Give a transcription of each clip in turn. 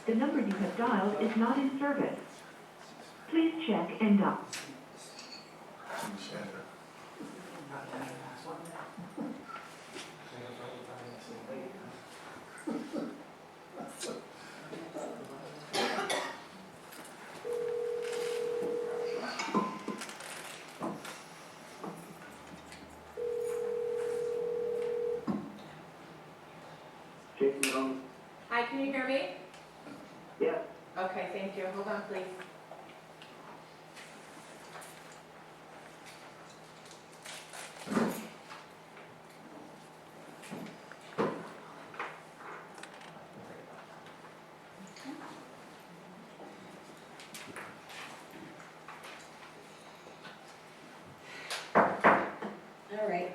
The number you have dialed is not in service. Please check and dial. Jason Banonis. Hi, can you hear me? Yeah. Okay, thank you. Hold on, please. All right,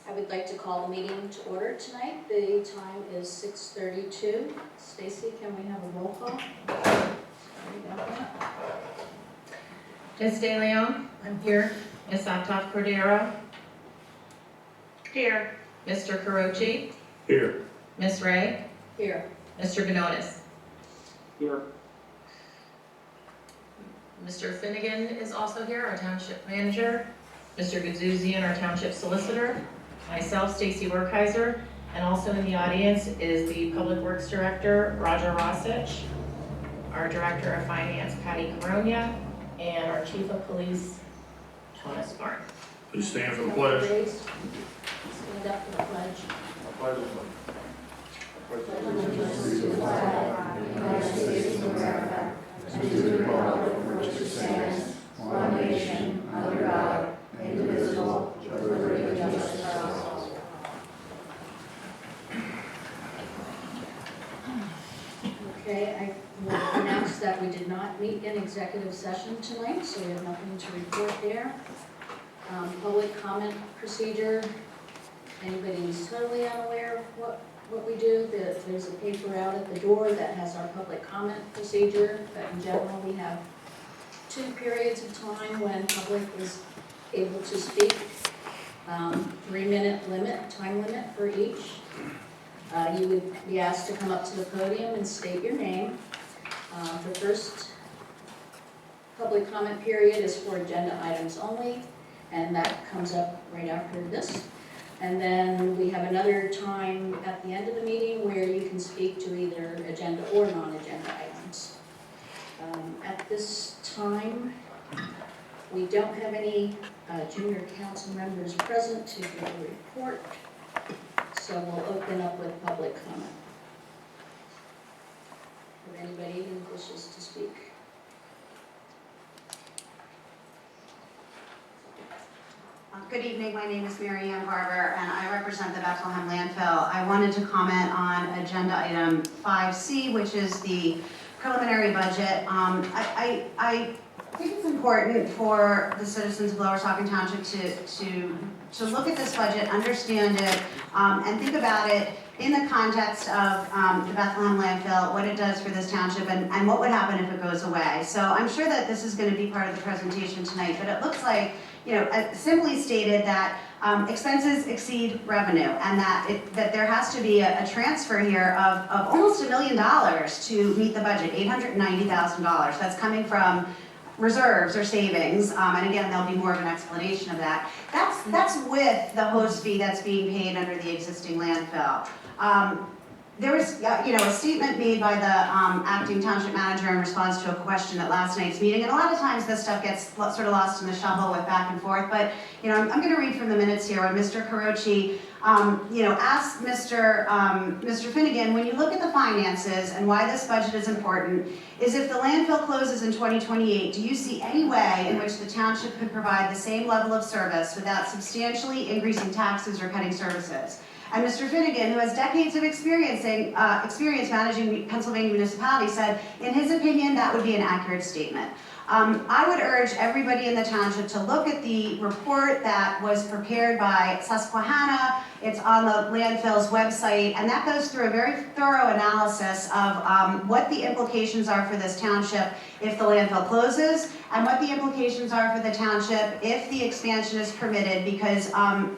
I would like to call the meeting to order tonight. The time is 6:32. Stacy, can we have a roll call? Ms. De Leon? I'm here. Ms. Santos Cordero? Here. Mr. Carochi? Here. Ms. Ray? Here. Mr. Banonis? Here. Mr. Finnegan is also here, our township manager. Mr. Guzzuzian, our township solicitor. Myself, Stacy Werkheiser. And also in the audience is the Public Works Director, Roger Rossich, our Director of Finance, Patty Caronia, and our Chief of Police, Thomas Barn. Please stand for the pledge. Stand up for the pledge. Allegiance to the flag of the United States of America, and to the republic for which it stands, one nation, under God, indivisible, with liberty and justice for all. Okay, I will announce that we did not meet in executive session tonight, so we have nothing to report there. Public comment procedure. Anybody who's totally unaware of what we do, there's a paper out at the door that has our public comment procedure, but in general, we have 2 periods of time when public is able to speak. 3-minute limit, time limit for each. You would be asked to come up to the podium and state your name. The first public comment period is for agenda items only, and that comes up right after this. And then we have another time at the end of the meeting where you can speak to either agenda or non-agenda items. At this time, we don't have any junior council members present to give a report, so we'll open up with public comment. If anybody who wishes to speak. Good evening, my name is Mary Ann Barber and I represent the Bethlehem landfill. I wanted to comment on agenda item 5C, which is the preliminary budget. I think it's important for the citizens of Lower Saucon Township to look at this budget, understand it, and think about it in the context of the Bethlehem landfill, what it does for this township, and what would happen if it goes away. So I'm sure that this is going to be part of the presentation tonight, but it looks like, simply stated that expenses exceed revenue, and that there has to be a transfer here of almost $1 million to meet the budget, $890,000. That's coming from reserves or savings, and again, there'll be more of an explanation of that. That's with the host fee that's being paid under the existing landfill. There was, a statement made by the acting township manager in response to a question at last night's meeting, and a lot of times this stuff gets sort of lost in the shuffle with back and forth, but, I'm going to read from the minutes here when Mr. Carochi, asked Mr. Finnegan, when you look at the finances and why this budget is important, is if the landfill closes in 2028, do you see any way in which the township could provide the same level of service without substantially increasing taxes or cutting services? And Mr. Finnegan, who has decades of experience managing Pennsylvania municipalities, said, in his opinion, that would be an accurate statement. I would urge everybody in the township to look at the report that was prepared by Susquehanna. It's on the landfill's website, and that goes through a very thorough analysis of what the implications are for this township if the landfill closes, and what the implications are for the township if the expansion is permitted, because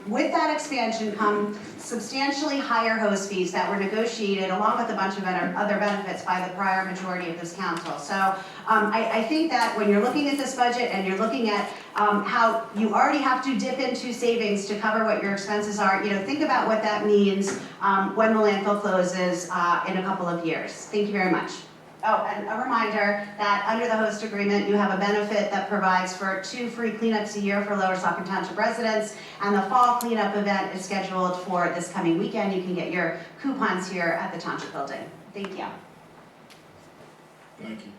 with that expansion come substantially higher host fees that were negotiated along with a bunch of other benefits by the prior majority of this council. So I think that when you're looking at this budget and you're looking at how you already have to dip into savings to cover what your expenses are, think about what that means when the landfill closes in a couple of years. Thank you very much. Oh, and a reminder that under the host agreement, you have a benefit that provides for 2 free cleanups a year for Lower Saucon Township residents, and the fall cleanup event is scheduled for this coming weekend. You can get your coupons here at the Township Building. Thank you. Thank you.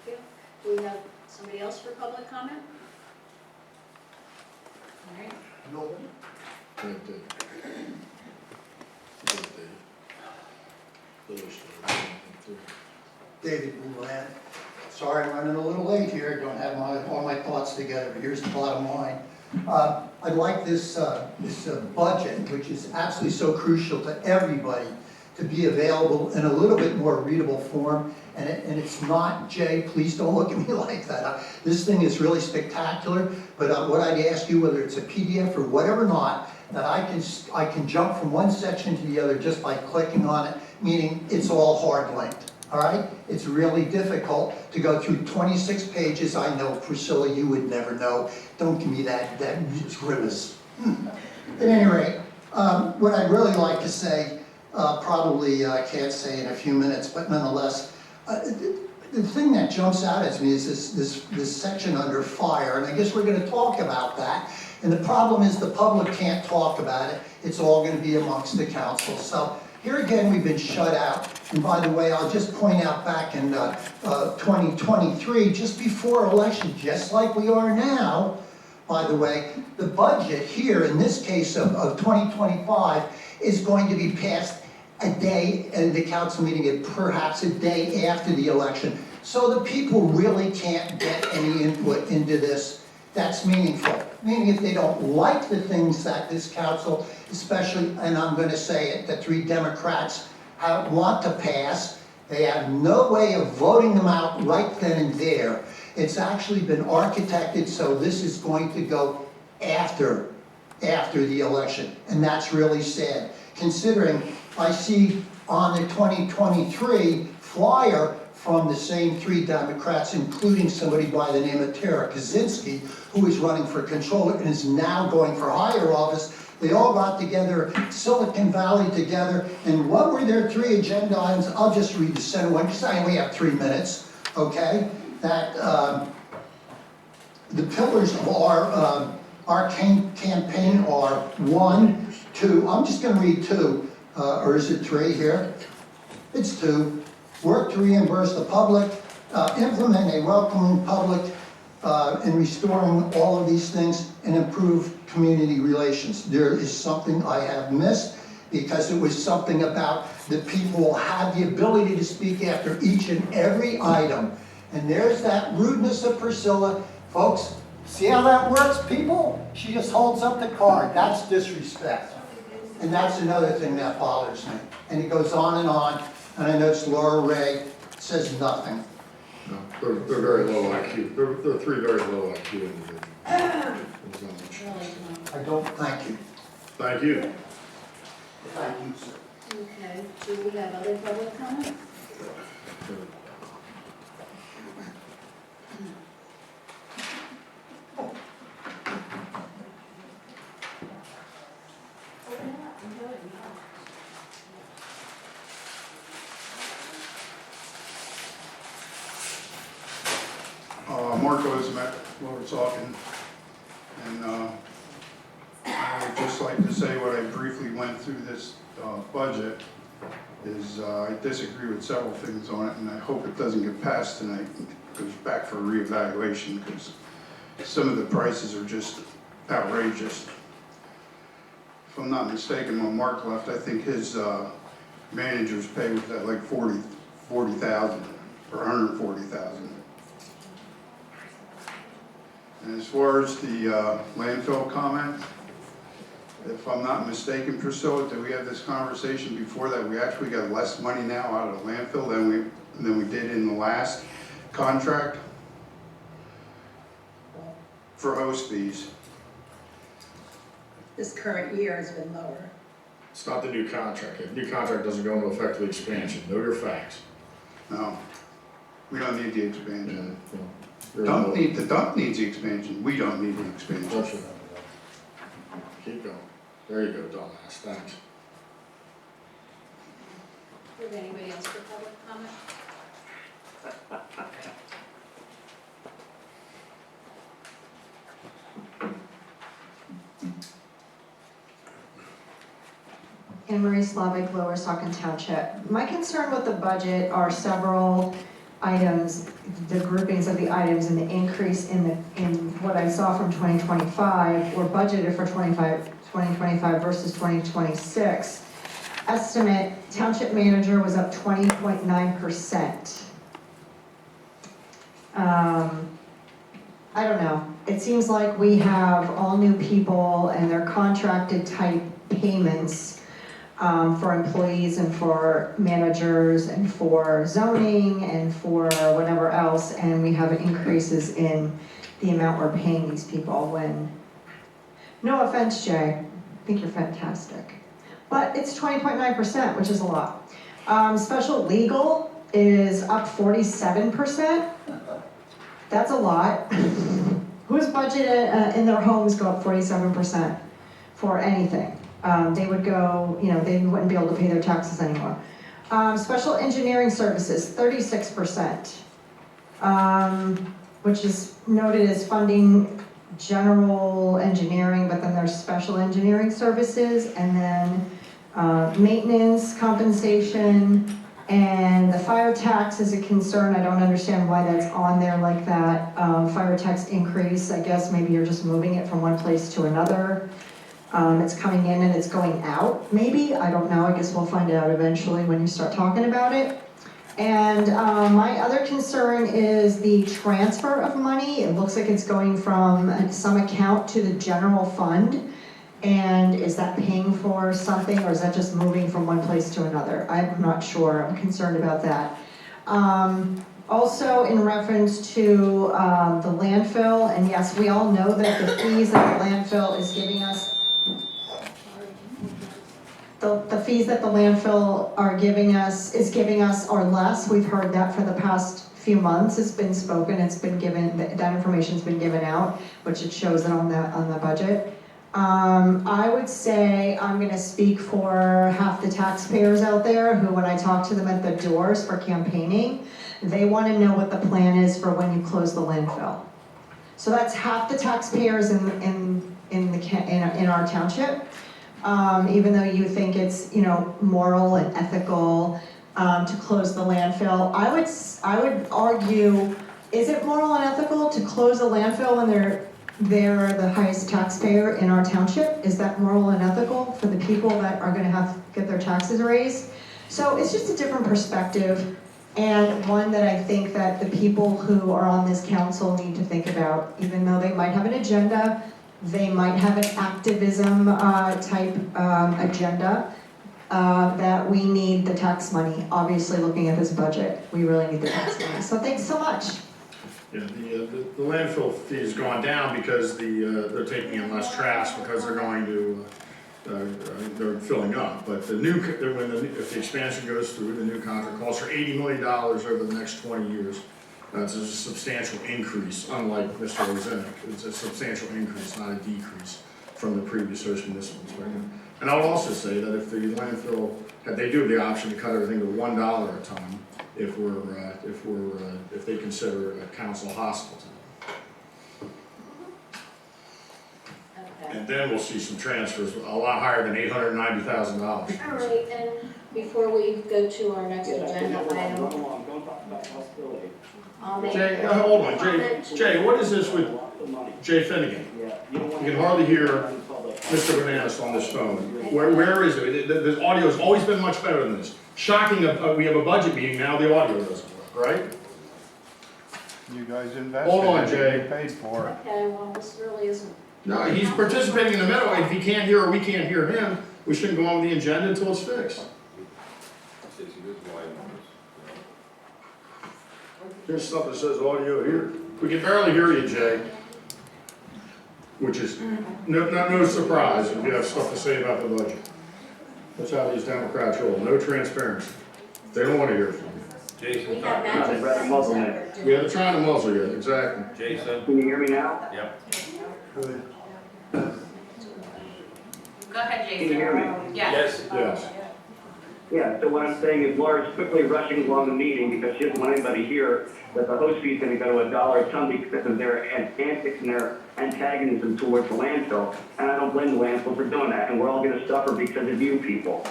Thank you. Do we have somebody else for public comment? All right. Nobody? Good, Dave. Good, Dave. Lewis, David Boulan. Sorry I'm running a little late here, don't have all my thoughts together, but here's the bottom line. I'd like this budget, which is absolutely so crucial to everybody, to be available in a little bit more readable form. And it's not, Jay, please don't look at me like that. This thing is really spectacular, but what I'd ask you, whether it's a PDF or whatever not, that I can jump from one section to the other just by clicking on it, meaning it's all hard linked. All right? It's really difficult to go through 26 pages. I know, Priscilla, you would never know. Don't give me that grimace. At any rate, what I'd really like to say, probably I can't say in a few minutes, but nonetheless, the thing that jumps out at me is this section under fire, and I guess we're going to talk about that. And the problem is the public can't talk about it. It's all going to be amongst the council. So here again, we've been shut out. And by the way, I'll just point out back in 2023, just before election, just like we are now, by the way, the budget here, in this case of 2025, is going to be passed a day, and the council meeting perhaps a day after the election. So the people really can't get any input into this that's meaningful. Meaning if they don't like the things that this council, especially, and I'm going to say it, the 3 Democrats want to pass, they have no way of voting them out right then and there. It's actually been architected so this is going to go after the election, and that's really sad. Considering I see on the 2023 flyer from the same 3 Democrats, including somebody by the name of Tara Kaczynski, who is running for controller and is now going for higher office. They all got together, Silicon Valley together, and what were their 3 agenda items? I'll just read the center one, because I only have 3 minutes, okay? That the pillars of our campaign are 1, 2, I'm just gonna read 2, or is it 3 here? It's 2. Work to reimburse the public, implement a welcoming public, in restoring all of these things, and improve community relations. There is something I have missed, because it was something about the people will have the ability to speak after each and every item. And there's that rudeness of Priscilla. Folks, see how that works, people? She just holds up the card. That's disrespect. And that's another thing that bothers me. And it goes on, and I notice Laura Ray says nothing. No, they're very low IQ. They're 3 very low IQ individuals. I don't, thank you. Thank you. Thank you, sir. Okay, do we have other public comment? Marco is at Lower Saucon, and I would just like to say what I briefly went through this budget is I disagree with several things on it, and I hope it doesn't get passed tonight. It goes back for reevaluation, because some of the prices are just outrageous. If I'm not mistaken, when Mark left, I think his manager's pay was at like $40,000 or $140,000. And as far as the landfill comment, if I'm not mistaken, Priscilla, did we have this conversation before that we actually got less money now out of the landfill than we did in the last contract for host fees? This current year has been lower. It's not the new contract. The new contract doesn't go into effect till the expansion. Know your facts. No, we don't need the expansion. And, you know, The dump needs the expansion. We don't need the expansion. That's it. Keep going. There you go, dumbass. Thanks. Is there anybody else for public comment? Anne Marie Slavic, Lower Saucon Township. My concern with the budget are several items, the groupings of the items and the increase in what I saw from 2025 or budgeted for 2025 versus 2026. Estimate, township manager was up 20.9%. I don't know. It seems like we have all new people and they're contracted type payments for employees and for managers and for zoning and for whatever else, and we have increases in the amount we're paying these people when, no offense, Jay, I think you're fantastic. But it's 20.9%, which is a lot. Special legal is up 47%. That's a lot. Whose budget in their homes go up 47% for anything? They would go, you know, they wouldn't be able to pay their taxes anymore. Special engineering services, 36%, which is noted as funding general engineering, but then there's special engineering services, and then maintenance, compensation, and the fire tax is a concern. I don't understand why that's on there like that. Fire tax increase, I guess maybe you're just moving it from one place to another. It's coming in and it's going out, maybe, I don't know, I guess we'll find out eventually when you start talking about it. And my other concern is the transfer of money. It looks like it's going from some account to the general fund. And is that paying for something, or is that just moving from one place to another? I'm not sure, I'm concerned about that. Also in reference to the landfill, and yes, we all know that the fees that the landfill is giving us, the fees that the landfill is giving us are less. We've heard that for the past few months. It's been spoken, it's been given, that information's been given out, which it shows it on the budget. I would say I'm gonna speak for half the taxpayers out there who, when I talk to them at the doors for campaigning, they wanna know what the plan is for when you close the landfill. So that's half the taxpayers in our township. Even though you think it's, you know, moral and ethical to close the landfill, I would argue, is it moral and ethical to close a landfill when they're the highest taxpayer in our township? Is that moral and ethical for the people that are gonna have to get their taxes raised? So it's just a different perspective, and one that I think that the people who are on this council need to think about. Even though they might have an agenda, they might have an activism type agenda, that we need the tax money. Obviously, looking at this budget, we really need the tax money. So thanks so much. Yeah, the landfill fee has gone down because they're taking in less trash because they're going to, they're filling up. But if the expansion goes through, the new contract calls for $80 million over the next 20 years. That's a substantial increase, unlike Mr. Rosenek. It's a substantial increase, not a decrease from the previous host municipal inspector. And I would also say that if the landfill, they do have the option to cut everything to $1 a ton, if they consider a council hostile to them. Okay. And then we'll see some transfers, a lot higher than $890,000. All right, and before we go to our next agenda item, Don't talk about possibility. I'll make. Jay, hold on, Jay, what is this with Jay Finnegan? You can hardly hear Mr. Banonis on this phone. Where is it? The audio's always been much better than this. Shocking, we have a budget meeting, now the audio doesn't work, right? You guys invested. Hold on, in it, Jay. you paid for it. Okay, well, this really isn't. No, he's participating in the middle. If he can't hear or we can't hear him, we shouldn't go on with the agenda until it's fixed. There's stuff that says audio here. We can barely hear you, Jay. Which is no surprise if you have stuff to say about the budget. That's how these Democrats roll. No transparency. They don't want to hear from you. Jason, We have talk. magic Rather things muzzle that me. we're doing. Yeah, they're trying to muzzle you, exactly. Jason, Can you hear me now? yep. Go ahead, Can you hear me? Yes. Yes. Yeah, so what I'm saying is Laura's quickly rushing along the meeting because she doesn't want anybody here that the host fee is gonna go to $1 a ton because of their antics and their antagonism towards the landfill. And I don't blame the landfill for doing that, and we're all gonna suffer because of you people.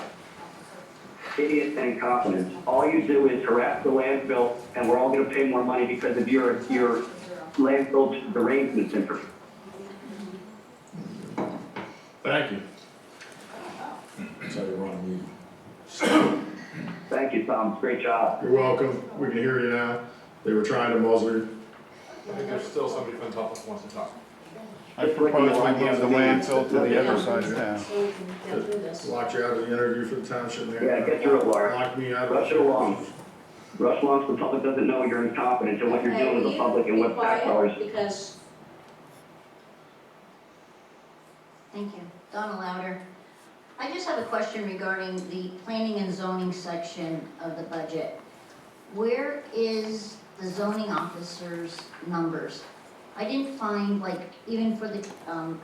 Idiots and incompetents. All you do is harass the landfill, and we're all gonna pay more money because of your landfill derangements. Thank you. That's how you run a meeting. Thank you, Tom. Great job. You're welcome. We can hear you now. They were trying to muzzle you. I think there's still somebody from the top that wants to talk. I propose we move the landfill to the other side of town. So we can get through this. Locked you out of the interview for the township mayor. Yeah, get through it, Laura. Locked me out. Rush it along. Rush along so the public doesn't know you're incompetent and what you're doing to the public and what tax dollars. Because Thank you. Donna Louder. I just have a question regarding the planning and zoning section of the budget. Where is the zoning officer's numbers? I didn't find, like, even for the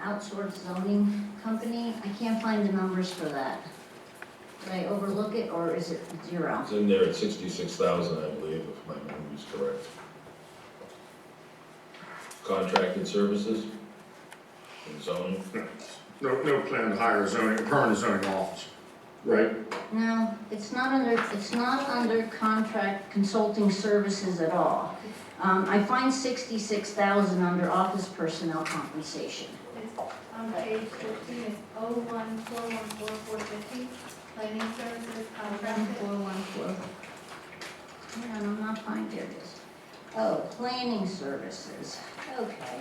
outsourced zoning company, I can't find the numbers for that. Did I overlook it, or is it zero? It's in there at 66,000, I believe, if my memory is correct. Contracted services and zoning. No plan to hire a permanent zoning officer, right? No, it's not under contract consulting services at all. I find 66,000 under office personnel compensation. On page 13, it's 014144450, planning services, contracted. 414. Yeah, I'm not finding, there it is. Oh, planning services, okay.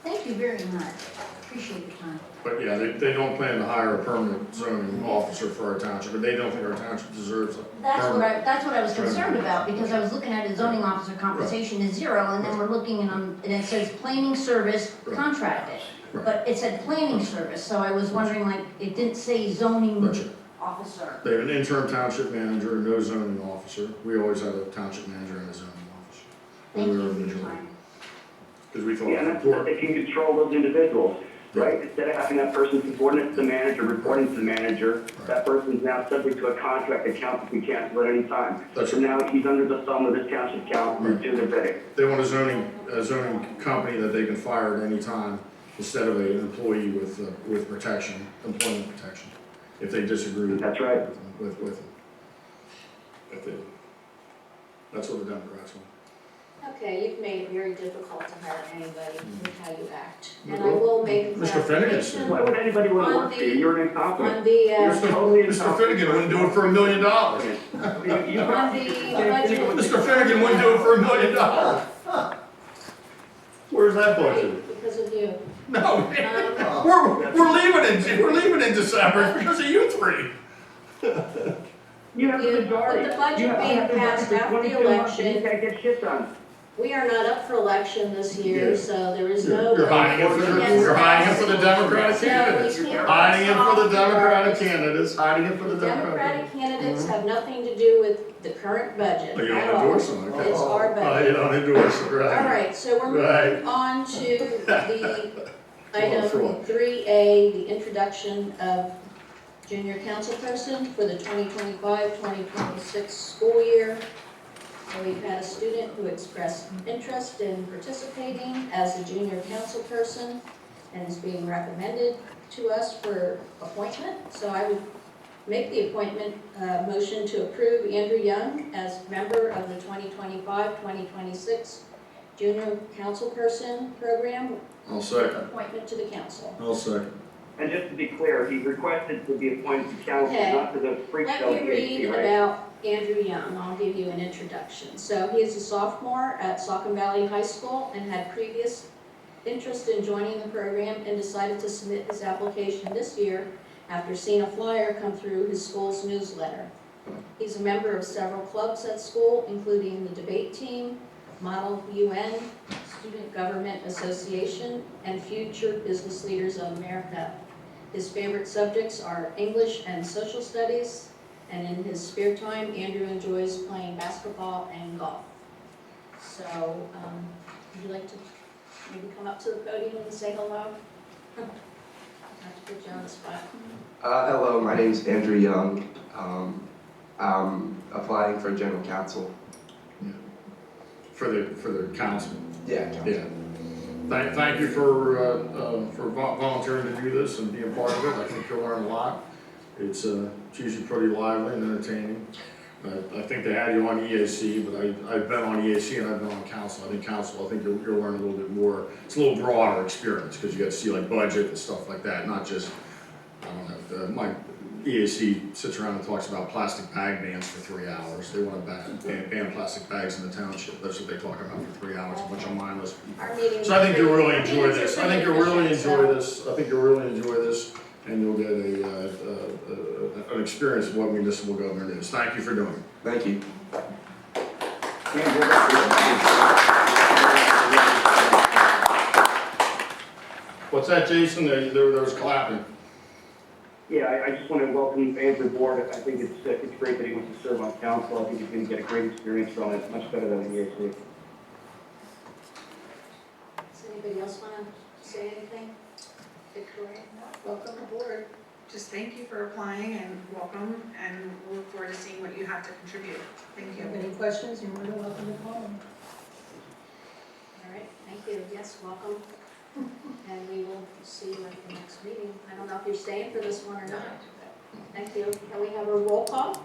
Thank you very much, appreciate your time. But yeah, they don't plan to hire a permanent zoning officer for our township, but they don't think our township deserves a permanent. That's what I was concerned about, because I was looking at it, zoning officer compensation is zero, and then we're looking and it says planning service contracted. Right. But it said planning service, so I was wondering, like, it didn't say zoning Gotcha. officer. They have an interim township manager, no zoning officer. We always have a township manager and a zoning officer. Thank We you were for your originally- time. Because we thought Yeah, it and was that's so that important. they can control those individuals, right? Instead of having that person subordinate to the manager, reporting to the manager, that person's now subject to a contract that counts if we cancel at any time. That's So now he's under the thumb of this township council to do the bidding. They want a zoning company that they can fire at any time instead of an employee with protection, employment protection, if they disagree. That's right. With them. That's what the Democrats want. Okay, you've made it very difficult to hire anybody with how you act. And I Well, will make a Mr. Finnegan said- clarification Why would anybody want to work for you? You're an incompetent. on the, You're totally Mr. Finnegan wouldn't do it for $1 million. You- on the budget. Mr. Finnegan wouldn't do it for $1 million. Where's that budget? Because of you. No, Um, we're leaving in December It's because of you three. You have the With majority. the budget You have being the passed majority for after the 22 months, and election. You can't get shit done. We are not up for election this year, Yeah. so there is no. You're hiding it for the Democratic candidates. Hiding it for the Democratic candidates, hiding it for the The Democratic. Democratic candidates have nothing to do with the current budget Oh, you at don't all. endorse them, okay. It's our Oh, budget. you don't endorse it, All right? right, so we're Right. moving on to the item Fraud. 3A, the introduction of junior council person for the 2025-2026 school year. So we've had a student who expressed interest in participating as a junior council person and is being recommended to us for appointment. So I would make the appointment motion to approve Andrew Young as member of the 2025-2026 junior council person program. I'll second. Appointment to the council. I'll second. And just to be clear, he requested to be appointed to council, Okay. not to the freak Let show me PhD, read right? about Andrew Young. I'll give you an introduction. So he is a sophomore at Saucon Valley High School and had previous interest in joining the program and decided to submit his application this year after seeing a flyer come through his school's newsletter. He's a member of several clubs at school, including the debate team, Model UN, Student Government Association, and Future Business Leaders of America. His favorite subjects are English and social studies, and in his spare time, Andrew enjoys playing basketball and golf. So, would you like to maybe come up to the podium and say hello? Not to put you on the spot. Hello, my name is Andrew Young. I'm applying for general counsel. For the council. Yeah. Yeah. Thank you for volunteering to do this and being part of it. I think you'll learn a lot. It's usually pretty lively and entertaining. I think they had you on EAC, but I've been on EAC and I've been on council. I think you'll learn a little bit more. It's a little broader experience because you get to see like budget and stuff like that, not just, I don't know, my EAC sits around and talks about plastic bag bans for 3 hours. They want to ban plastic bags in the township. That's what they talk about for 3 hours, a bunch of mindless people. Our meetings So I think are you'll really pretty- enjoy our this. meetings are I think you'll pretty really efficient, enjoy so- this. I think you'll really enjoy this, and you'll get an experience of what municipal government is. Thank you for doing it. Thank you. What's that, Jason? There was clapping. Yeah, I just want to welcome Andrew aboard. I think it's great that he wants to serve on council. I think he's going to get a great experience from it, much better than the EAC. Does anybody else want to say anything? Victoria, welcome aboard. Just thank you for applying and welcome, and we'll look forward to seeing what you have to contribute. Thank If you you. have any questions, you're more than welcome to call them. All right, thank you. Yes, welcome. And we will see you at the next meeting. I don't know if you're staying for this one or not. Thank you. Can we have a roll call?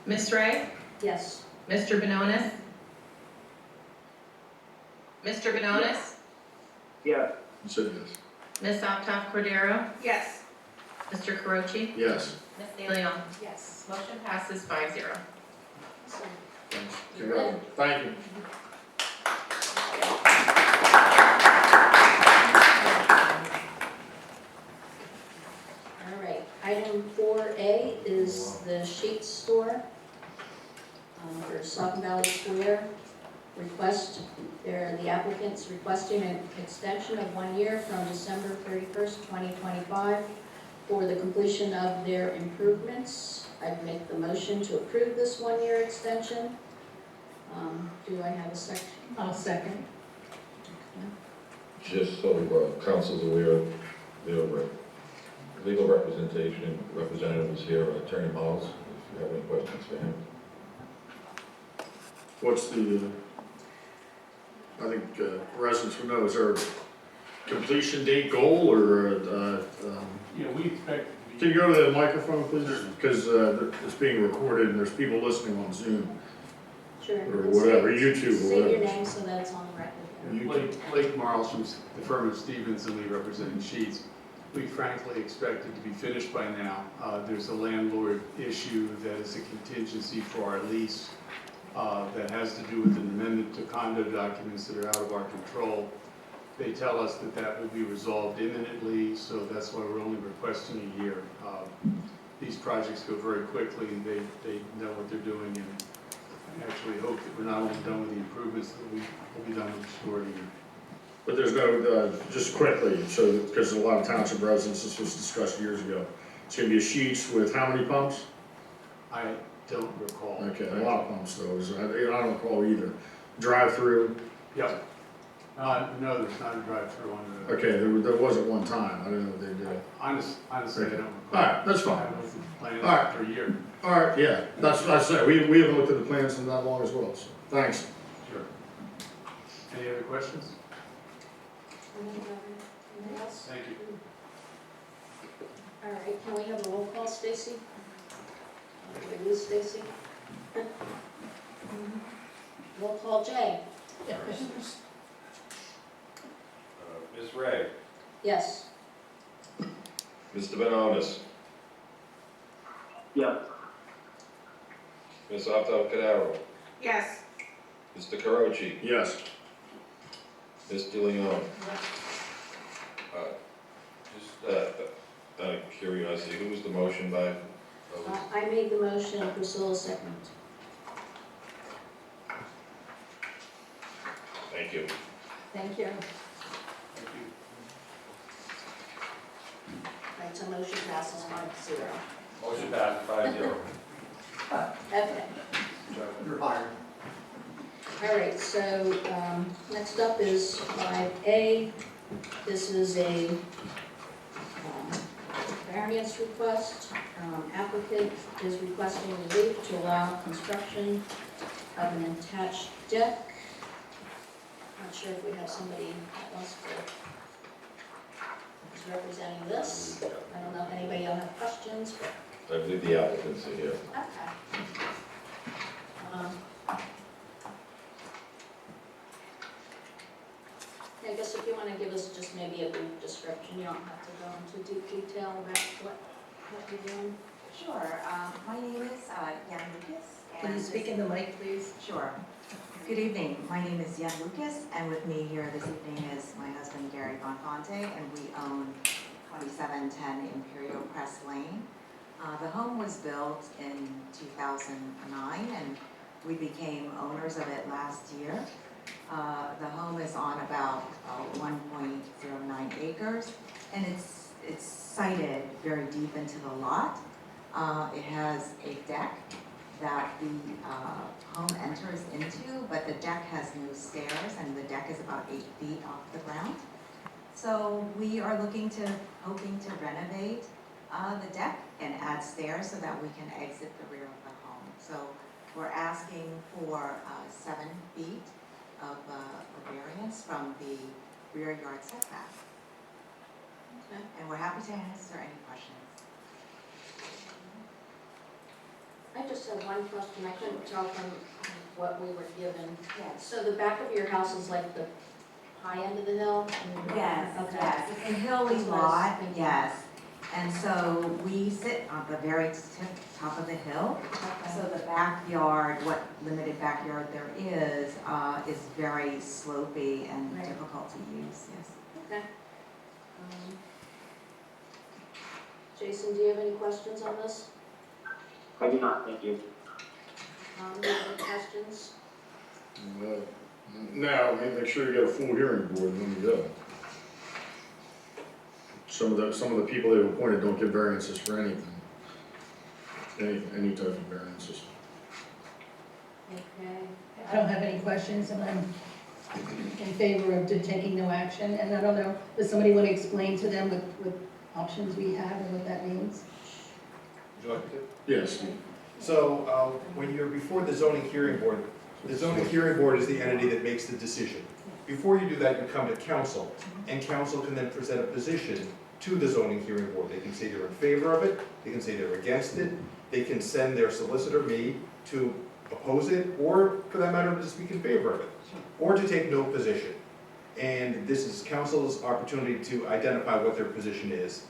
Ms. Ray? Yes. Mr. Banonis? Mr. Banonis? Yeah, You said yes. Ms. Aptoff Cordero? Yes. Mr. Carochi? Yes. Ms. De Leon? Yes. Motion passes 5-0. Awesome. Thanks. You're good. Thank you. All right, item 4A is the sheet store for Saucon Valley Square. The applicant's requesting an extension of 1 year from December 31st, 2025 for the completion of their improvements. I'd make the motion to approve this 1 year extension. Do I have a second? I'll second. Just so council's aware, the legal representative is here, Attorney Miles, if you have any questions for him. What's the, I think residents would know, is there a completion date goal or, Yeah, we expect it to can be. you go to the microphone, please? Because it's being recorded and there's people listening on Zoom. Sure. Or whatever, YouTube or Say your whatever. name so that it's on the record. Blake Marles from the firm of Stevens and Lee representing Sheets. We frankly expect it to be finished by now. There's a landlord issue that is a contingency for our lease that has to do with an amendment to condo documents that are out of our control. They tell us that that will be resolved imminently, so that's why we're only requesting a year. These projects go very quickly, and they know what they're doing, and I actually hope that we're not only done with the improvements, that we will be done with the store in a year. But there's no, just quickly, so, because a lot of township residents, this was discussed years ago. It's gonna be a sheets with how many pumps? I don't recall. Okay, a lot of pumps though, I don't recall either. Drive-through, Yep. No, there's not a drive-through on the. okay, there was at one time, I don't know what they did. Honestly, I don't recall. Alright, that's fine. I haven't looked at the plans Alright. for a year. Alright, yeah, that's what I said, we haven't looked at the plans in that long as well, so, thanks. Sure. Any other questions? Anything else? Thank you. All right, can we have a roll call, Stacy? Did we lose Stacy? Roll call, Jay? Ms. Ray, Yes. Mr. Banonis, yeah, Ms. Alto-Cadaro, Yes. Mr. Caroci, Yes. Ms. DeLeon. Just out of curiosity, who was the motion by? I made the motion, and Priscilla seconded. Thank you. Thank you. Thank you. Right, so motion passes 5-0. Motion passed 5-0. Okay. You're hired. All right, so next up is 5A. This is a variance request. Applicant is requesting relief to allow construction of an attached deck. Not sure if we have somebody that wants to, is representing this. I don't know if anybody else have questions, but I believe the applicants are here. okay. I guess if you want to give us just maybe a brief description, you don't have to go into deep detail about what you're doing. Sure. My name is Jan Lucas. Can you speak in the mic, please? Sure. Good evening. My name is Jan Lucas, and with me here this evening is my husband Gary Bonfonte, and we own 2710 Imperial Crest Lane. The home was built in 2009, and we became owners of it last year. The home is on about 1.09 acres, and it's sited very deep into the lot. It has a deck that the home enters into, but the deck has no stairs, and the deck is about 8 feet off the ground. So we are hoping to renovate the deck and add stairs so that we can exit the rear of the home. So we're asking for 7 feet of a variance from the rear yard setback. Okay. And we're happy to answer any questions. I just have one question. I couldn't tell from what we were given. Yes. So the back of your house is like the high end of the hill? Yes, Okay. yes, it's a hilly That's what I was lot, thinking. yes. And so we sit on the very top of the hill. Okay. So the backyard, what limited backyard there is very slopey and Right. difficult to use, yes. Okay. Jason, do you have any questions on this? I do not, thank you. Do you have any questions? Now, make sure you get a full hearing board when you go. Some of the people they've appointed don't give variances for anything. Any type of variances. Okay. I don't have any questions, and I'm in favor of taking no action. And I don't know, does somebody want to explain to them what options we have and what that means? Would you like to? Yes. So when you're before the zoning hearing board, the zoning hearing board is the entity that makes the decision. Before you do that, you come to council, and council can then present a position to the zoning hearing board. They can say they're in favor of it, they can say they're against it, they can send their solicitor, me, to oppose it, or for that matter, to speak in favor of it, or to take no position. And this is council's opportunity to identify what their position is.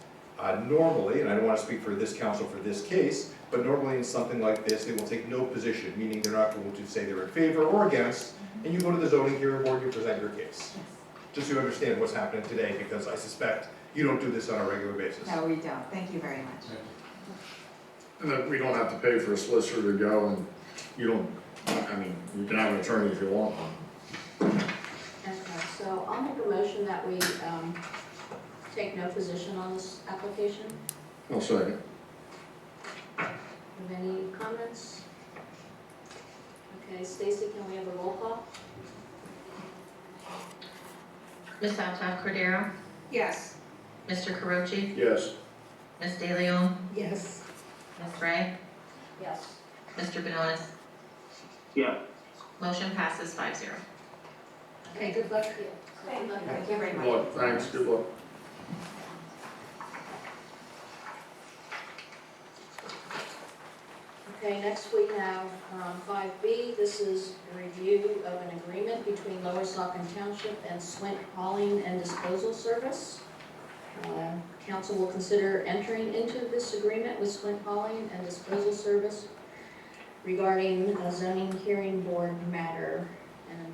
Normally, and I don't want to speak for this council for this case, but normally in something like this, they will take no position, meaning they're not going to say they're in favor or against, and you go to the zoning hearing board, you present your case. Just so you understand what's happening today, because I suspect you don't do this on a regular basis. No, we don't. Thank you very much. And that we don't have to pay for a solicitor to go, and you don't, I mean, you can have an attorney if you want one. Okay, so I'll make a motion that we take no position on this application. I'll second. Have any comments? Okay, Stacy, can we have a roll call? Ms. Alto-Cordero? Yes. Mr. Caroci? Yes. Ms. De Leon? Yes. Ms. Ray? Yes. Mr. Banonis? Yes. Motion passes 5-0. Okay, good luck. Thank you. Thank you very Good much. luck, thanks, good luck. Okay, next we have 5B. This is a review of an agreement between Lower Saucon Township and Swint Hauling and Disposal Service. Council will consider entering into this agreement with Swint Hauling and Disposal Service regarding a zoning hearing board matter. And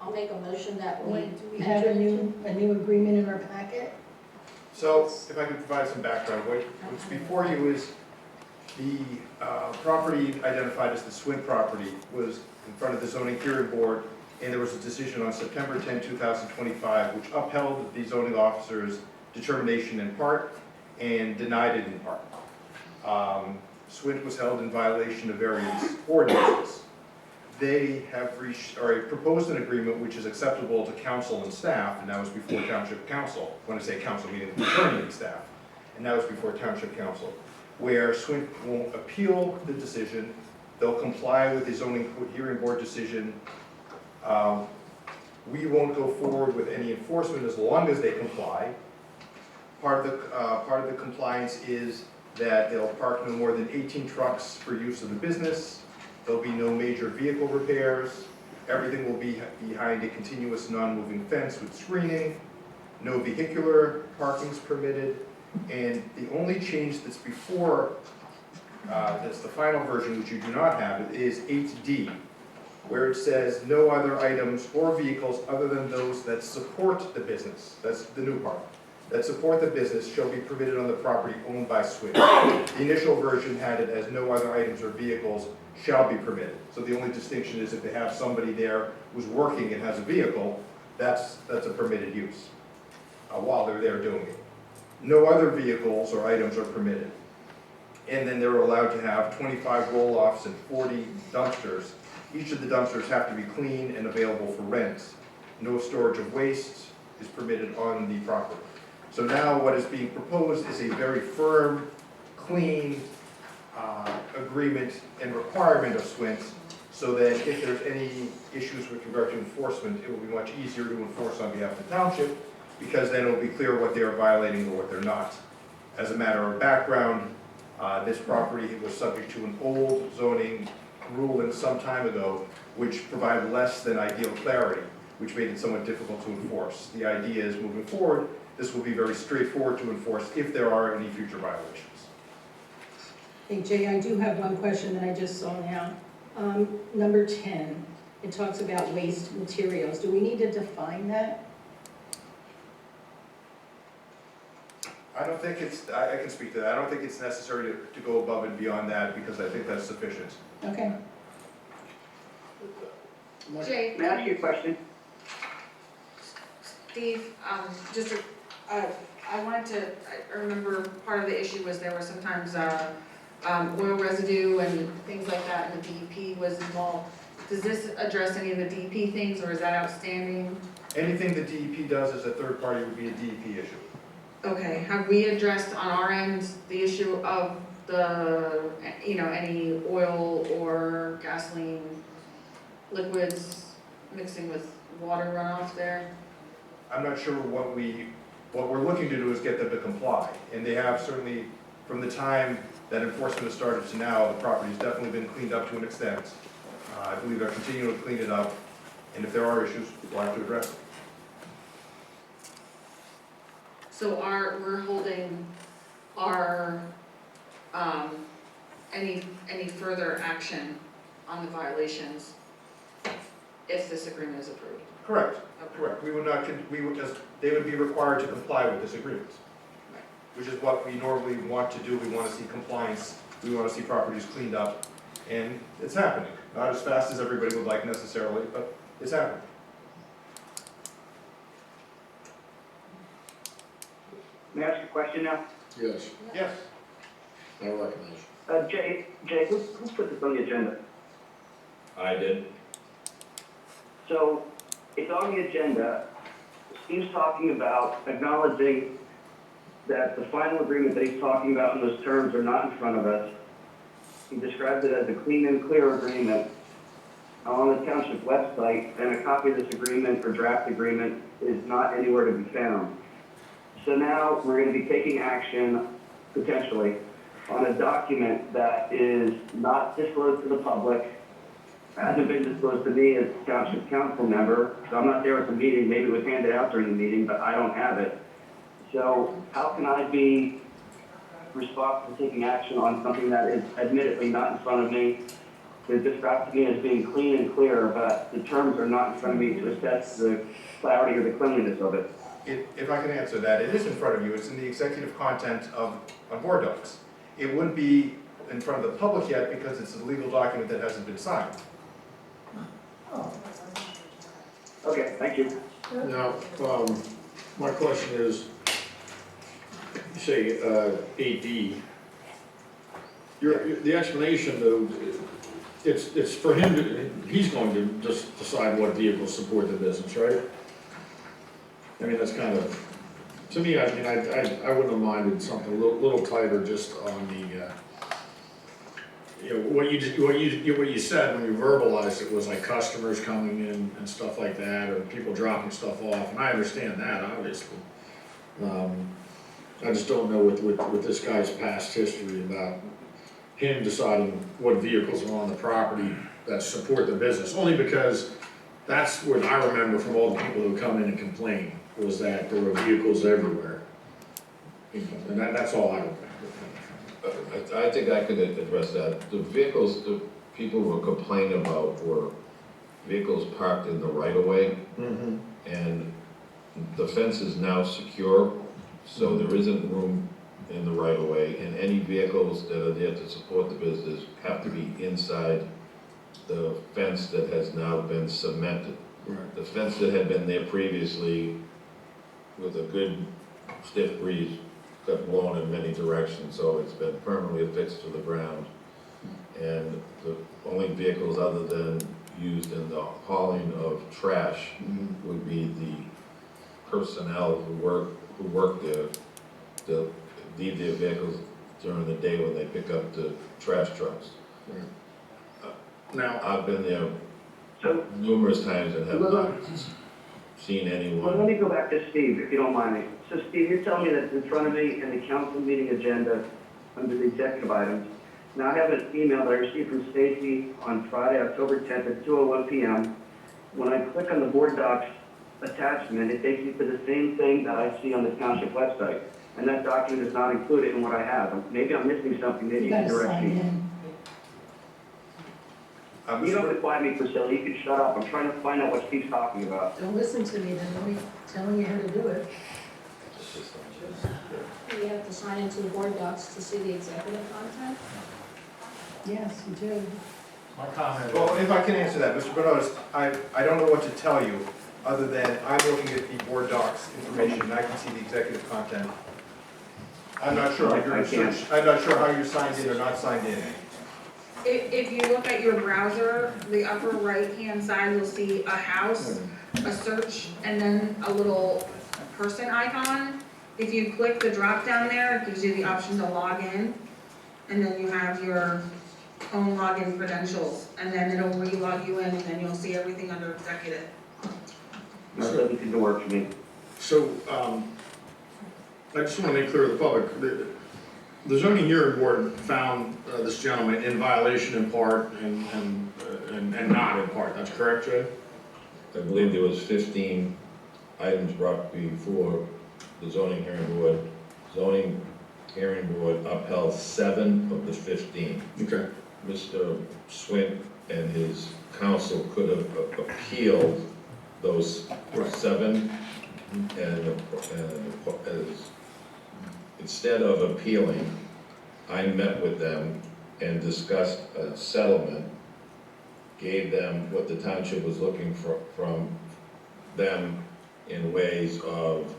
I'll make a motion that we. Do we have a new agreement in our packet? So, if I could provide some background, what's before you is the property identified as the Swint property was in front of the zoning hearing board, and there was a decision on September 10, 2025, which upheld the zoning officer's determination in part and denied it in part. Swint was held in violation of various ordinances. They have proposed an agreement which is acceptable to council and staff, and that was before township council. When I say council, meaning the attorney and staff, and that was before township council, where Swint won't appeal the decision. They'll comply with the zoning hearing board decision. We won't go forward with any enforcement as long as they comply. Part of the compliance is that they'll park no more than 18 trucks for use of the business. There'll be no major vehicle repairs. Everything will be behind a continuous non-moving fence with screening. No vehicular parking is permitted. And the only change that's before, that's the final version, which you do not have, is 8D, where it says no other items or vehicles other than those that support the business. That's the new part. That support the business shall be permitted on the property owned by Swint. The initial version had it as no other items or vehicles shall be permitted. So the only distinction is if they have somebody there who's working and has a vehicle, that's a permitted use while they're there doing it. No other vehicles or items are permitted. And then they're allowed to have 25 roll-offs and 40 dumpsters. Each of the dumpsters have to be clean and available for rent. No storage of waste is permitted on the property. So now what is being proposed is a very firm, clean agreement and requirement of Swint, so that if there's any issues with regard to enforcement, it will be much easier to enforce on behalf of the township, because then it will be clear what they are violating or what they're not. As a matter of background, this property was subject to an old zoning ruling some time ago, which provided less than ideal clarity, which made it somewhat difficult to enforce. The idea is, moving forward, this will be very straightforward to enforce if there are any future violations. Hey Jay, I do have one question that I just saw now. Number 10, it talks about waste materials. Do we need to define that? I don't think it's, I can speak to that. I don't think it's necessary to go above and beyond that, because I think that's sufficient. Okay. Jay, May I ask you a question? Steve, I wanted to, I remember part of the issue was there was sometimes oil residue and things like that, and the DEP was involved. Does this address any of the DEP things, or is that outstanding? Anything the DEP does as a third party would be a DEP issue. Okay, have we addressed on our end the issue of the, any oil or gasoline liquids mixing with water runoff there? I'm not sure what we're looking to do is get them to comply. And they have certainly, from the time that enforcement has started to now, the property's definitely been cleaned up to an extent. I believe they're continuing to clean it up, and if there are issues, we'll have to address them. So we're holding our, any further action on the violations if this agreement is approved? Correct, Okay. correct. They would be required to comply with this agreement, which is what we normally want to do. We want to see compliance, we want to see properties cleaned up, and it's happening. Not as fast as everybody would like necessarily, but it's happening. May I ask a question now? Yes, Yes. I recognize. Jay, who put this on the agenda? I did. So, it's on the agenda. Steve's talking about acknowledging that the final agreement that he's talking about in those terms are not in front of us. He describes it as a clean and clear agreement on the township website, and a copy of this agreement or draft agreement is not anywhere to be found. So now we're going to be taking action, potentially, on a document that is not disclosed to the public, hasn't been disclosed to me as a township council member, so I'm not there at the meeting. Maybe it was handed out during the meeting, but I don't have it. So how can I be responsible for taking action on something that is admittedly not in front of me. They're described to me as being clean and clear, but the terms are not in front of me to assess the clarity or the cleanliness of it. If I can answer that, it is in front of you, it's in the executive content of board docs. It wouldn't be in front of the public yet because it's a legal document that hasn't been signed. Okay, thank you. Now, my question is, you say 8D, the explanation though, it's for him to, he's going to just decide what vehicles support the business, right? I mean, that's kind of, to me, I mean, I wouldn't have minded something a little tighter just on the, you know, what you said when you verbalized it was like customers coming in and stuff like that, or people dropping stuff off, and I understand that, obviously. I just don't know with this guy's past history about him deciding what vehicles are on the property that support the business, only because that's what I remember from all the people who come in and complain, was that there were vehicles everywhere. And that's all I remember. I think I could address that. The vehicles, the people were complaining about were vehicles parked in the right-of-way, and the fence is now secure, so there isn't room in the right-of-way, and any vehicles that are there to support the business have to be inside the fence that has now been cemented. Right. The fence that had been there previously, with a good stiff breeze, got blown in many directions, so it's been permanently affixed to the ground. And the only vehicles other than used in the hauling of trash would be the personnel who work there. They'll leave their vehicles during the day when they pick up the trash trucks. Now, I've been there numerous times and have not seen anyone. Well, let me go back to Steve, if you don't mind me. So Steve, you're telling me that in front of me in the council meeting agenda, under the executive items, now I have an email that I received from Stacy on Friday, October 10th at 2:01 p.m. When I click on the board docs attachment, it takes me to the same thing that I see on the township website. And that document is not included in what I have. Maybe I'm missing something, maybe you can direct me. You don't have to quiet me, Priscilla, you can shut up. I'm trying to find out what Steve's talking about. Don't listen to me, then nobody's telling you how to do it. You have to sign into the board docs to see the executive content? Yes, you do. my comment. Well, if I can answer that, Mr. Banonis, I don't know what to tell you, other than I'm looking at the board docs information, and I can see the executive content. I'm not sure how you're signed in or not signed in. If you look at your browser, the upper right-hand side, you'll see a house, a search, and then a little person icon. If you click the drop down there, it gives you the option to log in, and then you have your own login credentials, and then it'll re-log you in, and then you'll see everything under executive. That doesn't seem to work for me. So, I just want to make clear to the public, the zoning hearing board found this gentleman in violation in part and not in part, that's correct, Jay? I believe there was 15 items brought before the zoning hearing board. Zoning hearing board upheld 7 of the 15. Okay. Mr. Swint and his counsel could have appealed those 7, and instead of appealing, I met with them and discussed a settlement, gave them what the township was looking for from them in ways of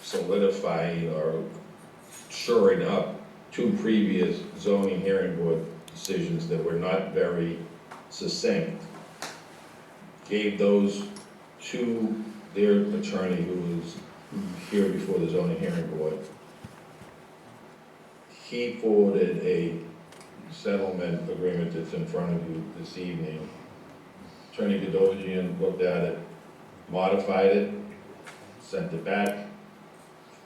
solidifying or shoring up 2 previous zoning hearing board decisions that were not very succinct. Gave those to their attorney who was here before the zoning hearing board. He forwarded a settlement agreement that's in front of you this evening. Attorney Godovian looked at it, modified it, sent it back.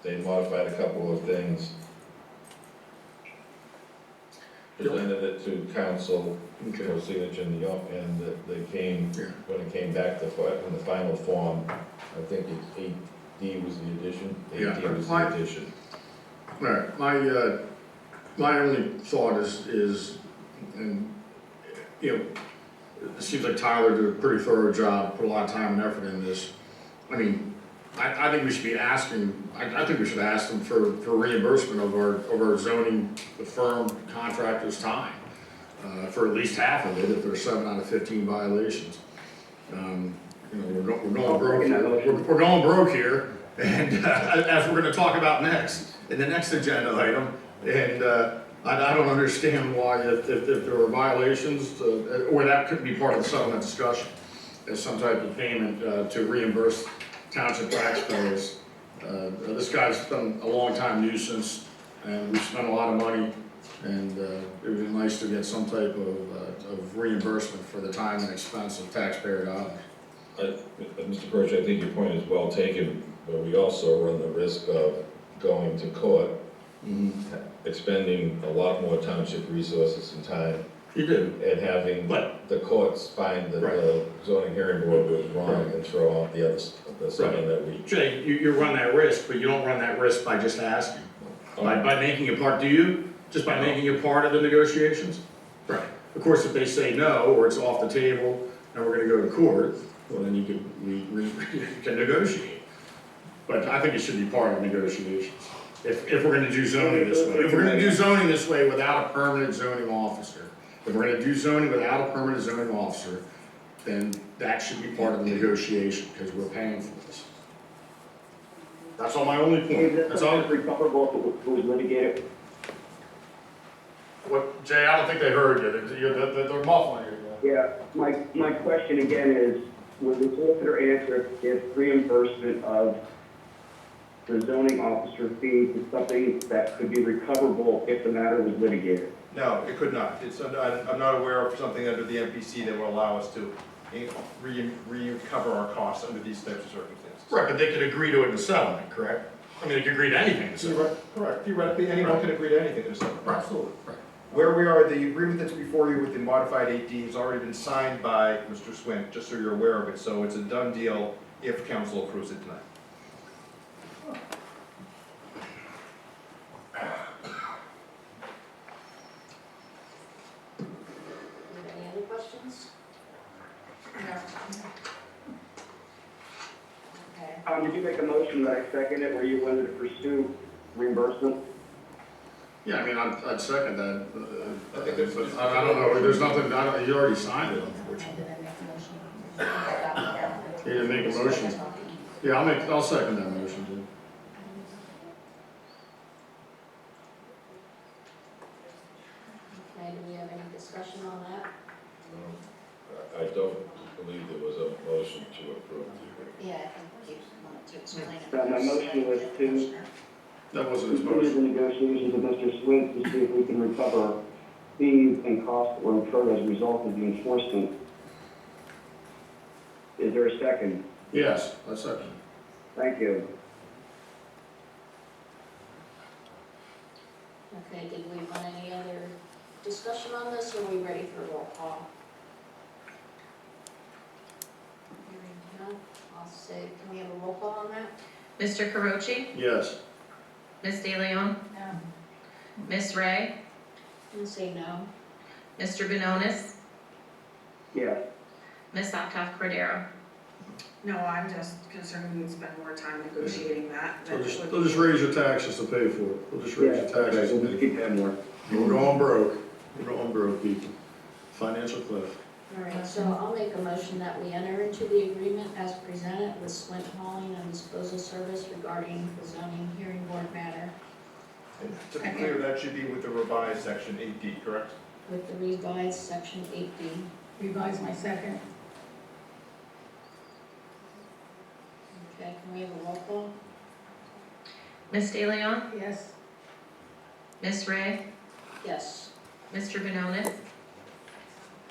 They modified a couple of things. Presented it to council for signature, and they came, when it came back in the final form, I think it's 8D was the addition. 8D was the addition. Right, my only thought is, and, you know, it seems like Tyler did a pretty thorough job, put a lot of time and effort in this. I mean, I think we should be asking, I think we should ask them for reimbursement of our zoning, the firm contractor's time, for at least half of it, if there's 7 out of 15 violations. You know, we're going broke here, we're going broke here, and as we're gonna talk about next, in the next agenda item, and I don't understand why, if there were violations, or that could be part of the settlement discussion, as some type of payment to reimburse township taxpayers. This guy's been a long time nuisance, and we've spent a lot of money, and it would be nice to get some type of reimbursement for the time and expense of taxpayer dollars. Mr. Croce, I think your point is well taken, but we also run the risk of going to court, expending a lot more township resources and time. You do. And having the courts find that the zoning hearing board was wrong and throw out the something that we. Jay, you run that risk, but you don't run that risk by just asking. By making it part, do you? Just by making it part of the negotiations? Right. Of course, if they say no, or it's off the table, and we're gonna go to court, well, then you can negotiate. But I think it should be part of negotiations. If we're gonna do zoning this way. If we're gonna do zoning this way without a permanent zoning officer, if we're gonna do zoning without a permanent zoning officer, then that should be part of the negotiation, because we're paying for this. That's all my only point. That's all. Recoverable if it was litigated. What, Jay, I don't think they heard you. They're muffling you. Yeah, my question again is, will the solicitor answer if reimbursement of the zoning officer fee is something that could be recoverable if the matter was litigated? No, it could not. I'm not aware of something under the MPC that will allow us to recover our costs under these types of circumstances. Right, but they could agree to it in the settlement, correct? I mean, they could agree to anything in the settlement. Correct. Theoretically, anyone can agree to anything in a settlement. Right. Absolutely. Right. Where we are, the agreement that's before you with the modified 8D has already been signed by Mr. Swint, just so you're aware of it. So it's a done deal if council approves it tonight. Any other questions? Okay. Did you make a motion that I second it, where you wanted to pursue reimbursement? Yeah, I mean, I'd second that. I don't know, there's nothing, you already signed it, unfortunately. You didn't make a motion. Yeah, I'll second that motion, Jim. Okay, do we have any discussion on that? I don't believe there was a motion to approve the Yeah, I think you wanted to explain it. My motion was to That wasn't his continue motion. the negotiations with Mr. Swint to see if we can recover fees and costs that were incurred as a result of the enforcement. Is there a second? Yes, I second. Thank you. Okay, did we want any other discussion on this, or are we ready for a roll call? Hearing none, I'll say, can we have a roll call on that? Mr. Caroci? Yes. Ms. De Leon? No. Ms. Ray? I'll say no. Mr. Banonis? Yes. Ms. Saucon Township? No, I'm just concerned we would spend more time negotiating that. than it would They'll just be- raise your taxes to pay for it. They'll just raise your taxes. We'll just keep that more. We're going broke. We're going broke, people. Financial cliff. All right, so I'll make a motion that we enter into the agreement as presented with Swint Hauling and Disposal Service regarding the zoning hearing board matter And to be clear, that should be with the revised section 8D, correct? with the revised section 8D. Revise my second. Okay, can we have a roll call? Ms. De Leon? Yes. Ms. Ray? Yes. Mr. Banonis?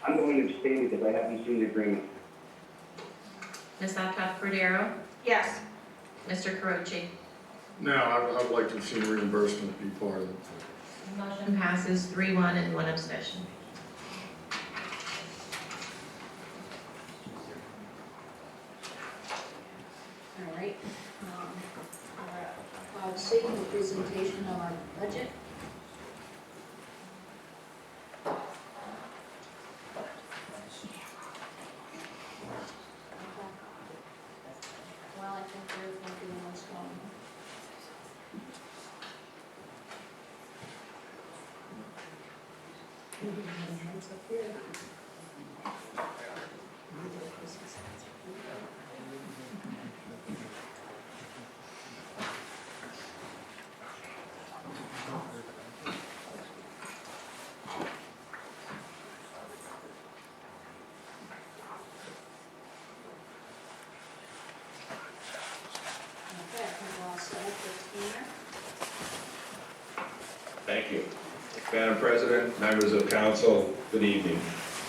I'm going to abstain because I haven't seen the agreement. Ms. Saucon. Yes. Mr. Caroci? Now, I'd like to see reimbursement be part of it. Motion passes 3-1 and 1 abstention. All right. We're at C, the presentation of our budget. Well, I think there's going to be what's going on. It's up here. Okay, I think we're all set up with here. Thank you. Madam President, members of council, good evening.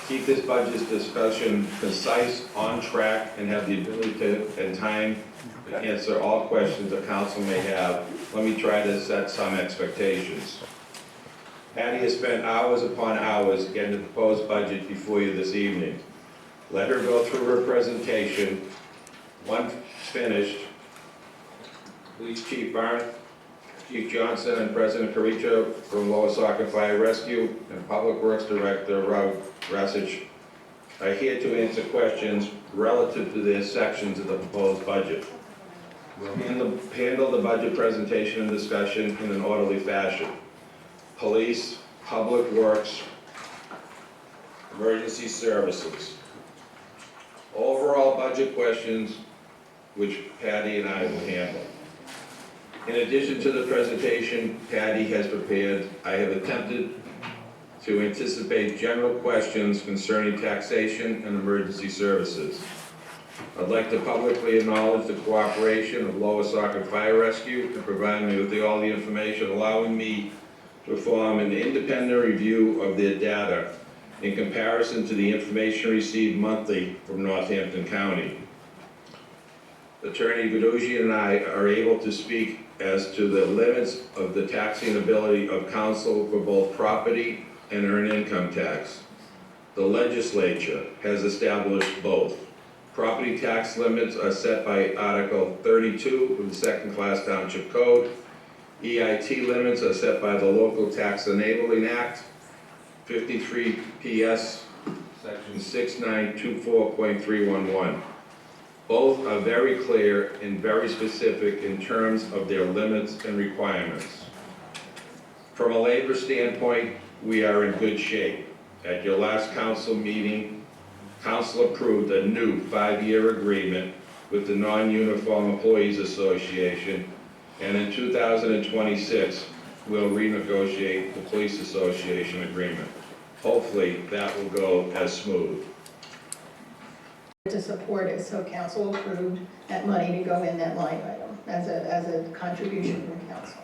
Keep this budget discussion concise, on track, and have the ability to, and time to answer all questions the council may have. Let me try to set some expectations. Patty has spent hours upon hours getting the proposed budget before you this evening. Let her go through her presentation. Once finished, Police Chief Barnes, Chief Johnson, and President Caricio from Lower Saucon Fire Rescue, and Public Works Director Rob Rasich are here to answer questions relative to their sections of the proposed budget. We'll handle the budget presentation and discussion in an orderly fashion. Police, Public Works, Emergency Services. Overall budget questions, which Patty and I will handle. In addition to the presentation Patty has prepared, I have attempted to anticipate general questions concerning taxation and emergency services. I'd like to publicly acknowledge the cooperation of Lower Saucon Fire Rescue in providing me with all the information, allowing me to perform an independent review of their data in comparison to the information received monthly from Northampton County. Attorney Viducci and I are able to speak as to the limits of the taxing ability of council for both property and earned income tax. The legislature has established both. Property tax limits are set by Article 32 of the Second Class Township Code. EIT limits are set by the Local Tax Enabling Act, 53 PS, Section 6924.311. Both are very clear and very specific in terms of their limits and requirements. From a labor standpoint, we are in good shape. At your last council meeting, council approved a new 5-year agreement with the Non-Uniform Employees Association, and in 2026, we'll renegotiate the Police Association agreement. Hopefully, that will go as smooth. To support it, so council approved that money to go in that line item as a contribution from council.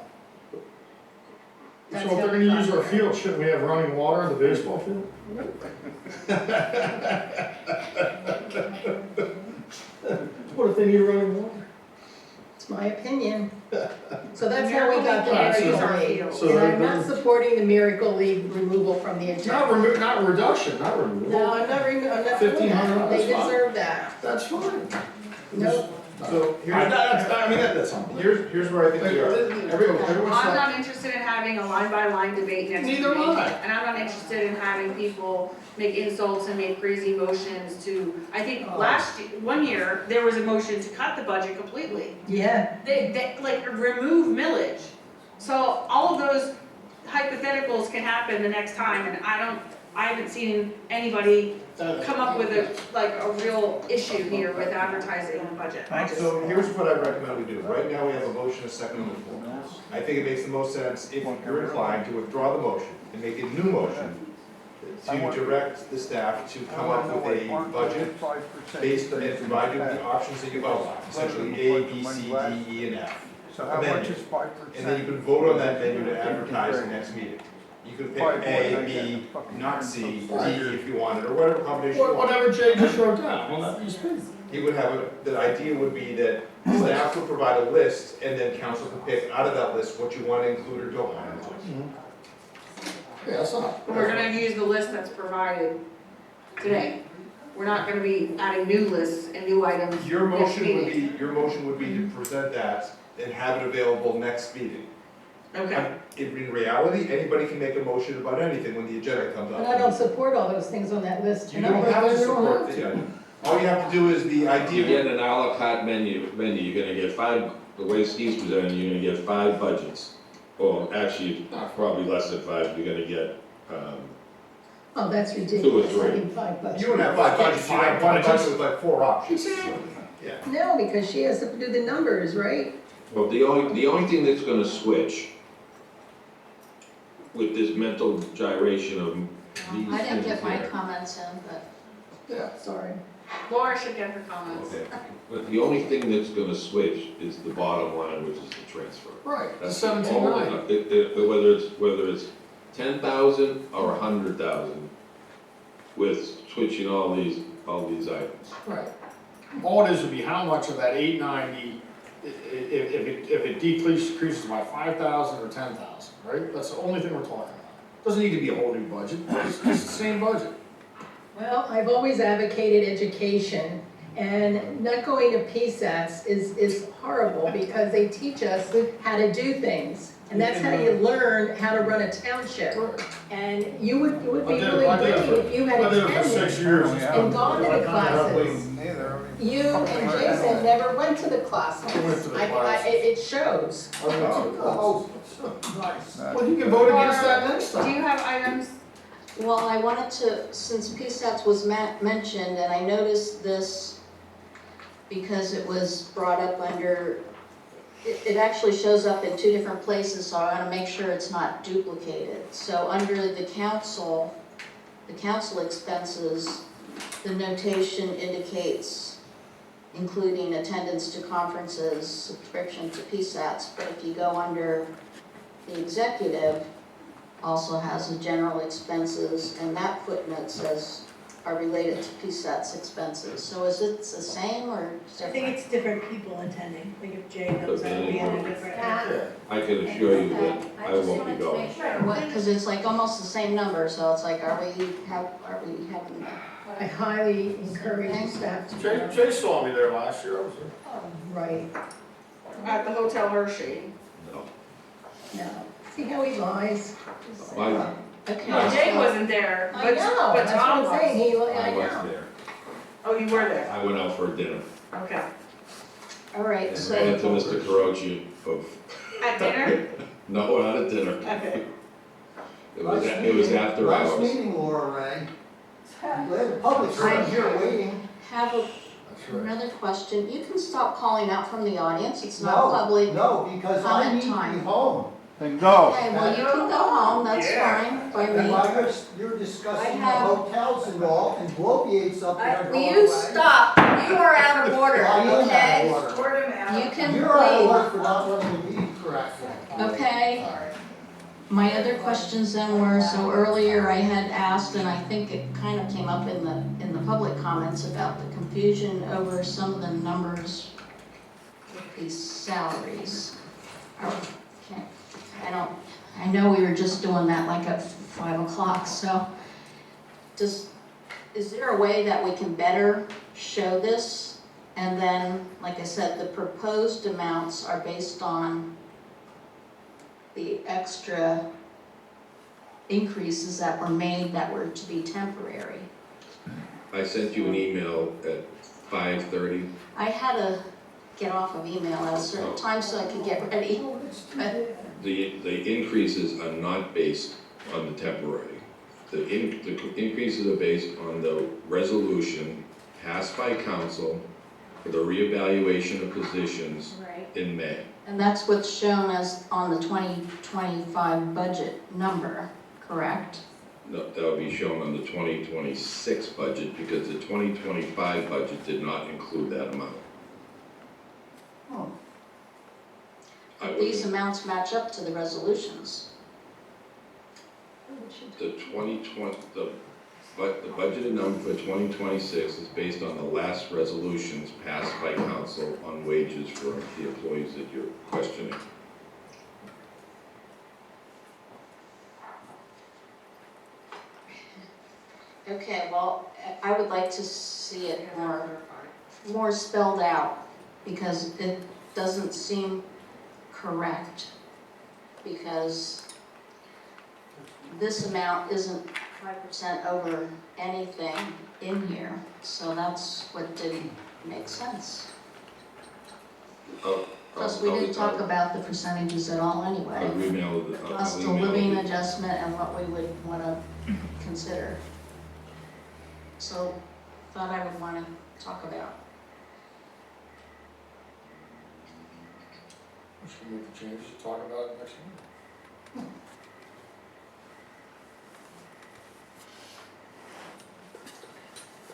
So if they're gonna use our field, shouldn't we have running water in the baseball field? What if they need running water? It's my opinion. So that's how we got the Miracle Miracle League. League. So And they're- I'm not supporting the Miracle League removal from the agenda. Not reduction, not removal. No, I'm not doing that. $1,500, They that's fine. deserve that. That's fine. No. So That's something. here's where I think we are. Everyone's I'm not. not interested in having a line-by-line debate next week. Neither am I. And I'm not interested in having people make insults and make crazy motions to, I think one year, there was a motion to cut the budget completely. Yeah. They like remove millage. So all of those hypotheticals can happen the next time, and I haven't seen anybody come up with a real issue here with advertising the budget. So here's what I recommend we do. Right now, we have a motion, a second on the floor. I think it makes the most sense if you're inclined to withdraw the motion and make a new motion to direct the staff to come up with a budget based and provide you with the options that you've outlined, essentially A, B, C, D, E, and F. So how much is 5%? And then you can vote on that menu to advertise the next meeting. You can pick A, B, not C, D if you wanted, or whatever combination you want. Whatever Jay just wrote down, well, that piece of paper. He would have, the idea would be that staff would provide a list, and then council could pick out of that list what you want to include or don't want to include. Yeah, that's not. We're gonna use the list that's provided today. We're not gonna be adding new lists and new items Your next motion would meeting. be, to present that and have it available next meeting. Okay. In reality, anybody can make a motion about anything when the agenda comes But I don't up. support all those things on that list You tonight. don't have to You don't support have the to. item. All you have to do is the You idea. get an à la carte menu, you're gonna get 5, the way Steve's presenting, you're gonna get 5 budgets. Or actually, probably less than 5, you're gonna get, Oh, that's ridiculous. 2 or 3. I need 5 budgets. You don't have 5 budgets, you have one budget with like 4 options. Yeah. No, because she has to do the numbers, right? well, the only thing that's gonna switch with this mental gyration of these I didn't things get my here. comments in, but Yeah. Sorry. Laura should get her comments. Okay, but the only thing that's gonna switch is the bottom line, which is the transfer. Right, the That's 17.9. Whether it's 10,000 or 100,000, with switching all these items. Right. All it is would be how much of that 890, if it decreases by 5,000 or 10,000, right? That's the only thing we're talking about. Doesn't need to be a whole new budget, it's just the same budget. Well, I've always advocated education, and not going to PSATs is horrible because they teach us how to do things. And that's how you learn how to run a township. And it would be really great if you had I did it for 6 attended years. and gone to the classes. You and Jason never went to the classes. I went to the I- classes. It shows. Oh, nice. Well, you can vote against that next Do time. you have items? well, I wanted to, since PSATs was mentioned, and I noticed this because it was brought up under, it actually shows up in 2 different places, so I want to make sure it's not duplicated. So under the council expenses, the notation indicates including attendance to conferences, subscription to PSATs, but if you go under the executive, also has the general expenses, and that footnote says are related to PSATs expenses. So is it the same or I think different? it's different people attending, like if Jay goes out, we have a different. I can assure you that I won't be going. Because it's like almost the same number, so it's like, are we having I highly encourage staff to. Jay saw me there last year, I was there. Right, At the Hotel Hershey. No. no. See how he lies? I Okay. No, Jay wasn't there, I but, know, but that's Tom what I'm saying, was. I was know. there. Oh, you were there, I went out for dinner okay. All right, and so. ran into Mr. Carochi of, At dinner? no, not at dinner. Okay. It was after Nice hours. meeting, Laura Ray. The public's right here waiting. Have That's right. another question. You can stop calling out from the audience. It's not No, public. no, because I comment need to be time. home. Then go. Okay, well, you can go home, that's fine by And me. while you're discussing the I have- hotels and all, and bloviates up there. Will going you away. stop? You are out of order, I am out of okay? order. You can You're out of leave, order for not letting me leave correctly. okay? My other questions then were, so earlier I had asked, and I think it kind of came up in the public comments about the confusion over some of the numbers with these salaries. Okay, I know we were just doing that like at 5 o'clock, so is there a way that we can better show this? And then, like I said, the proposed amounts are based on the extra increases that were made that were to be temporary. I sent you an email at 5:30. I had to get off of email at a certain time so I could get ready. But The increases are not based on the temporary. The increases are based on the resolution passed by council for the reevaluation of positions in May. And that's what's shown as on the 2025 budget number, correct? No, that'll be shown on the 2026 budget because the 2025 budget did not include that amount. But these amounts match up to the resolutions. The 2020, the budgeted number for 2026 is based on the last resolutions passed by council on wages for the employees that you're questioning. Okay, well, I would like to see it more spelled out, because it doesn't seem, correct, because this amount isn't 5% over anything in here, so that's what didn't make sense. Plus, we didn't talk about the percentages at all anyway. Plus the living adjustment and what we would want to consider. So, thought I would want to talk about. We should make the changes to talk about it next week.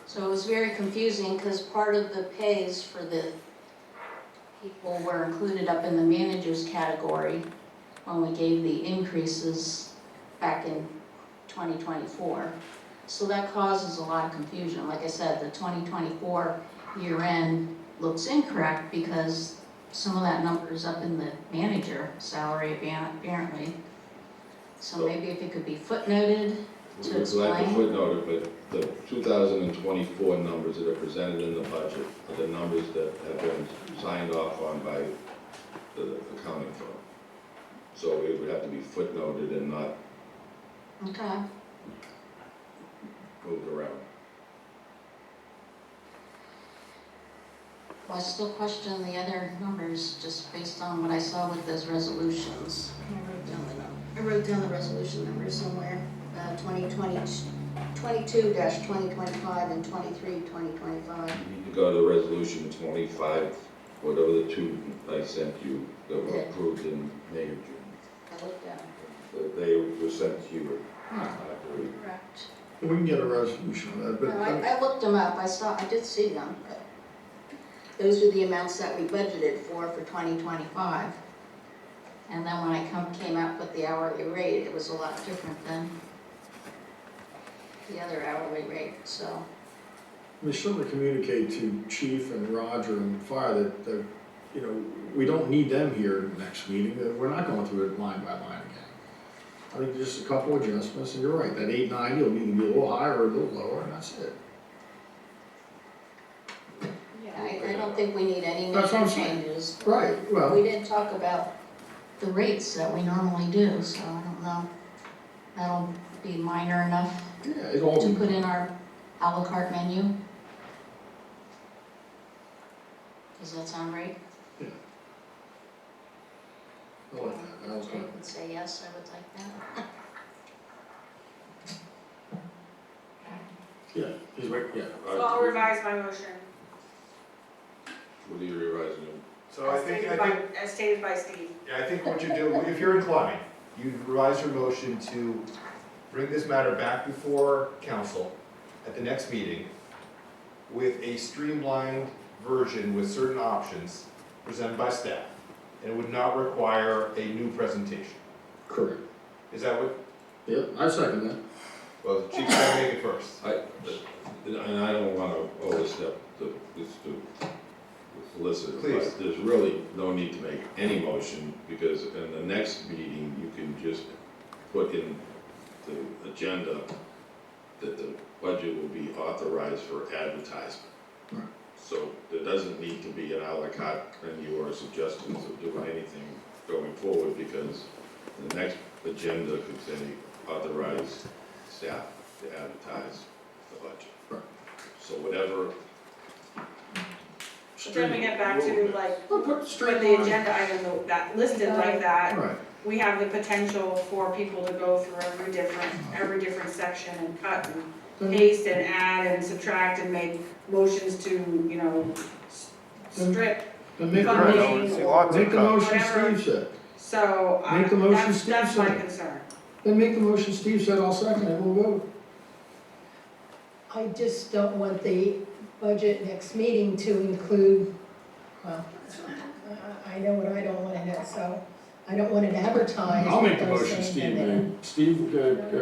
So it was very confusing because part of the pays for the people were included up in the manager's category when we gave the increases back in 2024. So that causes a lot of confusion. Like I said, the 2024 year end looks incorrect because some of that number is up in the manager salary apparently. So maybe if it could be footnoted to We'd like to explain. footnote it, but the 2024 numbers that are presented in the budget are the numbers that have been signed off on by the accounting firm. So it would have to be footnoted and not Okay. moved around. Well, I still question the other numbers just based on what I saw with those resolutions. I wrote down the resolution numbers somewhere, 22-2025 and 23-2025. You need to go to resolution 25, whatever the two I sent you that were approved in May or June. I looked at them. They were sent to you. Correct. We can get a resolution on that, but. No, I looked them up, I did see them, but those are the amounts that we budgeted for 2025. And then when I came up with the hourly rate, it was a lot different than the other hourly rate, so. We certainly communicate to Chief and Roger and Fire that, you know, we don't need them here next meeting, that we're not going through it line by line again. I think just a couple adjustments, and you're right, that 890 will need to be a little higher or a little lower, and that's it. Yeah, I don't think we need any That's what major I'm saying. changes. Right, well. We didn't talk about the rates that we normally do, so I don't know. That'll be minor enough Yeah, it'll all to be. put in our à la carte menu. Does that sound right? Yeah. I like that, that was Jake good. would say yes, I would like that. Yeah, he's right, yeah. So I'll revise my motion. What are you revising? So I think, As stated by Steve. yeah, I think what you do, if you're inclined, you revise your motion to bring this matter back before council at the next meeting with a streamlined version with certain options presented by staff. And it would not require a new presentation. Correct. Is that what? Yeah, I second that. Well, the chief's gotta make it first. And I don't want to overstep the solicitor, Please. but there's really no need to make any motion, because in the next meeting, you can just put in the agenda that the budget will be authorized for advertisement. Right. So there doesn't need to be an à la carte menu or suggestions of doing anything going forward, because the next agenda could say authorize staff to advertise the budget. Right. So whatever. But then we get back to like, Put when straight the line. agenda item that listed like that, Right. we have the potential for people to go through every different section and cut and paste and add and subtract and make motions to, you know, strip Then make the funding motion, or make the motion whatever. Steve said. So, Make the motion that's Steve my said. concern. Then make the motion Steve said, I'll second it, we'll vote. I just don't want the budget next meeting to include, well, I know what I don't want in it, so I don't want it advertised. I'll make the those motion, things Steve, in there. then. Steve,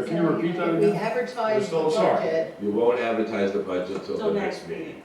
can you repeat that We again? advertise the Still sorry. budget, You won't advertise the budget till Till the next next meeting.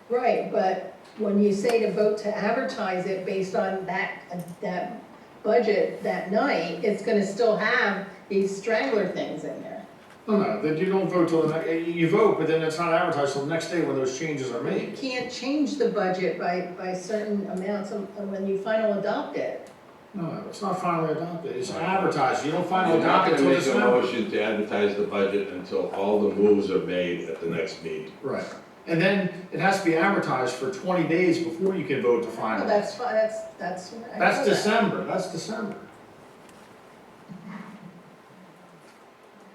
right, but when you say to vote to advertise it based on that budget that night, it's gonna still have these straggler things in there. No, then you don't vote till the next, you vote, but then it's not advertised till the next day when those changes are You made. can't change the budget by certain amounts when you final adopt it. No, it's not finally adopted, it's advertised, you don't finally You're not adopt it gonna until make a December. motion to advertise the budget until all the moves are made at the next meeting. Right, and then it has to be advertised for 20 days before you can vote to No, finalize. that's fine, that's, I know That's that. December, that's December.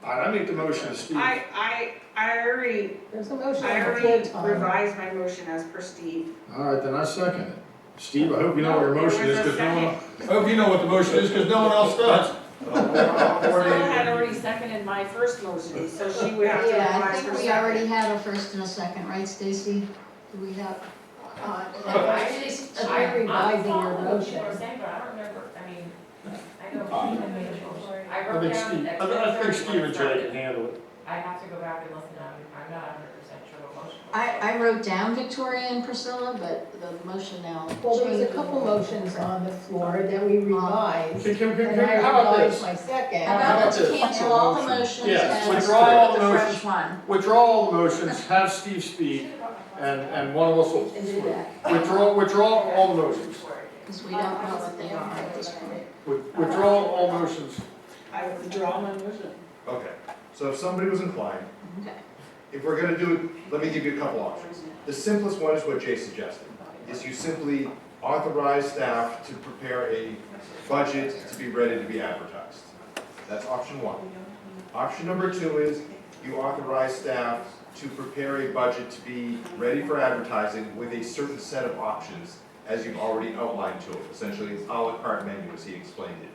All right, I make the motion to Steve. I already, There's a motion I on the already floor, Tom. revised my motion as per Steve. All right, then I second it. Steve, I hope you know what your No, motion there is, was a because no one, I hope you know what the motion is, because no one else does. Priscilla had already seconded my first motion, so she would have to Yeah, I revise think her we already second. have a first and a second, right, Stacy? Do we have? I'm revising your motion. saying, but I don't remember, I mean, I know. I think Steve, I think Steve and Jay can handle it. I have to go back and listen, I'm not 100% sure what motion. I wrote down Victoria and Priscilla, but the motion now. Well, there was a changed. couple motions on the floor that we revised, Can, and I how about revised this? my second. How How about about let's this? cancel all the motions Yes, and withdraw all the start with a motions. fresh one? Withdraw all the motions, have Steve speak, and one of us will And do that, withdraw all the motions. because we don't know what they are at this point. Withdraw all motions. I withdraw my motion. Okay, so if somebody was inclined, Okay. if we're gonna do it, let me give you a couple options. The simplest one is what Jay suggested, is you simply authorize staff to prepare a budget to be ready to be advertised. That's option one. Option number two is you authorize staff to prepare a budget to be ready for advertising with a certain set of options as you've already outlined to him. Essentially, it's a la carte menu as he explained it.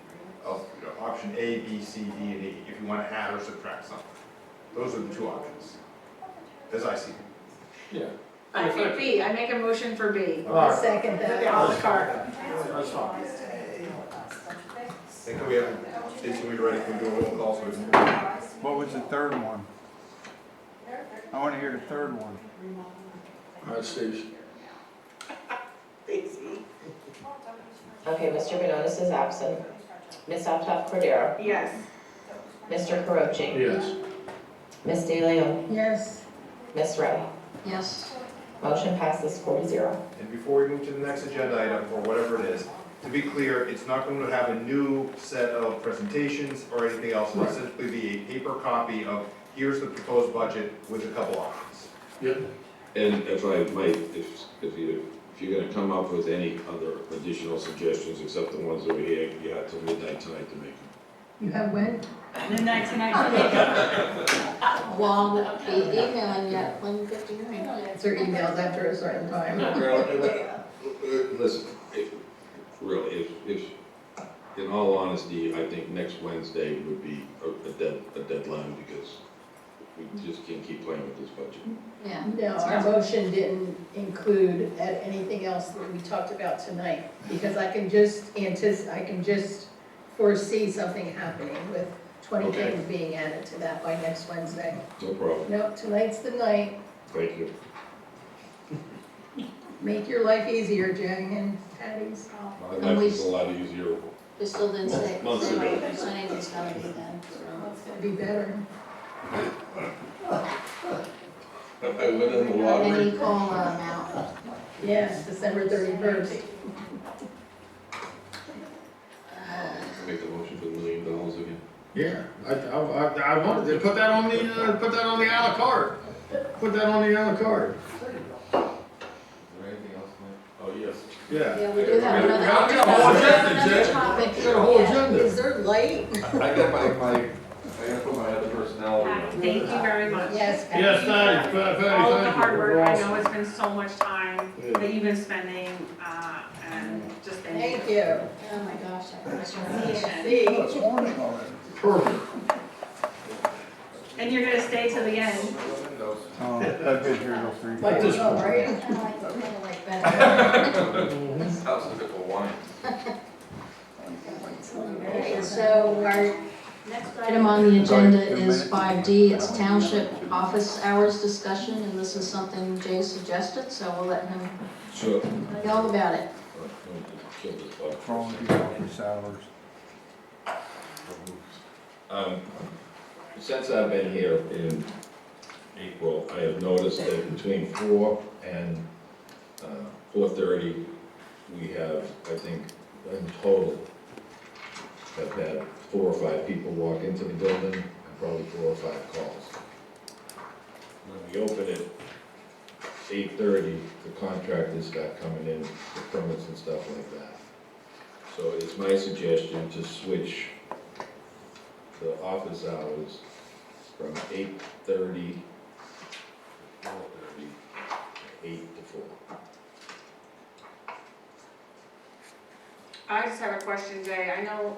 Of, option A, B, C, D, and E, if you want to add or subtract something. Those are the two options, as I see it. Yeah. I think B, I make a motion for B. All right. Second that. A la carte. That's fine. And can we have, Stacy, when you're ready, can we do a roll call so we can move on? What was the third one? I want to hear the third one. All right, Steve. Okay, Mr. Banonis is absent. Ms. Altough Cordero. Yes. Mr. Carochi. Yes. Ms. De Leon. Yes, Ms. Ray. Yes. Motion passes 4-0. And before we move to the next agenda item, or whatever it is, to be clear, it's not going to have a new set of presentations or anything else. It'll Right. simply be a paper copy of, here's the proposed budget with a couple options. Yep. And if I might, if you're gonna come up with any other additional suggestions, except the ones over here, you have till midnight tonight to make them. you have when? Midnight tonight. Well, the emailing yet, 11:59. Answer emails after a certain time. Listen, really, if, in all honesty, I think next Wednesday would be a deadline, because we just can't keep playing with this budget. Yeah. No, our motion didn't include anything else that we talked about tonight, because I can just foresee something happening with 20 Okay. things being added to that by next Wednesday. No problem, No, tonight's the night. thank you. Make your life easier, Jay and Patty's. My life is a lot easier. We still didn't say Months ago. what percentage it's gonna be then, so. It's gonna be better. I went in the lottery. Any COLA amount. Yes, December 31st. Make the motion for $1 million again. Yeah, I wanted to put that on the, a la carte. Put that on the a la carte. Oh, yes. Yeah. Yeah, we do have We another, got a whole agenda, another Jay. topic. We got a whole Yeah. agenda. Is there light? I got I gotta put my other personality on. Thank you very much. Yes, Patty. Yes, Patty, Patty, thank you. All of the hard work, I Awesome. know it's been so much time Yeah. that you've been spending, and just Thank you. Oh my gosh, I missed her. See? Oh, it's orange already. Perfect. And you're gonna stay till the end. Oh, I've been here till 3. Might as well, right? Kinda like better. This house is a bit of wine. Okay, so our next item on the agenda is 5D, it's township office hours discussion, and this is something Jay suggested, so we'll let him Sure. tell you all about it. Kill this bug. Wrong with these office hours. Since I've been here in April, I have noticed that between 4 and 4:30, we have, I think, in total, have had 4 or 5 people walk into the building and probably 4 or 5 calls. When we open it 8:30, the contractors start coming in, the permits and stuff like that. So it's my suggestion to switch the office hours from 8:30 to 4:30, 8 to 4. I just have a question, Jay. I know,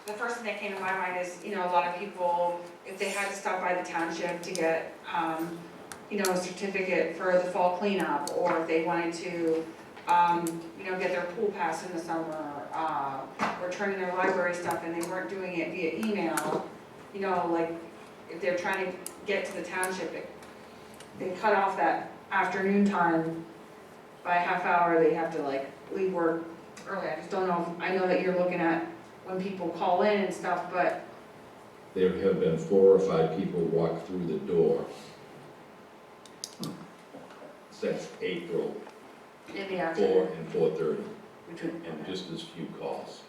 the first thing that came to my mind is, a lot of people, if they had to stop by the township to get, a certificate for the fall cleanup, or if they wanted to, get their pool pass in the summer, or turn in their library stuff and they weren't doing it via email, like, if they're trying to get to the township, they cut off that afternoon time by a half hour, they have to leave work early. I just don't know, I know that you're looking at when people call in and stuff, but There have been 4 or 5 people walk through the door since April in the 4 afternoon. and 4:30, Between, and just as few calls.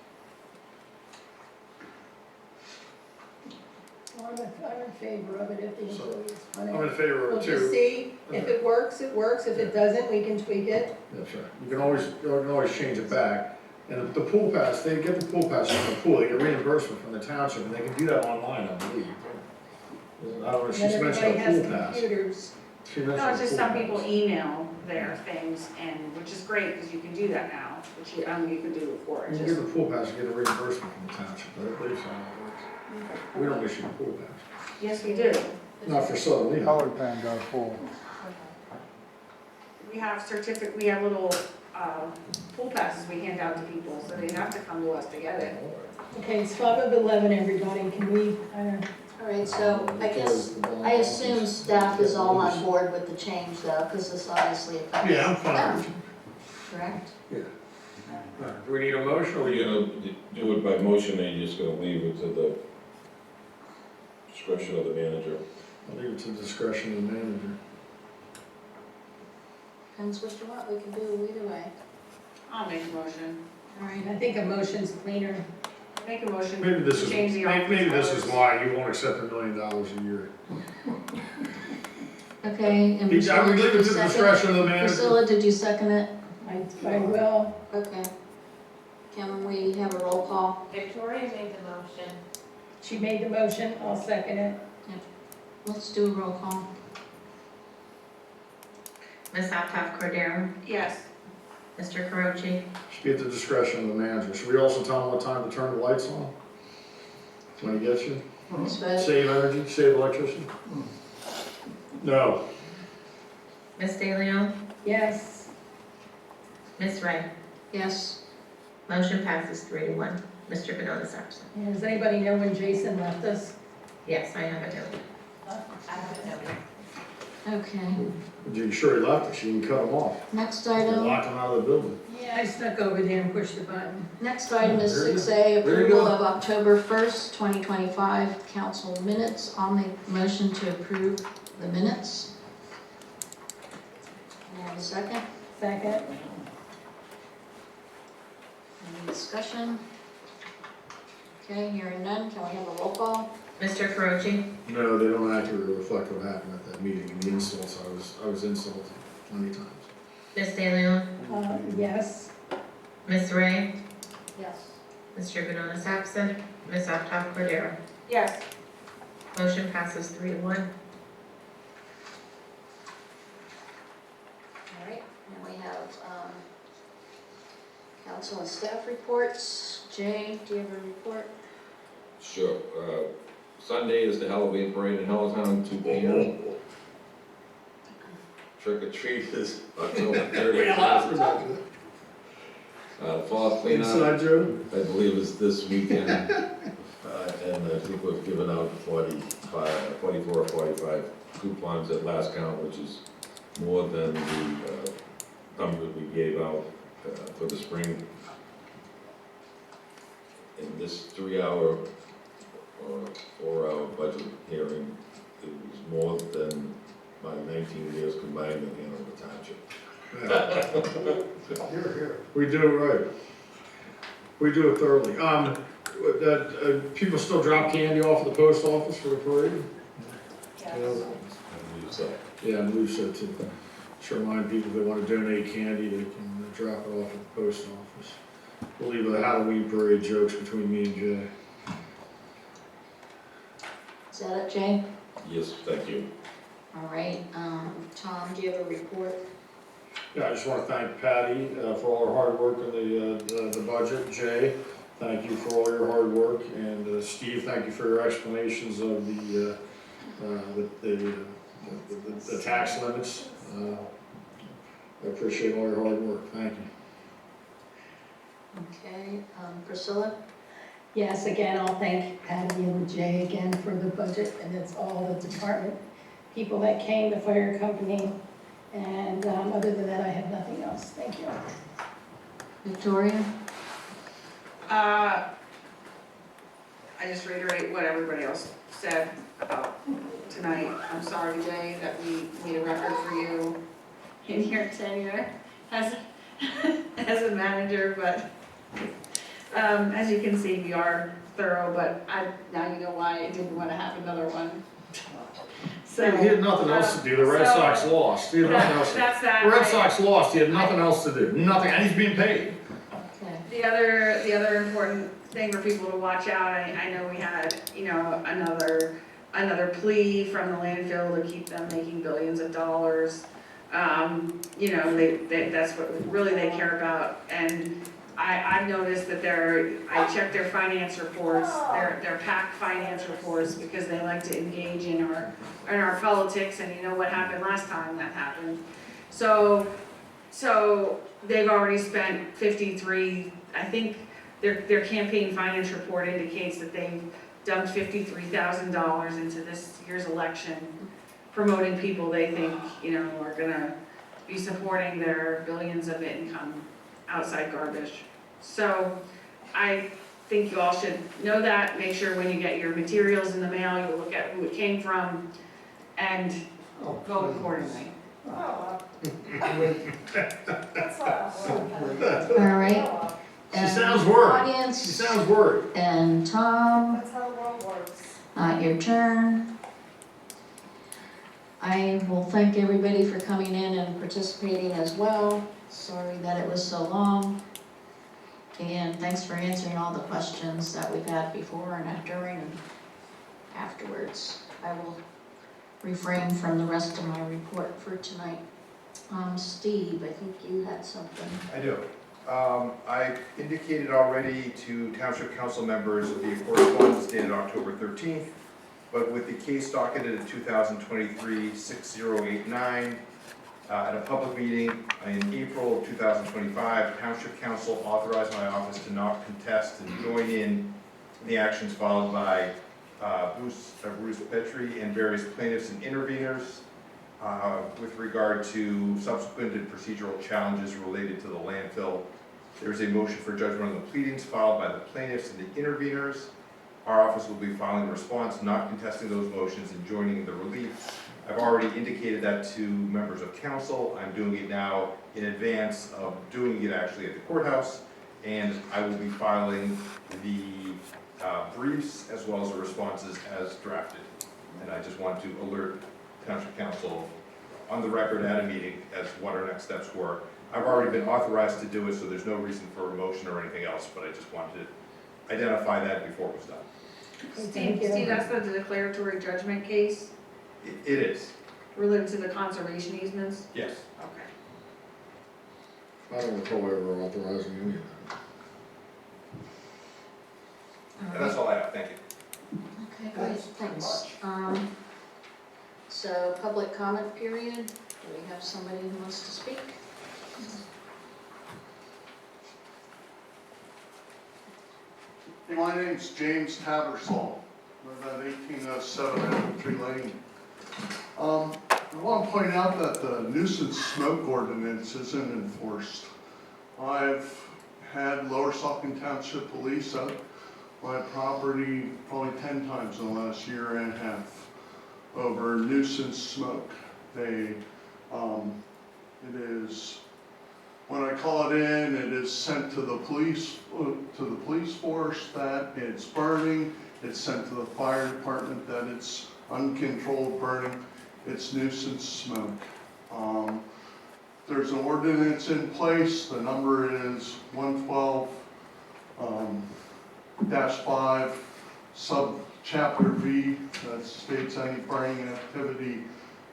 I'm in favor of it if the employees want it. I'm in favor of We'll it just too. see, if it works, it works, if it doesn't, we can tweak it. That's right. You can always change it back. And the pool pass, they get the pool pass from the pool, they get reimbursement from the township, and they can do that online, I believe. I don't know, she's Then mentioned everybody a has pool pass. computers. She mentioned no, it's a just pool some pass. people email their things, and, which is great, because you can do that now, which you could do before. You It's can just, get the pool pass, you get a reimbursement from the township, but I believe so. How it works. We don't issue a pool pass. yes, we do. Not for Southern Lehigh. Colored pen got full. We have little, pool passes we hand out to people, so they have to come to us to get it. Okay, it's 5:11, everybody, can we, All right, so I assume staff is all on board with the change though, because this obviously affects Yeah, I'm fine with them, correct? Do we need a motion or Are you gonna do it by motion, or you just gonna leave it to the discretion of the manager? I'll leave it to the discretion of the manager. Depends what you want, we can do either way. I'll make a motion. All right, I think a motion's cleaner. Make a motion Maybe this to is, change the maybe this office is hours. why you won't accept $1 million a year. okay, and I Priscilla, would leave did it you to the second discretion of the it? manager. Priscilla, did you second it? I will. Okay. Can we have a roll call? Victoria made the motion. She made the motion, I'll second it. Let's do a roll call. Ms. Aptoff Cordero, Yes. Mr. Carochi, Should be at the discretion of the manager. Should we also tell him what time to turn the lights on? When he gets you? Ms. Betty? Save energy, save electricity? No. Ms. De Leon, Yes. Ms. Ray. Yes. Motion passes 3-1. Mr. Banonis absent. And does anybody know when Jason left us? Yes, I have it noted. I have it noted. Okay, You sure he left us? You can cut him off. next You item. lock him out of the building. Yeah, I snuck over there and pushed the button. Next item is There you 6A, There you approval go. of October 1st, 2025 council minutes. I'll make a motion to approve the minutes. Can I have a second? Second. Any discussion? Okay, hearing none, can we have a roll call? Mr. Carochi, No, they don't accurately reflect what happened at that meeting and the insults. I was insulted plenty times. Ms. De Leon, Yes. Ms. Ray, Yes. Mr. Banonis absent. Ms. Aptoff Cordero. Yes. Motion passes 3-1. All right, and we have council and staff reports. Jay, do you have a report? Sure. Sunday is the Halloween parade in Helltown, 2 p.m. Trick or treat is October 30th. The fall cleanup, Inside joke. I believe, is this weekend. And I think we've given out 44 or 45 coupons at last count, which is more than the number we gave out for the spring. In this 3-hour or 4-hour budget hearing, it was more than my 19 years combined in Hanover Township. We do it right. We do it thoroughly. People still drop candy off at the post office for the parade? Yes. Yeah, I believe so too. Just remind people if they want to donate candy, they can drop it off at the post office. We'll leave the Halloween parade jokes between me and Jay. Is that it, Jay? Yes, thank you. All right, Tom, do you have a report? Yeah, I just want to thank Patty for all her hard work on the budget. Jay, thank you for all your hard work. And Steve, thank you for your explanations of the tax limits. I appreciate all your hard work. Thank you. Okay, Priscilla? Yes, again, I'll thank Patty and Jay again for the budget, and it's all the department people that came, the fire company, and other than that, I have nothing else. Thank you. Victoria? I just reiterate what everybody else said about tonight. I'm sorry, Jay, that we made a record for you in your tenure as a manager, but as you can see, we are thorough, but now you know why I didn't want to have another one. So, He had nothing else to do. The Red Sox lost. He had nothing else. That's that. The Red Sox lost. He had nothing else to do. Nothing, and he's being paid. Okay. The other important thing for people to watch out, I know we had, another plea from the landfill to keep them making billions of dollars. That's what really they care about. And I've noticed that I checked their finance reports, their PAC finance reports, because they like to engage in our politics, and you know what happened last time that happened. So they've already spent 53, I think their campaign finance report indicates that they've dumped $53,000 into this year's election, promoting people they think, are gonna be supporting their billions of income outside garbage. So I think you all should know that. Make sure when you get your materials in the mail, you look at who it came from and vote accordingly. All right. She sounds worried. Audience. She sounds worried. And Tom, That's how the world works. your turn. I will thank everybody for coming in and participating as well. Sorry that it was so long. And thanks for answering all the questions that we've had before and during and afterwards. I will refrain from the rest of my report for tonight. Steve, I think you had something. I do. I indicated already to Township Council members of the correspondence dated October 13th, but with the case docketed at 2023-6089, at a public meeting in April of 2025, Township Council authorized my office to not contest and join in the actions followed by Bruce Petrie and various plaintiffs and interveners with regard to subsequent and procedural challenges related to the landfill. There's a motion for judgment on the pleadings filed by the plaintiffs and the interveners. Our office will be filing a response, not contesting those motions and joining the relief. I've already indicated that to members of council. I'm doing it now in advance of doing it actually at the courthouse, and I will be filing the briefs as well as the responses as drafted. And I just want to alert Township Council on the record at a meeting as what our next steps were. I've already been authorized to do it, so there's no reason for a motion or anything else, but I just wanted to identify that before it was done. Steve, that's the declaratory judgment case It is, related to the conservation easements? yes. Okay. I don't recall ever authorizing any of that. And that's all I have, thank you. Okay, great, thanks. So public comment period, do we have somebody who wants to speak? My name's James Tattersall. I live at 1807 Infantry Lane. I want to point out that the nuisance smoke ordinance isn't enforced. I've had Lower Saucon Township police up my property probably 10 times in the last year and a half over nuisance smoke. It is, when I call it in, it is sent to the police, to to the police force that it's burning. It's sent to the fire department that it's uncontrolled burning. It's nuisance smoke. There's an ordinance in place. The number is 112 -5 subchapter V that states any burning activity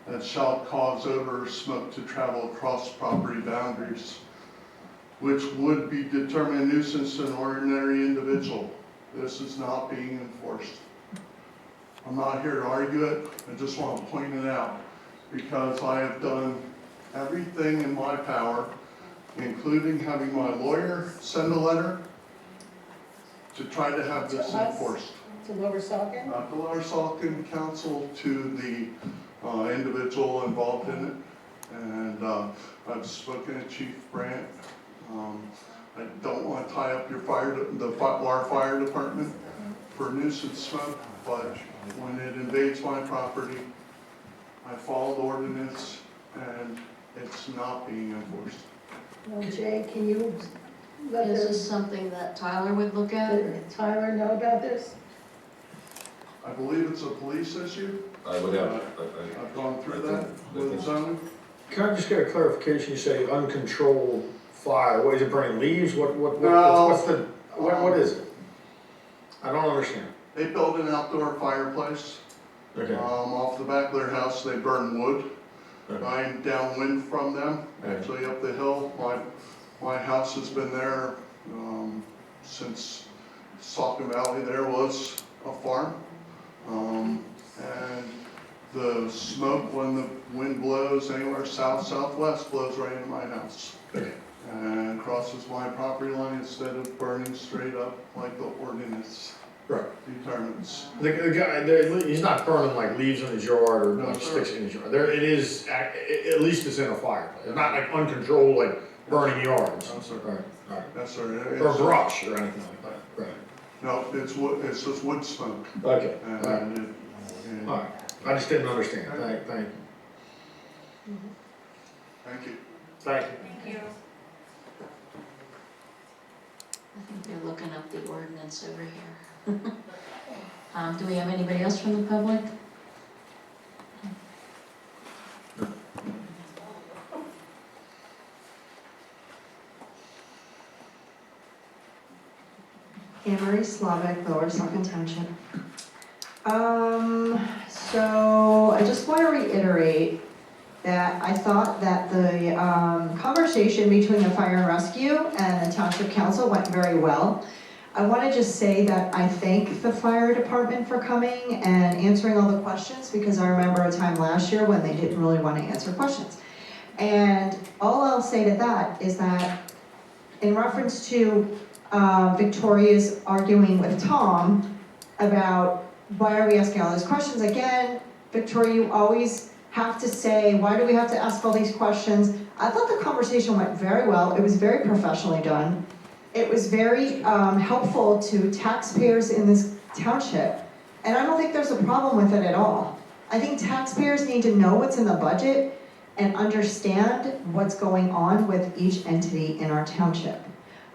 that shall cause odor or smoke to travel across property boundaries, which would be determined a nuisance to an ordinary individual. This is not being enforced. I'm not here to argue it, I just want to point it out, because I have done everything in my power, including having my lawyer send a letter to try to have this enforced. To Lower Saucon? Not the Lower Saucon counsel, to the individual involved in it. And I've spoken to Chief Brandt. I don't want to tie up your our fire department for nuisance smoke, but when it invades my property, I follow the ordinance and it's not being enforced. Well, Jay, can you let Is this, this something that Tyler would look at? let Tyler know about this? I believe it's a police issue. I would have, I've gone through that with zoning. Can I just get a clarification? You say uncontrolled fire. What is it, burning leaves? What is it? I don't understand. They built an outdoor fireplace. Okay. Off the back of their house, they burn wood. Okay. I'm downwind from them, Okay. actually up the hill. My house has been there since Saucon Valley there was a farm. And the smoke, when the wind blows anywhere south-southwest, blows right into my house. Okay. And crosses my property line instead of burning straight up like the ordinance Right. determines. The guy, he's not burning like leaves in his yard or No, like sir. sticks in his yard. There, it is, at least it's in a fireplace. It's not like uncontrolled, like burning yards. No, sir. Right, right. Yes, sir. Or brush or anything like that. Right. No, it's wood, it's just wood smoke. Okay. All right. And All right. I just didn't understand. Thank you. thank you. Thank you. Thank you. I think they're looking up the ordinance over here. Do we have anybody else from the public? Anne Marie Slavic, Lower Saucon Township. So I just want to reiterate that I thought that the conversation between the fire and rescue and the township council went very well. I want to just say that I thank the fire department for coming and answering all the questions, because I remember a time last year when they didn't really want to answer questions. And all I'll say to that is that in reference to Victoria's arguing with Tom about why are we asking all these questions, again, Victoria, you always have to say, why do we have to ask all these questions? I thought the conversation went very well. It was very professionally done. It was very helpful to taxpayers in this township. And I don't think there's a problem with it at all. I think taxpayers need to know what's in the budget and understand what's going on with each entity in our township.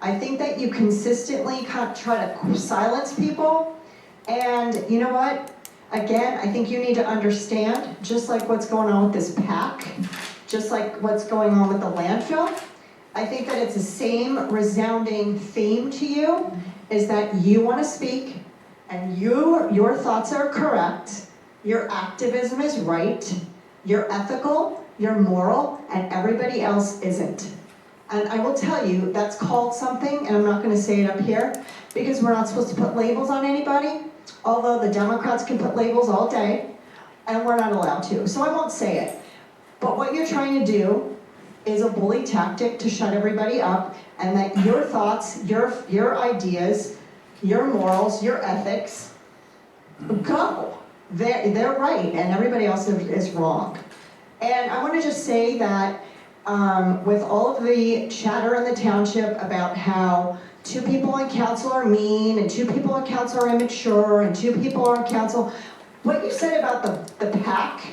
I think that you consistently try to silence people, and you know what? Again, I think you need to understand, just like what's going on with this PAC, just like what's going on with the landfill, I think that it's the same resounding theme to you, is that you want to speak, and your thoughts are correct, your activism is right, you're ethical, you're moral, and everybody else isn't. And I will tell you, that's called something, and I'm not going to say it up here, because we're not supposed to put labels on anybody, although the Democrats can put labels all day, and we're not allowed to, so I won't say it. But what you're trying to do is a bully tactic to shut everybody up, and that your thoughts, your ideas, your morals, your ethics, go. They're right, and everybody else is wrong. And I want to just say that with all of the chatter in the township about how 2 people on council are mean, and 2 people on council are immature, and 2 people on council, what you said about the PAC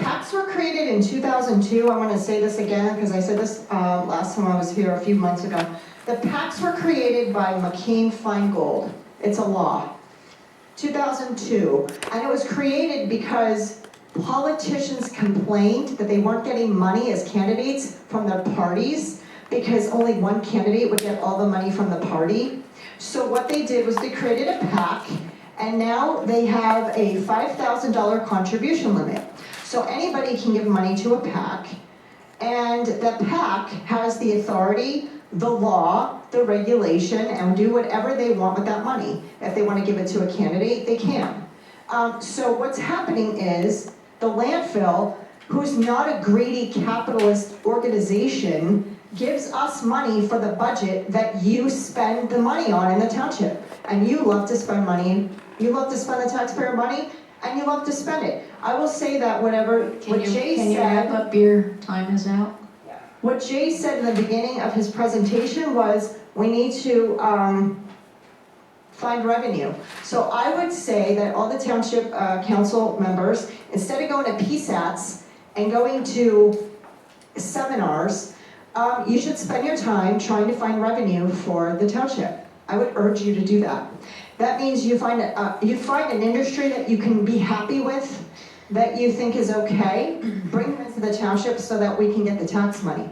PACs were created in 2002. I want to say this again because I said this last time I was here a few months ago. The PACs were created by McCain-Feingold. It's a law. 2002. And it was created because politicians complained that they weren't getting money as candidates from their parties because only one candidate would get all the money from the party. So what they did was they created a PAC, and now they have a $5,000 contribution limit. So anybody can give money to a PAC, and the PAC has the authority, the law, the regulation, and do whatever they want with that money. If they want to give it to a candidate, they can. So what's happening is the landfill, who's not a greedy capitalist organization, gives us money for the budget that you spend the money on in the township. And you love to spend money, you love to spend the taxpayer money, and you love to spend it. I will say that what Jay Can you said, wrap up, your time is out? what Jay said in the beginning of his presentation was, we need to find revenue. So I would say that all the township council members, instead of going to PSATs and going to seminars, you should spend your time trying to find revenue for the township. I would urge you to do that. That means you find an industry that you can be happy with, that you think is okay, bring them into the township so that we can get the tax money.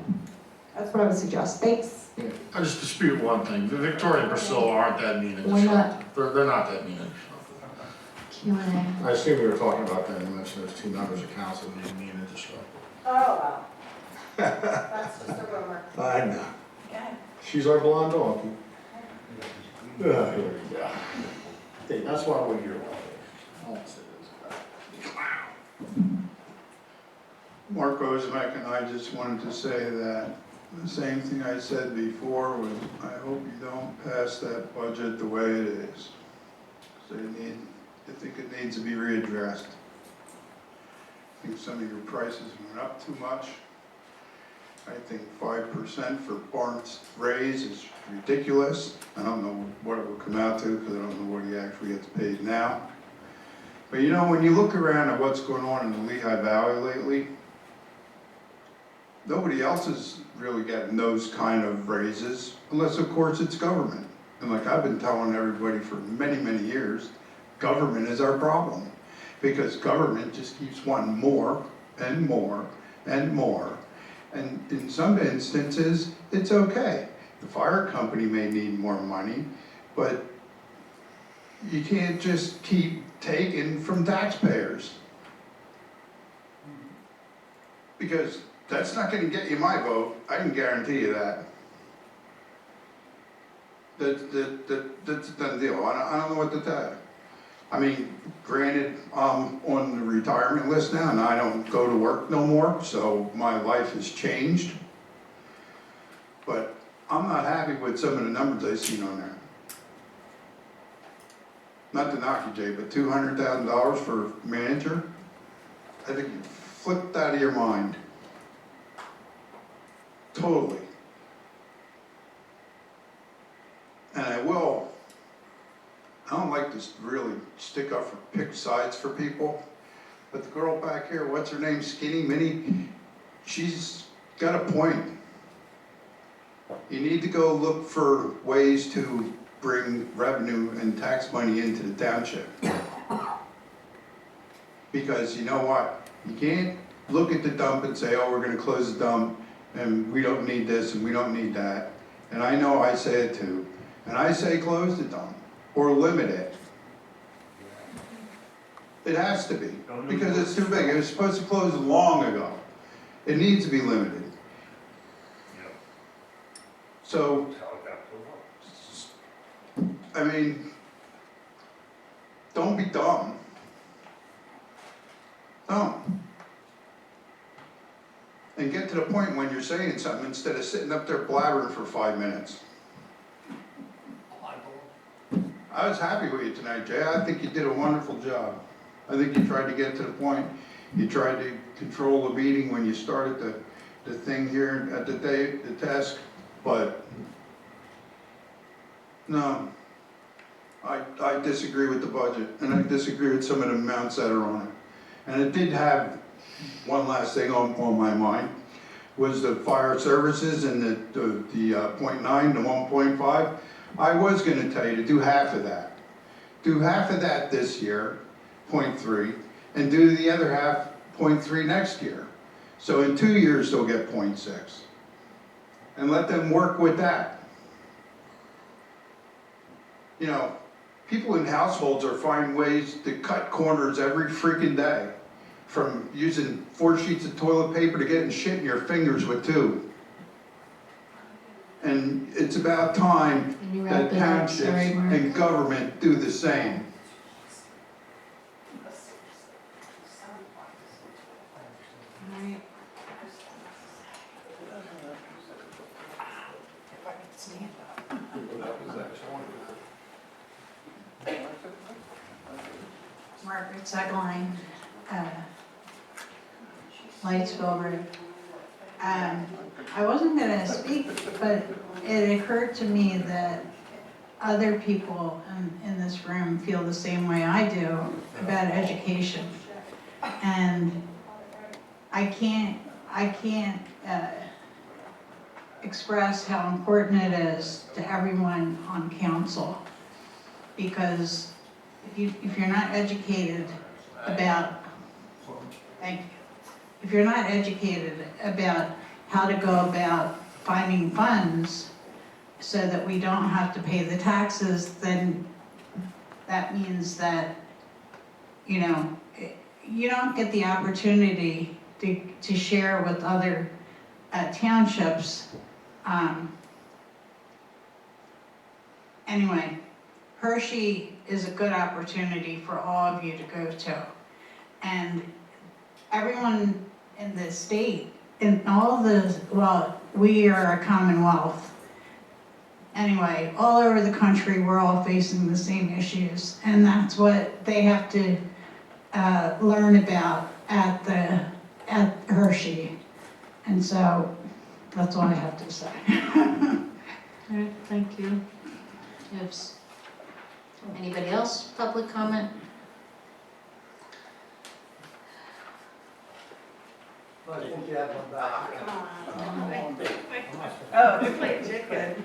That's what I would suggest. Thanks. Yeah. I just dispute one thing. Victoria and Priscilla aren't that mean in the Why shop. not? They're not that mean. Q&A. I assume you were talking about that. You mentioned there's 2 members of council being mean in the shop. Oh, well. That's just a rumor. I know. Okay. She's our blonde donkey. Here we go. Hey, that's why we're here. I won't say this. Mark Ozimek, and I just wanted to say that the same thing I said before was, I hope you don't pass that budget the way it is. So I think it needs to be readdressed. I think some of your prices went up too much. I think 5% for Barnes raise is ridiculous. I don't know what it will come out to because I don't know what he actually gets paid now. But you know, when you look around at what's going on in the Lehigh Valley lately, nobody else is really getting those kind of raises, unless of course it's government. And like I've been telling everybody for many, many years, government is our problem. Because government just keeps wanting more and more and more. And in some instances, it's okay. The fire company may need more money, but you can't just keep taking from taxpayers. Because that's not gonna get you my vote, I can guarantee you that. That's a done deal, I don't know what to tell you. I mean, granted, I'm on the retirement list now and I don't go to work no more, so my life has changed. But I'm not happy with some of the numbers I've seen on there. Not to knock you, Jay, but $200,000 for manager? I think you flipped out of your mind. Totally. And I don't like to really stick up for pick sides for people, but the girl back here, what's her name, Skinny Minnie, she's got a point. You need to go look for ways to bring revenue and tax money into the township. Because you know what, you can't look at the dump and say, oh, we're gonna close the dump and we don't need this and we don't need that. And I know I say it too. And I say close the dump or limit it. It has to be, because it's too big. It was supposed to close long ago. It needs to be limited. So, I mean, don't be dumb. Don't. And get to the point when you're saying something instead of sitting up there blabbering for 5 minutes. I was happy with you tonight, Jay. I think you did a wonderful job. I think you tried to get to the point. You tried to control the meeting when you started the thing here at the desk, but no. I disagree with the budget, and I disagree with some of the amounts that are on it. And it did have one last thing on my mind was the fire services and the 0.9 to 1.5. I was gonna tell you to do half of that. Do half of that this year, 0.3, and do the other half, 0.3 next year. So in 2 years, they'll get 0.6. And let them work with that. You know, people in households are finding ways to cut corners every freaking day. From using 4 sheets of toilet paper to getting shit in your fingers with 2. And it's about time that townships and government do the same. Margaret Segline, Lightsville Road. I wasn't gonna speak, but it occurred to me that other people in this room feel the same way I do about education. And I can't express how important it is to everyone on council. Because if you're not educated about, thank you. If you're not educated about how to go about finding funds so that we don't have to pay the taxes, then that means that, you know, you don't get the opportunity to share with other townships. Anyway, Hershey is a good opportunity for all of you to go to. And everyone in the state, in all the, well, we are a commonwealth. Anyway, all over the country, we're all facing the same issues. And that's what they have to learn about at Hershey. And so that's all I have to say. All right, thank you. Yes. Anybody else, public comment? I think you have one back. Oh, they played it good.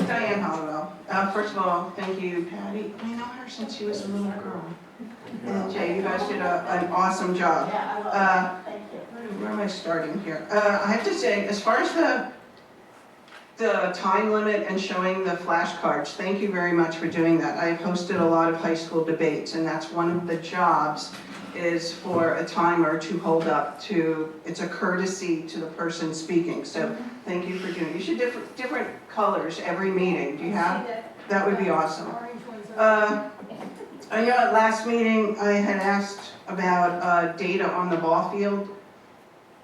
Diane Hollowell. First of all, thank you, Patty. I know her since she was a little girl. And Jay, you guys did an awesome job. Where am I starting here? I have to say, as far as the time limit and showing the flashcards, thank you very much for doing that. I've hosted a lot of high school debates, and that's one of the jobs, is for a timer to hold up to, it's a courtesy to the person speaking. So thank you for doing it. You should different colors every meeting. Do you have? That would be awesome. I know at last meeting I had asked about data on the ball field.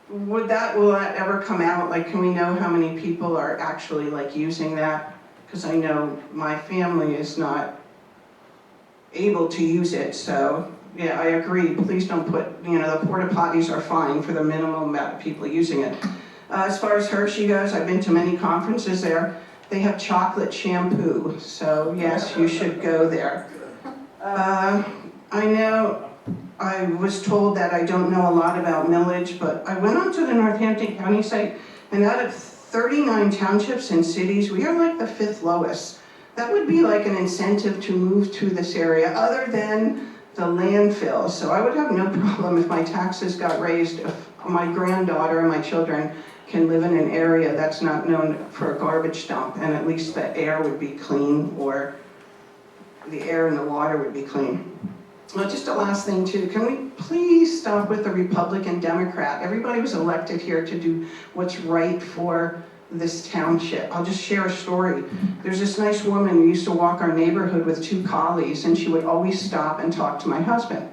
Will that ever come out? Like, can we know how many people are actually like using that? Because I know my family is not able to use it, so yeah, I agree. Please don't put, the porta potties are fine for the minimum amount of people using it. As far as Hershey goes, I've been to many conferences there. They have chocolate shampoo, so yes, you should go there. I know I was told that I don't know a lot about millage, but I went onto the Northampton County site, and out of 39 townships and cities, we are like the 5th lowest. That would be like an incentive to move to this area, other than the landfill. So I would have no problem if my taxes got raised, if my granddaughter and my children can live in an area that's not known for a garbage dump, and at least the air would be clean, or the air and the water would be clean. Well, just a last thing too, can we please stop with the Republican Democrat? Everybody was elected here to do what's right for this township. I'll just share a story. There's this nice woman who used to walk our neighborhood with 2 collies, and she would always stop and talk to my husband.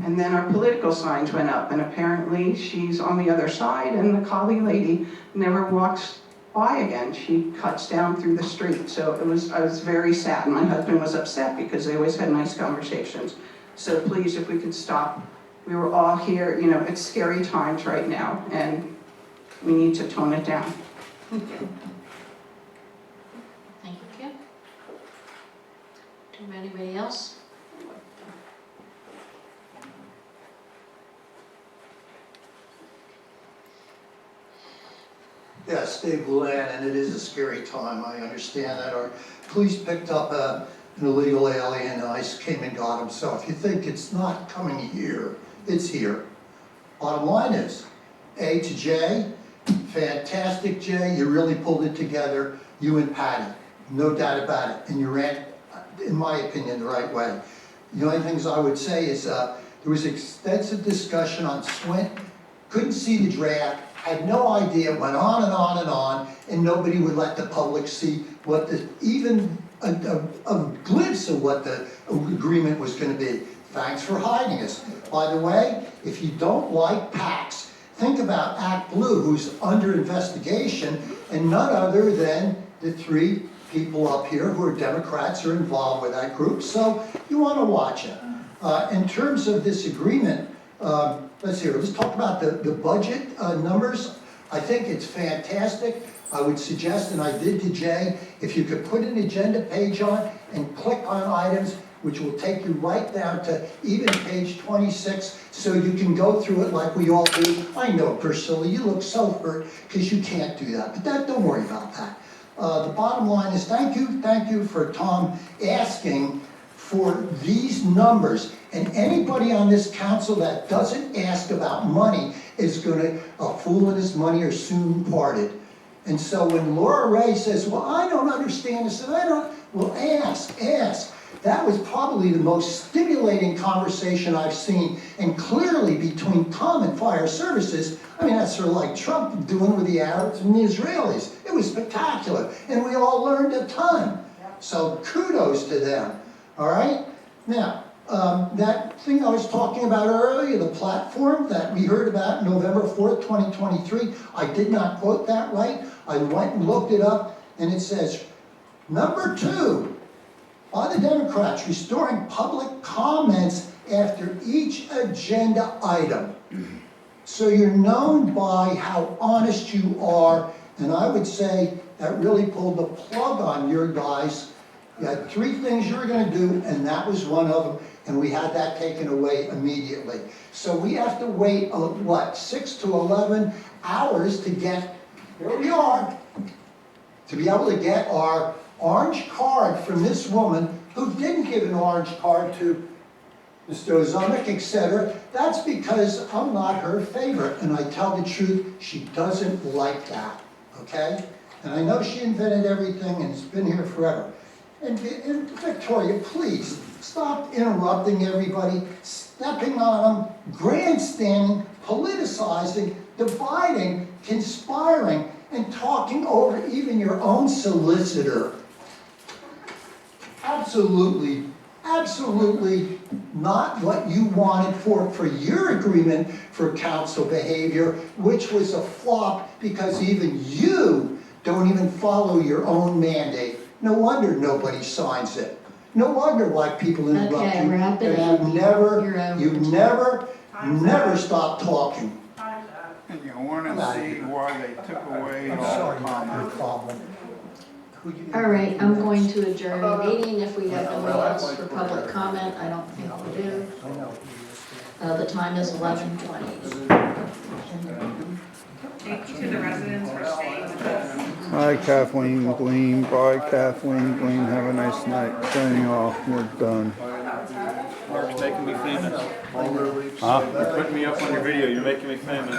And then our political signs went up, and apparently she's on the other side, and the collie lady never walks by again. She cuts down through the street. So I was very sad, and my husband was upset because they always had nice conversations. So please, if we could stop. We were all here, it's scary times right now, and we need to tone it down. Thank you. Thank you, Kim. Do anybody else? Yes, Dave Glenn, and it is a scary time, I understand that. Our police picked up an illegal alien, and ICE came and got him. So if you think it's not coming here, it's here. Bottom line is, A to J, fantastic Jay, you really pulled it together, you and Patty, no doubt about it, and you ran, in my opinion, the right way. The only things I would say is there was extensive discussion on Swint, couldn't see the draft, had no idea, went on and on and on, and nobody would let the public see what the, even a glimpse of what the agreement was going to be. Thanks for hiding us. By the way, if you don't like PACs, think about Act Blue, who's under investigation, and none other than the 3 people up here who are Democrats are involved with that group, so you want to watch it. In terms of this agreement, let's talk about the budget numbers. I think it's fantastic. I would suggest, and I did to Jay, if you could put an agenda page on and click on items, which will take you right down to even page 26, so you can go through it like we all do. I know, Priscilla, you look so hurt because you can't do that, but don't worry about that. The bottom line is thank you for Tom asking for these numbers. And anybody on this council that doesn't ask about money is a fool and his money are soon parted. And so when Laura Ray says, well, I don't understand this, and I don't, well, ask. That was probably the most stimulating conversation I've seen, and clearly between Tom and Fire Services, I mean, that's sort of like Trump doing with the Arabs and the Israelis. It was spectacular, and we all learned a ton. So kudos to them, all right? Now, that thing I was talking about earlier, the platform that we heard about November 4th, 2023, I did not quote that right. I went and looked it up, and it says, number 2, by the Democrats, restoring public comments after each agenda item. So you're known by how honest you are, and I would say that really pulled the plug on your guys. You had 3 things you were going to do, and that was one of them, and we had that taken away immediately. So we have to wait, 6 to 11 hours to get, here we are, to be able to get our orange card from this woman who didn't give an orange card to Mr. Ozomic, etc. That's because I'm not her favorite, and I tell the truth, she doesn't like that, okay? And I know she invented everything and it's been here forever. And Victoria, please, stop interrupting everybody, stepping on them, grandstanding, politicizing, dividing, conspiring, and talking over even your own solicitor. Absolutely not what you wanted for your agreement for council behavior, which was a flop because even you don't even follow your own mandate. No wonder nobody signs it. No wonder why people interrupt Okay, you. wrap it up. You never stop talking. And you want to see why they took away all the comments. All right, I'm going to adjourn the meeting if we have nobody else for public comment. I don't think we do. The time is 11:20. Thank you to the residents for staying with us. Hi, Kathleen Glean. Bye, Kathleen Glean. Have a nice night. Signing off. We're done. Mark's making me famous. Huh? You're putting me up on your video. You're making me famous.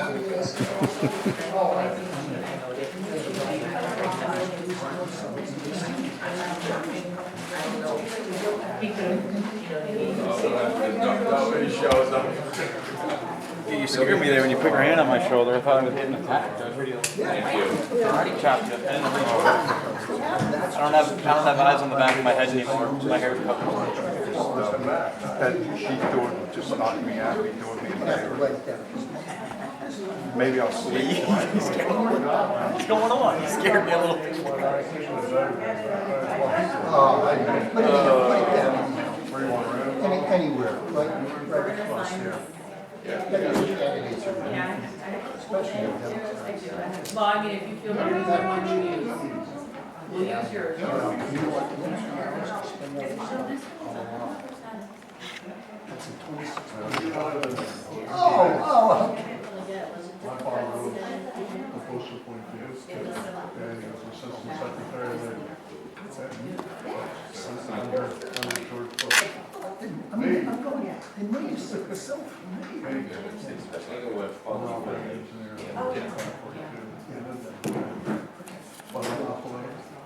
Nobody shows up. You scared me there when you put your hand on my shoulder. I thought I was getting attacked. Thank you. I already chopped it. I don't have eyes on the back of my head anymore. My hair's covered. She just knocked me out. He doing me a favor. Maybe I'll sleep. What's going on? You scared me a little bit. Anywhere, right across there. Candidates are especially Well, I mean, if you feel like there's one you use, we'll use yours. Oh. My father wrote a postal point to his I'm going, and names, self,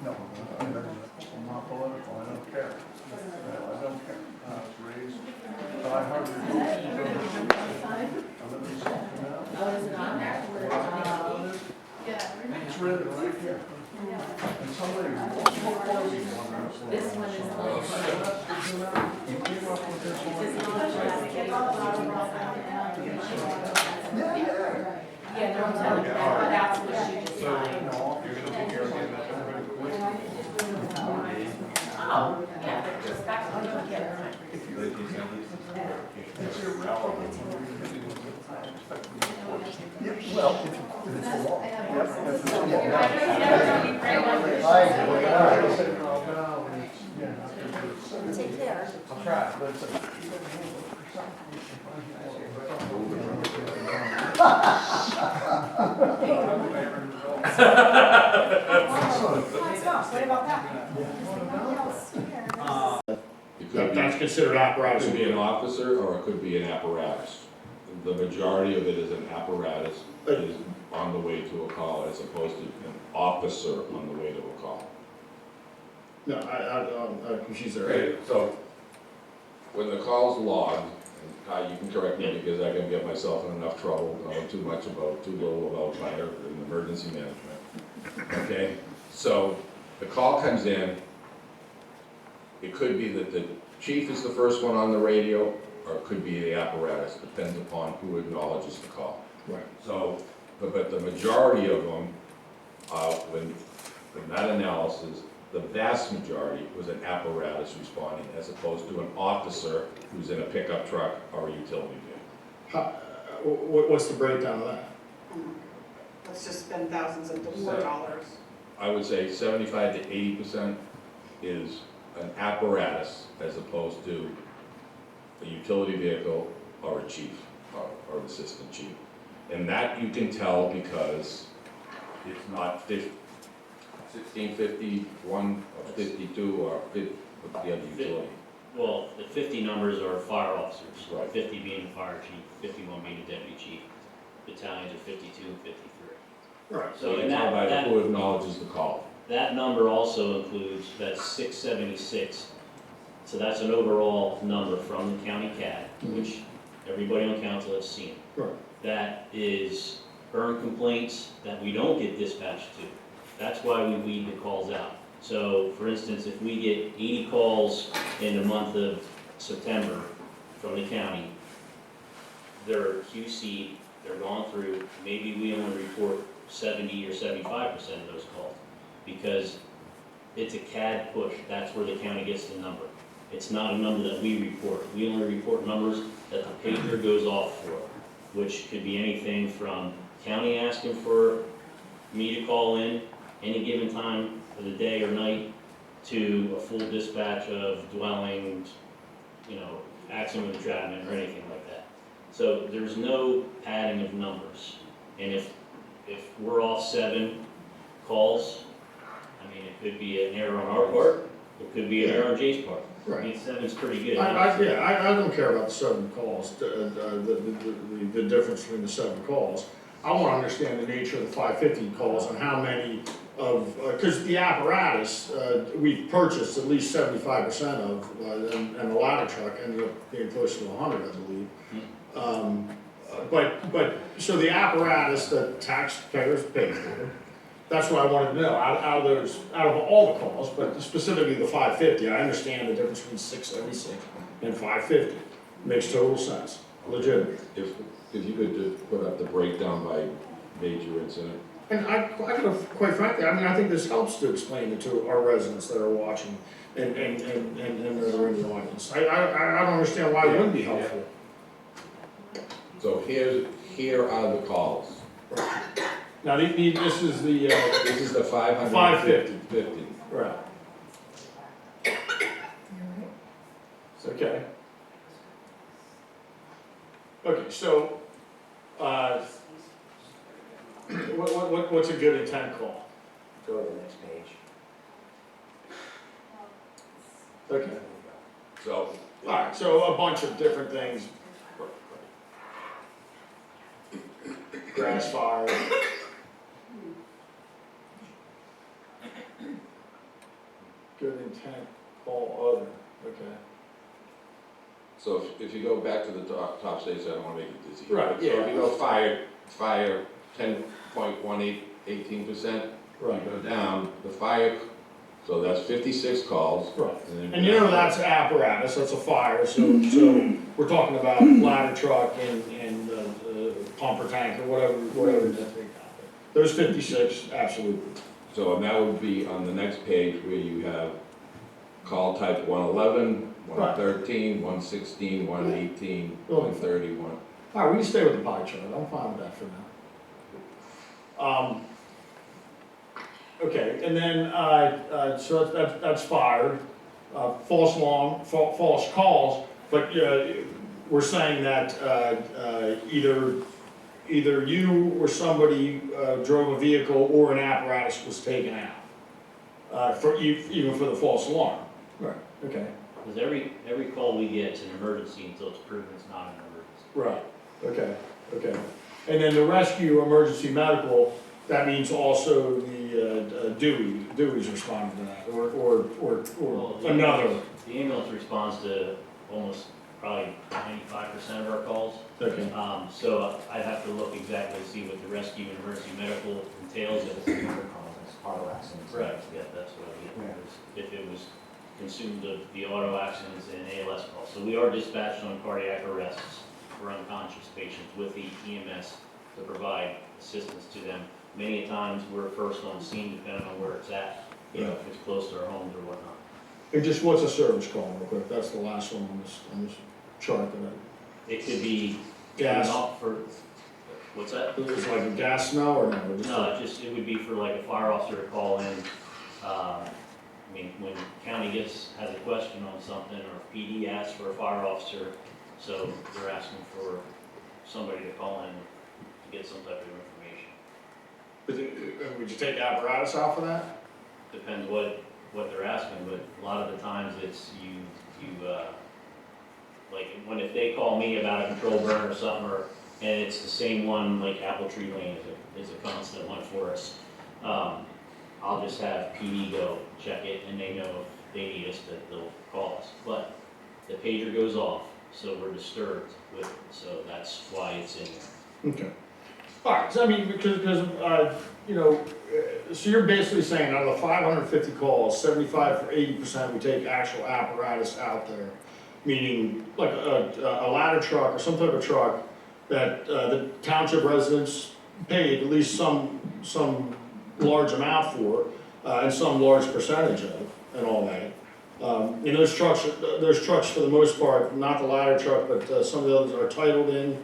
No, I'm not political, I don't care. I don't care. Raised, but I hardly. Oh, is it on there? It's written right here. And somebody. This one is the one. You came up with this one. Yeah. Yeah, no, I'm telling you, that's what she just signed. No, you're gonna be here again. Oh, yeah, just back on the other. It's irrelevant. Yeah, well, if it's the law. Take care. I'll try, but it's What about that? It could be- That's considered apparatus. It could be an officer or it could be an apparatus. The majority of it is an apparatus is on the way to a call as opposed to an officer on the way to a call. No, she's there. Okay, so when the call's logged, and you can correct me because I can get myself in enough trouble knowing too little about fire and emergency management. Okay, so the call comes in. It could be that the chief is the first one on the radio, or it could be the apparatus, depends upon who acknowledges the call. Right. So, but the majority of them, when that analysis, the vast majority was an apparatus responding, as opposed to an officer who's in a pickup truck or a utility vehicle. What's the breakdown of that? Let's just spend thousands of more dollars. I would say 75 to 80% is an apparatus as opposed to a utility vehicle or a chief or an assistant chief. And that you can tell because it's not 1650, 152, or 50, the other utility. Well, the 50 numbers are fire officers, Right. 50 being the fire chief, 51 being the deputy chief. Battalions are 52 and 53. Right. So you can tell by who acknowledges the call. That number also includes, that's 676. So that's an overall number from the county CAD, which everybody on council has seen. Right. That is burn complaints that we don't get dispatched to. That's why we weed the calls out. So, for instance, if we get 80 calls in the month of September from the county, they're QC, they're gone through, maybe we only report 70 or 75% of those calls, because it's a CAD push. That's where the county gets the number. It's not a number that we report. We only report numbers that the pager goes off for, which could be anything from county asking for me to call in any given time of the day or night to a full dispatch of dwellings, accident with entrapment or anything like that. So there's no padding of numbers. And if we're off 7 calls, I mean, it could be an error on our part, it could be an error on Jay's part. Right. I mean, 7's pretty good. I don't care about the 7 calls, the difference between the 7 calls. I want to understand the nature of the 550 calls and how many of, because the apparatus, we've purchased at least 75% of, and the ladder truck ended up being close to 100, I believe. But, so the apparatus that taxpayers pay for, that's what I wanted to know, out of all the calls, but specifically the 550, I understand the difference between 676 and 550. Makes total sense, legitimate. If you could just put up the breakdown by major incident. And I quite frankly, I think this helps to explain it to our residents that are watching and that are in the audience. I don't understand why it wouldn't be helpful. So here are the calls. Now, this is the, This is the 550. 50. Right. It's okay. Okay, so, what's a good intent call? Go to the next page. Okay, So, all right, so a bunch of different things. Grass fire. Good intent, all other, okay. so if you go back to the top states, I don't wanna make it dizzy. Right, So yeah. if you go fire 10.18%. Right. You go down, the fire, so that's 56 calls. Right, then and you know that's apparatus, that's a fire, so we're talking about ladder truck and pumper tank or whatever that thing out there. Those 56, absolutely. So and that would be on the next page where you have call type 111, 113, 116, 118, 131. All right, we can stay with the pie chart, I'm fine with that for now. Okay, and then, so that's fire, false alarm, false calls, but we're saying that either you or somebody drove a vehicle or an apparatus was taken out, even for the false alarm. Right, okay. Because every call we get is an emergency until it's proven it's not an emergency. Right, okay. And then the rescue, emergency medical, that means also the Dewey's responding to that, or Well, another. The ambulance responds to almost probably 95% of our calls. Okay. So I'd have to look exactly to see what the rescue and emergency medical entails. If it's auto accidents. Right, yeah, that's what I get. If it was consumed of the auto accidents and ALS calls. So we are dispatched on cardiac arrests for unconscious patients with the EMS to provide assistance to them. Many times we're first on scene depending on where it's at, if it's close to our homes or whatnot. And just what's a service call, real quick? That's the last one on this chart that It could be gas. for, what's that? It's like a gas smell or no? No, it would be for like a fire officer to call in. I mean, when county has a question on something, or PD asks for a fire officer, so they're asking for somebody to call in to get some type of information. Would you take apparatus out for that? Depends what they're asking, but a lot of the times it's like if they call me about a control burn or something, and it's the same one, like Apple Tree Lane is a constant one for us. I'll just have PD go check it, and they know if they need us, that they'll call us. But the pager goes off, so we're disturbed with it, so that's why it's in there. Okay. All right, so I mean, because so you're basically saying out of the 550 calls, 75 or 80% we take actual apparatus out there, meaning like a ladder truck or some type of truck that the township residents paid at least some large amount for, and some large percentage of, and all that. And those trucks for the most part, not the ladder truck, but some of the others are titled in,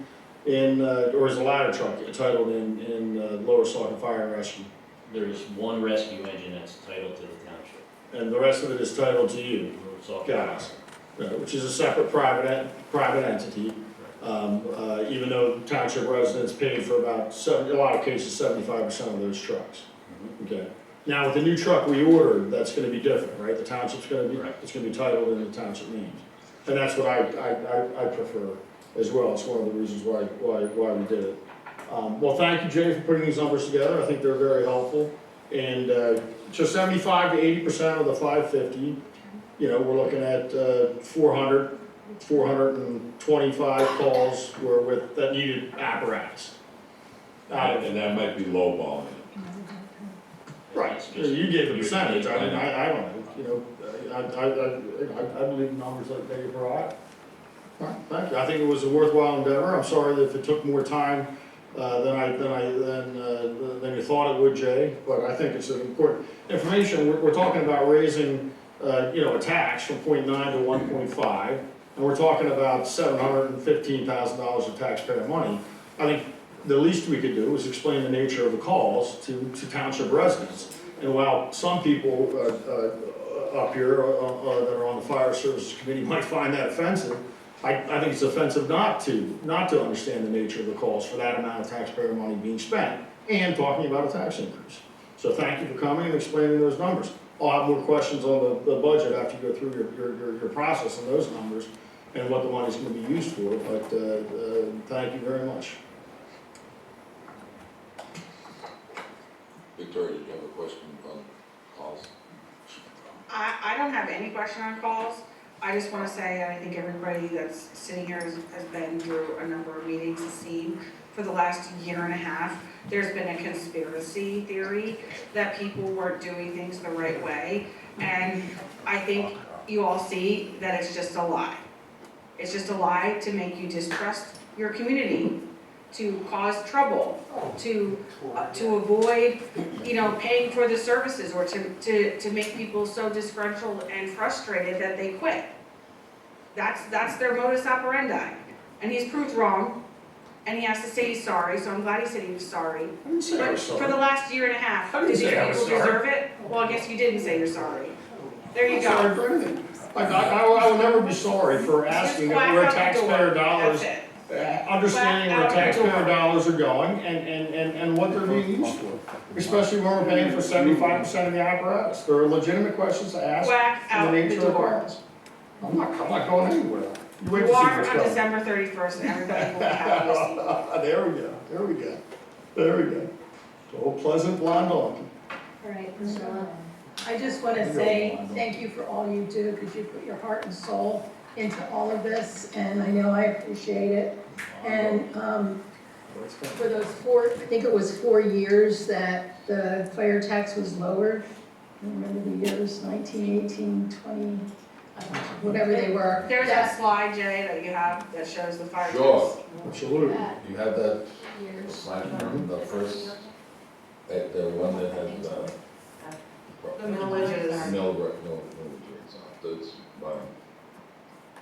or is the ladder truck titled in Lower Saucon Fire and Rescue? There's one rescue engine that's titled to the township. And the rest of it is titled to you? Got it. Which is a separate private entity. Even though township residents paid for about a lot of cases, 75% of those trucks. Okay. Now with the new truck we ordered, that's going to be different, right? The township's going to be, it's going to be titled in the township names, and that's what I prefer as well. It's one of the reasons why we did it. Well, thank you, Jay, for putting these numbers together. I think they're very helpful. And so 75 to 80% of the 550, we're looking at 425 calls that needed apparatus. And that might be lowballing it. Right, you gave the percentage, I mean, I don't know, I believe the numbers that they brought. All right, thank you, I think it was a worthwhile endeavor. I'm sorry that if it took more time than you thought it would, Jay, but I think it's an important information. We're talking about raising, a tax from 0.9 to 1.5, and we're talking about $715,000 of taxpayer money. I think the least we could do is explain the nature of the calls to township residents. And while some people up here that are on the Fire Services Committee might find that offensive, I think it's offensive not to understand the nature of the calls for that amount of taxpayer money being spent and talking about a tax increase. So thank you for coming and explaining those numbers. I'll have more questions on the budget after you go through your process and those numbers and what the money's gonna be used for, but, thank you very much. Victoria, did you have a question on calls? I don't have any question on calls. I just want to say, I think everybody that's sitting here has been through a number of meetings and seen for the last year and a half, there's been a conspiracy theory that people weren't doing things the right way. And I think you all see that it's just a lie. It's just a lie to make you distrust your community, to cause trouble, to avoid, paying for the services, or to make people so disgruntled and frustrated that they quit. That's their modus operandi. And he's proved wrong, and he has to say he's sorry, so I'm glad he said he was sorry. I didn't say I was But sorry. for the last year and a half, I did didn't these say I was people sorry. deserve it? Well, I guess you didn't say you're sorry. There you I'm sorry go. for anything. I will never be sorry for asking Just whack where out the taxpayer door. dollars, That's it. understanding where Whack out the taxpayer door. dollars are going and what they're being used for. Especially when we're paying for 75% of the apparatus. There are legitimate questions to ask. Whack and out the the nature of door. calls. I'm not going anywhere. You wait to You see are what's on coming. December 31st, and everybody will be happy to see you. There we go. Oh, pleasant blonde on. All right, Priscilla. I just want to say thank you for all you do, because you put your heart and soul into all of this, and I know I appreciate it. And for those I think it was 4 years that the fire tax was lowered. I remember the years, 19, 18, 20, whatever they were. There's that slide, Jay, that you have that shows the fire tax. Sure. Absolutely. You have that Years. slide from the first, the one that has, The millages. no, it's not, that's,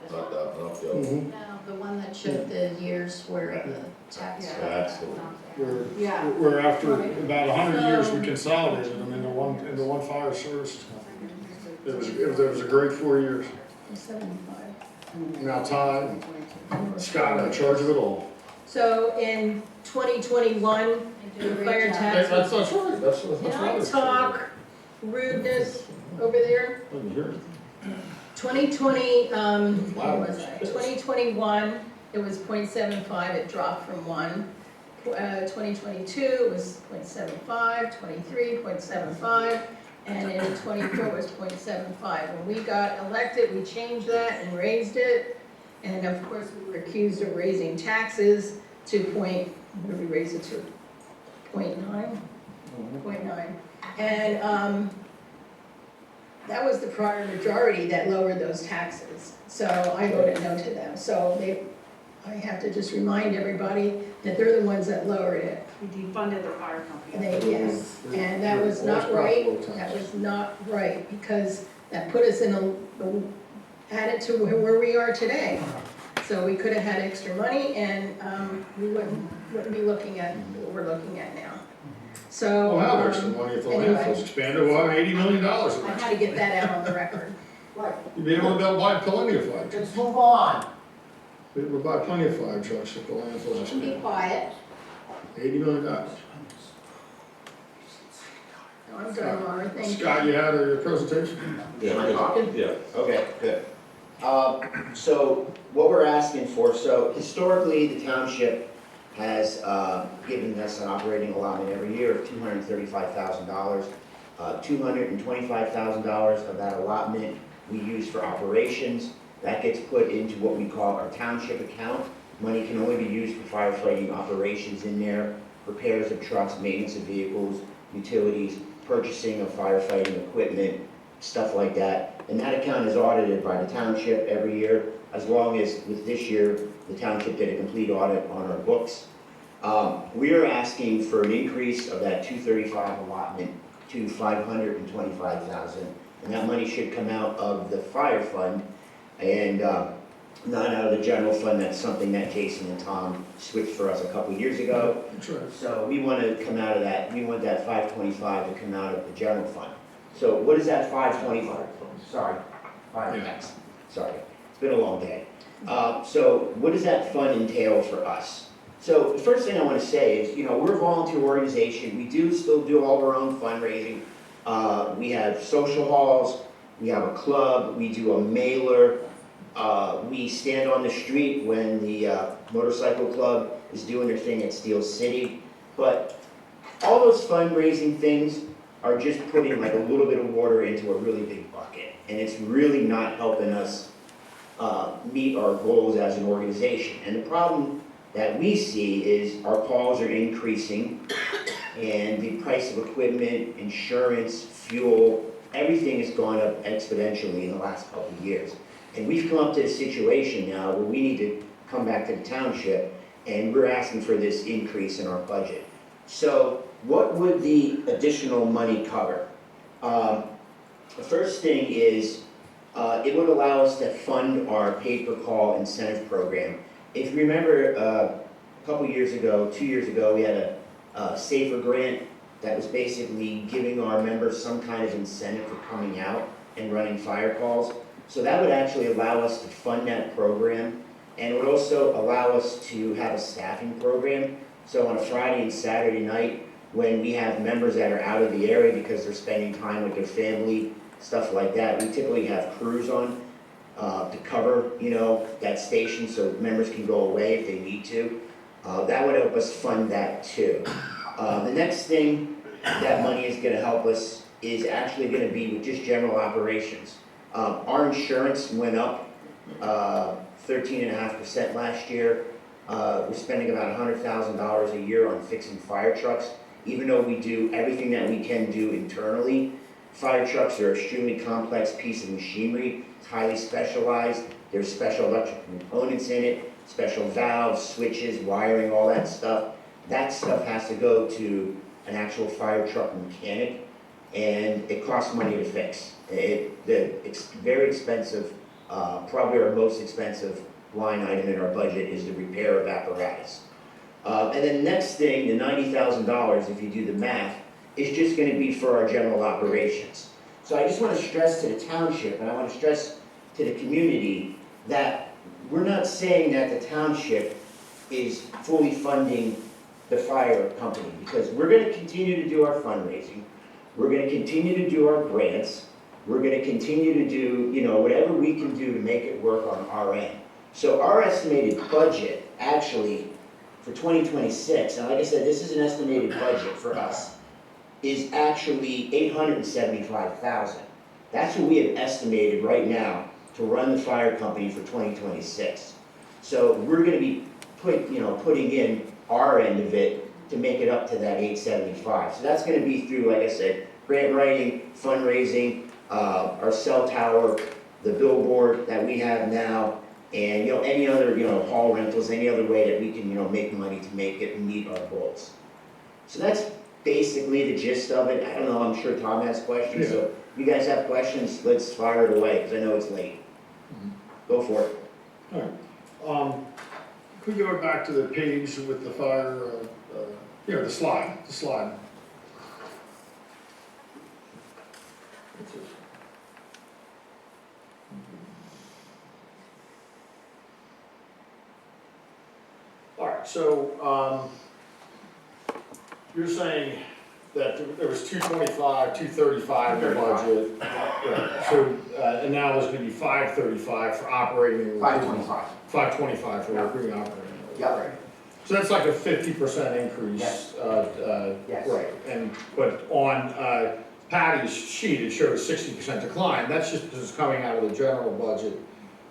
not that, not the other. Mhm. No, the one that showed the years where the tax. Yeah. That's the one. Yeah. We're after about 100 years, we consolidated them into one fire service. It was a great 4 years. 75. Now Todd and Scott are in charge of it all. So in 2021, the fire tax was. That's right, that's Can I right. talk rudeness over there? Let me hear it. 2020, Wow. what was I? 2021, it was 0.75, it dropped from 1. 2022, it was 0.75, 23, 0.75, and in 24, it was 0.75. When we got elected, we changed that and raised it, and of course, we were accused of raising taxes to what did we raise it to? 0.9? 0.9. And that was the prior majority that lowered those taxes. So I voted no to them. So I have to just remind everybody that they're the ones that lowered it. We defunded the fire company. Yes, and that was not right. That was not right, because that put us added to where we are today. So we could have had extra money, and we wouldn't be looking at what we're looking at now. So. Well, now there's some money if the anyway. landfill's expanded, we'll have $80 million. I had to get that out on the record. You'll be able to buy plenty of fire trucks. Let's move on. We'll buy plenty of fire trucks if the landfill's Can be expanded. quiet. $80 million. I'm done, Laura, thank you. Scott, you had a presentation? Am I talking? Yeah. Okay, good. So what we're asking for, so historically, the township has given us an operating allotment every year of $235,000. $225,000 of that allotment we use for operations. That gets put into what we call our township account. Money can only be used for firefighting operations in there, repairs of trucks, maintenance of vehicles, utilities, purchasing of firefighting equipment, stuff like that. And that account is audited by the township every year, as long as with this year, the township did a complete audit on our books. We are asking for an increase of that 235 allotment to 525,000, and that money should come out of the fire fund and not out of the general fund. That's something that Jason and Tom switched for us a couple years ago. That's right. So we want to come out of that. We want that 525 to come out of the general fund. So what is that 525? Sorry, fire tax. Sorry, it's been a long day. So what does that fund entail for us? So the first thing I want to say is, we're a volunteer organization. We do still do all our own fundraising. We have social halls, we have a club, we do a mailer, we stand on the street when the motorcycle club is doing their thing at Steel City. But all those fundraising things are just putting like a little bit of water into a really big bucket. And it's really not helping us meet our goals as an organization. And the problem that we see is our calls are increasing and the price of equipment, insurance, fuel, everything has gone up exponentially in the last couple of years. And we've come up to a situation now where we need to come back to the township and we're asking for this increase in our budget. So what would the additional money cover? The first thing is it would allow us to fund our pay-per-call incentive program. If you remember a couple years ago, 2 years ago, we had a SAFER grant that was basically giving our members some kind of incentive for coming out and running fire calls. So that would actually allow us to fund that program, and it would also allow us to have a staffing program. So on a Friday and Saturday night, when we have members that are out of the area because they're spending time with their family, stuff like that, we typically have crews on to cover, that station so members can go away if they need to. That would help us fund that too. The next thing that money is going to help us is actually going to be with just general operations. Our insurance went up 13.5% last year. We're spending about $100,000 a year on fixing fire trucks. Even though we do everything that we can do internally, fire trucks are an extremely complex piece of machinery. It's highly specialized. There's special electrical components in it, special valves, switches, wiring, all that stuff. That stuff has to go to an actual fire truck mechanic, and it costs money to fix. It's very expensive. Probably our most expensive line item in our budget is the repair of apparatus. And then the next thing, the $90,000, if you do the math, is just going to be for our general operations. So I just want to stress to the township, and I want to stress to the community, that we're not saying that the township is fully funding the fire company, because we're going to continue to do our fundraising, we're going to continue to do our grants, we're going to continue to do, whatever we can do to make it work on our end. So our estimated budget, actually, for 2026, and like I said, this is an estimated budget for us, is actually $875,000. That's what we have estimated right now to run the fire company for 2026. So we're going to be putting in our end of it to make it up to that $875. So that's going to be through, like I said, grant writing, fundraising, our cell tower, the billboard that we have now, and any other hall rentals, any other way that we can make money to make it meet our goals. So that's basically the gist of it. I don't know, I'm sure Tom has questions, so if you guys have questions, let's fire it away, because I know it's late. Go for it. All right. Could we go back to the page with the fire, the slide. All right, so you're saying that there was 225, 235 in the budget. Right. So, and now there's gonna be 535 for operating. 525. 525 for recruiting operating. Yeah. Right. So that's like a 50% increase. Yes. Yes. Right, but on Patty's sheet, it shows 60% decline. That's just because it's coming out of the general budget,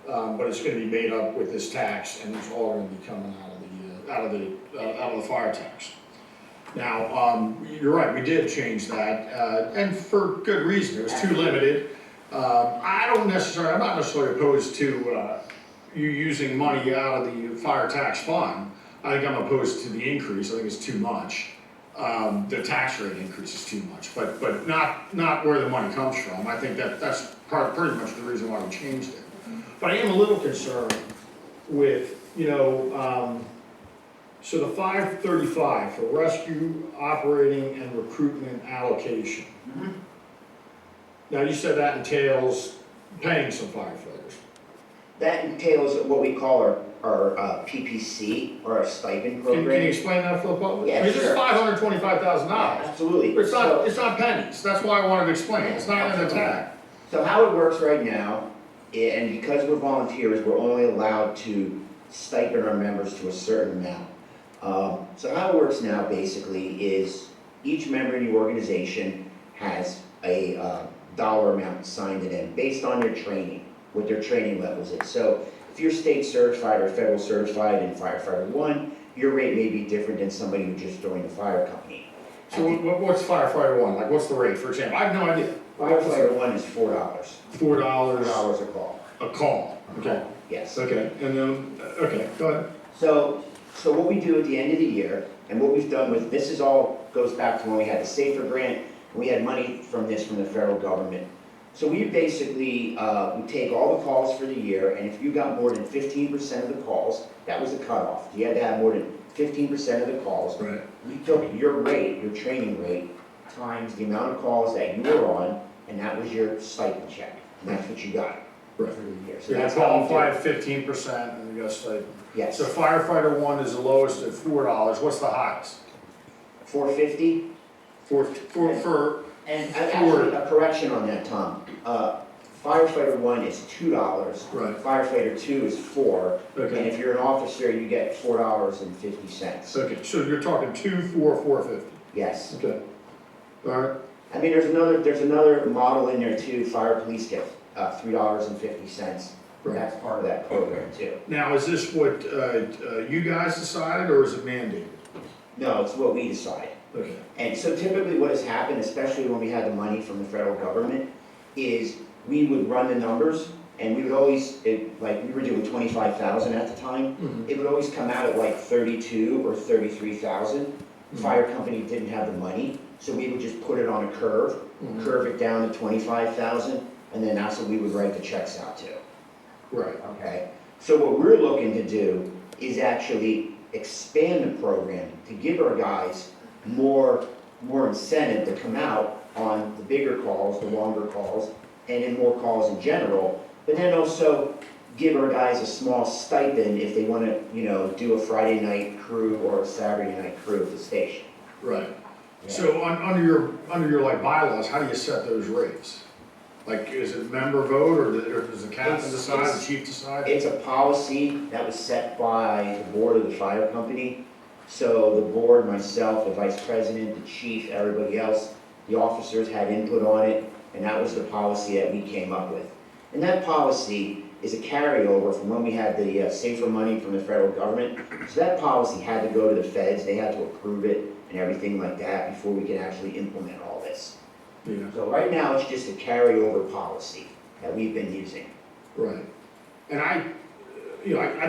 but it's gonna be made up with this tax, and it's all gonna be coming out of the fire tax. Now, you're right, we did change that, and for good reason. It was too limited. I'm not necessarily opposed to you using money out of the fire tax fund. I think I'm opposed to the increase. I think it's too much. The tax rate increase is too much, but not where the money comes from. I think that's pretty much the reason why we changed it. But I am a little concerned with, so the 535 for rescue, operating, and recruitment allocation. Now, you said that entails paying some firefighters. That entails what we call our PPC, or our stipend Can you program. explain that for the public? Yeah, I mean, this is sure. $525,000. Absolutely. It's not pennies, that's why I wanted to explain, it's not an attack. So how it works right now, and because we're volunteers, we're only allowed to stipend our members to a certain amount. So how it works now basically is each member in the organization has a dollar amount assigned to them based on their training, what their training levels is. So if you're state certified or federal certified in firefighter 1, your rate may be different than somebody who just joined the fire company. So what's firefighter 1, like what's the rate, for example? I have no idea. Firefighter 1 is $4. $4 $4 a call. a call, okay, Yes. okay, and then, okay, go ahead. So what we do at the end of the year, and what we've done with, this is all, goes back to when we had the SAFER grant, and we had money from the federal government. So we basically, we take all the calls for the year, and if you got more than 15% of the calls, that was the cutoff. You had to have more than 15% of the calls. Right. We took your rate, your training rate, times the amount of calls that you were on, and that was your stipend check, and that's what you got for Right. the year. So So you that's how we do qualified it. 15%, and you got stipend. Yes. So firefighter 1 is the lowest at $4, what's the highest? $4.50. For, And actually, a correction on that, Tom. Firefighter 1 is $2. Right. Firefighter 2 is $4. Okay. And if you're an officer, you get $4.50. okay, so you're talking 2, 4, 450, Yes. okay. All right, I mean, there's another model in there too. Fire police get $3.50. Right. That's part of that program too. now is this what you guys decided, or is it mandated? No, it's what we decide. Okay, And so typically what has happened, especially when we had the money from the federal government, is we would run the numbers, and we would always, like, we were doing 25,000 at the time. Mhm. It would always come out at like 32 or 33,000. The fire company didn't have the money, so we would just put it on a curve, Mhm. curve it down to 25,000, and then that's what we would write the checks out to. right, Okay? So what we're looking to do is actually expand the program to give our guys more incentive to come out on the bigger calls, the longer calls, and in more calls in general, but then also give our guys a small stipend if they want to, do a Friday night crew or a Saturday night crew at the station. right. So under your like bylaws, how do you set those rates? Like, is it member vote, or does the captain decide, the chief decide? It's a policy that was set by the board of the fire company. So the board, myself, the vice president, the chief, everybody else, the officers had input on it, and that was the policy that we came up with. And that policy is a carryover from when we had the SAFER money from the federal government. So that policy had to go to the feds, they had to approve it and everything like that before we could actually implement all this. Yeah, So right now, it's just a carryover policy that we've been using. right. And I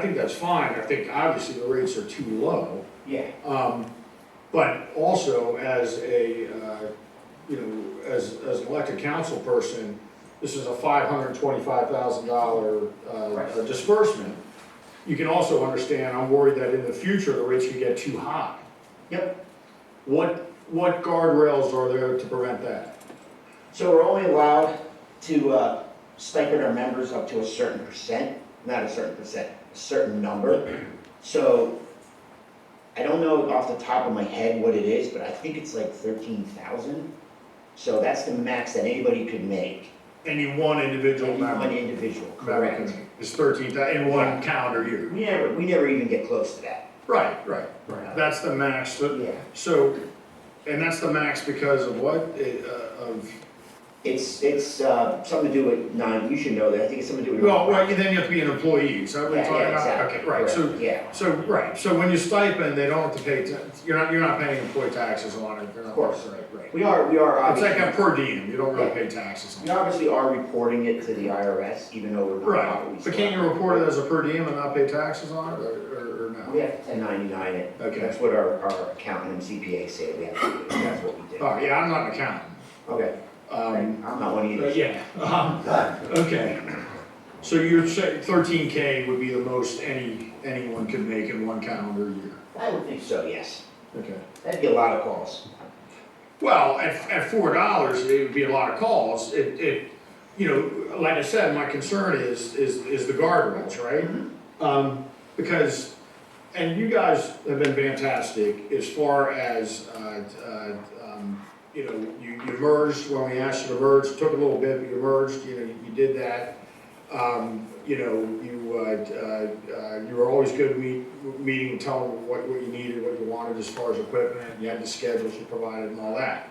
think that's fine, I think obviously the rates are too low. Yeah. But also as a, as an elected council person, this is a $525,000 disbursement. You can also understand, I'm worried that in the future, the rates could get too high. Yep. What guardrails are there to prevent that? So we're only allowed to stipend our members up to a certain percent, not a certain percent, a certain number. So I don't know off the top of my head what it is, but I think it's like 13,000. So that's the max that anybody could make. Any one individual Any member? one individual, correct. It's 13,000 in one calendar year. We never even get close to that. Right. That's the max, Yeah. so, and that's the max because of what? It's something to do with you should know that, I think it's something to do with. Well, then you have to be an employee, is that what you're talking about? exactly. Okay, right, Correct, so when you stipend, they don't have to pay, you're not paying employee taxes on it. Of course. Right. We are It's obviously. like a per diem, you don't really pay taxes on We it. obviously are reporting it to the IRS, even though we're not. Right, but can't you report it as a per diem and not pay taxes on it, or no? We have to 1099 it. Okay. That's what our accountant and CPA say we have to do. That's what we do. Oh, yeah, I'm not an accountant. Okay. I'm not one either. Okay. So you're saying 13K would be the most anyone could make in one calendar year? I would think so, yes. Okay. That'd be a lot of calls. Well, at $4, it would be a lot of calls. like I said, my concern is the guardrails, right? Because, and you guys have been fantastic as far as, you know, you merged when we asked you to merge, it took a little bit, but you merged, you know, you did that. You know, you were always good meeting and telling what you needed, what you wanted as far as equipment, you had the schedules you provided and all that.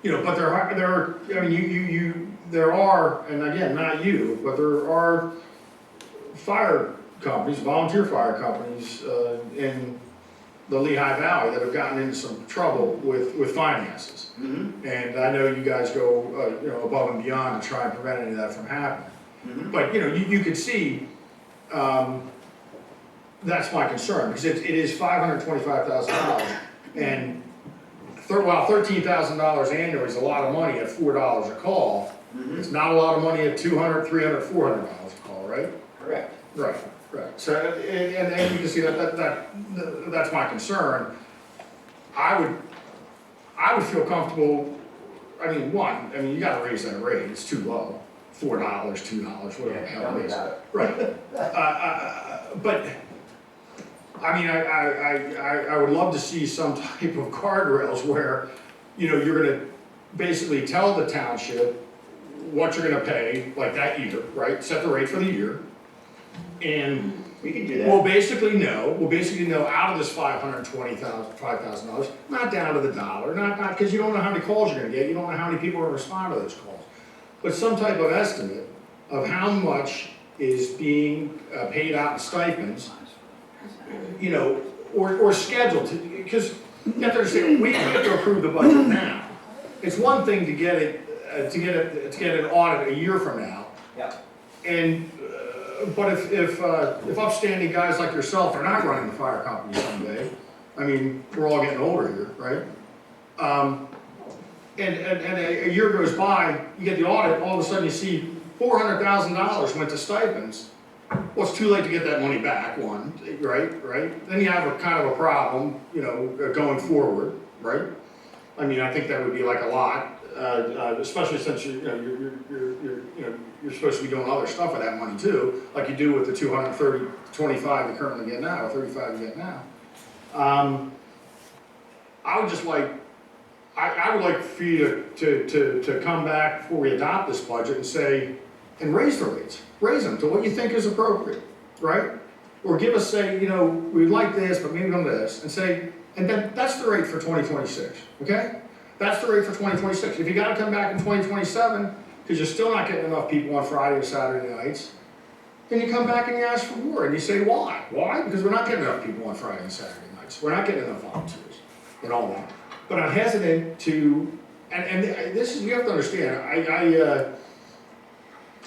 You know, but there are, I mean, there are, and again, not you, but there are fire companies, volunteer fire companies, in the Lehigh Valley that have gotten into some trouble with finances. And I know you guys go, you know, above and beyond to try and prevent any of that from happening. But, you know, you could see, that's my concern, because it is $525,000, and while $13,000 annually is a lot of money at $4 a call, it's not a lot of money at $200, $300, $400 a call, right? Correct. Right. So, and you can see that's my concern. I would feel comfortable, I mean, you gotta raise that rate, it's too low. $4, $2, whatever the hell it is. Right. But, I mean, I would love to see some type of guardrails where, you know, you're gonna basically tell the township what you're gonna pay, like that year, right? Set the rate for the year. And we can do that. We'll basically know out of this $5,000, not down to the dollar, not, because you don't know how many calls you're gonna get, you don't know how many people are gonna respond to those calls. But some type of estimate of how much is being paid out in stipends, you know, or scheduled to, because you have to understand, we have to approve the budget now. It's one thing to get it, to get an audit a year from now. Yeah. And, but if upstanding guys like yourself are not running the fire company someday, I mean, we're all getting older here, right? And a year goes by, you get the audit, all of a sudden you see $400,000 went to stipends. Well, it's too late to get that money back, one, right? Then you have a kind of a problem, you know, going forward, right? I mean, I think that would be like a lot, especially since you're supposed to be doing other stuff with that money too, like you do with the 25 you currently get now, or 35 you get now. I would just like, I would like for you to come back before we adopt this budget and say, and raise the rates. Raise them to what you think is appropriate, right? Or give us, say, you know, we'd like this, but maybe on this, and say, and then that's the rate for 2026, okay? That's the rate for 2026. If you gotta come back in 2027, because you're still not getting enough people on Friday or Saturday nights, then you come back and you ask for more, and you say, why? Why? Because we're not getting enough people on Friday and Saturday nights. We're not getting enough volunteers and all that. But I'm hesitant to, and this is, you have to understand,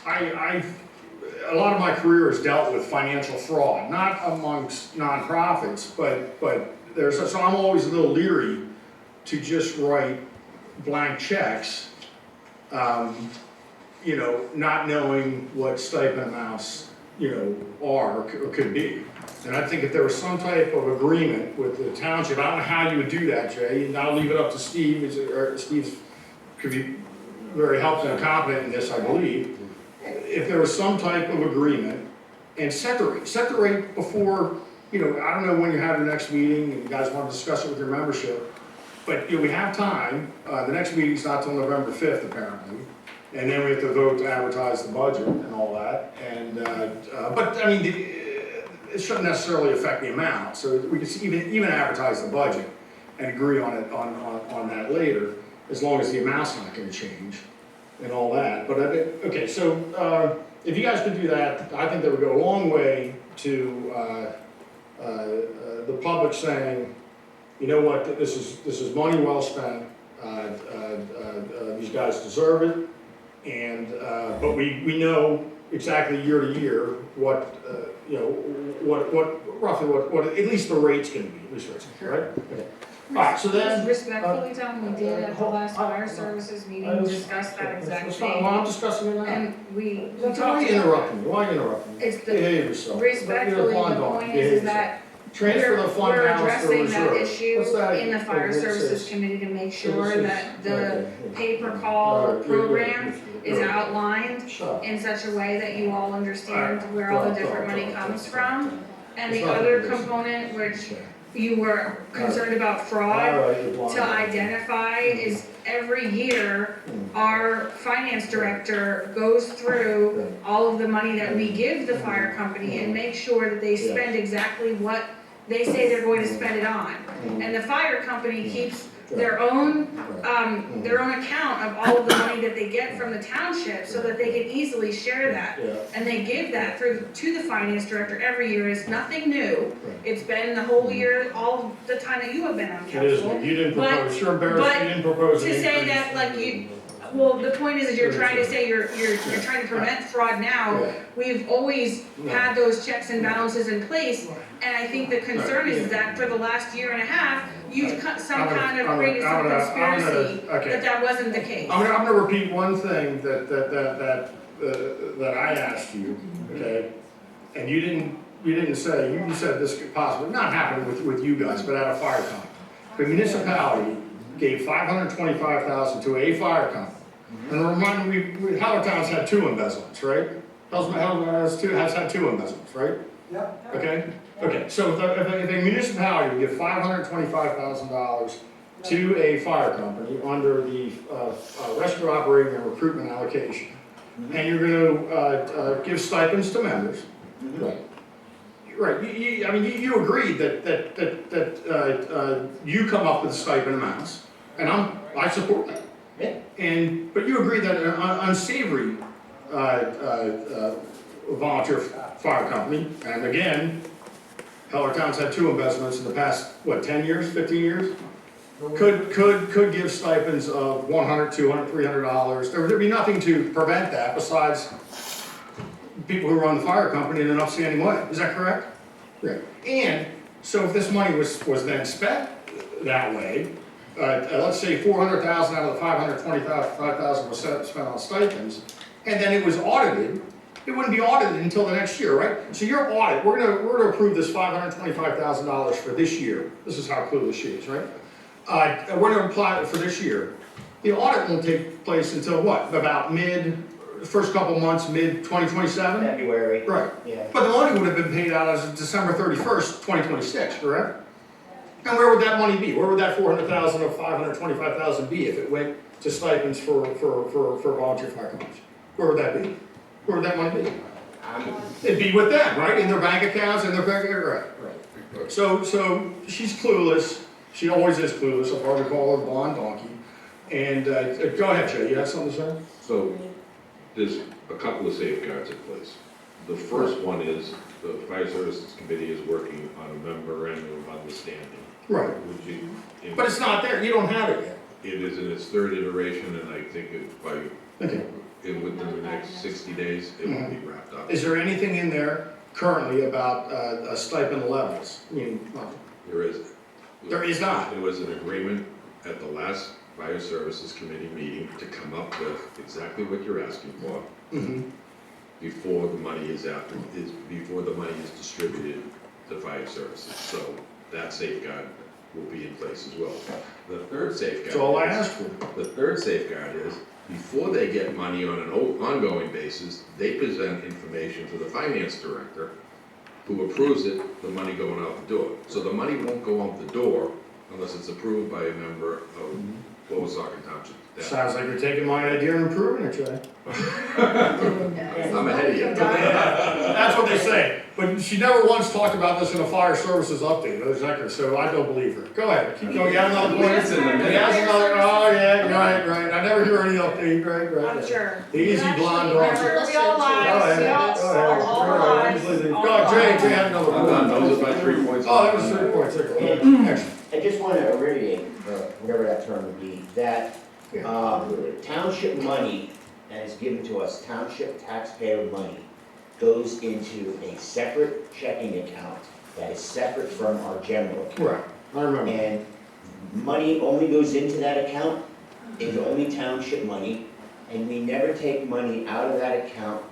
a lot of my career has dealt with financial fraud, not amongst nonprofits, but so I'm always a little leery to just write blank checks, you know, not knowing what stipend amounts, you know, are or could be. And I think if there was some type of agreement with the township, I don't know how you would do that, Jay, and I'll leave it up to Steve, Steve could be very helpful and competent in this, I believe. If there was some type of agreement, and set the rate before, you know, I don't know when you have your next meeting, and you guys want to discuss it with your membership, but, you know, we have time, the next meeting's not till November 5th, apparently, and then we have to vote to advertise the budget and all that, and, but, I mean, it shouldn't necessarily affect the amount, so we could even advertise the budget and agree on it, on that later, as long as the amount's not gonna change and all that. But okay, so if you guys could do that, I think that would go a long way to the public saying, you know what, this is money well spent. These guys deserve it, and but we know exactly year to year what you know roughly what at least the rate's going to be, at least rates, right? Okay. All right, so then Respectfully, Tom, we did at the last fire services meeting discuss that exact thing. Well, I'm discussing it now. And we Why talked are you about. interrupting me? Why are you interrupting me? It's Behave yourself. respectfully, You're a the blonde dog. point Behave is that Transfer the fund We're balance to addressing that reserve. issue What's that? in the fire What it services says? committee to make So sure this is- that the okay. pay-per-call program is outlined Stop. in such a way that you all understand where all the different money comes from. And the It's not other the reason. component, which you were concerned about All fraud, right, you're blind. to identify is every year, our finance director goes through all of the money that we give the fire company and make sure that they spend exactly what they say they're going to spend it on. And the fire company keeps their own account of all of the money that they get from the township so that they can easily share that. And they give that through, to the finance director every year. It's nothing new. It's been the whole year, all the time that you have been on It is, council. you didn't But- propose, you're embarrassed, you didn't propose an To say increase. that, like, well, the point is you're trying to say you're trying to prevent fraud now. Yeah. We've always had those checks and balances in place, and I think the concern is that for the last year and a half, you've created some conspiracy that wasn't the case. I'm gonna repeat one thing that I asked you, okay? And you didn't say, you said this could possibly not happen with you guys, but at a fire company. The municipality gave $525,000 to a fire company. And remind me, Howard Town's had 2 embezzlements, right? Howard has had 2 embezzlements, right? Yep. Okay, so if a municipality would give $525,000 to a fire company under the rescue operating and recruitment allocation, and you're gonna give stipends to members, right? Right, you agreed that you come up with the stipend amounts, and I support that. But you agreed that an unsavory volunteer fire company, and again, Heller Town's had 2 embezzlements in the past, 10 years, 15 years? Could give stipends of $100, $200, $300. There'd be nothing to prevent that besides people who run the fire company in an upstanding way. Is that correct? Yeah. And so if this money was then spent that way, let's say $400,000 out of the $525,000 was spent on stipends, and then it was audited, it wouldn't be audited until the next year, right? So your audit, we're gonna approve this $525,000 for this year. This is how clueless she is, right? We're gonna apply it for this year. The audit won't take place until what? About first couple months, mid-2027? February. Right. Yeah. But the money would have been paid out as of December 31st, 2026, correct? And where would that money be? Where would that $400,000 or $525,000 be if it went to stipends for volunteer fire companies? Where would that be? Where would that money be? It'd be with them, right? In their bank accounts, in their bank, right. So she's clueless. She always is clueless. I'll probably call her a blonde donkey. And go ahead, Jay. You have something to say? So there's a couple of safeguards in place. The first one is the Fire Services Committee is working on a memorandum of understanding. Right. But it's not there. You don't have it yet. It is in its 3rd iteration, and I think within the next 60 days, it will be wrapped up. Is there anything in there currently about stipend levels? I mean, There is. There is not. There was an agreement at the last Fire Services Committee meeting to come up with exactly what you're asking for before the money is distributed to fire services. So that safeguard will be in place as well. The third safeguard. That's all I asked for. The third safeguard is before they get money on an ongoing basis, they present information to the finance director who approves it, the money going out the door. So the money won't go out the door unless it's approved by a member of Saucon Township. Sounds like you're taking my idea and improving it, Jay. I'm ahead of you. That's what they say. But she never once talked about this in a fire services update, executive, so I don't believe her. Go ahead, keep going. You have another point? He has another, oh yeah, right. I never hear any update, right. I'm sure. The easy blonde dog. We all lie, we all lie. Go ahead, Jay had another I'm point. done, those are my 3 points. Oh, that was 3 points, excellent. I just want to reiterate, whatever that term would be, that township money that is given to us, township taxpayer money, goes into a separate checking account that is separate from our general account. Right, I remember. And money only goes into that account, is only township money, and we never take money out of that account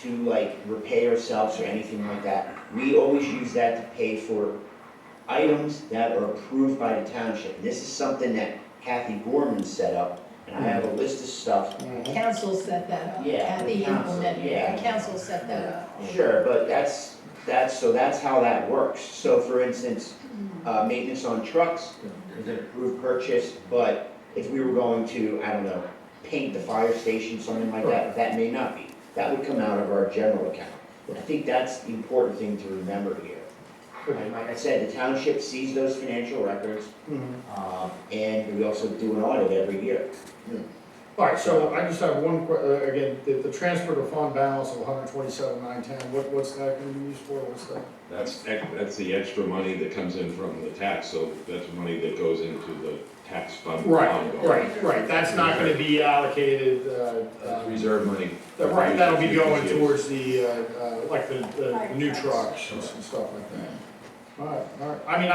to like repay ourselves or anything like that. We always use that to pay for items that are approved by the township. And this is something that Kathy Gorman set up, and I have a list of stuff. Council set that up. Yeah, Kathy the council, implemented it. yeah. The council set that up. Sure, but that's how that works. So for instance, maintenance on trucks is an approved purchase, but if we were going to, I don't know, paint the fire station, something like that, that may not be. That would come out of our general account. I think that's the important thing to remember here. And like I said, the township sees those financial records, and we also do an audit every year. All right, so I just have one, again, the transfer to fund balance of 127,910, what's that gonna be used for, what's that? That's the extra money that comes in from the tax, so that's money that goes into the tax fund. Right, that's not gonna be allocated, Reserve money. right, that'll be going towards the, like the new trucks and stuff like that. All right, I mean,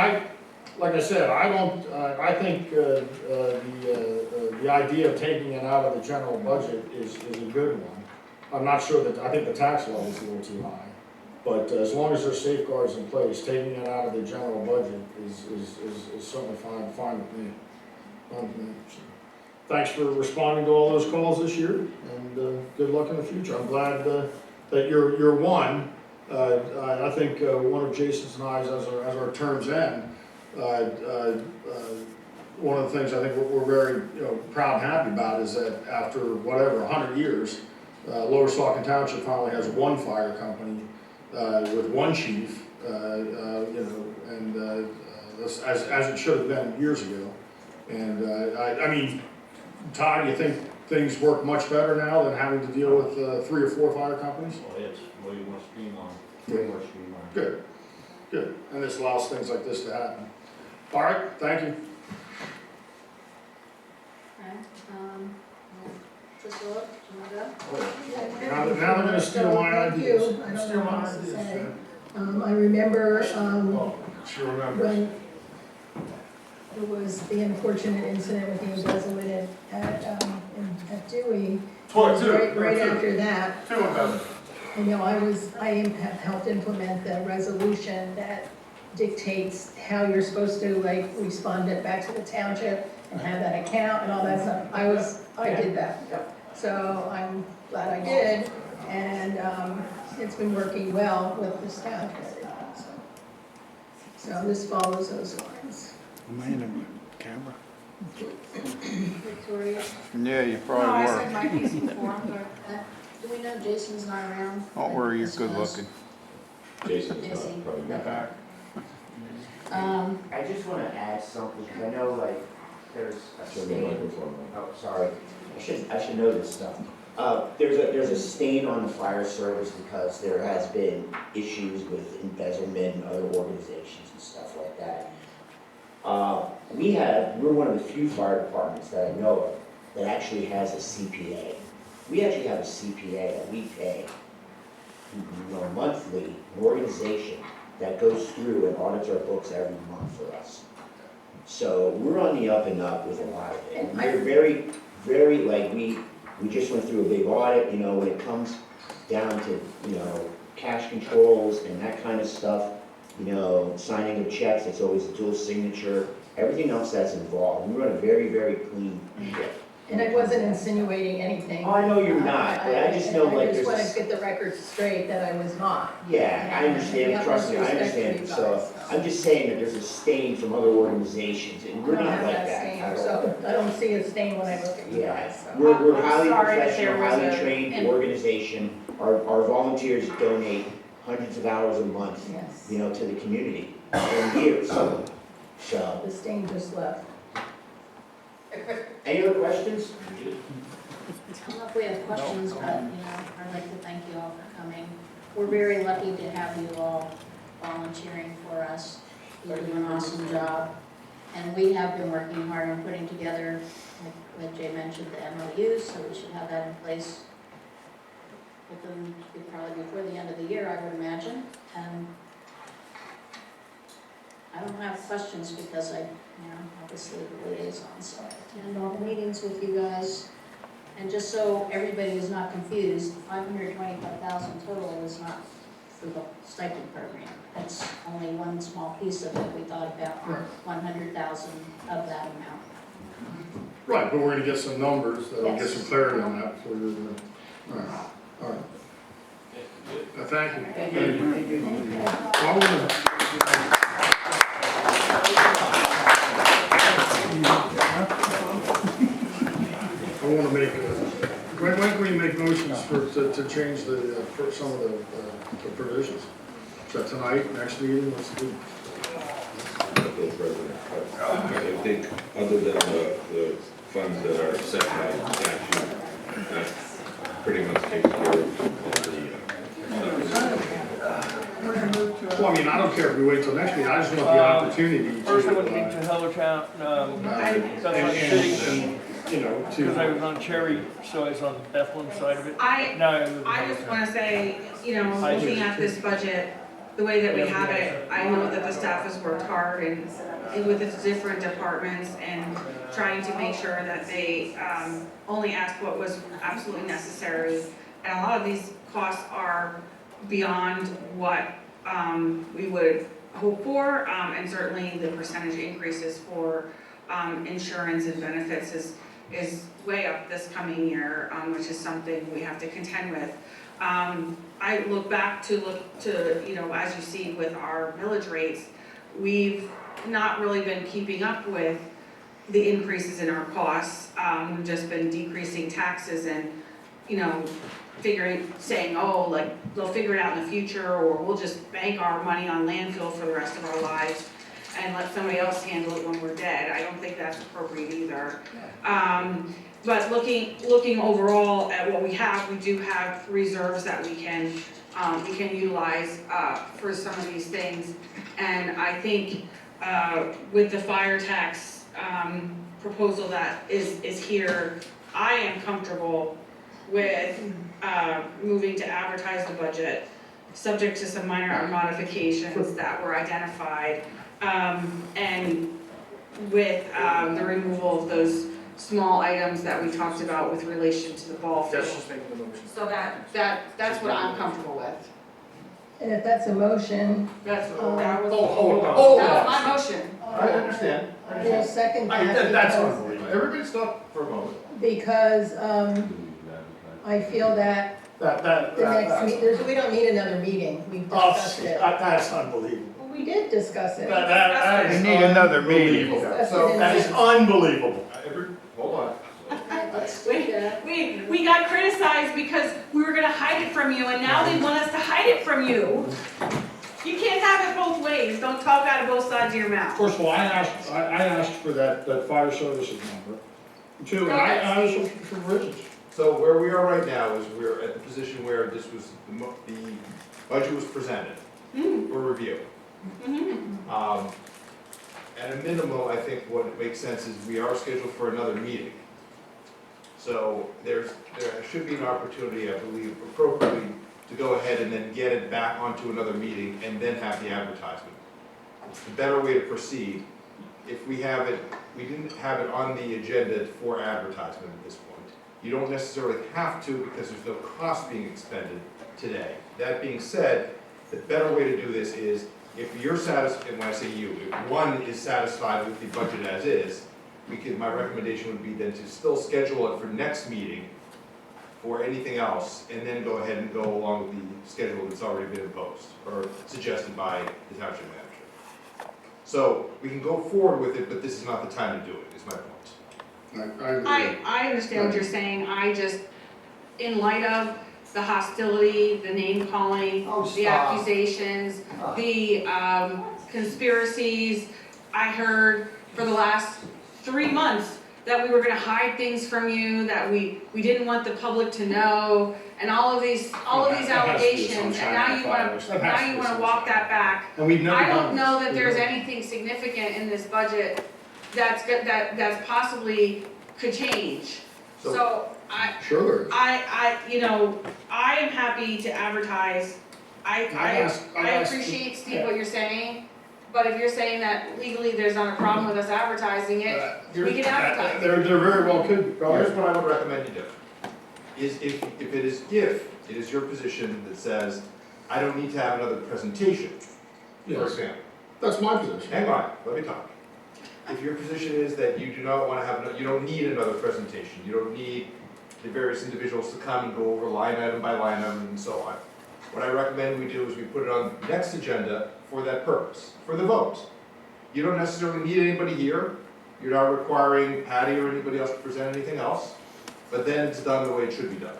like I said, I think the idea of taking it out of the general budget is a good one. I'm not sure I think the tax level is a little too high. But as long as there's safeguards in place, taking it out of the general budget is certainly fine with me. So, thanks for responding to all those calls this year, and good luck in the future. I'm glad that you're one. I think one of Jason's and I's as our terms end, one of the things I think we're very proud and happy about is that after whatever 100 years, Lower Saucon Township finally has one fire company with one chief, and as it should have been years ago. And I mean, Todd, do you think things work much better now than having to deal with 3 or 4 fire companies? Well, it's way more streamlined. Way more streamlined. Good. And this allows things like this to happen. All right, thank you. Okay, Priscilla, do you want to go? Now they're gonna steal my Thank you. ideas. I don't Steal know my what else to ideas. say. I remember, Sure remember. when there was the unfortunate incident with the embezzlement at Dewey. Right after that. I have helped implement the resolution that dictates how you're supposed to respond it back to the township and have that account and all that stuff. I did that. So I'm glad I did, and it's been working well with the staff. So this follows those lines. Am I in the camera? Victoria? Yeah, you probably No, I were. said my piece before, I'm good. Do we know Jason's not around? Don't worry, you're good looking. Jason's Is he? probably not back. I just want to add something, because I know there's a Turn the stain. microphone on. Oh, sorry. I should know this stuff. There's a stain on the fire service because there has been issues with embezzlement and other organizations and stuff like that. We're one of the few fire departments that I know of that actually has a CPA. We actually have a CPA that we pay monthly, an organization that goes through and audits our books every month for us. So we're on the up and up with a lot of it. And we're very, we just went through a big audit, when it comes down to, cash controls and that kind of stuff, signing of checks, it's always a dual signature, everything else that's involved. We run a very, very clean ship. And I wasn't insinuating anything. Oh, I know you're not, but I just know I just want there's to get the record straight that I was not. Yeah, I And understand, have trust me, I most respect for understand. you So guys, I'm just saying that there's a stain from other organizations, and we're I don't not have like that that stain, at all. so I don't see a stain when I look at you Yeah, guys, so. we're I'm highly sorry that professional, there was highly a- trained and- organization. Our volunteers donate hundreds of hours a month, Yes. to the community for years. So, The stain just left. any other questions? I don't know if we have questions, but, I'd like to thank you all for coming. We're very lucky to have you all volunteering for us. You do an awesome job. And we have been working hard on putting together, like Jay mentioned, the MOUs, so we should have that in place within, probably before the end of the year, I would imagine. And I don't have questions because obviously the liaison, so I attend all the meetings with you guys. And just so everybody is not confused, 525,000 total is not for the stipend program. That's only one small piece of it. We thought about 100,000 of that amount. Right, but we're gonna get some numbers, that'll get Yes. some clarity on that before you're, all right. Thank you. Thank you. Well, I'm gonna- I want to make, when can we make motions to change for some of the provisions? Is that tonight, next meeting, what's the? I think other than the funds that are set by statute, that pretty much takes care of Well, I mean, I don't care if we wait till next meeting, I just want the opportunity to. First I went to meet to Hellertown, that's on City, you know, because I was on Cherry, so I was on the Bethlehem side of it. Now I live in I just Hellertown. wanna say, you know, I looking do. at this budget, the way that we have it, I know that the staff has worked hard and with its different departments and trying to make sure that they, only asked what was absolutely necessary. And a lot of these costs are beyond what, we would hope for, and certainly the percentage increases for, insurance and benefits is way up this coming year, which is something we have to contend with. I look to, you know, as you see with our millage rates, we've not really been keeping up with the increases in our costs. We've just been decreasing taxes and, you know, saying, oh, like, they'll figure it out in the future, or we'll just bank our money on landfill for the rest of our lives and let somebody else handle it when we're dead. I don't think that's appropriate either. But looking overall at what we do have reserves that we can utilize for some of these things. And I think with the fire tax proposal that is here, I am comfortable with moving to advertise the budget, subject to some minor modifications that were identified, and with the removal of those small items that we talked about with relation to the ball field. So that's what I'm comfortable with. And if that's a motion, That was my motion. I understand. we'll second that That's because, unbelievable. Everybody stop for a moment. because, I feel that the next we don't need another meeting, we've discussed it. That's unbelievable. Well, we did discuss it. That is We need another meeting. unbelievable. So that is unbelievable. Hold on. We got criticized because we were gonna hide it from you, and now they want us to hide it from you. You can't have it both ways. Don't talk out of both sides of your mouth. First of all, I asked for that fire services number, too, and I asked for bridges. So where we are right now is we're at the position where this was, the budget was presented for review. At a minimum, I think what makes sense is we are scheduled for another meeting. So there should be an opportunity, I believe, appropriately, to go ahead and then get it back onto another meeting and then have the advertisement. It's the better way to proceed. If we didn't have it on the agenda for advertisement at this point. You don't necessarily have to because there's no cost being expended today. That being said, the better way to do this is if you're satisfied, and when I say you, if one is satisfied with the budget as is, my recommendation would be then to still schedule it for next meeting for anything else, and then go ahead and go along with the schedule that's already been imposed or suggested by the township manager. So we can go forward with it, but this is not the time to do it, is my point. I understand what you're saying. I just, in light of the hostility, the name calling, the accusations, the conspiracies, I heard for the last 3 months that we were gonna hide things from you, that we didn't want the public to know, and all of these allegations, and now you wanna walk that back. And we've never I done don't know this. that there's anything significant in this budget that's possibly could change. So Sure there is. I am happy to advertise. I appreciate, Steve, what you're saying, but if you're saying that legally there's not a problem with us advertising it, we can advertise. There very well could. Here's what I would recommend you do. If it is your position that says I don't need to have another presentation, for Yes. example. That's my position. Hang on, let me talk. If your position is that you do not want to have, you don't need another presentation, you don't need the various individuals to come and go over line item by line item and so on, what I recommend we do is we put it on the next agenda for that purpose, for the vote. You don't necessarily need anybody here, you're not requiring Patty or anybody else to present anything else, but then it's done the way it should be done.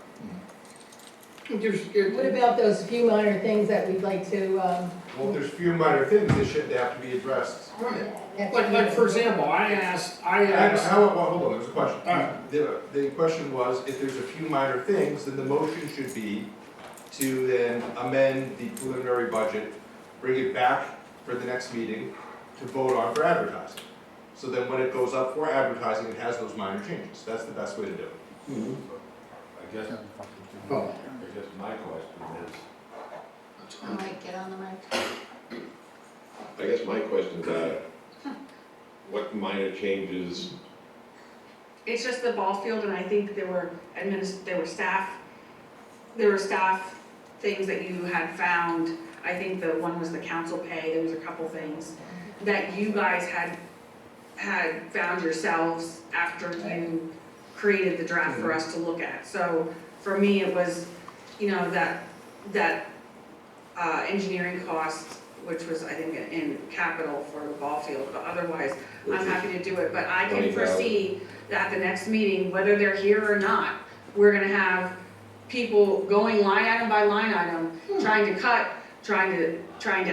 What about those few minor things that we'd like to, Well, if there's few minor things, they have to be addressed. Like, for example, I asked, Hold on, there's a question. Alright. The question was, if there's a few minor things, then the motion should be to then amend the preliminary budget, bring it back for the next meeting to vote on for advertising. So then when it goes up for advertising, it has those minor changes. That's the best way to do it. I guess my question is, Mike, get on the mic. I guess my question is, what minor changes? It's just the ball field, and I think there were staff things that you had found. I think the one was the council pay, there was a couple things that you guys had found yourselves after you created the draft for us to look at. So for me, it was, you know, that engineering cost, which was, I think, in capital for the ball field, but otherwise, I'm happy to do it. But I can foresee that the next meeting, whether they're here or not, we're gonna have people going line item by line item, trying to cut, trying to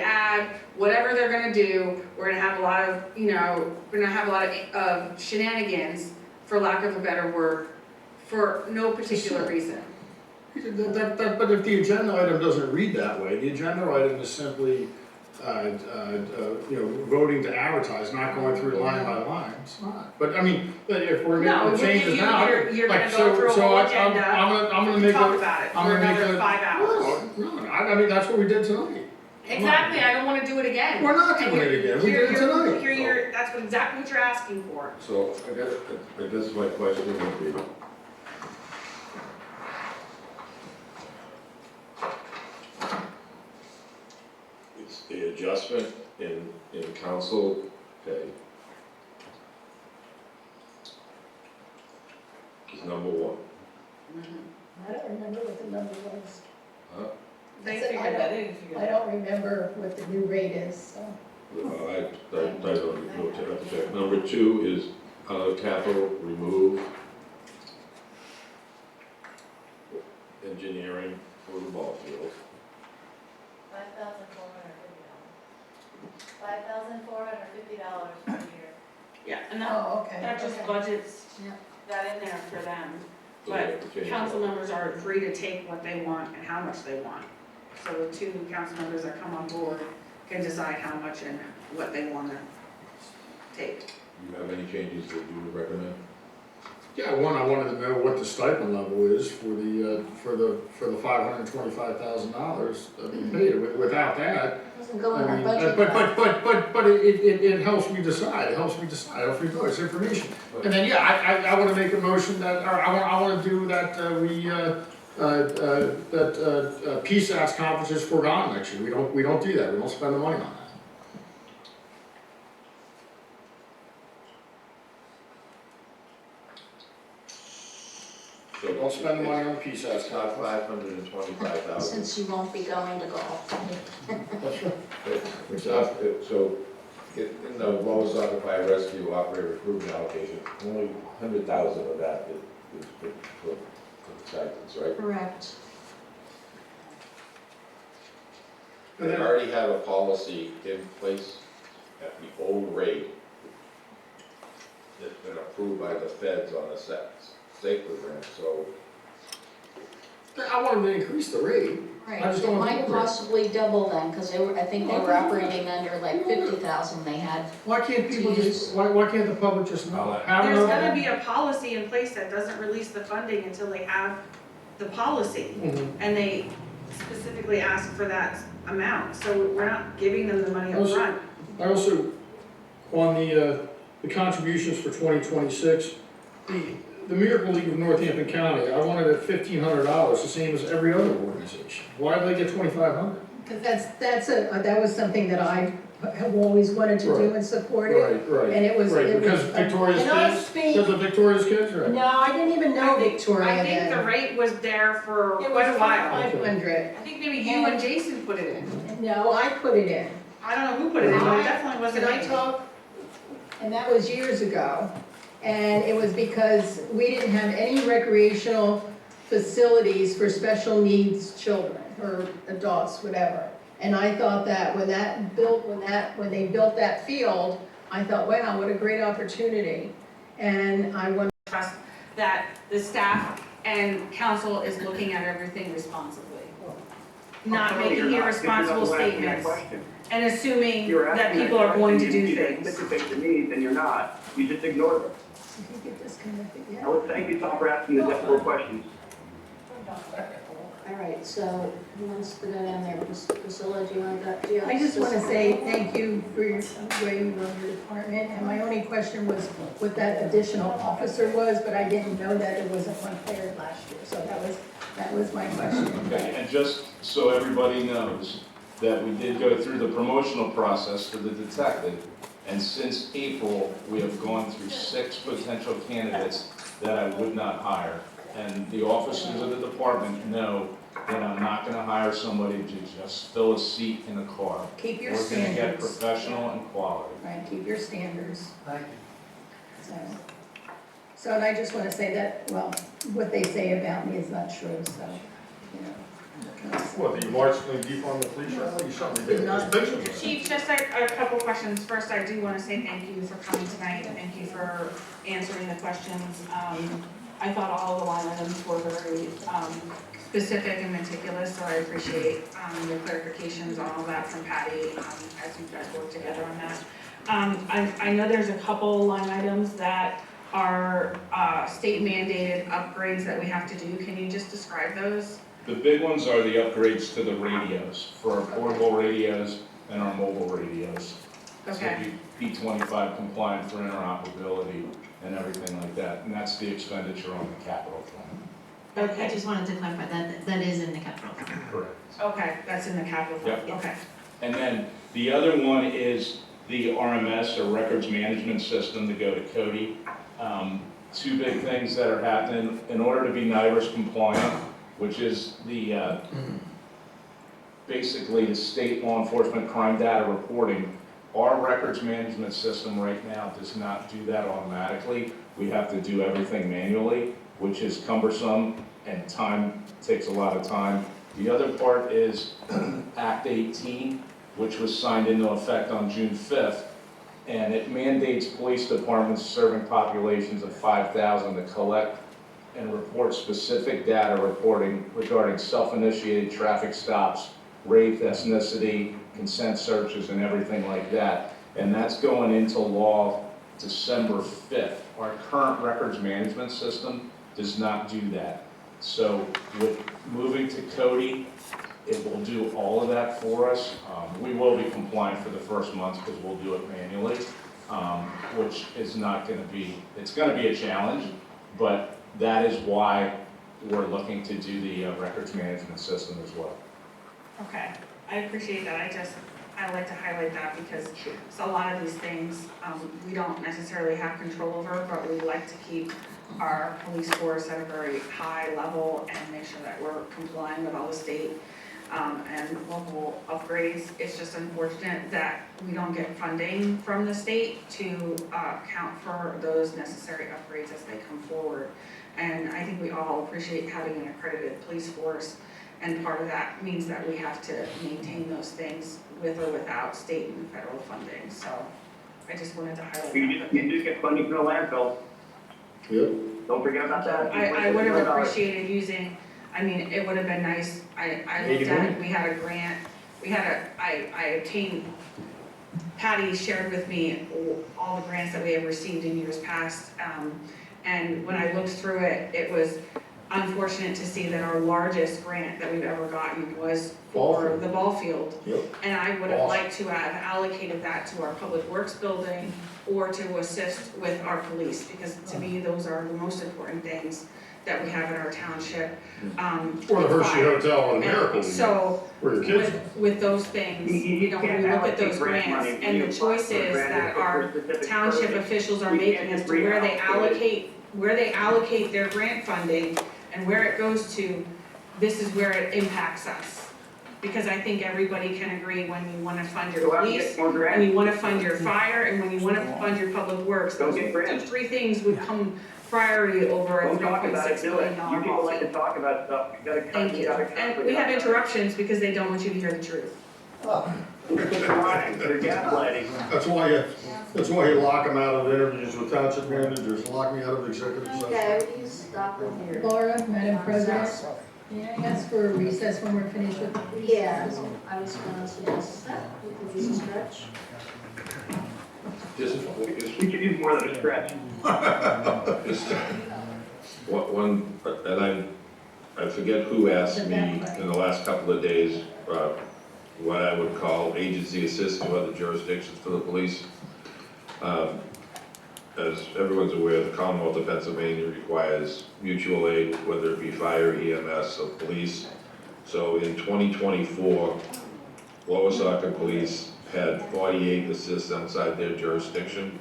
add, whatever they're gonna do. We're gonna have a lot of shenanigans, for lack of a better word, for no particular reason. But if the agenda item doesn't read that way, the agenda item is simply, voting to advertise, not going through line by line. It's not. But I mean, if we're making changes now, You're like, gonna go through a whole agenda, I'm gonna make talk about it for another 5 hours. No, I mean, that's what we did tonight. Exactly, I don't wanna do it again. We're not doing it again, we did it tonight. That's exactly what you're asking for. So I guess my question would be, it's the adjustment in council pay is number one. I don't remember what the number was. Huh? They I said, figured that, they didn't figure I that. don't remember what the new rate is, so. I don't know, have to check. Number two is capital remove engineering for the ball field. $5,450 per year. Yeah, and okay. that just budgets that in there for them. But council members are free to take what they want and how much they want. So the two council members that come on board can decide how much and what they wanna take. Do you have any changes that you would recommend? Yeah, I wanted to know what the stipend level is for the $525,000 paid. Without that, Doesn't go in I our mean, budget. but it helps me decide, it helps me know it's information. And then, yeah, I wanna make a motion that, or I wanna do that, PSAT's conference is foregone next year. We don't do that, we don't spend the money on that. So Don't spend the money on the PSAT's It's not conference. $525,000. Since you won't be going to golf. It's not, so in the Wallace Soccer Fire Rescue Operator Improvement Allocation, only 100,000 of that is for the stipends, right? Correct. They already have a policy in place at the old rate that's been approved by the feds on a state program, so. I want them to increase the rate. Right, I just it don't want might to possibly double then, because I think they were operating under like 50,000 they had. Why can't people just, why can't the public just know? There's gonna be a policy in place that doesn't release the funding until they have the policy. And they specifically ask for that amount, so we're not giving them the money up front. I also, on the contributions for 2026, the the Miracle League of Northampton County, I wanted it $1,500, the same as every other organization. Why do they get $2,500? Because that was something that I have always wanted to do and supported. Right. And it was. Right, because Victoria's kids, because of Victoria's kids, right? No, I didn't even know Victoria I think then. the rate was there for It quite was a while. 500. I think maybe you and Jason put it in. No, I put it in. I don't know who put it in, but it definitely wasn't Can I me. talk? And that was years ago. And it was because we didn't have any recreational facilities for special needs children or adults, whatever. And I thought that when they built that field, I thought, wow, what a great opportunity. And I want to trust that the staff and council is looking at everything responsibly. Not making irresponsible statements and assuming that people are going to do things. Anticipate the needs and you're not. You just ignore them. if you get disconnected, yeah. I would thank you, Tom, for asking the difficult questions. All right, so who wants to go down there? Priscilla, do you want to go? I just want to say thank you for your way you run your department, and my only question was what that additional officer was, but I didn't know that it wasn't one hired last year, so that was my question. Okay, and just so everybody knows, that we did go through the promotional process for the detective, and since April, we have gone through 6 potential candidates that I would not hire. And the officers of the department know that I'm not gonna hire somebody to just fill a seat in a car. Keep your We're gonna get standards. professional and quality. Right, keep your standards. Thank you. So, and I just want to say that, well, what they say about me is not true, so, you know. What, the march, the defund the police? You certainly did. There's pictures of it. Chief, just a couple questions. First, I do want to say thank you for coming tonight. Thank you for answering the questions. I thought all of the line items were very specific and meticulous, so I appreciate your clarifications on all that from Patty as you guys work together on that. I know there's a couple line items that are state mandated upgrades that we have to do. Can you just describe those? The big ones are the upgrades to the radios, for our portable radios and our mobile radios. Okay. So be P25 compliant for interoperability and everything like that, and that's the expenditure on the capital fund. Okay. I just wanted to clarify that is in the capital fund. Correct. Okay, that's in the capital fund. Yep. Okay. And then the other one is the RMS, or Records Management System, to go to Cody. 2 big things that are happening. In order to be NIRS compliant, which is the basically the state law enforcement crime data reporting, our records management system right now does not do that automatically. We have to do everything manually, which is cumbersome and takes a lot of time. The other part is Act 18, which was signed into effect on June 5th, and it mandates police departments serving populations of 5,000 to collect and report specific data reporting regarding self-initiated traffic stops, race, ethnicity, consent searches, and everything like that. And that's going into law December 5th. Our current records management system does not do that. So with moving to Cody, it will do all of that for us. We will be compliant for the first month because we'll do it manually, which is not going to be, it's going to be a challenge, but that is why we're looking to do the records management system as well. Okay, I appreciate that. I like to highlight that because a lot of these things we don't necessarily have control over, but we like to keep our police force at a very high level and make sure that we're complying with all the state and local upgrades. It's just unfortunate that we don't get funding from the state to account for those necessary upgrades as they come forward. And I think we all appreciate having an accredited police force, and part of that means that we have to maintain those things with or without state and federal funding. So I just wanted to highlight that. You do get funding from the landfill. Yep. Don't forget about that. I would have appreciated using, I mean, it would have been nice, I looked at it, we had a grant, I obtained, Patty shared with me all the grants that we have received in years past, and when I looked through it, it was unfortunate to see that our largest grant that we've ever gotten was for the ball field. Yep. And I would have liked to have allocated that to our public works building or to assist with our police, because to me, those are the most important things that we have in our township. Or the Hershey Hotel or the And Miracle, so, where your kids with those things, you know, when we look at those grants and the choices that our township officials are making as to where they allocate their grant funding and where it goes to, this is where it impacts us. Because I think everybody can agree when you wanna fund your police, when you wanna fund your fire, and when you wanna fund your public works, those three things would come priority over a $3.6 billion You people like to talk about stuff, you gotta cut. Thank you. And we have interruptions because they don't want you to hear the truth. They're gaslighting. That's why you lock them out of interviews with township managers, lock me out of executive session. Okay, will you stop them here? Laura, Madam President, may I ask for a recess when we're finished with? Yeah, I was gonna suggest that, we could use a stretch. Just, We could use more than a stretch. one, and I forget who asked me in the last couple of days, what I would call agency assist to other jurisdictions for the police. As everyone's aware, the Commonwealth of Pennsylvania requires mutual aid, whether it be fire, EMS, or police. So in 2024, Lower Saucon Police had 48 assists outside their jurisdiction.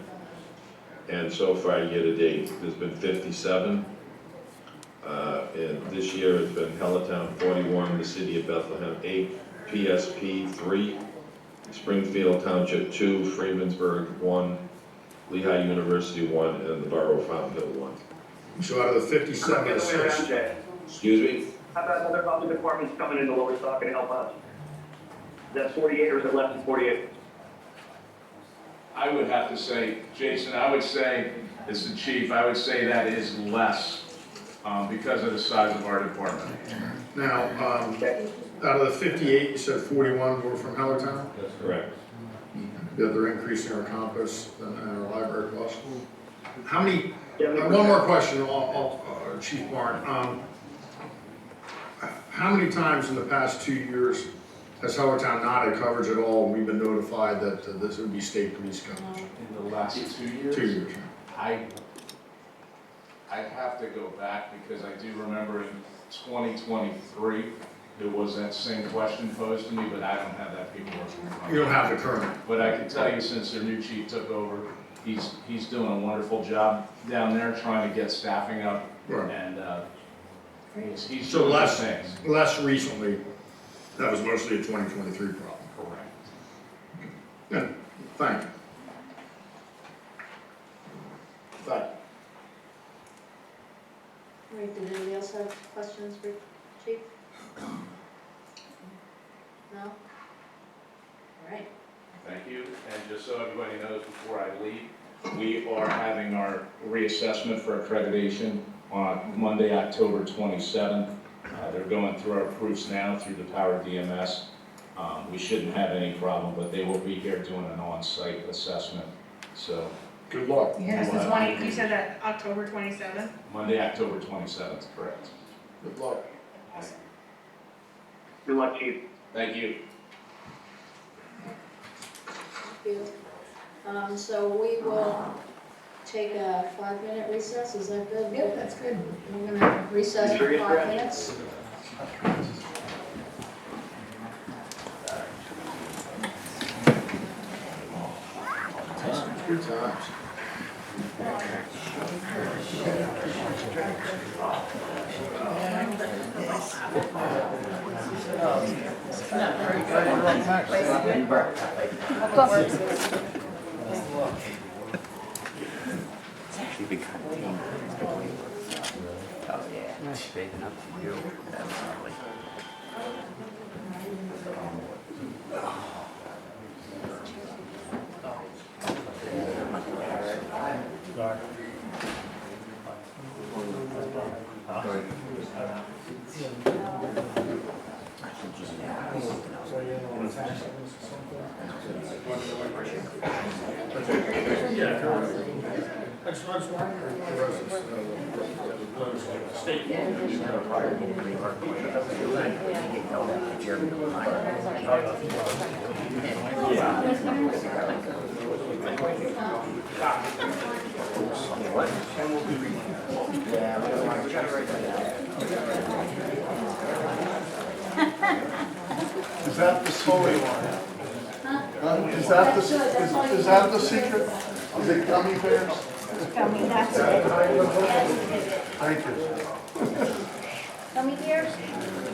And so far, year to date, there's been 57. And this year, it's been Helletown 41, the City of Bethlehem 8, PSP 3, Springfield Township 2, Freemansburg 1, Lehigh University 1, and the Borough of Fountain Hill 1. So out of the 57 assists. Excuse me? How about other public departments coming into Lower Saucon to help us? Is that 48 or is it less than 48? I would have to say, Jason, I would say, as the chief, I would say that is less because of the size of our department. Now, out of the 58, you said 41 were from Hellertown? That's correct. Yeah, they're increasing our compass and our library costs. How many, one more question, Chief Barn. How many times in the past 2 years has Hellertown not had coverage at all, and we've been notified that this would be state police coverage? In the last 2 years? 2 years. I'd have to go back because I do remember in 2023, there was that same question posed to me, but I don't have that paperwork. You don't have the current. But I can tell you, since their new chief took over, he's doing a wonderful job down there trying to get staffing up. Right. And he's So doing less, things. less recently, that was mostly a 2023 problem. Correct. Yeah, thank you. Thank you. All right, did anybody else have questions for Chief? No? All right. Thank you, and just so everybody knows before I leave, we are having our reassessment for accreditation on Monday, October 27th. They're going through our proofs now through the Power DMS. We shouldn't have any problem, but they will be here doing an on-site assessment, so. Good luck. Yes, you said that October 27th? Monday, October 27th, correct. Good luck. Awesome. Good luck, Chief. Thank you. Thank you. So we will take a 5-minute recess, is that good? Yep, that's good. We're gonna recess for 5 minutes. Good times. It's actually been kind of painful. Oh yeah, it's big enough for you, definitely. Yeah. I just wonder if the residents, state. Is that the soy one? Is that the secret? Is it gummy bears? Gummy, that's it. Thank you. Gummy bears,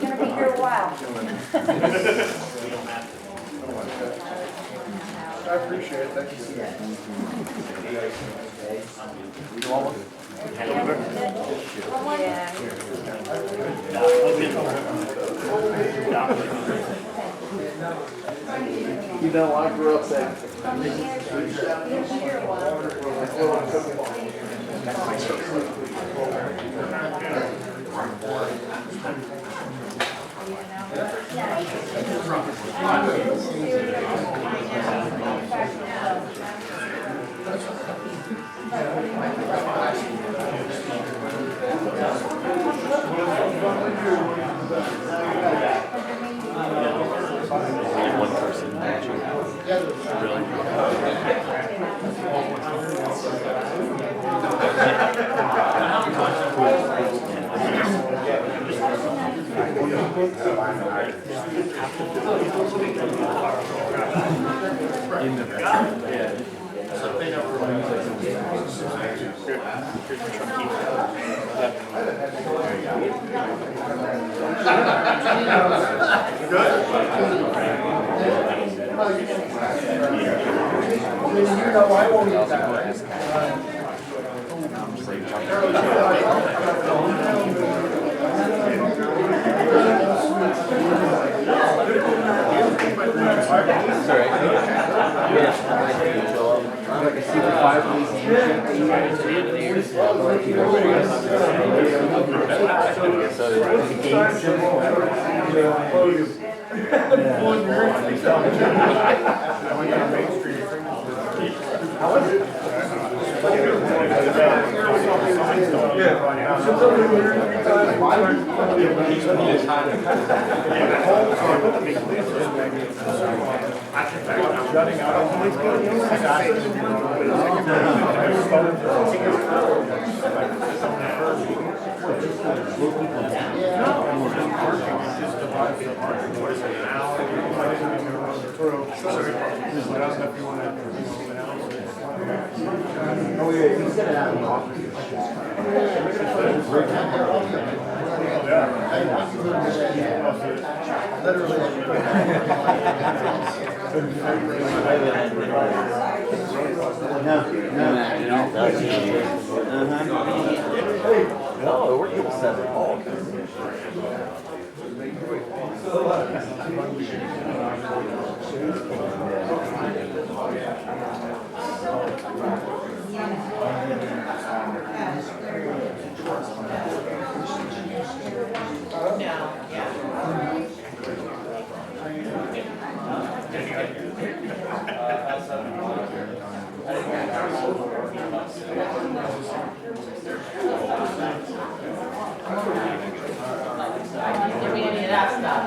you're gonna be here a while. I appreciate it, thank you. You want one? You know, I grew up there. One person matching. You know, I won't eat that. Oh yeah, you said it out of the office. No, we're getting 7. Give me any of that stuff.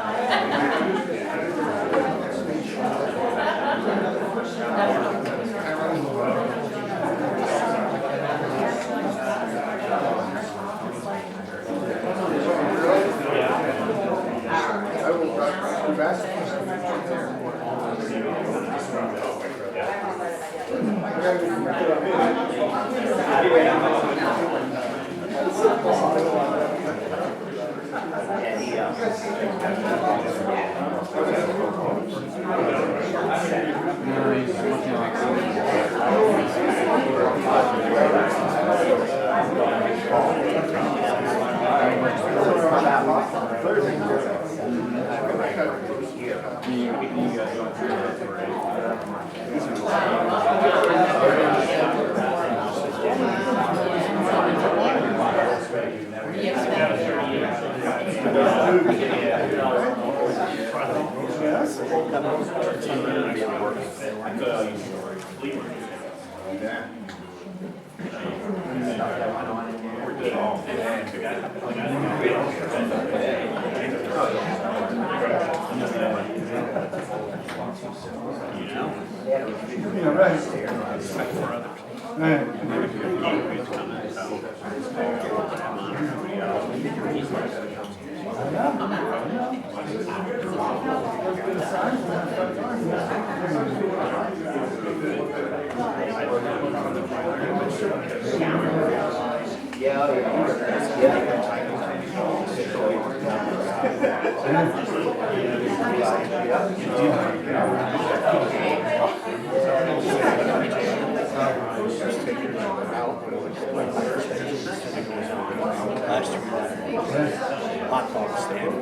Hot dog stand.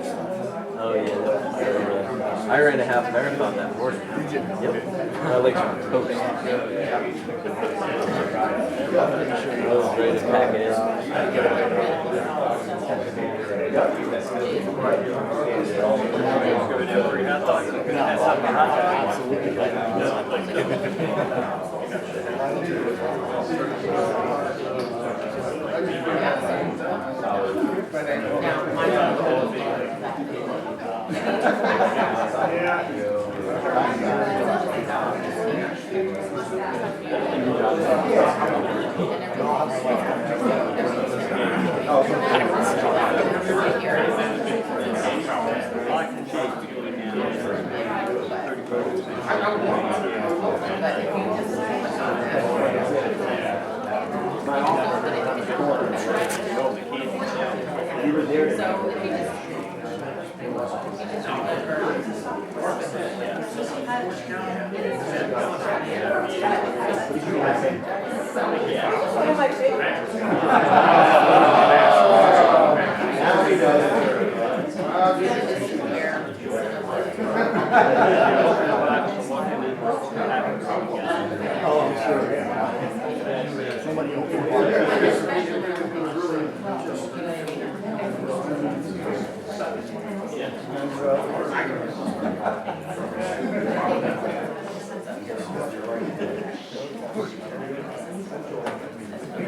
Oh yeah, I remember that. I ran a half marathon that morning. Did you? Yep. My legs were toast. I was ready to pack it in.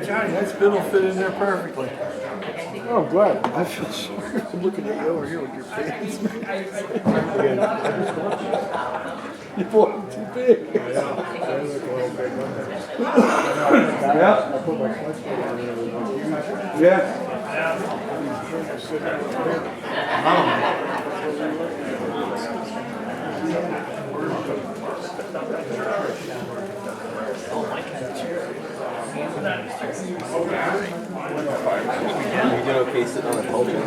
Johnny, that spin will fit in there perfectly. Oh, glad. I feel sorry. I'm looking at you over here with your pants. You bought them too big. Yeah. I put my clutch on it. Yeah. You did okay sitting on the culture?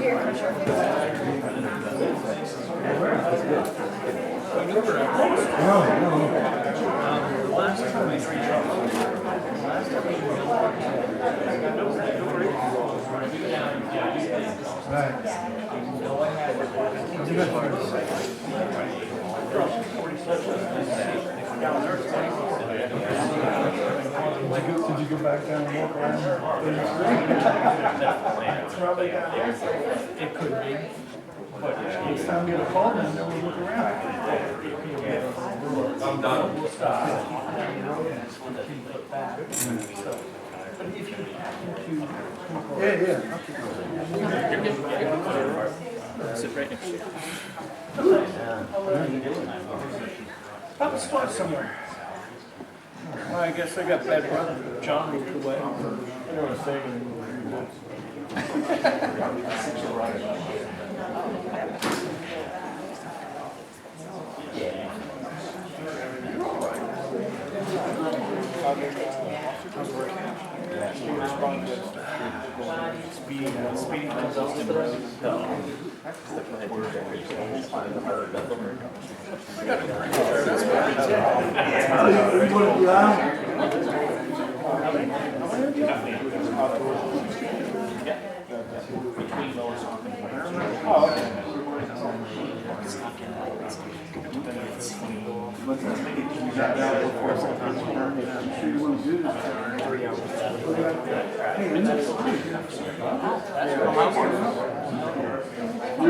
Did you go back down and walk around? Probably down there. It could be. But next time you get a call, then we'll look around. I'm done. Yeah. Sit right next to you. Have a spot somewhere. Well, I guess I got bad brother. John moved away. I don't want to say anything. Speeding comes out to the rest. Your uncle's got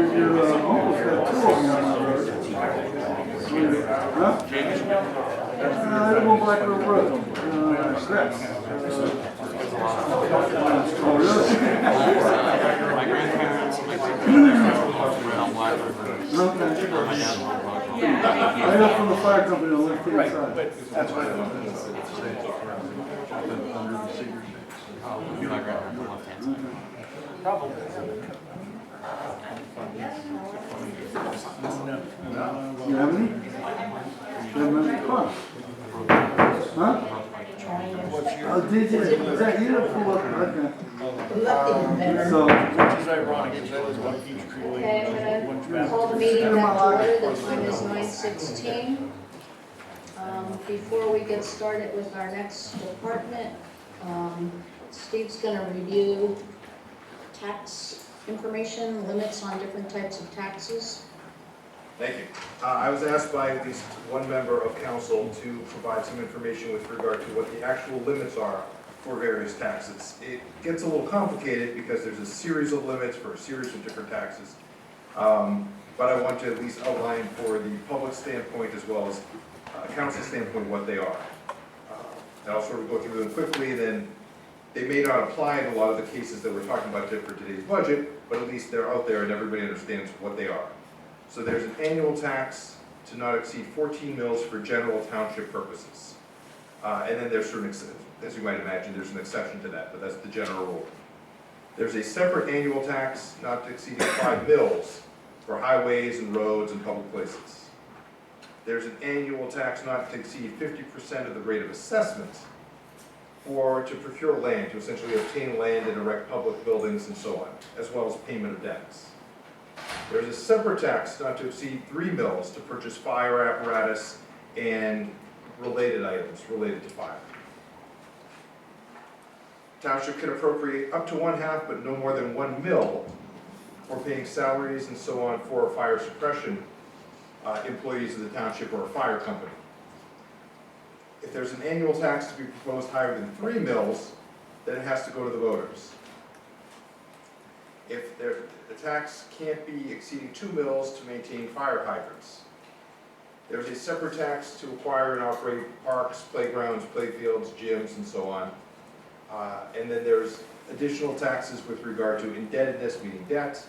2 of them on the road. Huh? I live on Black River Road, Steps. Oh, really? My grandparents, my great-grandparents, on Black River. Okay. My dad was on Black River. I got from the fire company on left hand Right, side. but that's why. My grandparents on left hand side. Probably. You have any? You have any? Huh? Huh? Oh, did you? Is that you? Okay. So. Which is ironic, because that was one huge tree. Okay, I'm gonna call the meeting back to order, the time is 9:16. Before we get started with our next department, Steve's gonna review tax information, limits on different types of taxes. Thank you. I was asked by at least one member of council to provide some information with regard to what the actual limits are for various taxes. It gets a little complicated because there's a series of limits for a series of different taxes. But I want to at least outline for the public standpoint as well as council standpoint what they are. I'll sort of go through them quickly, and then they may not apply in a lot of the cases that we're talking about for today's budget, but at least they're out there and everybody understands what they are. So there's an annual tax to not exceed 14 mils for general township purposes. And then there's certain, as you might imagine, there's an exception to that, but that's the general rule. There's a separate annual tax not to exceed 5 mils for highways and roads and public places. There's an annual tax not to exceed 50% of the rate of assessment to procure land, to essentially obtain land and erect public buildings and so on, as well as payment of debts. There's a separate tax not to exceed 3 mils to purchase fire apparatus and related items related to fire. Township can appropriate up to 1/2, but no more than 1 mil for paying salaries and so on for fire suppression employees of the township or a fire company. If there's an annual tax to be proposed higher than 3 mils, then it has to go to the voters. If the tax can't be exceeding 2 mils to maintain fire hydrants. There's a separate tax to acquire and operate parks, playgrounds, playfields, gyms, and so on. And then there's additional taxes with regard to indebtedness, meaning debt.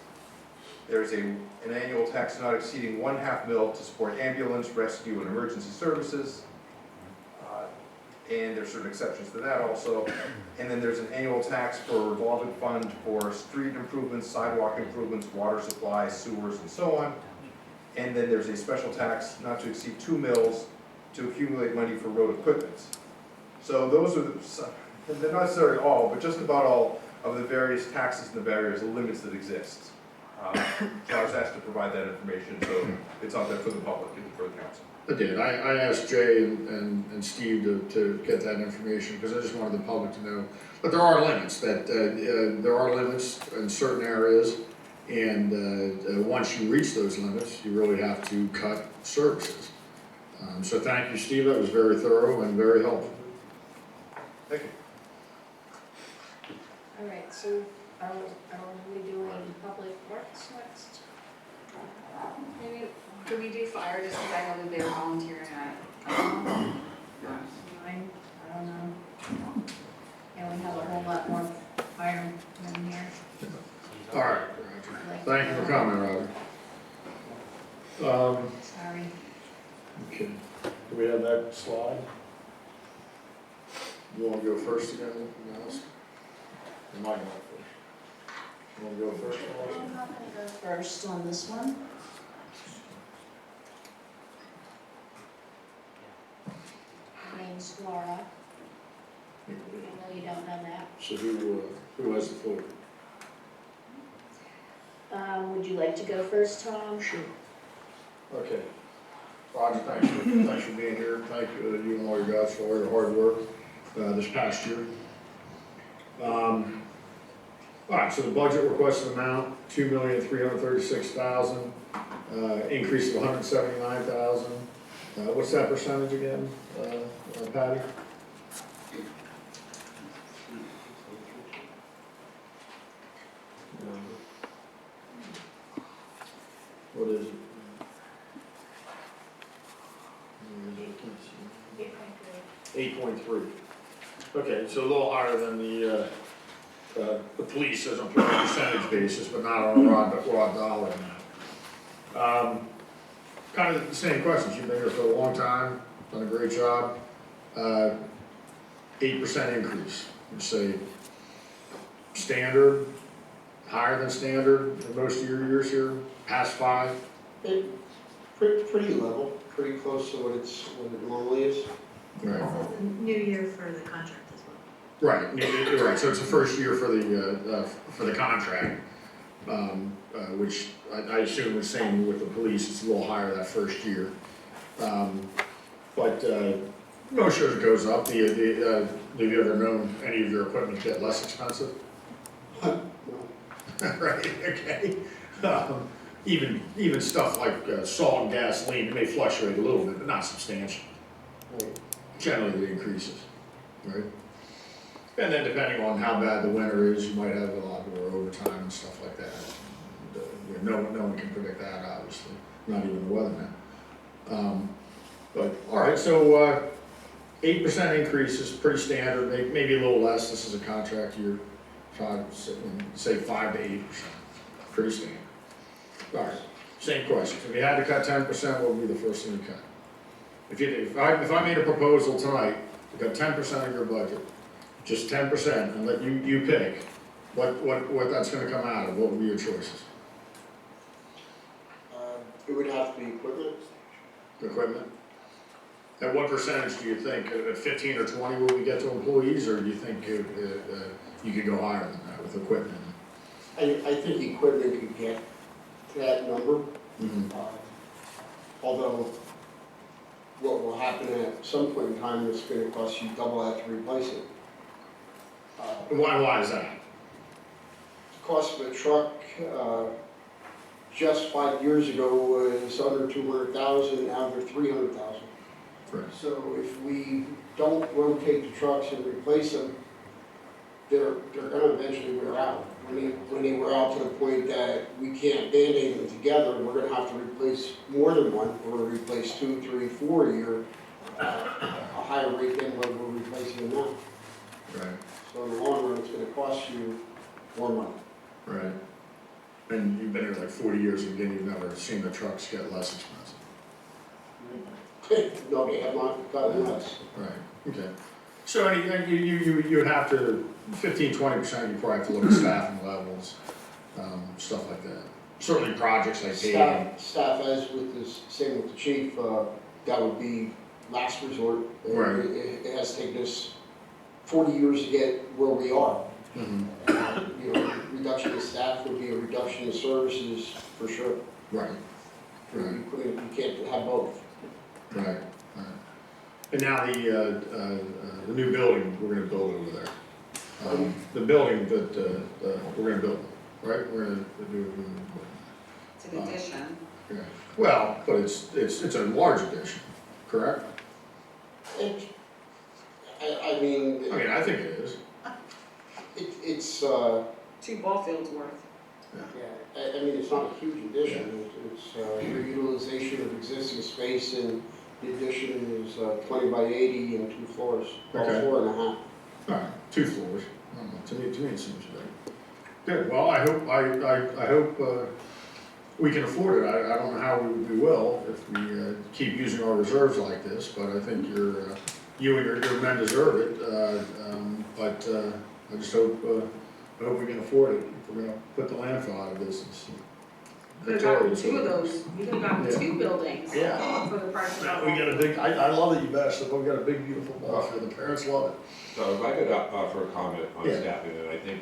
There's an annual tax not exceeding 1/2 mil to support ambulance, rescue, and emergency services. And there's certain exceptions to that also. And then there's an annual tax for a revolving fund for street improvements, sidewalk improvements, water supply, sewers, and so on. And then there's a special tax not to exceed 2 mils to accumulate money for road equipment. So those are they're not necessarily all, but just about all of the various taxes and the various limits that exist. So I was asked to provide that information, so it's out there for the public and for the council. I did. I asked Jay and Steve to get that information because I just wanted the public to know. But there are limits there are limits in certain areas, and once you reach those limits, you really have to cut services. So thank you, Steve. That was very thorough and very helpful. Thank you. All right, so are we doing public works next? Maybe, could we do fire, just because I know that they're volunteering at Mine, I don't know. Yeah, we have a whole lot more firemen here. All right, Roger. Thank you for coming, Roger. Sorry. Okay. Do we have that slide? You want to go first again, Alice? Or am I going first? You want to go first, Alice? I'm not gonna go first on this one. My name's Laura. I know you don't know that. So who has the floor? Would you like to go first, Tom? Sure. Okay. Roger, thanks for being here. Thank you and all your guys for all your hard work this past year. All right, so the budget requested amount, $2,336,000, increase of $179,000. What's that percentage again, Patty? What is it? It 8.3. Okay, so a little higher than the police as a percentage basis, but not on a raw dollar amount. Kind of the same questions, you've been here for a long time, done a great job. 8% increase, you say standard, higher than standard in most of your years here, past 5? Pretty level, pretty close to what it normally is. Right. It's a new year for the contract as well. Right, right, so it's the first year for the contract, which I assume is same with the police, it's a little higher that first year. But most years it goes up. Have you ever known any of your equipment get less expensive? No. Right, okay. Even stuff like salt and gasoline, it may fluctuate a little bit, but not substantial. Right. Generally it increases, right? And then depending on how bad the winter is, you might have a lot more overtime and stuff like that. And, no one can predict that, obviously, not even the weatherman. But, all right, so 8% increase is pretty standard, maybe a little less. This is a contract year, say 5 to 8%, pretty standard. All right, same question. If you had to cut 10%, what would be the first thing you cut? If I made a proposal tonight to cut 10% of your budget, just 10%, and let you pick what that's going to come out of, what would be your choices? It would have to be equipment. Equipment? And what percentage do you think, 15 or 20 will we get to employees, or do you think you could go higher than that with equipment? I think equipment could get to that number. Mm-hmm. Although, what will happen at some point in time is going to cost you double that to replace it. Why is that? The cost of a truck just 5 years ago was under 200,000, now they're 300,000. Right. So if we don't rotate the trucks and replace them, they're going to eventually wear out. When they wear out to the point that we can't band-aid them together, we're going to have to replace more than one. We're going to replace 2, 3, 4 a year, a higher rate than what we're replacing them now. Right. So in the long run, it's going to cost you more money. Right. And you've been here like 40 years, and again, you've never seen the trucks get less expensive. No, they have not gotten less. Right, okay. So you have to, 15-20%, you probably have to look at staffing levels, stuff like that. Certainly projects like paving. Staff, as with this, same with the chief, that would be last resort. Right. It has taken us 40 years to get where we are. Mm-hmm. Reduction of staff would be a reduction in services for sure. Right. Right. You can't have both. Right. Right. And now the new building we're going to build over there. The building that we're going to build, right? We're going to do. It's an addition. Yeah. Well, but it's a large addition, correct? I mean, I think it is. it's 2 ball fields worth. yeah. I mean, it's not a huge addition. It's reutilization of existing space, and the addition is 20 by 80 and 2 floors, Okay. 4.5. All right, 2 floors. I don't know. To me it seems big. Good. Well, I hope we can afford it. I don't know how we will if we keep using our reserves like this, but I think you and your men deserve it. But I just hope we can afford it if we're going to put the landfill out of business. Could have gotten 2 of those, you could have gotten 2 buildings Yeah. for the price of We got a big, I love that you best, we've got a big, beautiful ball field. The parents love it. So if I could offer a comment on Yeah. staffing, and I think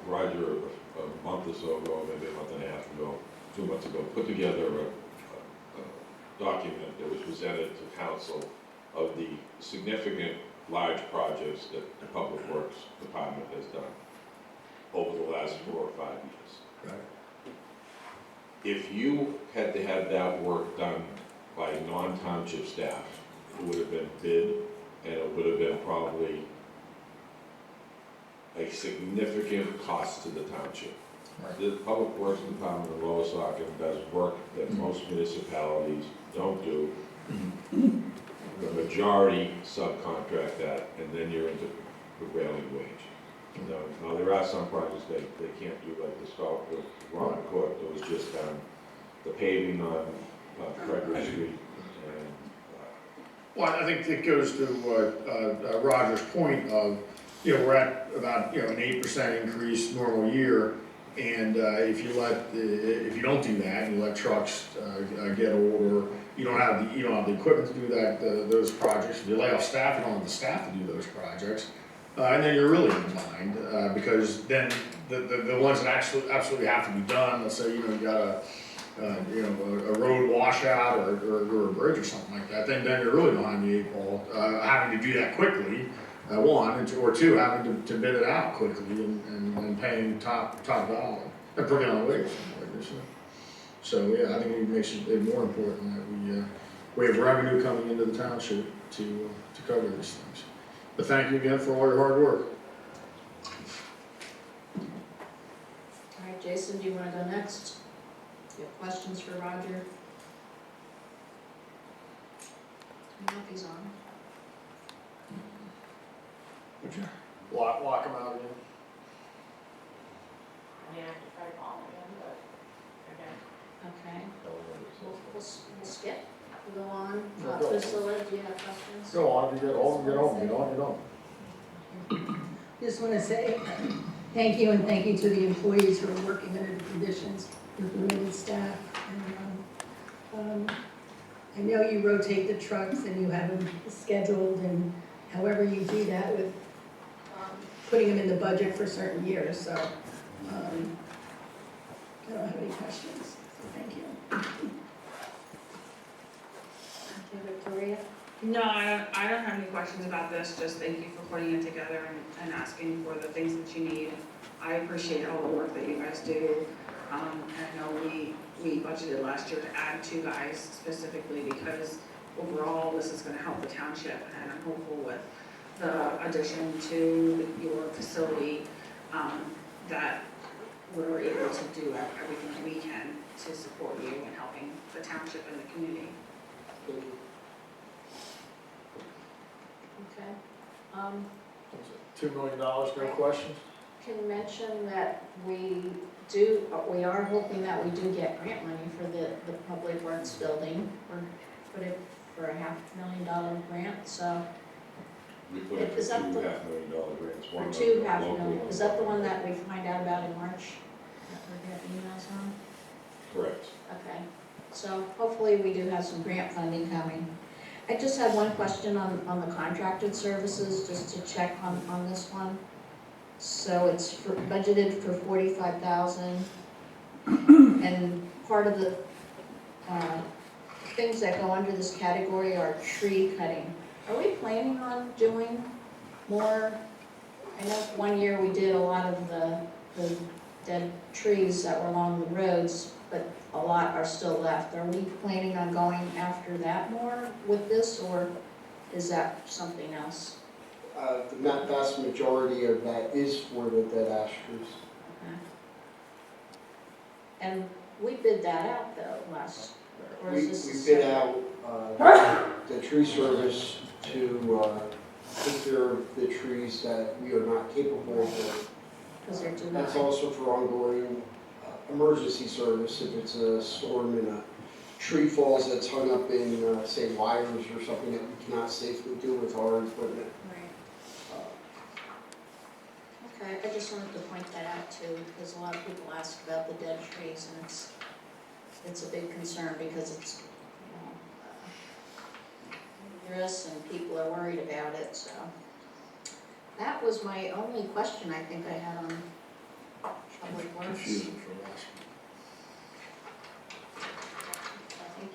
Roger, a month or so ago, maybe a month and a half ago, 2 months ago, put together a document that was presented to council of the significant large projects that the Public Works Department has done over the last 4 or 5 years. Right. If you had to have that work done by non-township staff, it would have been bid, and it would have been probably a significant cost to the township. Right. The Public Works Department of Lower Saucon does work that most municipalities don't do. the majority subcontract that, and then you're into prevailing wage. Now, there are some projects they can't do, like the Ron Court, that was just the paving on Frederick Street. And, Well, I think it goes to Roger's point of, we're at about, an 8% increase normal year. And if you don't do that, and you let trucks get old, or you don't have the equipment to do those projects, if you lay off staff, you don't have the staff to do those projects, and then you're really in a bind, because then the ones that absolutely have to be done, let's say, you got a road washout or a bridge or something like that, then you're really behind the 8 ball, having to do that quickly. One, or two, having to bid it out quickly and paying top dollar, and prevailing wage. So, yeah, I think it makes it more important that we have revenue coming into the township to cover these things. But thank you again for all your hard work. All right, Jason, do you want to go next? Do you have questions for Roger? I don't know if he's on. Would you lock them out again? I have to try to call him, but, Okay. We'll skip. We'll go on. Go. Priscilla, do you have questions? Go on, get on. Just want to say thank you, and thank you to the employees who are working under the conditions, with limited staff. And I know you rotate the trucks and you have them scheduled, and however you do that with putting them in the budget for certain years. So I don't have any questions. So thank you. Okay, Victoria? No, I don't have any questions about this, just thank you for putting it together and asking for the things that you need. I appreciate all the work that you guys do. And I know we budgeted last year to add 2 guys specifically because overall this is gonna help the township, and I'm hopeful with the addition to your facility, that we're able to do everything that we can to support you in helping the township and the community. Okay. $2 million, no questions? Can mention that we are hoping that we do get grant money for the Public Works building. We're put it for a $500,000 grant, so. we put it for Is that $2 the- $500,000 grants. For one $2 local, $500,000, is that the one that we find out about in March? That we're getting emails on? Correct. Okay, so hopefully we do have some grant funding coming. I just had one question on the contracted services, just to check on this one. So it's budgeted for $45,000, and part of the things that go under this category are tree cutting. Are we planning on doing more? I know one year we did a lot of the dead trees that were along the roads, but a lot are still left. Are we planning on going after that more with this, or is that something else? The vast majority of that is for the dead ash trees. Okay. And we bid that out though last, or We is this? bid out the tree service to take care of the trees that we are not capable of. Because they're too That's high. also for ongoing emergency service, if it's a storm and a tree falls that's hung up in, say, wires or something that we cannot safely do with our equipment. Right. Okay, I just wanted to point that out too, because a lot of people ask about the dead trees, and it's a big concern because it's, dangerous and people are worried about it, so. That was my only question I think I had on Public Works. Confusing for last. I think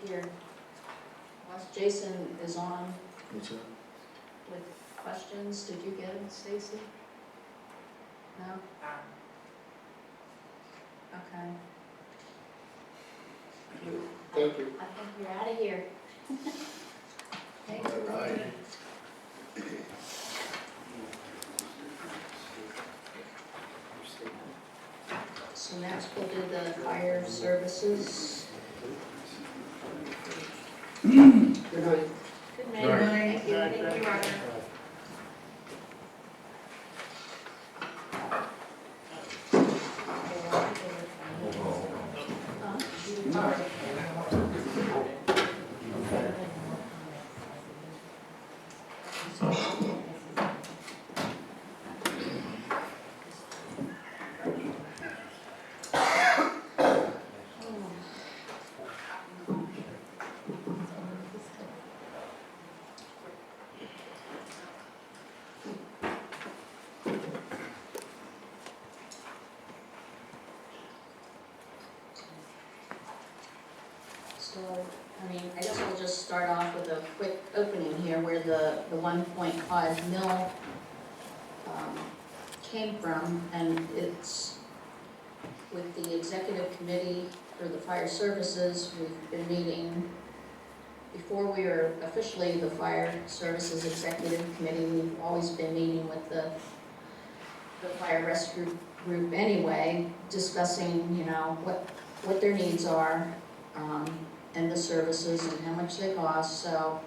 unless Jason is on What's that? with questions, did you get it, Stacy? No? Okay. Thank you. I think you're out of here. Thank you, Roger. So next we'll do the fire services. Good night. Good night. Thank you, Roger. So, I mean, I guess we'll just start off with a quick opening here where the 1.5 mil came from, and it's with the executive committee for the fire services. We've been meeting, before we were officially the fire services executive committee, we've always been meeting with the fire rescue group anyway, discussing, you know, what their needs are, and the services and how much they cost. So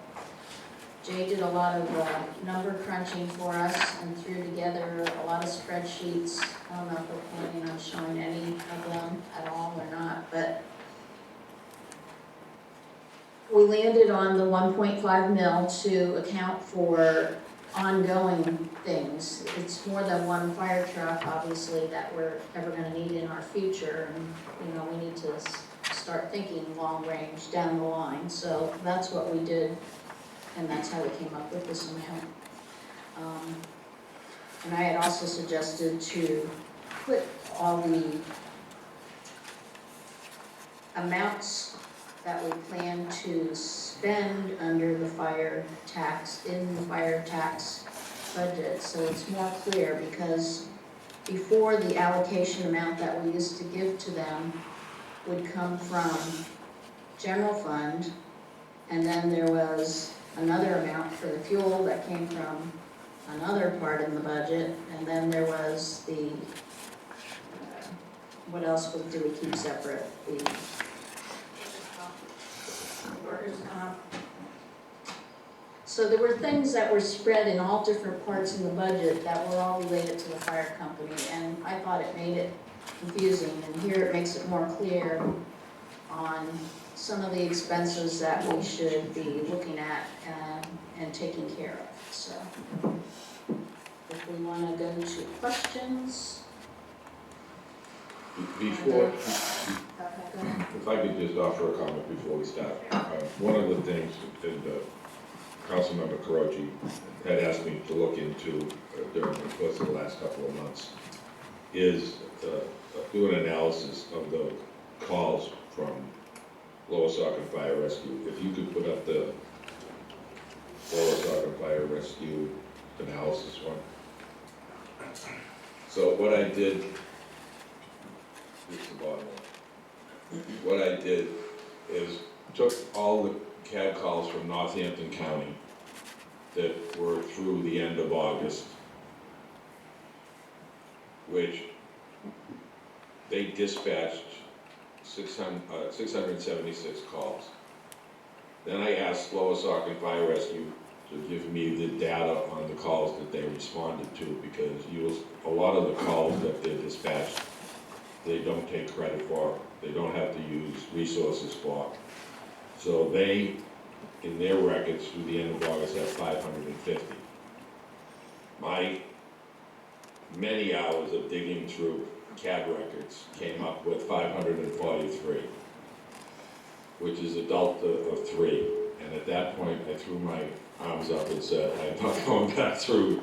Jay did a lot of number crunching for us and threw together a lot of spreadsheets. I don't know if we're planning on showing any of them at all or not, but we landed on the 1.5 mil to account for ongoing things. It's more than one fire truck, obviously, that we're ever gonna need in our future, and, you know, we need to start thinking long range down the line. So that's what we did, and that's how we came up with this amount. And I had also suggested to put all the amounts that we plan to spend under the fire tax, in the fire tax budget, so it's more clear, because before, the allocation amount that we used to give to them would come from general fund, and then there was another amount for the fuel that came from another part in the budget, and then there was the, what else do we keep separate? The workers' comp. So there were things that were spread in all different parts in the budget that were all related to the fire company, and I thought it made it confusing, and here it makes it more clear on some of the expenses that we should be looking at and taking care of. So if we want to go to questions. Before, Okay, go ahead. if I could just offer a comment before we start. One of the things that Councilmember Carochi had asked me to look into during the course of the last couple of months is do an analysis of the calls from Lower Saucon Fire Rescue. If you could put up the Lower Saucon Fire Rescue analysis one. So what I did, this is the bottom one. What I did is took all the CAD calls from Northampton County that were through the end of August, which they dispatched 676 calls. Then I asked Lower Saucon Fire Rescue to give me the data on the calls that they responded to, because a lot of the calls that they dispatched, they don't take credit for, they don't have to use resources for. So they, in their records through the end of August, have 550. My many hours of digging through CAD records came up with 543, which is a delta of 3. And at that point, I threw my arms up and said, I'm not going back through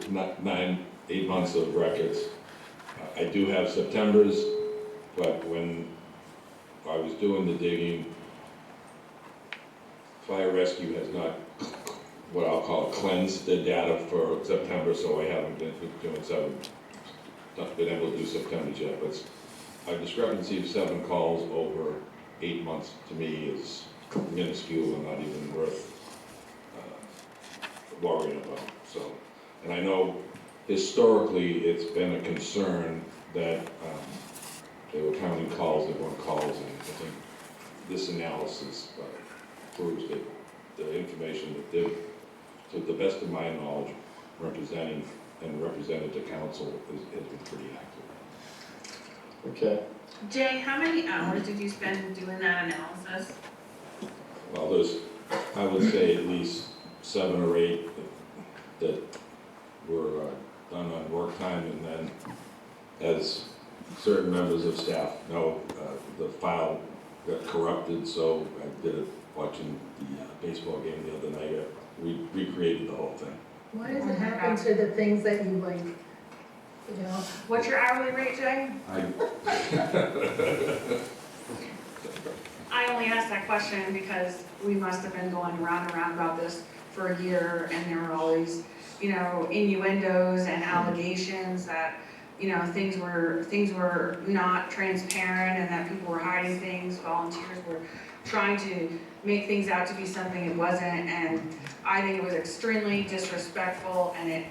8 months of records. I do have September's, but when I was doing the digging, Fire Rescue has not, what I'll call, cleansed the data for September, so I haven't been able to do September's yet. But a discrepancy of 7 calls over 8 months to me is minuscule and not even worth worrying about. So, and I know historically it's been a concern that they were counting calls, they weren't calls, and I think this analysis proves that the information that to the best of my knowledge, representing and represented to council has been pretty active. Okay. Jay, how many hours did you spend doing that analysis? Well, there's, I would say at least 7 or 8 that were done on work time, and then as certain members of staff know, the file got corrupted, so I did it watching the baseball game the other night. We recreated the whole thing. Why does it happen to the things that you like, you know? What's your hourly rate, Jay? I only asked that question because we must have been going round and round about this for a year, and there were always, you know, innuendos and allegations that, you know, things were not transparent and that people were hiding things, volunteers were trying to make things out to be something it wasn't, and I think it was extremely disrespectful, and it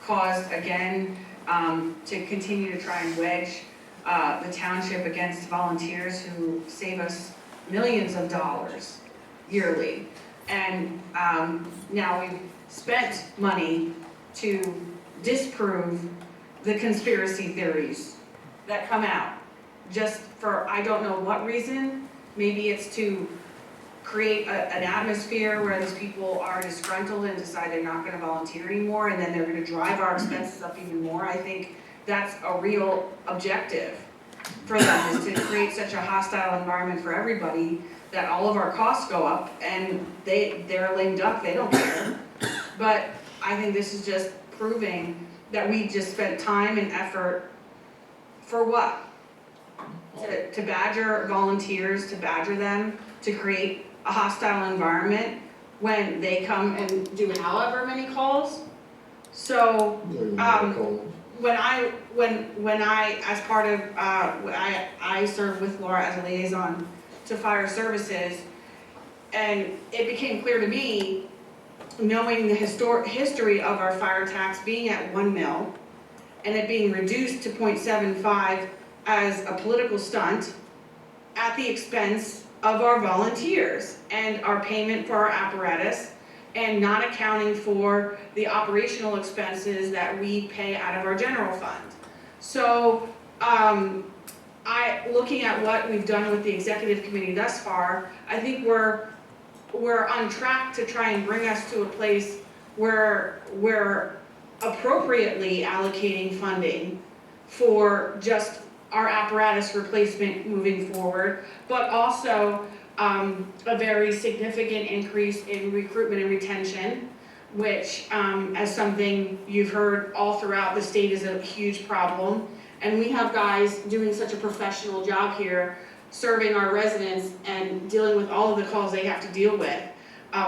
caused, again, to continue to try and wedge the township against volunteers who save us millions of dollars yearly. And now we've spent money to disprove the conspiracy theories that come out, just for I don't know what reason. Maybe it's to create an atmosphere where these people are disgruntled and decide they're not going to volunteer anymore, and then they're going to drive our expenses up even more. I think that's a real objective for them, is to create such a hostile environment for everybody that all of our costs go up, and they're lame duck, they don't care. But I think this is just proving that we just spent time and effort for what? To badger volunteers, to badger them, to create a hostile environment when they come and do however many calls. So, when I, as part of, I served with Laura as a liaison to fire services, and it became clear to me, knowing the history of our fire tax being at 1 mil and it being reduced to 0.75 as a political stunt at the expense of our volunteers and our payment for our apparatus, and not accounting for the operational expenses that we pay out of our general fund. So, looking at what we've done with the executive committee thus far, I think we're on track to try and bring us to a place where we're appropriately allocating funding for just our apparatus replacement moving forward, but also a very significant increase in recruitment and retention, which as something you've heard all throughout the state is a huge problem. And we have guys doing such a professional job here, serving our residents and dealing with all of the calls they have to deal with.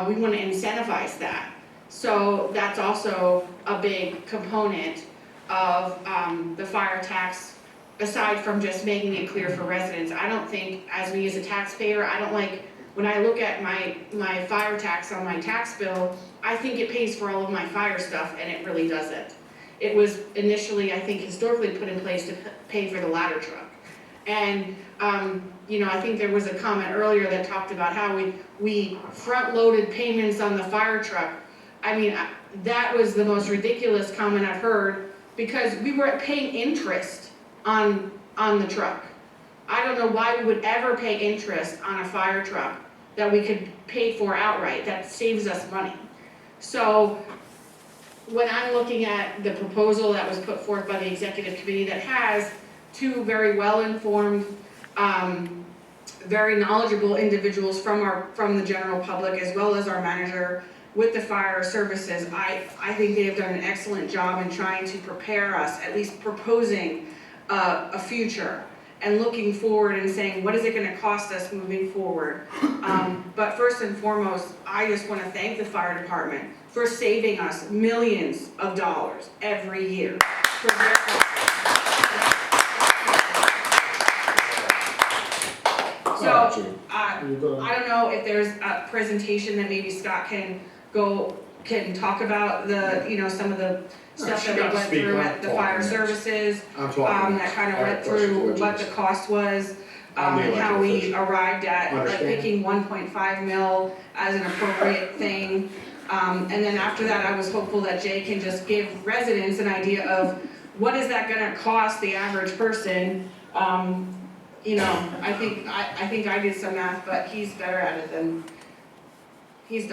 We want to incentivize that. So that's also a big component of the fire tax, aside from just making it clear for residents. I don't think, as me as a taxpayer, I don't like, when I look at my fire tax on my tax bill, I think it pays for all of my fire stuff, and it really doesn't. It was initially, I think, historically put in place to pay for the ladder truck. And, you know, I think there was a comment earlier that talked about how we front-loaded payments on the fire truck. I mean, that was the most ridiculous comment I've heard, because we were paying interest on the truck. I don't know why we would ever pay interest on a fire truck that we could pay for outright. That saves us money. So when I'm looking at the proposal that was put forth by the executive committee that has two very well-informed, very knowledgeable individuals from the general public, as well as our manager with the fire services, I think they have done an excellent job in trying to prepare us, at least proposing a future and looking forward and saying, what is it going to cost us moving forward? But first and foremost, I just want to thank the fire department for saving us millions of dollars every year for their So, I don't know if there's a presentation that maybe Scott can talk about some of the stuff that we went through at the fire services, that kind of went through what the cost was, and how we arrived at like picking 1.5 mil as an appropriate thing. And then after that, I was hopeful that Jay can just give residents an idea of what is that gonna cost the average person? You know, I think I did some math, but he's better at it than, he's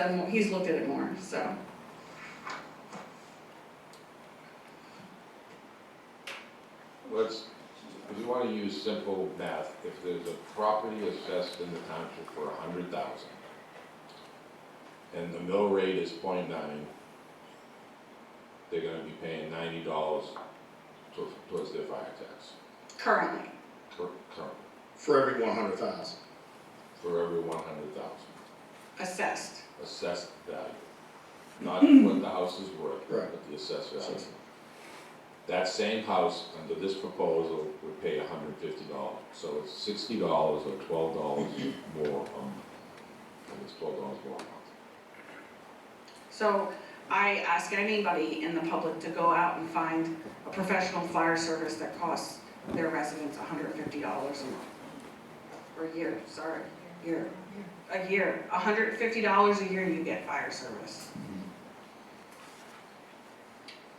looked at it more, so. If you wanna use simple math, if there's a property assessed in the township for $100,000, and the mill rate is 0.9, they're gonna be paying $90 towards their fire tax. Currently. Currently, For every 100,000. for every 100,000. Assessed. Assessed value, not what the house is worth, Right. but the assessed value. That same house, under this proposal, would pay $150, so it's $60 or $12 more a month. And it's $12 more a month. So I ask anybody in the public to go out and find a professional fire service that costs their residents $150 a month. Or a year, sorry, year. A year, $150 a year you get fire service.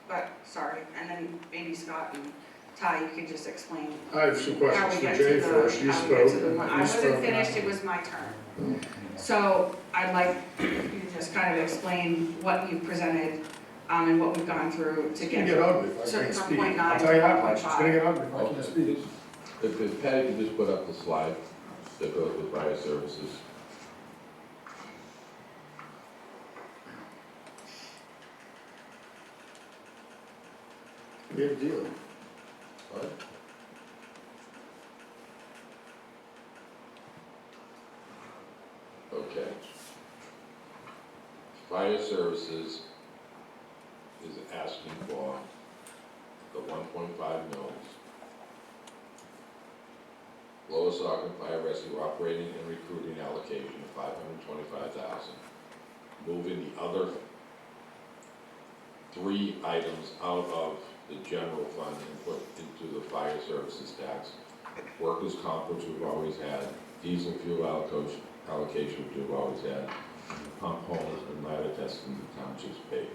But, sorry, and then maybe Scott and Ty, you can just explain I have some how questions we for get Jay to the, first. You how we get to the, spoke. I wasn't finished, it was my turn. So I'd like you to just kind of explain what you've presented, and what we've gone through to It's get gonna get ugly if I to can't from speak. 0.9 I'll to tell you that much, it's gonna 1.5. get ugly if I can't speak. If Patty could just put up the slide that goes with fire services. Big deal. What? Okay. Fire services is asking for the 1.5 mils. Lower Saucon Fire Rescue operating and recruiting allocation of $525,000. Moving the other 3 items out of the general fund and put into the fire services tax. Workers' comp, which we've always had, diesel fuel allocation, which we've always had, pump homes and ladder testing the townships pay.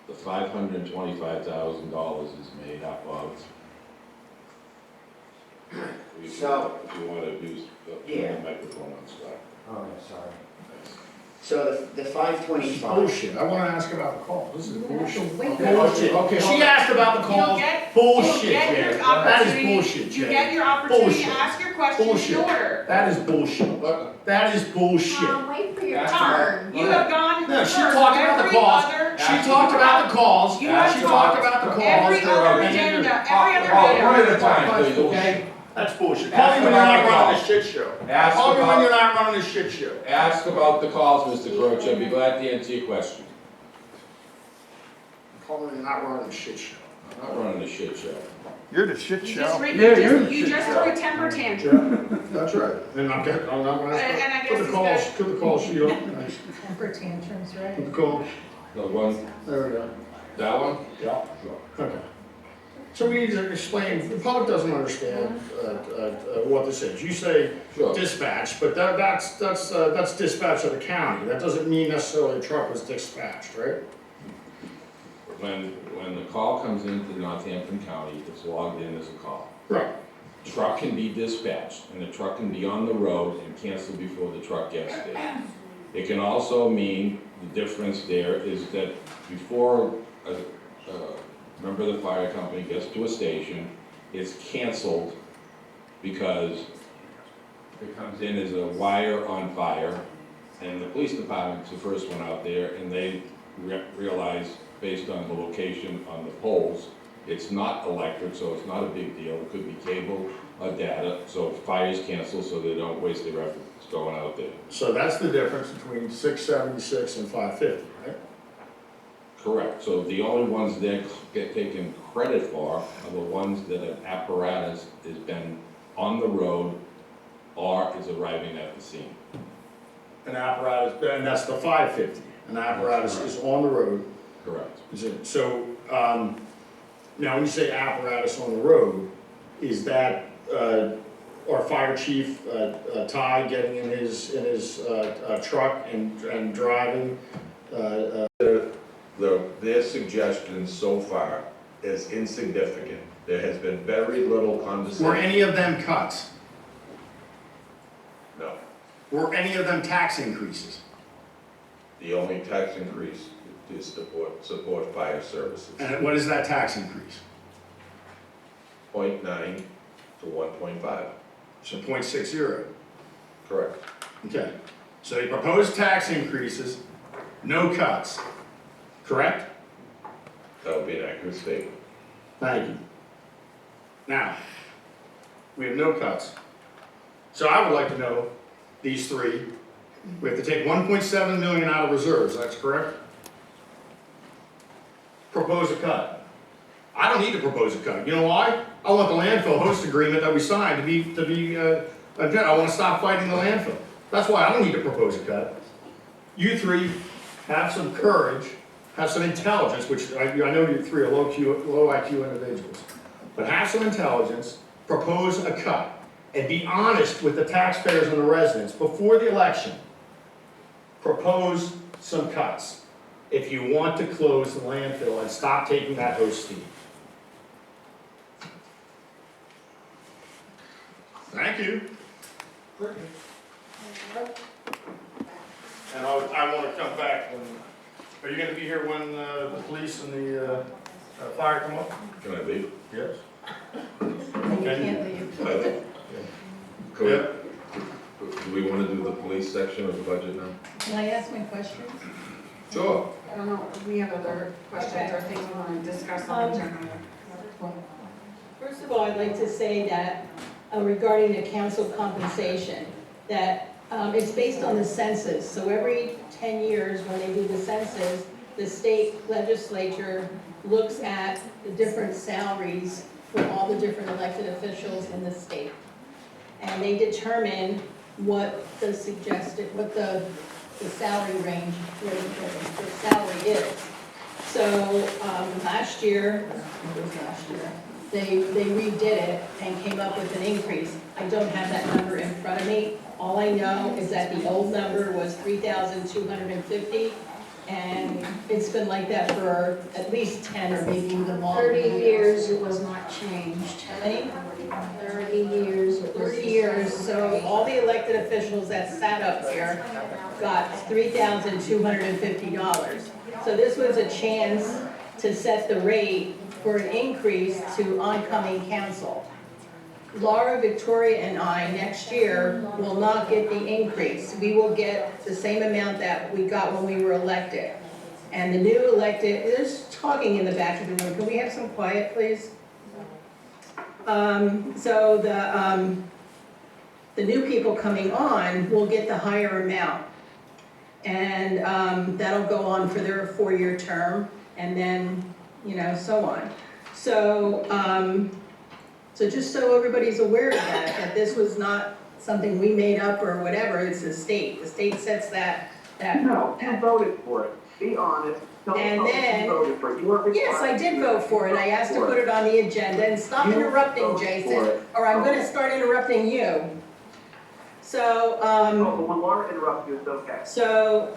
The $525,000 is made up of, if you want to use the microphone on Scott. Oh, sorry. So the 525. Bullshit, I wanna ask about the call, this is bullshit. Wait, Bullshit, okay, she asked about the call, bullshit, You'll get your Jay. That is opportunity- bullshit, You Jay. get your opportunity to Bullshit. ask your question in Bullshit. order. That is bullshit. That is bullshit. Wait for your Tom, turn. you have gone No, she first. talked about the Every calls, other- she talked about the calls, You have she talked about the calls. Every other agenda, every other item. One at a time, please. Okay? That's bullshit. Ask Call me when you're about not the running calls. a shit show. Ask Call me when about- you're not running a shit show. Ask about the calls, Mr. Croce, I'd be glad to answer your question. Call me when you're not running a shit show. I'm not running a shit show. You're the shit You show. just threw a temper tantrum. That's right. And I'm gonna, And I put guess the calls, it's put the call sheet up. Nice. Temper tantrums, right? Put the call, The one, there we go. that one? Yeah. Okay. So we need to explain, the public doesn't understand what this is. You say Sure. dispatch, but that's dispatch of the county. That doesn't mean necessarily a truck was dispatched, right? When the call comes into Northampton County, it's logged in as a call. Right. Truck can be dispatched, and the truck can be on the road and canceled before the truck gets there. It can also mean, the difference there is that before a member of the fire company gets to a station, it's canceled because it comes in as a wire on fire, and the police department's the first one out there, and they realize, based on the location on the poles, it's not electric, so it's not a big deal. It could be cable or data, so fires cancel so they don't waste their efforts going out there. So that's the difference between 676 and 550, right? Correct. So the only ones that get taken credit for are the ones that an apparatus has been on the road or is arriving at the scene. An apparatus, and that's the 550. An apparatus is on the road. Correct. So, now when you say apparatus on the road, is that our fire chief, Ty, getting in his truck and driving Their suggestion so far is insignificant. There has been very little conversation. Were any of them cuts? No. Were any of them tax increases? The only tax increase is support fire services. And what is that tax increase? 0.9 to 1.5. So 0.60. Correct. Okay. So they proposed tax increases, no cuts, correct? That would be an accurate statement. Thank you. Now, we have no cuts. So I would like to know, these three, we have to take 1.7 million out of reserves, that's correct? Propose a cut. I don't need to propose a cut. You know why? I want the landfill host agreement that we signed to be I want to stop fighting the landfill. That's why I don't need to propose a cut. You three have some courage, have some intelligence, which I know you three are low IQ individuals, but have some intelligence, propose a cut, and be honest with the taxpayers and the residents before the election. Propose some cuts if you want to close the landfill and stop taking that host fee. Thank you. And I want to come back when, are you going to be here when the police and the fire come up? Can I leave? Yes. You can't leave. Do we want to do the police section of the budget now? Can I ask my questions? Sure. I don't know, if we have other questions or things we want to discuss on the agenda. First of all, I'd like to say that regarding the council compensation, that it's based on the census. So every 10 years, when they do the census, the state legislature looks at the different salaries for all the different elected officials in the state. And they determine what the salary range, the salary is. So last year, they redid it and came up with an increase. I don't have that number in front of me. All I know is that the old number was $3,250, and it's been like that for at least 10 or maybe even longer. 30 years it was not changed. How many? 30 years. It was 30 years, so all the elected officials that sat up there got $3,250. So this was a chance to set the rate for an increase to oncoming council. Laura, Victoria, and I, next year, will not get the increase. We will get the same amount that we got when we were elected. And the new elected, there's talking in the back of the room. Can we have some quiet, please? So the new people coming on will get the higher amount. And that'll go on for their 4-year term, and then, so on. So, so just so everybody's aware of that this was not something we made up or whatever, it's the state. The state sets that. No, you voted for it. Be honest. Tell the And public then, you voted for it. You weren't yes, I did vote for it. I asked to put it on the agenda, and stop You interrupting, voted for Jason, it. or I'm gonna start interrupting you. So, Oh, but when Laura interrupts you, it's okay. So,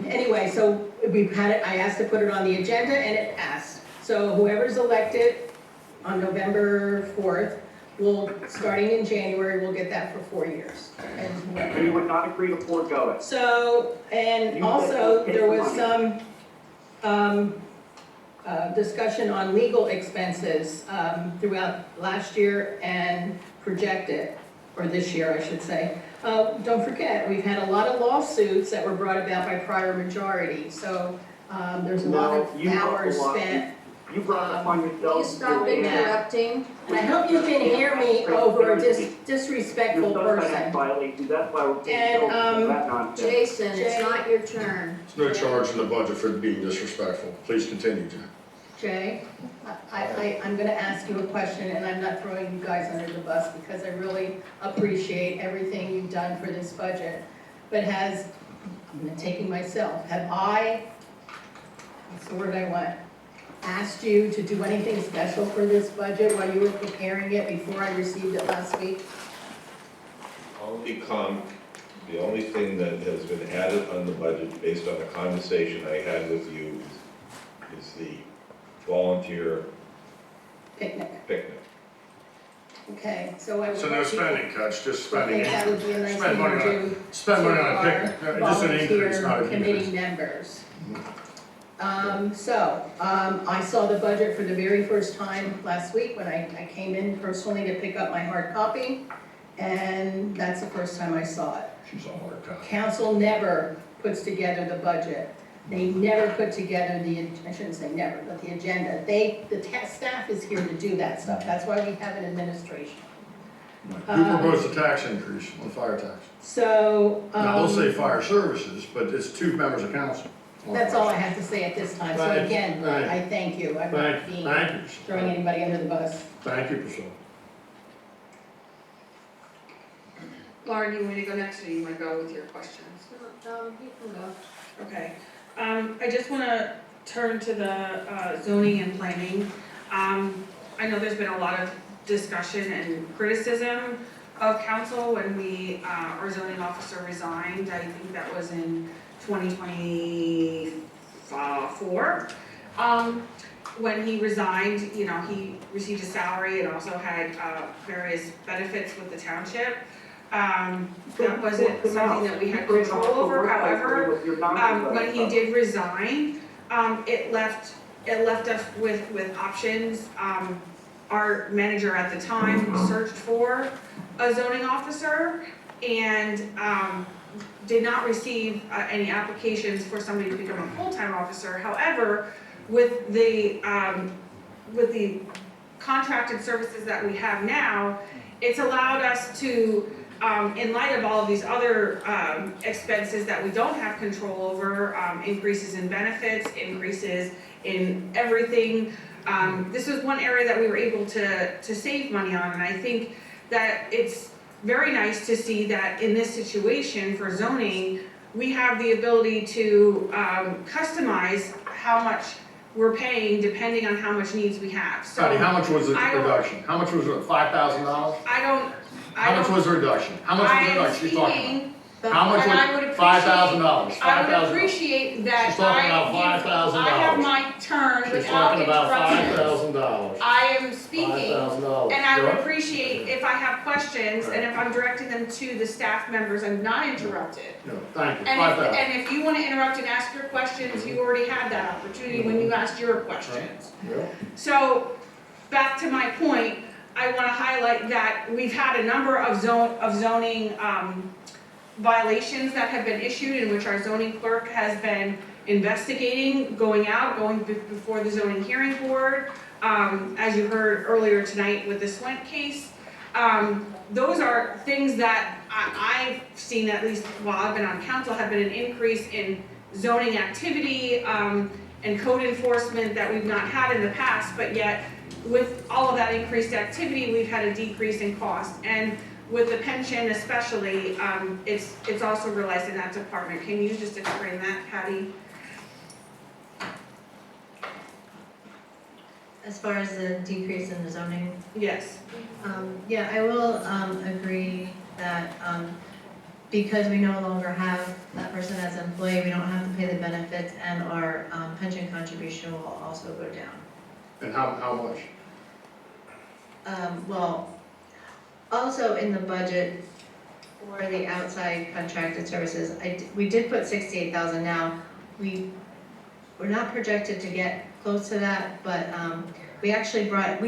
anyway, so we've had it, I asked to put it on the agenda and it passed. So whoever's elected on November 4th, starting in January, we'll get that for 4 years. So you would not agree to forego it? So, and You also, said there was money. some, discussion on legal expenses, throughout last year and projected, or this year, I should say. Don't forget, we've had a lot of lawsuits that were brought about by prior majority, so, there's a lot of hours spent. You brought it upon yourself. Will you stop interrupting? And I hope you can hear me over a disrespectful person. Violations, that's why we're taking And, that nonsense. Jason, it's not your turn. There's no charge in the budget for being disrespectful. Please continue, Jen. Jay, I'm gonna ask you a question, and I'm not throwing you guys under the bus, because I really appreciate everything you've done for this budget. But I'm taking myself, what's the word I want? Asked you to do anything special for this budget while you were preparing it before I received it last week? Only The only thing that has been added on the budget based on the conversation I had with you is the volunteer Picnic, picnic. okay, so I would. So no like people- spending cuts, just I spending. think that would be a nice Spend thing money to on- do. spend money on a to picnic. our Just an increase, not a volunteer committee decrease. members. I saw the budget for the very first time last week when I came in personally to pick up my hard copy, and that's the first time I saw it. She's all hard copy. Council never puts together the budget. They never put together I shouldn't say never, but the agenda. Staff is here to do that stuff. That's why we have an administration. Who proposed the tax increase on fire tax? So. Now, they'll say fire services, but it's 2 members of council. That's all I have to say at this time. So Thank- again, thank- I thank you. I'm not being, Thank you. throwing anybody under the bus. Thank you, Priscilla. Lauren, you want me to go next, or you want to go with your questions? You can go. Okay, I just wanna turn to the zoning and planning. I know there's been a lot of discussion and criticism of council when our zoning officer resigned. I think that was in 2024. When he resigned, he received a salary and also had various benefits with the township. That wasn't something that we had control over. However, when he did resign, it left us with options. Our manager at the time searched for a zoning officer and did not receive any applications for somebody to become a full-time officer. However, with the contracted services that we have now, it's allowed us to, in light of all of these other expenses that we don't have control over, increases in benefits, increases in everything, this was one area that we were able to save money on, and I think that it's very nice to see that in this situation for zoning, we have the ability to customize how much we're paying depending on how much needs we have. So Patty, how much was the reduction? How much was it, $5,000? How much was the reduction? How much was the reduction she's talking about? How much was $5,000? I would appreciate that. She's talking about $5,000. I have my turn She's without talking about interruption. $5,000. I am speaking, $5,000. and I would Sure. appreciate if I have questions and if I'm directing them to the staff members and not interrupted. No, thank you, And $5,000. if you want to interrupt and ask your questions, you already had that opportunity when you asked your questions. Yeah. So, back to my point, I want to highlight that we've had a number of zoning violations that have been issued in which our zoning clerk has been investigating, going before the zoning hearing board. As you heard earlier tonight with the Swint case, those are things that I've seen, at least while I've been on council, have been an increase in zoning activity and code enforcement that we've not had in the past, but yet with all of that increased activity, we've had a decrease in cost. And with the pension especially, it's also realized in that department. Can you just explain that, Patty? As far as the decrease in the zoning? Yes. Yeah, I will agree that because we no longer have that person as an employee, we don't have to pay the benefits, and our pension contribution will also go down. And how much? Well, also in the budget for the outside contracted services, we did put 68,000 now. We're not projected to get close to that, but we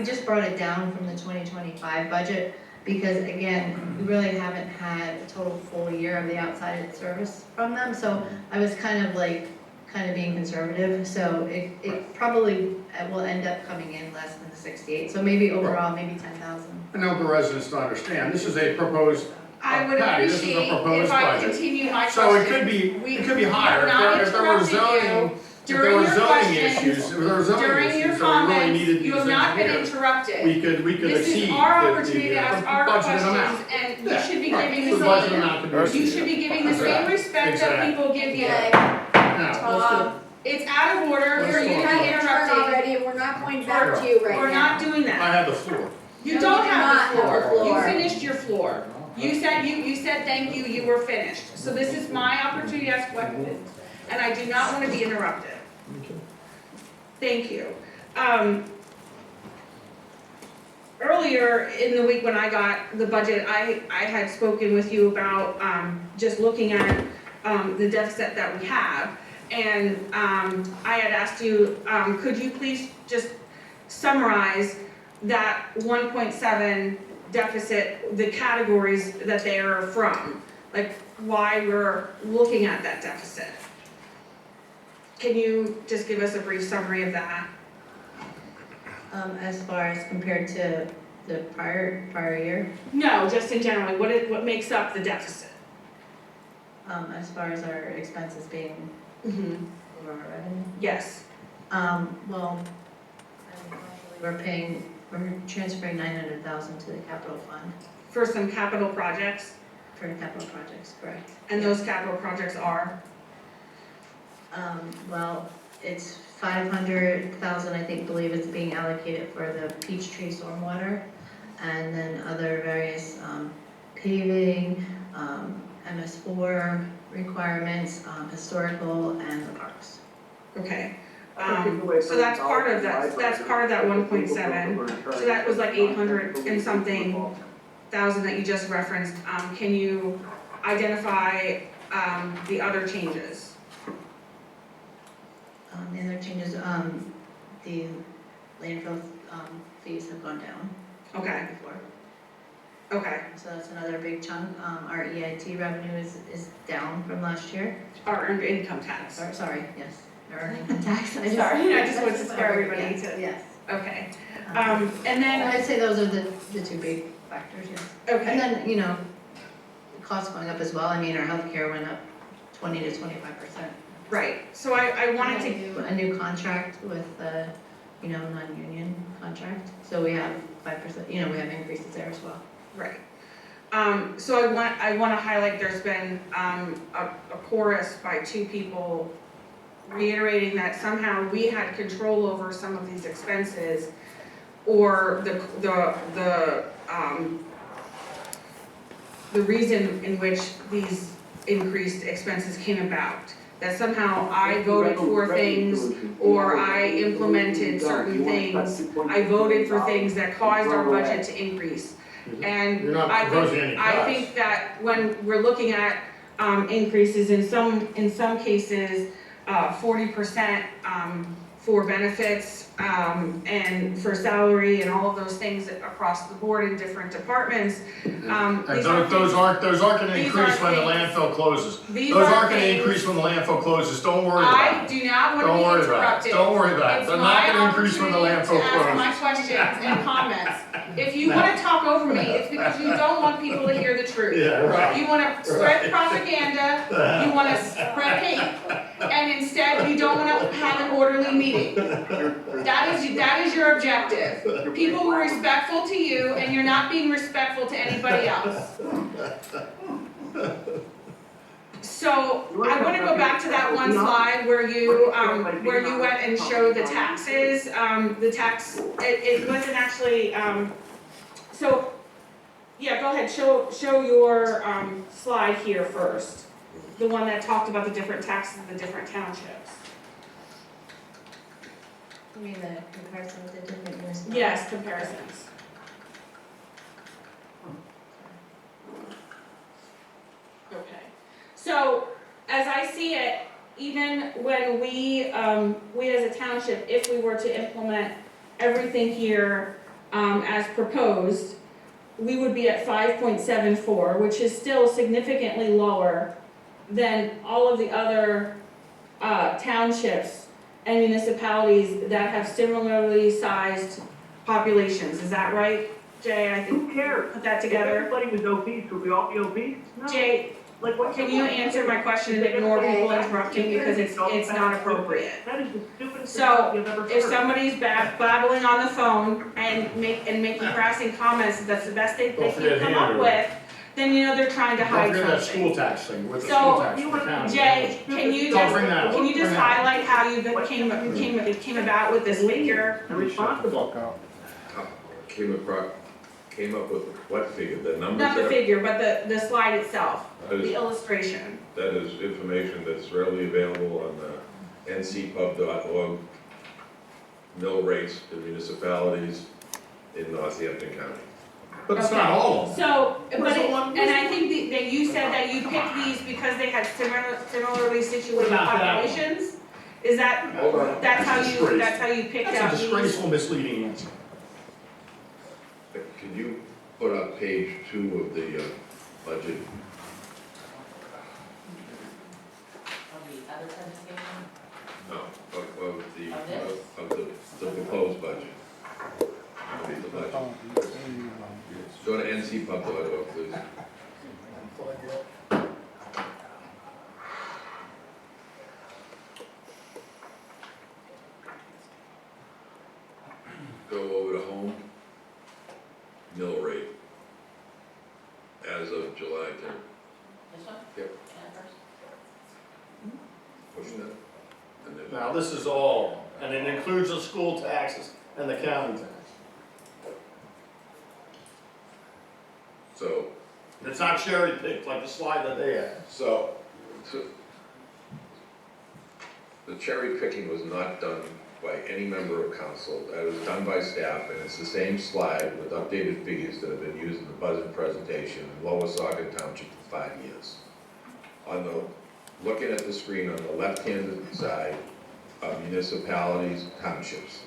just brought it down from the 2025 budget because again, we really haven't had a total full year of the outside service from them. So I was kind of being conservative. So it probably will end up coming in less than the 68. So maybe overall, maybe 10,000. I know the residents to understand, this is a proposed, I would Patty, this is appreciate a proposed if I budget. continue my So it question. could be higher, if there were zoning, During your questions, issues, if there were zoning during issues your that we really comments, needed you these have not been engineers, interrupted. we could This exceed is our the opportunity to ask our budgeted questions, amount. and you Yeah, should be right. giving The the budget same, amount could be you exceeded. should be giving the same Exactly. respect that Exactly. people give you. Now, It's out of order, Let's you're go. You had your turn interrupting. already, and we're not going back to you right now. We're not doing I that. have the floor. You No, don't you do have not the have the floor. You floor. finished your floor. You said thank you, you were finished. So this is my opportunity to ask questions, and I do not want to be interrupted. Thank you. Earlier in the week when I got the budget, I had spoken with you about just looking at the deficit that we have. And I had asked you, could you please just summarize that 1.7 deficit, the categories that they are from, like why we're looking at that deficit? Can you just give us a brief summary of that? As far as compared to the prior year, No, just in general, what makes up the deficit? as far as our expenses being over our revenue. Yes. Well, we're transferring 900,000 to the capital fund For some capital projects, for capital projects, correct? and those capital projects are? Well, it's 500,000, I think, believe it's being allocated for the Peachtree stormwater, and then other various paving, MS4 requirements, historical, and the parks. Okay. So that's part of that 1.7, so that was like 800 and something thousand that you just referenced. Can you identify the other changes? The other changes, the landfill fees have gone down. Okay. Before. Okay. So that's another big chunk. Our EIT revenue is down from last year. Our earned income tax. Sorry, yes, our earned income tax. Sorry, I just want to scare everybody to. Yes. Okay. And then. I'd say those are the two big factors, yes. Okay. And then, you know, costs going up as well. I mean, our healthcare went up 20 to 25%. Right, so I wanted to. A new contract with the, you know, non-union contract, so we have 5%, you know, we have increases there as well. Right. So I want to highlight there's been a chorus by two people reiterating that somehow we had control over some of these expenses, or the reason in which these increased expenses came about. That somehow I voted for things, or I implemented certain things, I voted for things that caused our budget to increase. And You're not proposing any I cuts. think that when we're looking at increases, in some cases, 40% for benefits and for salary and all of those things across the board in different departments. And those aren't gonna increase when the landfill closes. Those aren't gonna increase when the landfill closes, don't worry about it. I do not want to Don't be worry about it, interrupted. don't worry about it, they're not gonna increase when the It's landfill my opportunity to ask my closes. questions and comments. If you want to talk over me, it's because you don't want people to hear the truth. Yeah, right. You want to spread propaganda, you want to spread hate, and instead you don't want to have an orderly meeting. That is your objective. People were respectful to you, and you're not being respectful to anybody else. So I want to go back to that one slide where you went and showed the taxes. The tax, it wasn't actually, so, yeah, go ahead, show your slide here first. The one that talked about the different taxes in the different townships. You mean the comparison with the different municipalities? Yes, comparisons. Okay, so as I see it, even when we as a township, if we were to implement everything here as proposed, we would be at 5.74, which is still significantly lower than all of the other townships and municipalities that have similarly sized populations. Is that right, Jay? I think Who cares? put that together. If everybody was obese, would we all be obese? No. Jay, Like, what? can you answer my question and ignore people interrupting because it's not appropriate? That is the stupidest thing So, you've ever heard. if somebody's babbling on the phone and making harassing comments, that's the best they Don't can forget come Hanover. up with, then you know they're trying to Don't hide forget that something. school tax thing with the So, school tax for the county. Jay, can you Don't just, bring that up. can you just Bring that up. highlight how you came about with this figure? And responsible. Came came up with what figure, the numbers? Not the that- figure, but the slide itself, That the is- illustration. That is information that's readily available on the ncpub.org, mill rates to municipalities in Northampton County. But it's not all of them. So, but, Where's the one- and I think that you said that you picked these because they had similarly situated Not that one. populations? Is that, Hold on. that's how That's you, disgraceful. that's how you picked out That's a these? disgraceful, misleading answer. Can you put up page 2 of the budget? No, of the proposed budget. Of the budget. Go to ncpub.org, please. Go over to home, mill rate, as of July 10th. This one? Yep. Yeah, first. Push that. And then Now, this is all, and it includes the school taxes and the county tax. So, It's not cherry picked like the slide that they had. so the cherry picking was not done by any member of council. That was done by staff, and it's the same slide with updated figures that have been used in the budget presentation in Lower Saucon Township for 5 years. On the, looking at the screen on the left-hand side are municipalities, townships.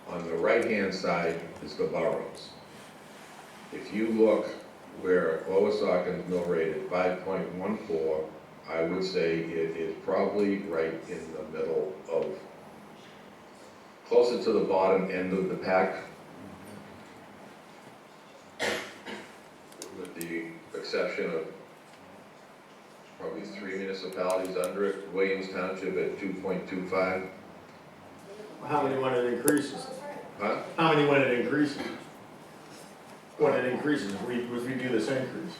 On the right-hand side is the boroughs. If you look where Lower Saucon's mill rate at 5.14, I would say it is probably right in the middle of, closer to the bottom end of the pack. With the exception of probably 3 municipalities under it, Williams Township at 2.25. How many when it increases? Huh? How many when it increases? When it increases, if we do this increase.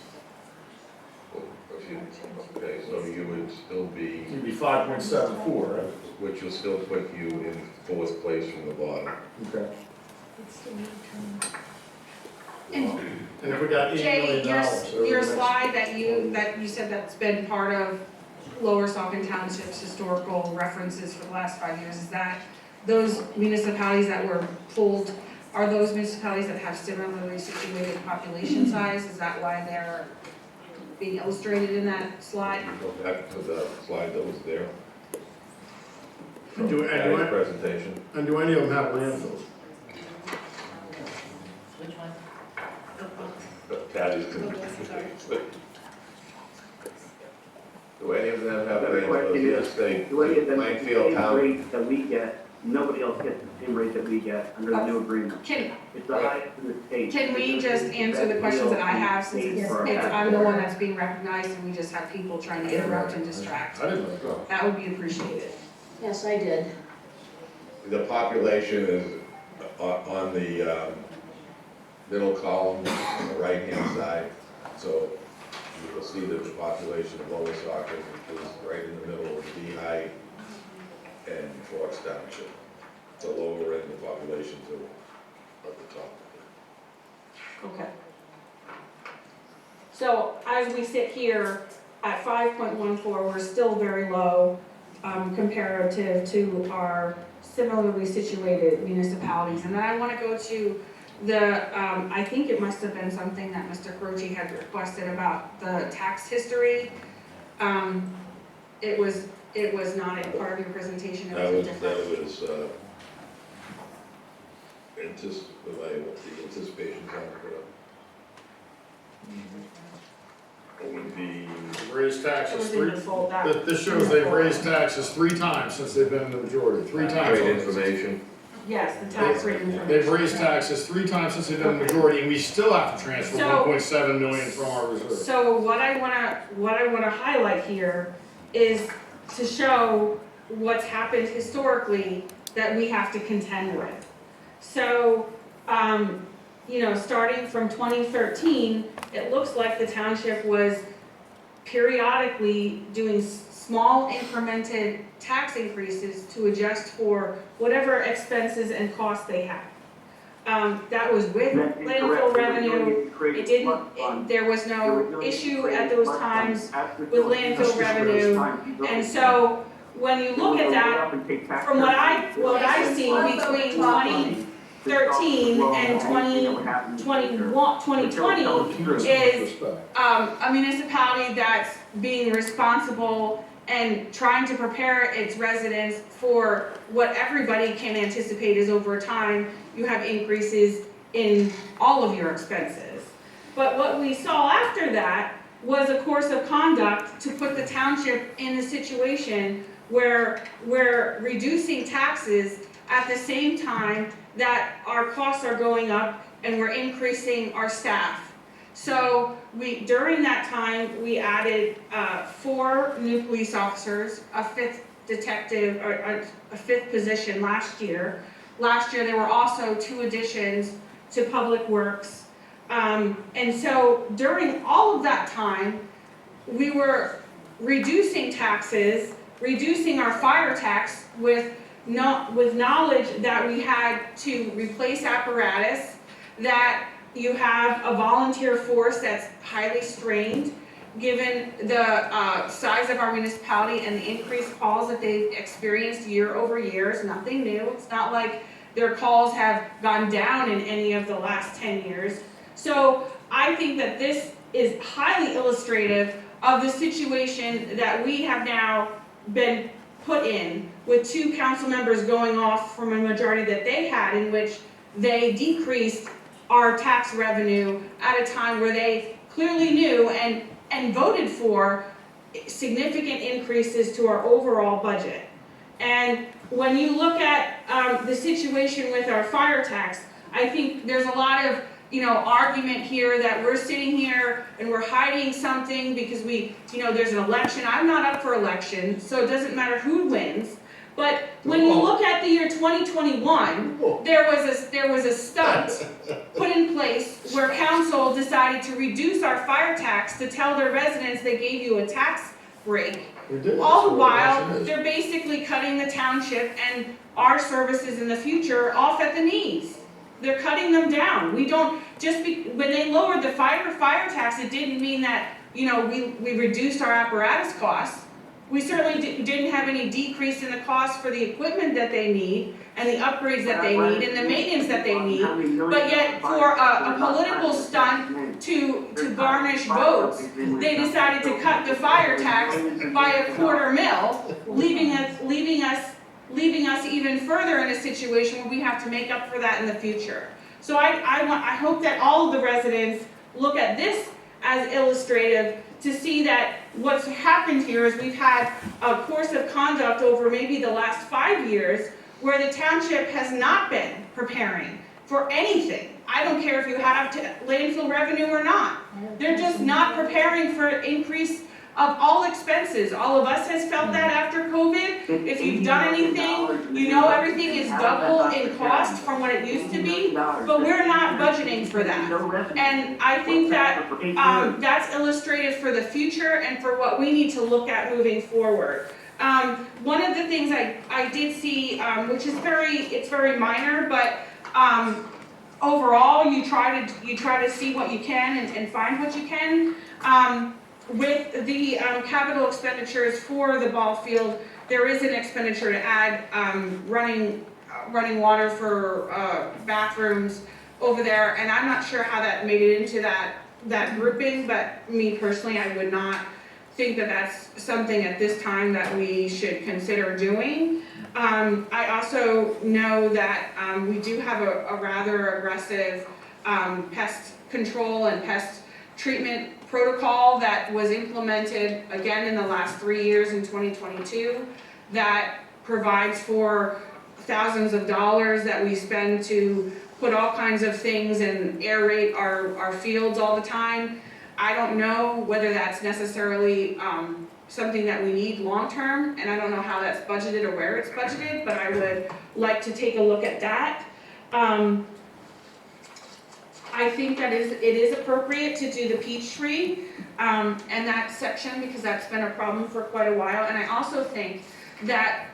Okay, so you would still be, It'd be 5.74, right? which will still put you in 4th place from the bottom. Okay. And And if we got $8 Jay, million over your the next- slide that you said that's been part of Lower Saucon Township's historical references for the last 5 years, is that those municipalities that were pulled, are those municipalities that have similarly situated population size? Is that why they're being illustrated in that slide? Go back to the slide that was there. And do Patty's presentation. any of them have landfills? Which one? Patty's. Do any of them have The question landfills? is, Yes, they, do any of them get the Plainfield same Town. rate that we get? Nobody else gets the same rate that we get under the new agreement. It's the highest in the state. Can we just answer the questions that I have, since I'm the one that's being recognized and we just have people trying to interrupt and distract? I didn't know. That would be appreciated. Yes, I did. The population is on the middle column on the right-hand side. So you will see that the population of Lower Saucon is right in the middle of Lehigh and Forks Township. The lower end of the populations are at the top. Okay. So as we sit here at 5.14, we're still very low comparative to our similarly situated municipalities. And then I want to go to the, I think it must have been something that Mr. Croce had requested about the tax history. It was not a part of your presentation, it was a different. The anticipations on it, put up. It would be, Raised It taxes was three, in the fold that. this shows they've raised taxes 3 times since they've been in the majority, 3 times. great information. Yes, the tax rate information. They've raised taxes 3 times since they've been in the majority, and we still have to transfer So- 1.7 million from our reserve. So what I wanna highlight here is to show what's happened historically that we have to contend with. So, starting from 2013, it looks like the township was periodically doing small incremented tax increases to adjust for whatever expenses and costs they had. that was with That's landfill incorrect. revenue. It didn't, there was no issue at those times with landfill revenue. And so, when you look at that, from what I see between 2013 and 2020 is a municipality that's being responsible and trying to prepare its residents for what everybody can anticipate is over time, you have increases in all of your expenses. But what we saw after that was a course of conduct to put the township in a situation where we're reducing taxes at the same time that our costs are going up and we're increasing our staff. So during that time, we added 4 new police officers, a 5th detective, or a 5th position last year. Last year, there were also 2 additions to Public Works. And so during all of that time, we were reducing taxes, reducing our fire tax with knowledge that we had to replace apparatus, that you have a volunteer force that's highly strained, given the size of our municipality and the increased calls that they've experienced year over year. It's nothing new. It's not like their calls have gone down in any of the last 10 years. So I think that this is highly illustrative of the situation that we have now been put in, with 2 council members going off from a majority that they had, in which they decreased our tax revenue at a time where they clearly knew and voted for significant increases to our overall budget. And when you look at the situation with our fire tax, I think there's a lot of argument here that we're sitting here and we're hiding something because there's an election. I'm not up for election, so it doesn't matter who wins. But when you look at the year 2021, there was a stunt put in place where council decided to reduce our fire tax to tell their residents they gave you a tax break. All the while, they're basically cutting the township and our services in the future off at the knees. They're cutting them down. We don't, when they lowered the fire tax, it didn't mean that, we reduced our apparatus costs. We certainly didn't have any decrease in the cost for the equipment that they need and the upgrades that they need and the maintenance that they need. But yet, for a political stunt to garnish votes, they decided to cut the fire tax by $250,000, leaving us even further in a situation where we have to make up for that in the future. So I hope that all of the residents look at this as illustrative to see that what's happened here is we've had a course of conduct over maybe the last 5 years where the township has not been preparing for anything. I don't care if you have landfill revenue or not. They're just not preparing for increase of all expenses. All of us has felt that after COVID. If you've done anything, everything is double in cost from what it used to be, but we're not budgeting for that. And I think that that's illustrative for the future and for what we need to look at moving forward. One of the things I did see, which is very minor, but overall you try to see what you can and find what you can. With the capital expenditures for the ball field, there is an expenditure to add running water for bathrooms over there, and I'm not sure how that made it into that grouping, but me personally, I would not think that that's something at this time that we should consider doing. I also know that we do have a rather aggressive pest control and pest treatment protocol that was implemented again in the last 3 years in 2022 that provides for thousands of dollars that we spend to put all kinds of things and aerate our fields all the time. I don't know whether that's necessarily something that we need long-term, and I don't know how that's budgeted or where it's budgeted, but I would like to take a look at that. I think that it is appropriate to do the peach tree and that section because that's been a problem for quite a while. And I also think that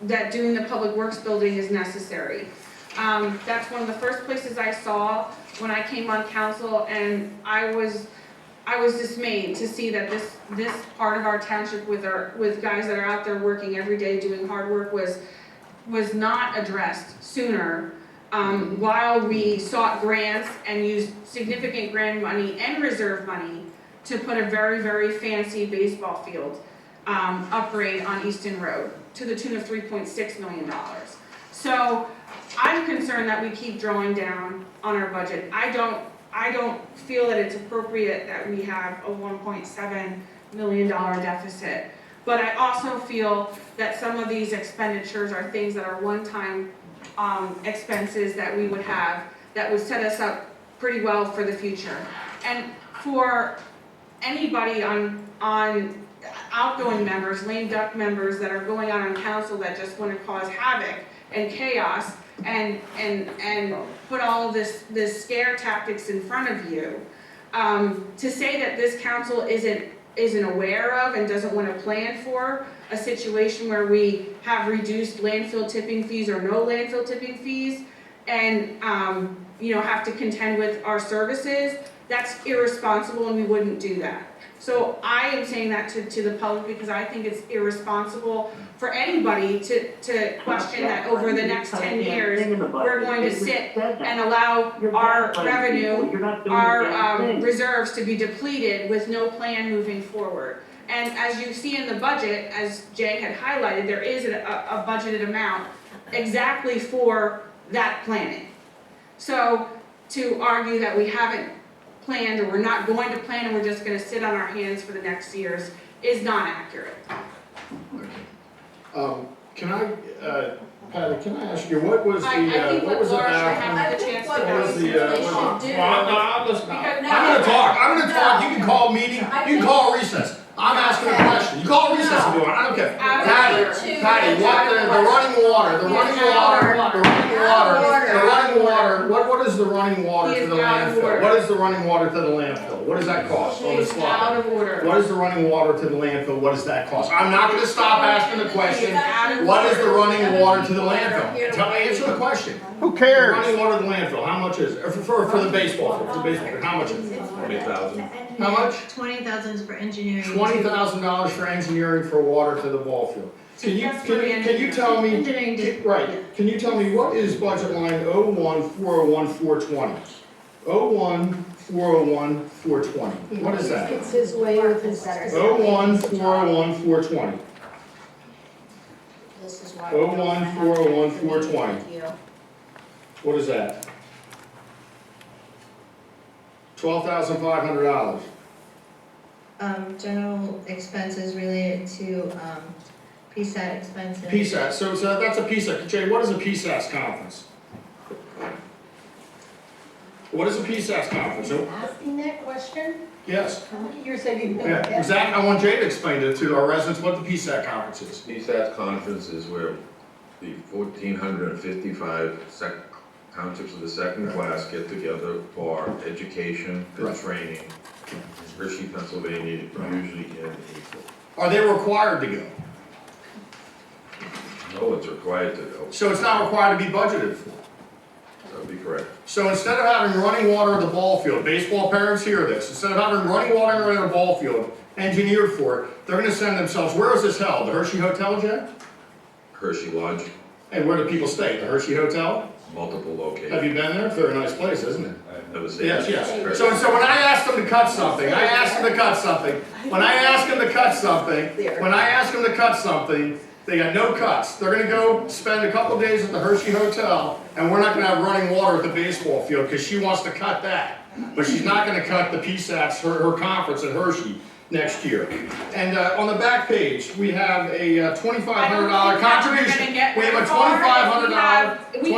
that doing the public works building is necessary. That's one of the first places I saw when I came on council, and I was dismayed to see that this part of our township with guys that are out there working every day doing hard work was not addressed sooner. While we sought grants and used significant grant money and reserve money to put a very, very fancy baseball field upgrade on Easton Road to the tune of $3.6 million. So I'm concerned that we keep drawing down on our budget. I don't feel that it's appropriate that we have a $1.7 million deficit. But I also feel that some of these expenditures are things that are one-time expenses that we would have that would set us up pretty well for the future. And for anybody on outgoing members, lame duck members that are going on council that just want to cause havoc and chaos and put all of this scare tactics in front of you, to say that this council isn't aware of and doesn't want to plan for a situation where we have reduced landfill tipping fees or no landfill tipping fees and have to contend with our services, that's irresponsible, and we wouldn't do that. So I am saying that to the public because I think it's irresponsible for anybody to question that over the next 10 years, we're going to sit and allow our revenue, our reserves to be depleted with no plan moving forward. And as you see in the budget, as Jay had highlighted, there is a budgeted amount exactly for that planning. So to argue that we haven't planned or we're not going to plan and we're just going to sit on our hands for the next years is not accurate. Can I, Patty, can I ask you, what was the, what was the Laura should have the chance to what was the, I'm I'm gonna talk, you can call a meeting, you can call a recess. I'm asking a question, you call a recess if you want, I don't care. Patty, what, the running water, what is the running water to the landfill? What is the running water to the landfill? What does that cost on the slide? Out of order. What is the running water to the landfill? What does that cost? I'm not gonna stop asking the question. What is the running water to the landfill? Tell me, answer the question. Who cares? The running water to the landfill, how much is it? For the baseball field, how much is it? 20,000. How much? 20,000 is for engineering. $20,000 for engineering for water to the ball field. Can you tell me, right, can you tell me what is budget line 01401-420? 01401-420, what is that? It's his way with his. 01401-420. This is why. 01401-420. What is that? $12,500. General expenses related to, PSAT expenses. PSAT, so that's a PSAT. Jay, what is a PSAT conference? What is a PSAT conference? Asking that question? Yes. You're saying. Yeah, exactly. I want Jay to explain it to our residents what the PSAT conference is. PSAT conference is where the 1,455 townships of the second class get together for education and training. Hershey, Pennsylvania, usually in April. Are they required to go? No one's required to go. So it's not required to be budgeted for? That would be correct. So instead of having running water at the ball field, baseball parents hear this, instead of having running water at a ball field engineered for it, they're gonna send themselves, where is this held? The Hershey Hotel, Jay? Hershey Lodge, And where do people stay? The Hershey Hotel? multiple locations. Have you been there? It's a very nice place, isn't it? I've never seen Yes, it. yes. So when I ask them to cut something, when I ask them to cut something, they got no cuts. They're gonna go spend a couple days at the Hershey Hotel, and we're not gonna have running water at the baseball field, because she wants to cut that. But she's not gonna cut the PSATs, her conference at Hershey next year. And on the back page, we have a $2,500 contribution. We have a $2,500 contribution. We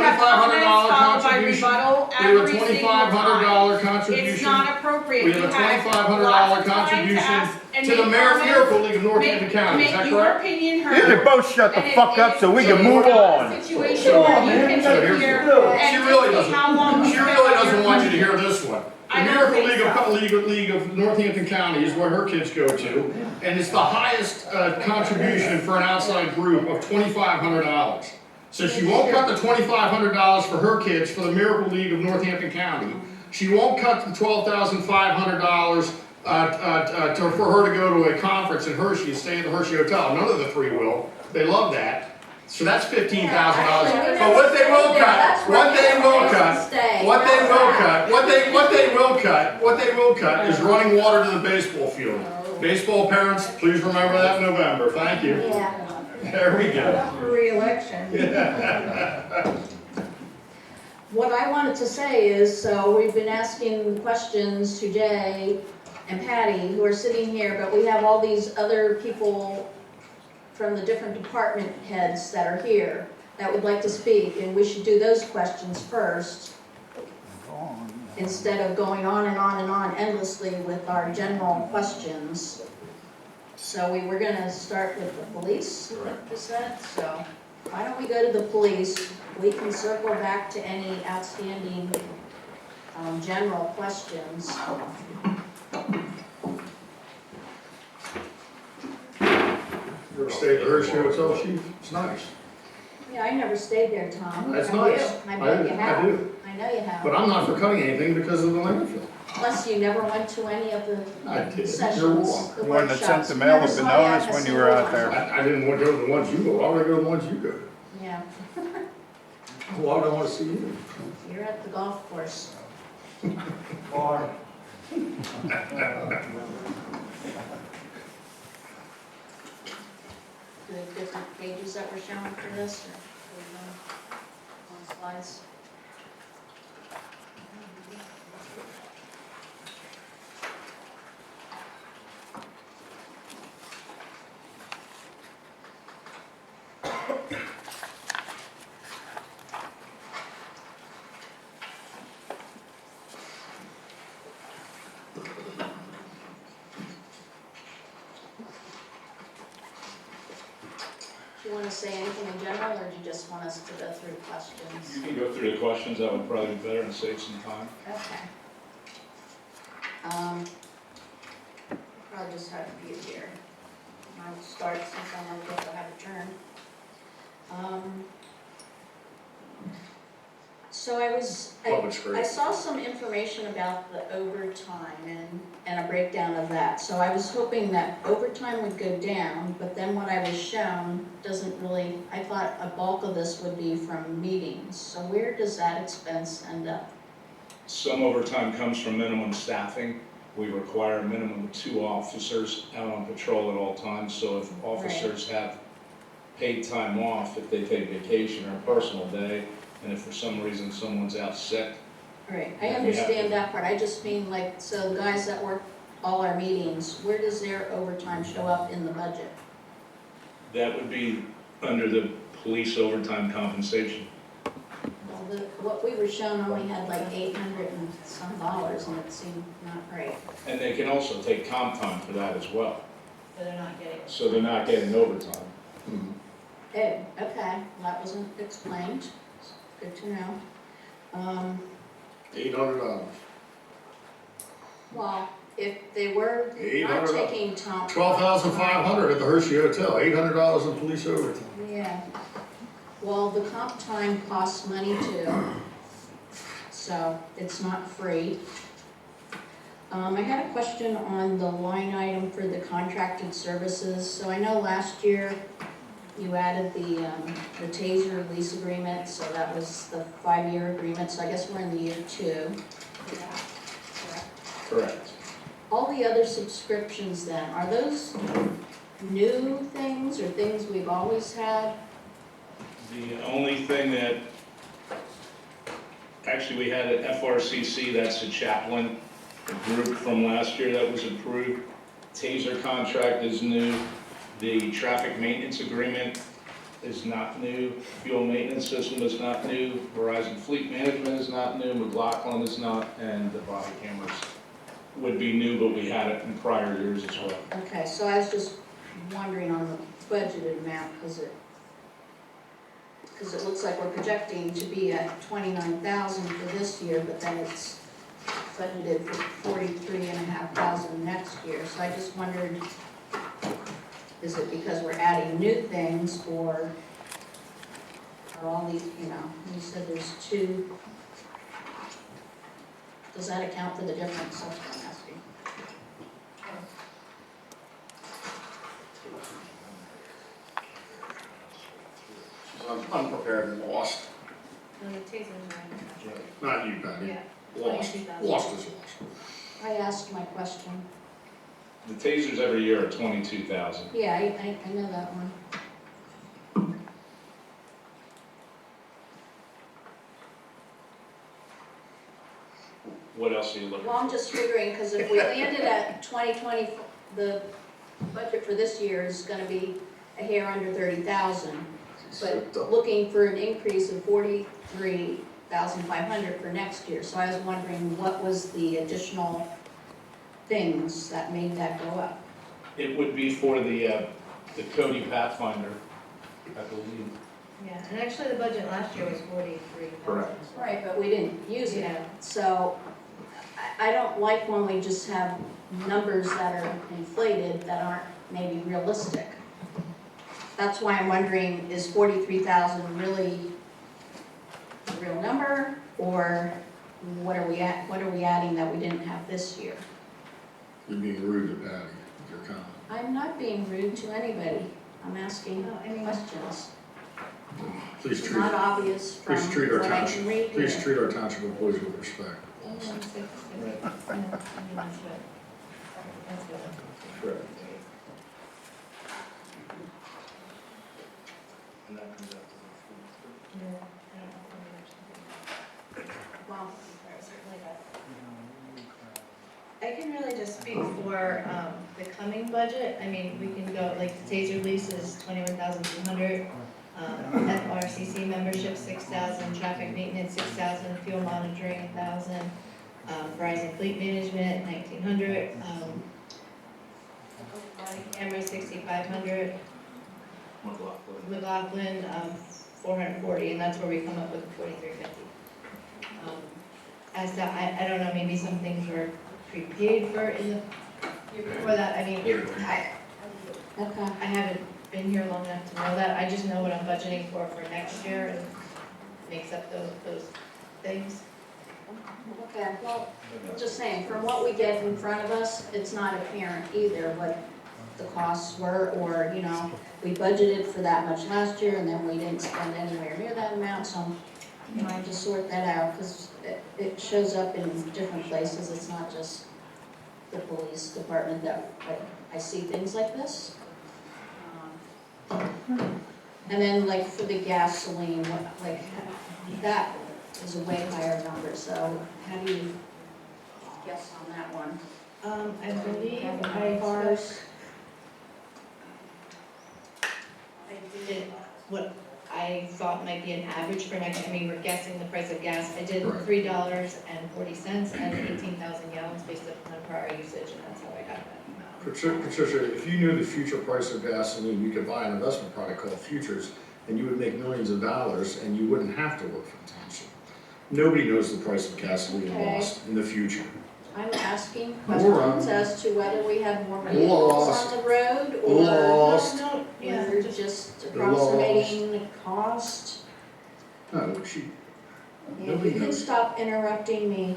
have a $2,500 contribution. It's not appropriate. We have a $2,500 contribution to the Miracle League of Northampton County. Is that Make your correct? opinion You heard. can both shut the fuck up so we can move on. Situation where you can sit here She really and doesn't. how long. She really doesn't want you to hear this one. The Miracle League of Northampton County is where her kids go to, and it's the highest contribution for an outside group of $2,500. So she won't cut the $2,500 for her kids for the Miracle League of Northampton County. She won't cut the $12,500 for her to go to a conference in Hershey and stay at the Hershey Hotel. None of the three will. They love that. So that's $15,000. But what they will cut is running water to the baseball field. Baseball parents, please remember that in November. Thank you. Yeah. There we go. For re-election. What I wanted to say is, so we've been asking questions to Jay and Patty, who are sitting here, but we have all these other people from the different department heads that are here that would like to speak, and we should do those questions first, instead of going on and on and on endlessly with our general questions. So we were gonna start with the police, like you said, so why don't we go to the police? We can circle back to any outstanding general questions. You ever stayed at the Hershey Hotel, Chief? It's nice. Yeah, I never stayed there, Tom. That's Have nice. you? I bet you have. I do. I know you have. But I'm not for cutting anything because of the landfill. Plus, you never went to any of the I did. You're sessions, wrong. the You wouldn't have workshops. sent the mail Never with saw Banonis a when you single were out one. there. I didn't want to go to the ones you go. Why would I go to the ones you go to? Yeah, Why would I want to see you? you're at the golf course. Do we have different pages that we're showing for this, or on slides? Do you want to say anything in general, or do you just want us to go through questions? You can go through the questions, that would probably be better and save some time. Okay. Probably just have a few here. I'll start since I don't get to have a turn. So I saw some information about the overtime and a breakdown of that. So I was hoping that overtime would go down, but then what I was shown doesn't really, I thought a bulk of this would be from meetings. So where does that expense end up? Some overtime comes from minimum staffing. We require a minimum of 2 officers out on patrol at all times. So if officers have paid time off, if they take vacation or a personal day, and if for some reason someone's out sick. Right, I understand that part. I just mean like, so the guys that work all our meetings, where does their overtime show up in the budget? That would be under the police overtime compensation. Well, what we were shown only had like 800 and some dollars, and it seemed not right. And they can also take comp time for that as well. So they're not getting. So they're not getting overtime. Oh, okay, well, that wasn't explained. Good to know. $800. Well, if they were not $800. taking time. $12,500 at the Hershey Hotel. $800 in police overtime. Yeah. Well, the comp time costs money too, so it's not free. I had a question on the line item for the contracted services. So I know last year you added the TASER lease agreement, so that was the 5-year agreement, so I guess we're in the year 2. Correct. All the other subscriptions then, are those new things or things we've always had? The only thing that, actually we had at FRCC, that's the chaplain group from last year that was approved. TASER contract is new. The traffic maintenance agreement is not new. Fuel maintenance system is not new. Verizon Fleet Management is not new. McLaughlin is not, and the body cameras would be new, but we had it in prior years as well. Okay, so I was just wondering on the budgeted amount, because it looks like we're projecting to be at 29,000 for this year, but then it's budgeted for 43,500 next year. So I just wondered, is it because we're adding new things, or for all these, you said there's 2. Does that account for the difference? That's what I'm asking. She's unprepared and lost. No, the tasers are Not you, Patty. Yeah. Lost. 22,000. Lost is lost. I asked my question. The tasers every year are 22,000. Yeah, I know that one. What else are you looking Well, I'm for? just figuring, because if we landed at 2020, the budget for this year is gonna be a hair under 30,000. But looking for an increase of 43,500 for next year. So I was wondering, what was the additional things that made that go up? It would be for the Cody Pathfinder, I believe. Yeah, and actually the budget last year was 43. Correct. Right, but we didn't use it. Yeah. So I don't like when we just have numbers that are inflated that aren't maybe realistic. That's why I'm wondering, is 43,000 really the real number? Or what are we adding that we didn't have this year? You're being rude to Patty with your comment. I'm not being rude to anybody. I'm asking questions. Please It's treat, not obvious from please treat our what I township, can read please here. treat our township employees with respect. That's good. That's good. Correct. And that comes out Well, I can really just speak for the coming budget. I mean, we can go, like, the taser lease is 21,200. FRCC membership, 6,000. Traffic maintenance, 6,000. Fuel monitoring, 1,000. Verizon fleet management, 1,900. Body camera, 6,500. McLaughlin, 440, and that's where we come up with 4,350. As to, I don't know, maybe some things were prepaid for in the year before that. I mean, I haven't been here long enough to know that. I just know what I'm budgeting for next year and makes up those things. okay, well, just saying, from what we get in front of us, it's not apparent either what the costs were, or, we budgeted for that much last year and then we didn't spend anywhere near that amount, so, I just sort that out, because it shows up in different places. It's not just the police department that I see things like this. And then like for the gasoline, that is a way higher number, so how do you guess on that one? I believe I did what I thought might be an average for next, I mean, we're guessing the price of gas. I did Right. $3.40 and 18,000 gallons based upon prior usage, and that's how I got that amount. Patricia, if you knew the future price of gasoline, you could buy an investment product called futures, and you would make millions of dollars, and you wouldn't have to work for the township. Nobody knows the price of gasoline Okay. lost in the future. I'm asking questions as to whether we have more vehicles Lost. on the road, or Lost. No, yeah, we're just approximating the cost. No, Yeah, nobody you can knows. stop interrupting me.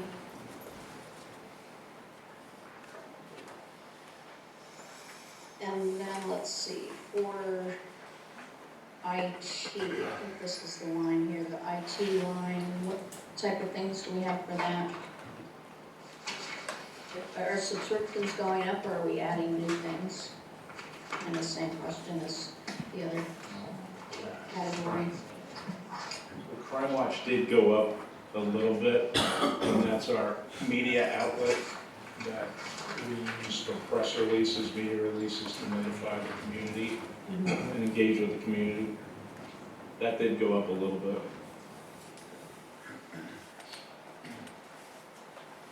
And then, let's see, for IT, I think this is the line here, the IT line, what type of things do we have for that? Are our subscriptions going up, or are we adding new things? And the same question as the other category. The Crime Watch did go up a little bit, and that's our media outlet that we use for press releases, media releases to notify the community and engage with the community. That did go up a little bit.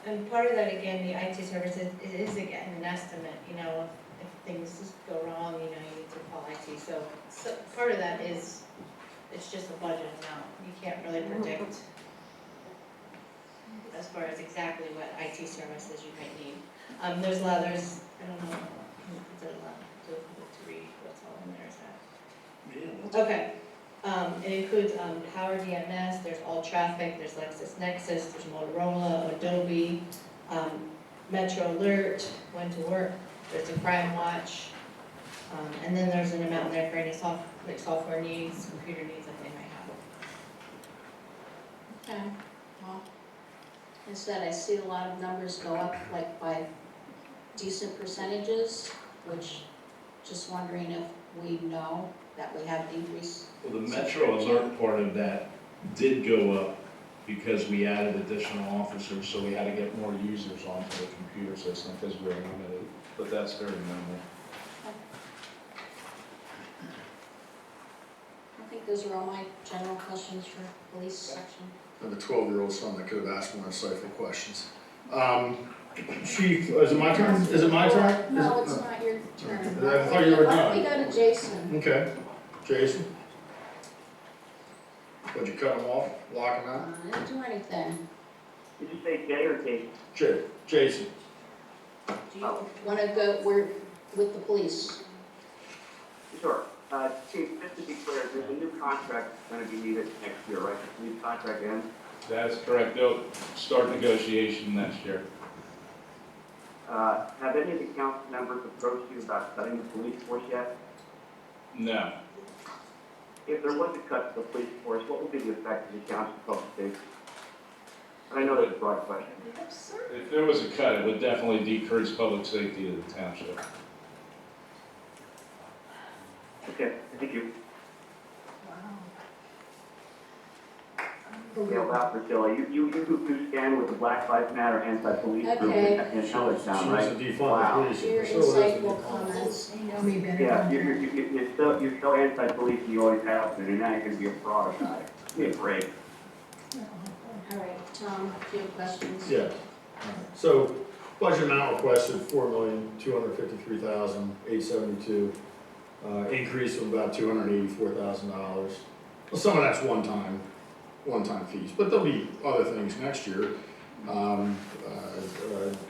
and part of that, again, the IT services, it is again an estimate, if things just go wrong, you need to call IT. So part of that is, it's just a budget amount. You can't really predict as far as exactly what IT services you might need. There's a lot, I don't know, is it a lot to read what's all in there, is that? Okay, It includes Power DMS, there's All Traffic, there's LexisNexis, there's Motorola, Adobe, Metro Alert, When to Work, there's the Crime Watch, and then there's an amount there for any software needs, computer needs that they might have. Okay, well, instead I see a lot of numbers go up like by decent percentages, which just wondering if we know that we have increase. Well, the Metro Alert part of that did go up because we added additional officers, so we had to get more users onto the computer system because we were limited, but that's very minimal. I think those are all my general questions for police section. I have a 12-year-old son that could have asked more insightful questions. Chief, is it my turn? Is it my turn? No, it's not your turn. I thought you were Why don't we done. go to Jason? Okay. Jason? Would you cut him off, lock him out? I didn't do anything. Did you say Jay or Kate? Jason. Do you want to go, we're with the police? Sure. Chief, just to be clear, there's a new contract going to be needed next year, right? The new contract ends? That is correct. They'll start negotiation next year. Have any of the council members approached you about cutting the police force yet? No. If there was a cut to the police force, what would be the effect of the council public safety? And I know that's a broad question. If there was a cut, it would definitely decrease public safety to the township. Okay, thank you. Gail Priscilla, you stand with the Black Lives Matter anti-police group Okay. in Ellistown, right? She was a defunded Wow. police. Your So it is a insightful defunded. comments. You know me better. Yeah, than you're so anti-police and you always have been, and now you're gonna be a fraud about it. Be a break. All right, Tom, do you have questions? Yeah. So, budget amount requested, $4,253,872. Increase of about $284,000. Well, some of that's one-time fees, but there'll be other things next year.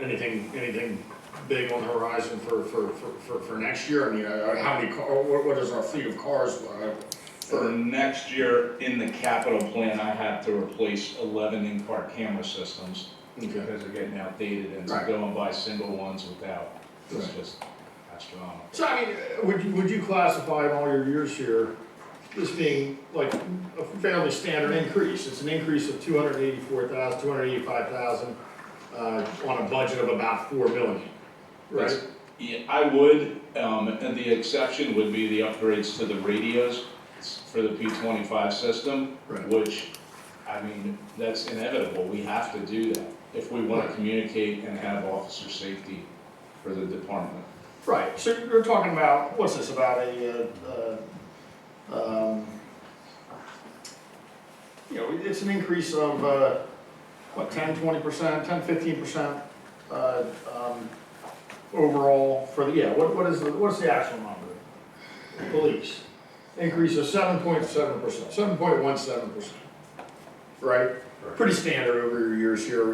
Anything big on the horizon for next year? I mean, how many, what is our fleet of cars? For next year, in the capital plan, I have to replace 11 in-car camera systems because they're getting outdated, and so Right. going by single ones without, it's Right. just astronomical. So, I mean, would you classify in all your years here, this being like a fairly standard increase? It's an increase of $285,000, on a budget of about $4 million, right? Yeah, I would, and the exception would be the upgrades to the radios for the P25 system, Right. which, I mean, that's inevitable. We have to do that if we want to communicate and have officer safety for the department. Right, so you're talking about, what's this, about it's an increase of, 10, 20%, 10, 15%, overall for the, what's the actual number? Police, increase of 7.7%, 7.17%, right? Pretty standard over your years here,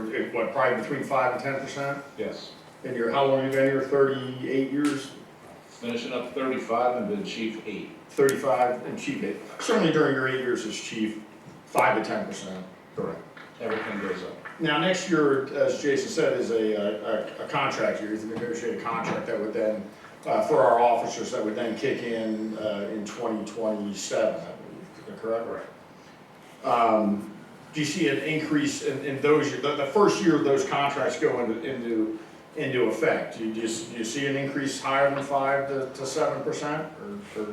probably between 5 and 10%? Yes. And how long you been here, 38 years? Finishing up 35 and been chief 8. 35 and chief 8. Certainly during your 8 years as chief, 5 to 10%. Correct. Everything goes up. Now, next year, as Jason said, is a contract year, it's a negotiated contract that would then, for our officers, that would then kick in 2027, I believe, correct? Right. Do you see an increase in those, the first year those contracts go into effect? Do you see an increase higher than 5 to 7%? Or?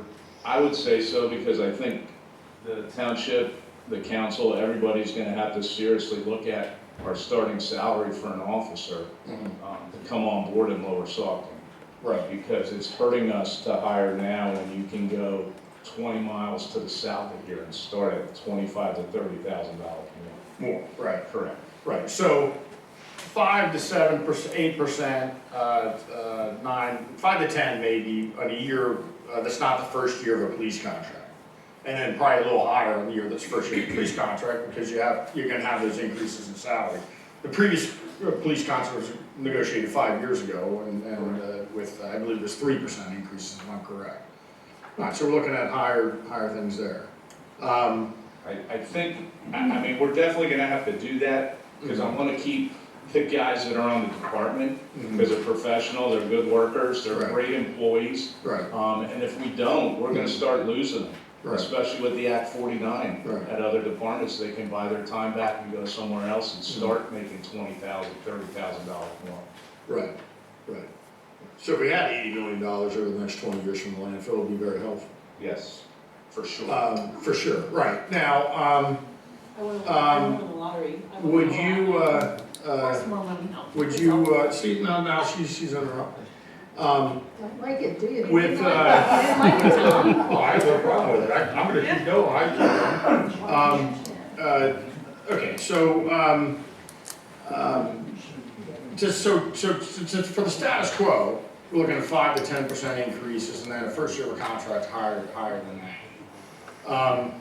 I would say so, because I think the township, the council, everybody's gonna have to seriously look at our starting salary for an officer to come on board in Lower Saucon. Right. Because it's hurting us to hire now when you can go 20 miles to the south of here and start at $25,000 to $30,000 more. Right. Correct. Right, so 5 to 7%, 8%, 5 to 10 maybe in a year that's not the first year of a police contract. And then probably a little higher in the year that's first year of a police contract because you're gonna have those increases in salary. The previous police contract was negotiated 5 years ago and with, I believe there's 3% increases if I'm correct. All right, so we're looking at higher things there. I think, I mean, we're definitely gonna have to do that, because I wanna keep the guys that are on the department, because they're professional, they're good workers, they're Right. great employees. Right. And if we don't, we're gonna start losing them. Right. Especially with the Act 49 Right. at other departments, they can buy their time back and go somewhere else and start making $20,000, $30,000 more. Right, right. So if we had $80 million over the next 20 years from the landfill, it would be very helpful. Yes, for sure. For sure, right. Now, I won the lottery. would you, More money. would you, see, now she's interrupting. Don't like it, do you? With, You didn't like it, Tom. oh, I have no problem with it. I'm gonna keep going. Okay, so, just so for the status quo, we're looking at 5 to 10% increases, and then a first year of a contract higher than that.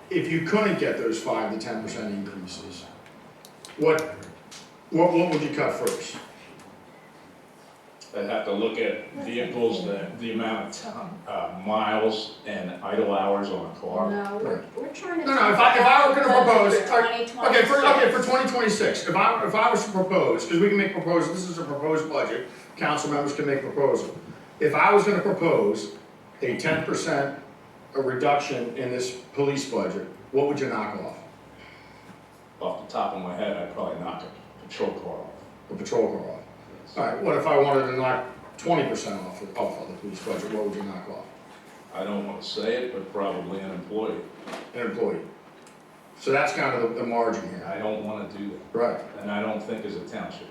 If you couldn't get those 5 to 10% increases, what would you cut first? I'd have to look at vehicles, the amount of miles and idle hours on a car. No, we're trying to. No, if I were gonna propose, For 2026. okay, for 2026, if I was to propose, because we can make proposals, this is a proposed budget, council members can make proposal. If I was gonna propose a 10% reduction in this police budget, what would you knock off? Off the top of my head, I'd probably knock a patrol car off. A patrol car off. All right, what if I wanted to knock 20% off of the police budget, what would you knock off? I don't want to say it, but probably an employee. An employee. So that's kind of the margin here. I don't want to do that. Right. And I don't think as a township.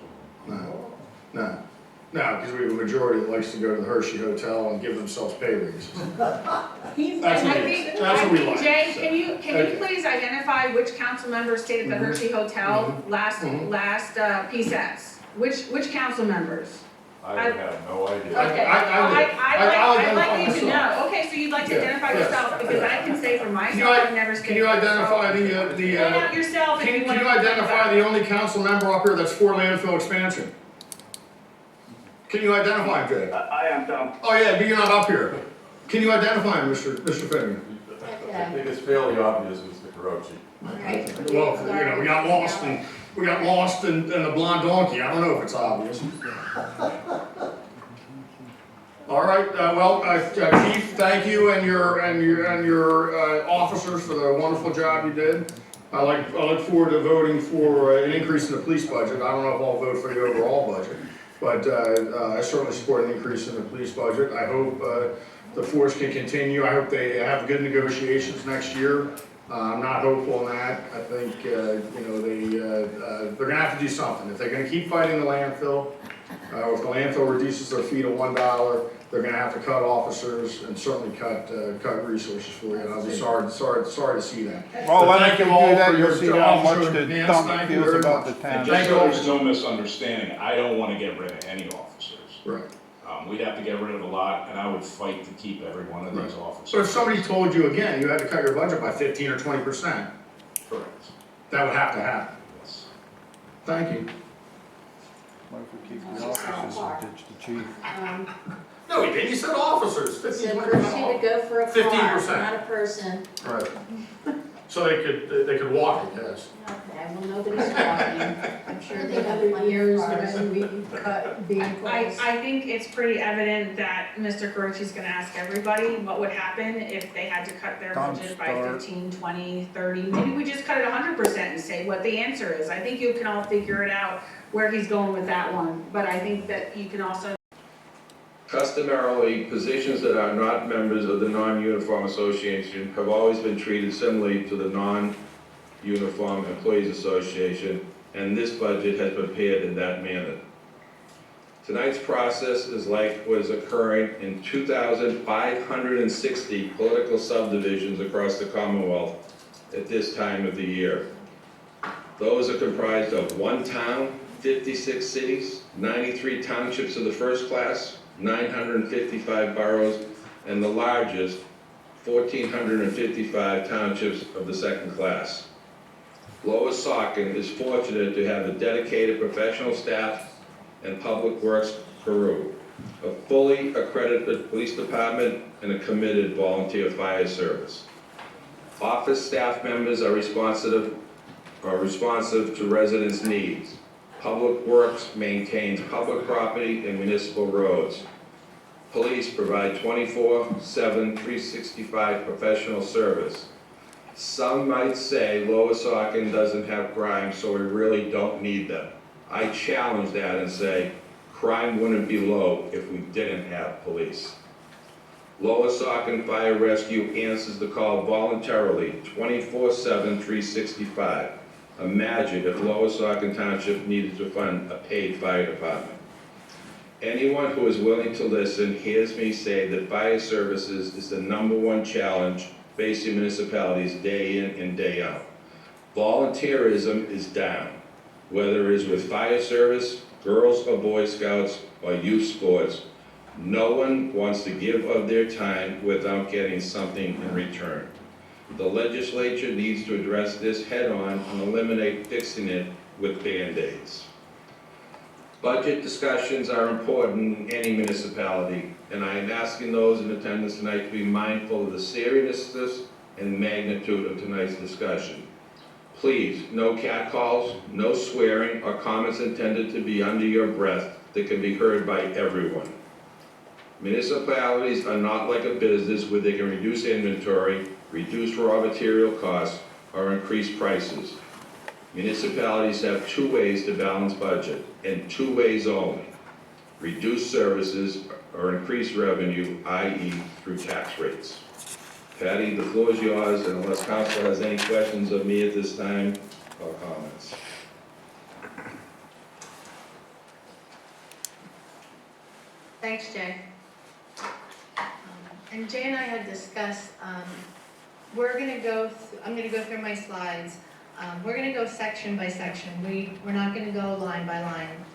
No, because we have a majority that likes to go to the Hershey Hotel and give themselves pay raises. That's what we like. Jay, So, can you okay. please identify which council member stayed at the Hershey Hotel last PSATs? Which council members? I have no idea. Okay, I'd like you to know. Okay, so you'd like to identify yourself, because I can say for myself, I've never stayed. Can you identify the, Point out yourself if can you you want to. identify the only council member up here that's for landfill expansion? Can you identify him, Jay? I am, Tom. Oh, yeah, but you're not up here. Can you identify him, Mr. Finnegan? I think it's fairly obvious, Mr. Carochi. Well, we got lost in the blonde donkey. I don't know if it's obvious. All right, Chief, thank you and your officers for the wonderful job you did. I look forward to voting for an increase in the police budget. I don't know if I'll vote for the overall budget, but I certainly support an increase in the police budget. I hope the force can continue. I hope they have good negotiations next year. I'm not hopeful on that. I think they're gonna have to do something. If they're gonna keep fighting the landfill, or if the landfill reduces their fee to $1, they're gonna have to cut officers and certainly cut resources for you. And I'll be sorry to see that. Well, But when thank you you all do that, for you'll your see how much officer the advance. county Thank you feels very about much. the And town. just Thank so you all. there's no misunderstanding, I don't want to get rid of any officers. Right. We'd have to get rid of a lot, and I would fight to keep every one of these officers. So if somebody told you again, you had to cut your budget by 15 or 20%, Correct. that would have to happen. Yes. Thank you. What if we keep the officers and ditch the chief? No, he didn't. He said officers, It's a 15%. courtesy to go for a car, 15%. not a person. Right. So they could walk, I guess. Okay, well, nobody's talking. I'm sure they have Other years cars. when we cut vehicles. I think it's pretty evident that Mr. Carochi's gonna ask everybody what would happen if they had to cut their budget by 15, 20, 30. Maybe we just cut it 100% and say what the answer is. I think you can all figure it out where he's going with that one, but I think that you can also. Customarily, positions that are not members of the non-uniform association have always been treated similarly to the non-uniform employees association, and this budget has been prepared in that manner. Tonight's process is like what is occurring in 2,560 political subdivisions across the Commonwealth at this time of the year. Those are comprised of 1 town, 56 cities, 93 townships of the first class, 955 boroughs, and the largest, 1,455 townships of the second class. Lower Saucon is fortunate to have a dedicated professional staff and public works crew, a fully accredited police department, and a committed volunteer fire service. Office staff members are responsive to residents' needs. Public Works maintains public property and municipal roads. Police provide 24/7, 365 professional service. Some might say Lower Saucon doesn't have crime, so we really don't need them. I challenge that and say, crime wouldn't be low if we didn't have police. Lower Saucon Fire Rescue answers the call voluntarily, 24/7, 365. Imagine if Lower Saucon Township needed to fund a paid fire department. Anyone who is willing to listen hears me say that fire services is the #1 challenge facing municipalities day in and day out. Volunteerism is down, whether it is with fire service, Girls or Boy Scouts, or youth sports. No one wants to give of their time without getting something in return. The legislature needs to address this head-on and eliminate fixing it with Band-Aids. Budget discussions are important in any municipality, and I am asking those in attendance tonight to be mindful of the seriousness and magnitude of tonight's discussion. Please, no catcalls, no swearing, or comments intended to be under your breath that can be heard by everyone. Municipalities are not like a business where they can reduce inventory, reduce raw material costs, or increase prices. Municipalities have 2 ways to balance budget, and 2 ways only: reduce services or increase revenue, i.e. through tax rates. Patty, the floor is yours, and unless council has any questions of me at this time or comments. Thanks, Jay. And Jay and I had discussed, I'm gonna go through my slides. We're gonna go section by section. We're not gonna go line by line.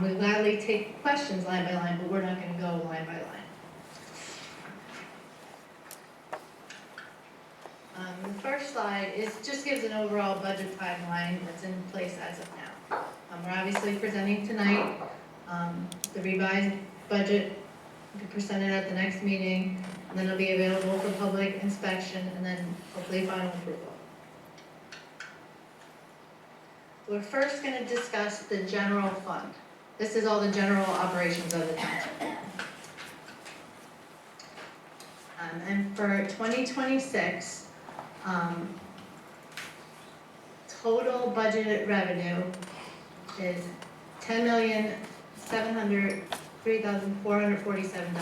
We'll gladly take questions line by line, but we're not gonna go line by line. The first slide just gives an overall budget timeline that's in place as of now. We're obviously presenting tonight. The revised budget will be presented at the next meeting, and then it'll be available for public inspection, and then hopefully final approval. We're first going to discuss the general fund. This is all the general operations of the township. And for 2026, total budgeted revenue is $10,703,447.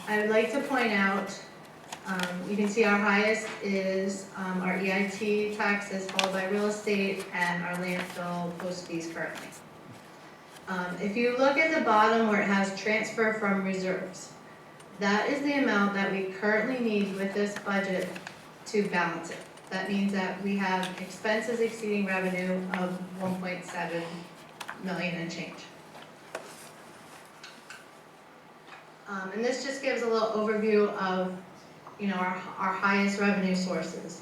I would like to point out, you can see our highest is our EIT taxes, followed by real estate and our landfill post fees currently. If you look at the bottom where it has transfer from reserves, that is the amount that we currently need with this budget to balance it. That means that we have expenses exceeding revenue of 1.7 million and change. And this just gives a little overview of, our highest revenue sources.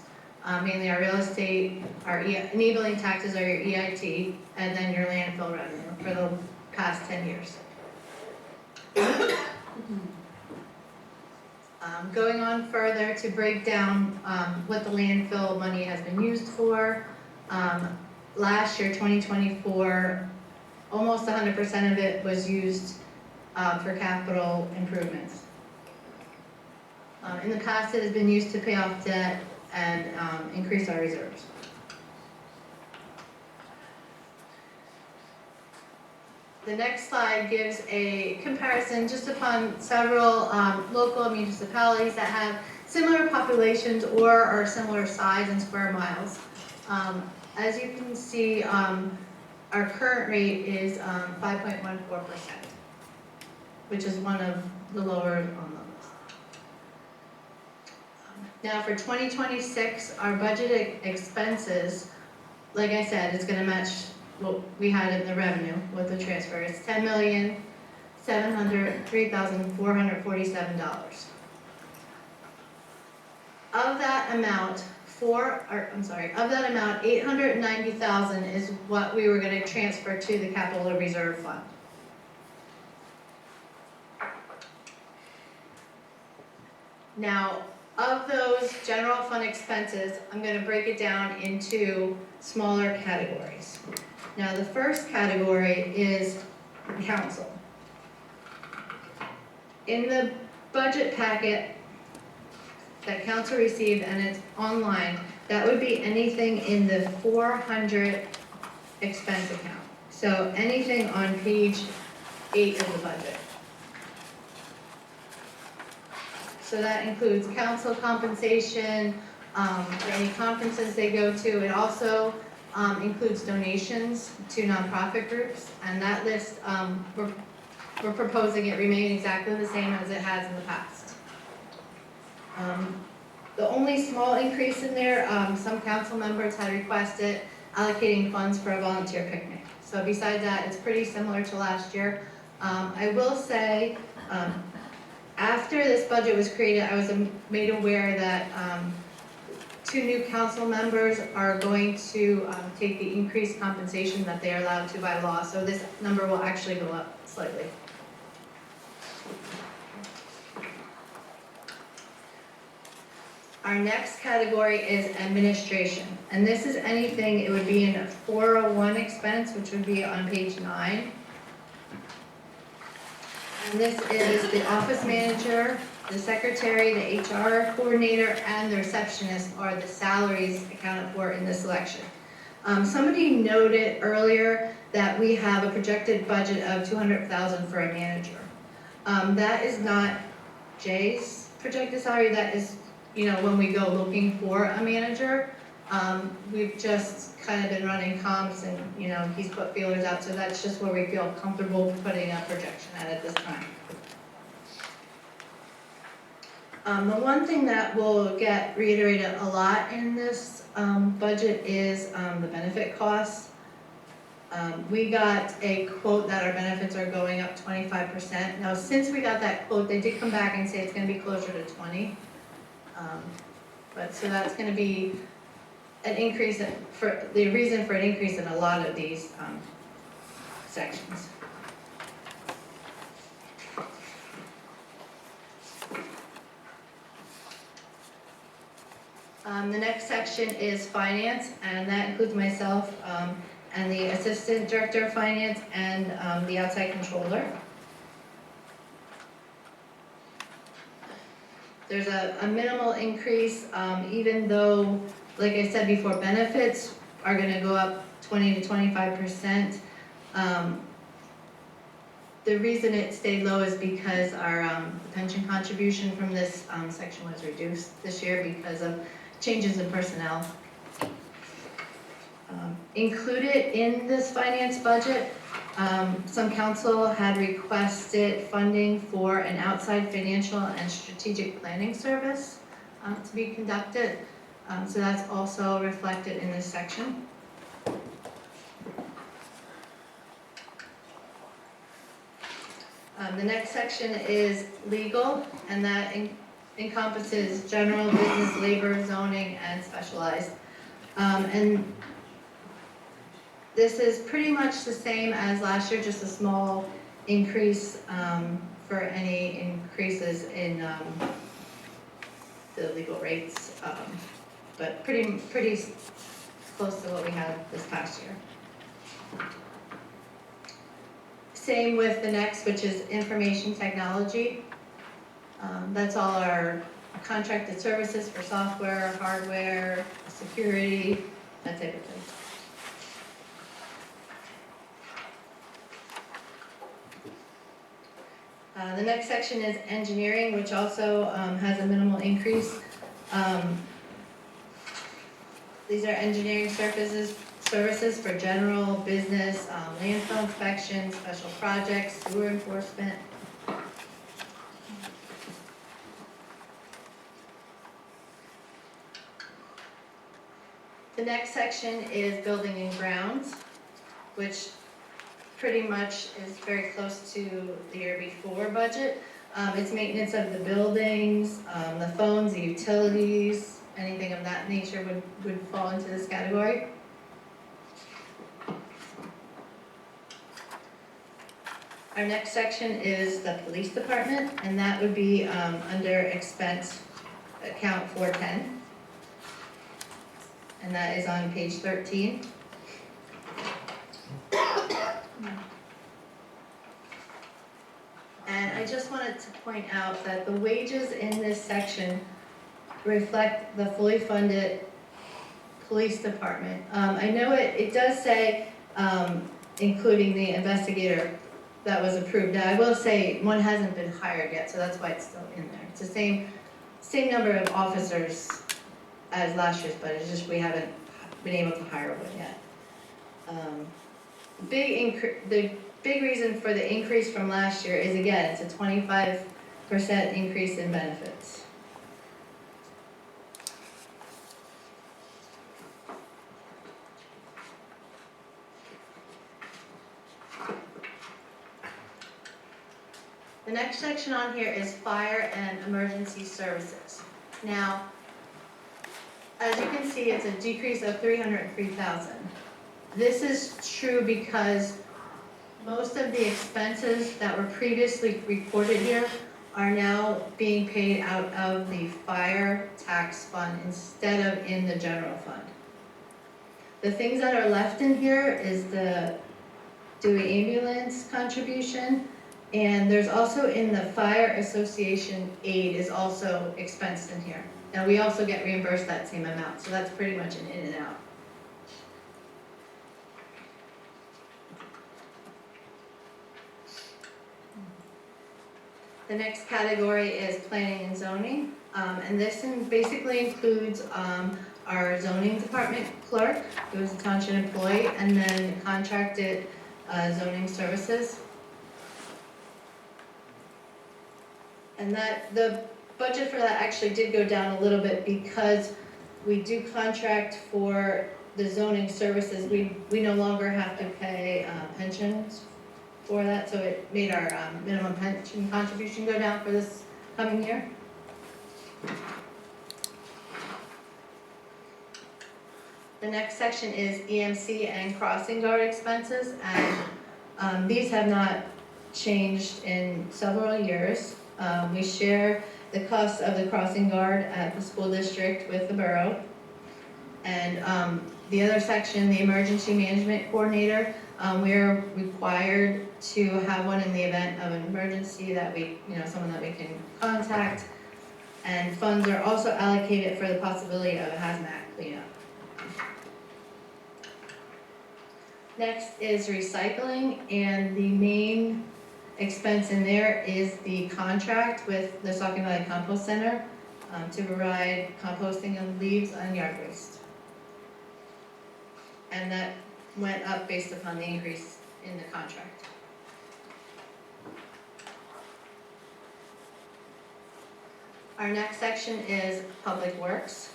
Mainly our real estate, our enabling taxes are your EIT, and then your landfill revenue for the past 10 years. Going on further to break down what the landfill money has been used for. Last year, 2024, almost 100% of it was used for capital improvements. In the past, it has been used to pay off debt and increase our reserves. The next slide gives a comparison just upon several local municipalities that have similar populations or are similar size in square miles. As you can see, our current rate is 5.14%, which is one of the lower on the list. Now for 2026, our budgeted expenses, like I said, is going to match what we had in the revenue with the transfer. It's $10,703,447. Of that amount, $890,000 is what we were going to transfer to the capital reserve fund. Now, Of those general fund expenses, I'm gonna break it down into smaller categories. Now, the first category is council. In the budget packet that council received, and it's online, that would be anything in the 400 expense account. So anything on page 8 of the budget. So that includes council compensation, for any conferences they go to. It also includes donations to nonprofit groups, and that list, we're proposing it remain exactly the same as it has in the past. The only small increase in there, some council members had requested allocating funds for a volunteer picnic. So besides that, it's pretty similar to last year. I will say, after this budget was created, I was made aware that 2 new council members are going to take the increased compensation that they are allowed to by law. So this number will actually go up slightly. Our next category is administration, and this is anything, it would be in a 401 expense, which would be on page 9. And this is the office manager, the secretary, the HR coordinator, and the receptionist are the salaries accounted for in this selection. Somebody noted earlier that we have a projected budget of $200,000 for a manager. That is not Jay's projected salary, that is, when we go looking for a manager. We've just kind of been running comps and, he's put feelers out, so that's just where we feel comfortable putting a projection at this time. The one thing that will get reiterated a lot in this budget is the benefit costs. We got a quote that our benefits are going up 25%. Now, since we got that quote, they did come back and say it's gonna be closer to 20. So that's gonna be an increase for the reason for an increase in a lot of these sections. The next section is finance, and that includes myself and the assistant director of finance and the outside controller. There's a minimal increase, even though, like I said before, benefits are gonna go up 20 to 25%. The reason it stayed low is because our pension contribution from this section was reduced this year because of changes in personnel. Included in this finance budget, some council had requested funding for an outside financial and strategic planning service to be conducted. So that's also reflected in this section. The next section is legal, and that encompasses general, business, labor, zoning, and specialized. And this is pretty much the same as last year, just a small increase for any increases in the legal rates, but pretty close to what we had this past year. Same with the next, which is information technology. That's all our contracted services for software, hardware, security, that type of thing. The next section is engineering, which also has a minimal increase. These are engineering services for general business, landfill inspections, special projects, sewer enforcement. The next section is building and grounds, which pretty much is very close to the year before budget. It's maintenance of the buildings, the phones, the utilities, anything of that nature would fall into this category. Our next section is the police department, and that would be under expense account 410. And that is on page 13. And I just wanted to point out that the wages in this section reflect the fully funded police department. I know it does say, including the investigator that was approved. Now, I will say, one hasn't been hired yet, so that's why it's still in there. It's the same number of officers as last year's budget, it's just we haven't been able to hire one yet. The big reason for the increase from last year is, again, it's a 25% increase in benefits. The next section on here is fire and emergency services. Now, as you can see, it's a decrease of $303,000. This is true because most of the expenses that were previously reported here are now being paid out of the fire tax fund instead of in the general fund. The things that are left in here is the Dewey ambulance contribution, and there's also in the fire association aid is also expensed in here. Now, we also get reimbursed that same amount, so that's pretty much an in and out. The next category is planning and zoning, and this basically includes our zoning department clerk, who is a township employee, and then contracted zoning services. And the budget for that actually did go down a little bit because we do contract for the zoning services. We no longer have to pay pensions for that, so it made our minimum pension contribution go down for this coming year. The next section is EMC and crossing guard expenses, and these have not changed in several years. We share the cost of the crossing guard at the school district with the borough. And the other section, the emergency management coordinator, we're required to have one in the event of an emergency that someone that we can contact. And funds are also allocated for the possibility of a hazmat cleanup. Next is recycling, and the main expense in there is the contract with the Saucon Valley Compost Center to provide composting of leaves and yard waste. And that went up based upon the increase in the contract. Our next section is Public Works.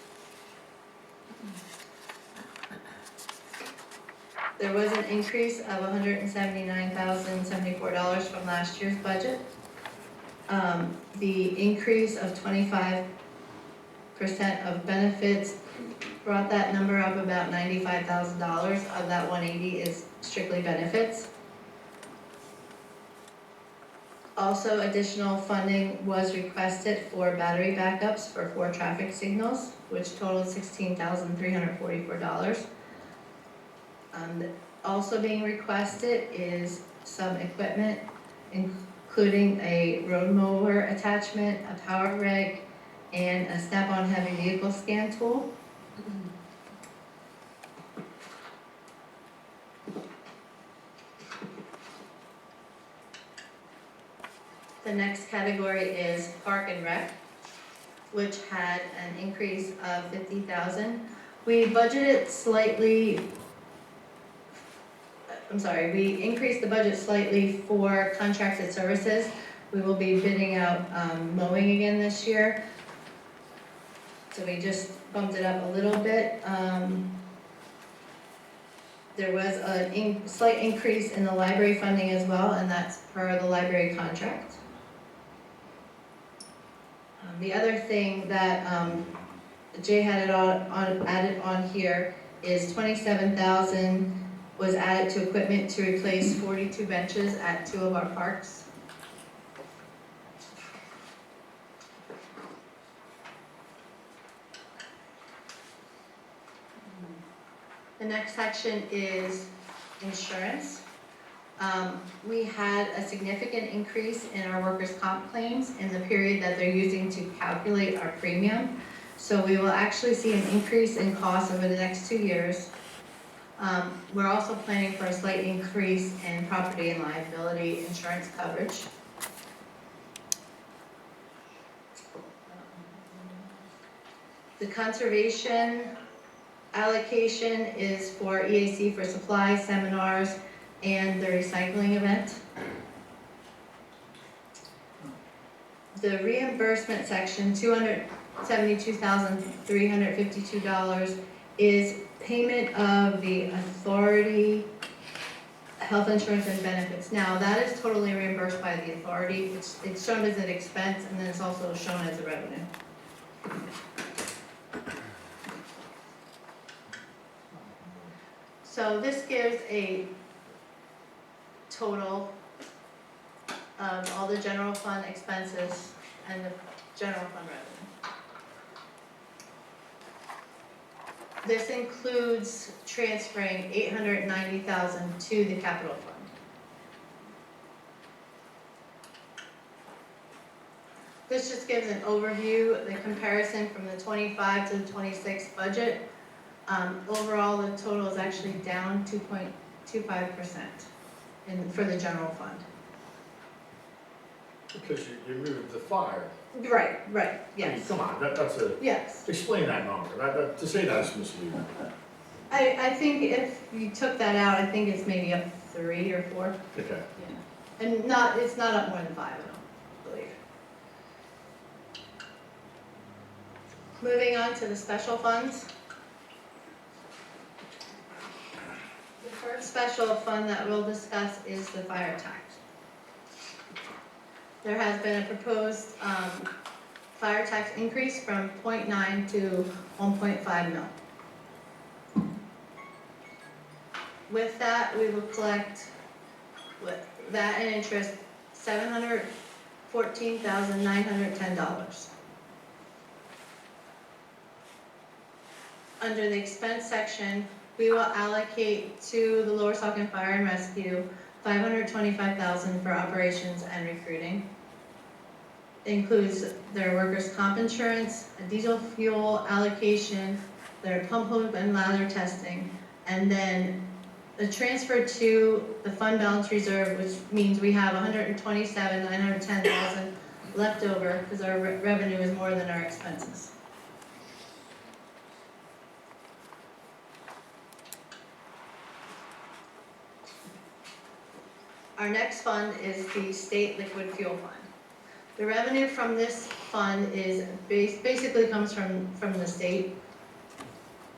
There was an increase of $179,074 from last year's budget. The increase of 25% of benefits brought that number up about $95,000. Of that 180 is strictly benefits. Also, additional funding was requested for battery backups for 4 traffic signals, which totaled $16,344. Also being requested is some equipment, including a road mower attachment, a power rake, and a snap-on heavy vehicle scan tool. The next category is Park and Rec, which had an increase of $50,000. We increased the budget slightly for contracted services. We will be bidding out mowing again this year. So we just bumped it up a little bit. There was a slight increase in the library funding as well, and that's per the library contract. The other thing that Jay had added on here is $27,000 was added to equipment to replace 42 benches at 2 of our parks. The next section is insurance. We had a significant increase in our workers' comp claims in the period that they're using to calculate our premium. So we will actually see an increase in costs over the next 2 years. We're also planning for a slight increase in property and liability insurance coverage. The conservation allocation is for EAC for supplies, seminars, and the recycling event. The reimbursement section, $272,352, is payment of the authority health insurance and benefits. Now, that is totally reimbursed by the authority. It's shown as an expense, and then it's also shown as a revenue. So this gives a total of all the general fund expenses and the general fund revenue. This includes transferring $890,000 to the capital fund. This just gives an overview, the comparison from the 25 to the 26 budget. Overall, the total is actually down 2.25% for the general fund. Because you moved the fire. Right, I mean, yes. come on, that's a, Yes. explain that number, to say that's misleading. I think if you took that out, I think it's maybe up 3 or 4. Okay. And it's not up more than 5, I don't believe. Moving on to the special funds. The first special fund that we'll discuss is the fire tax. There has been a proposed fire tax increase from 0.9 to 1.5 mil. With that, we will collect, with that and interest, $714,910. Under the expense section, we will allocate to the Lower Saucon Fire and Rescue $525,000 for operations and recruiting. It includes their workers' comp insurance, a diesel fuel allocation, their pump hood and lather testing, and then the transfer to the fund balance reserve, which means we have $127,910,000 left over because our revenue is more than our expenses. Our next fund is the state liquid fuel fund. The revenue from this fund is basically comes from the state.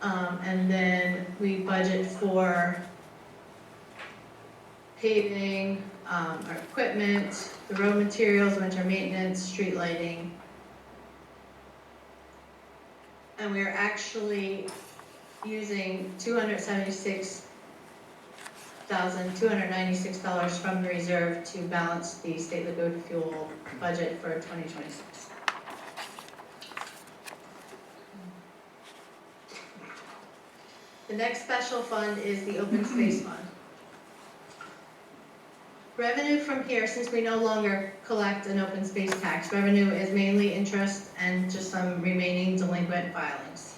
And then we budget for paving, our equipment, the road materials, winter maintenance, street lighting. And we are actually using $276,296 from the reserve to balance the state liquid fuel budget for 2026. The next special fund is the open space fund. Revenue from here, since we no longer collect an open space tax, revenue is mainly interest and just some remaining delinquent filings.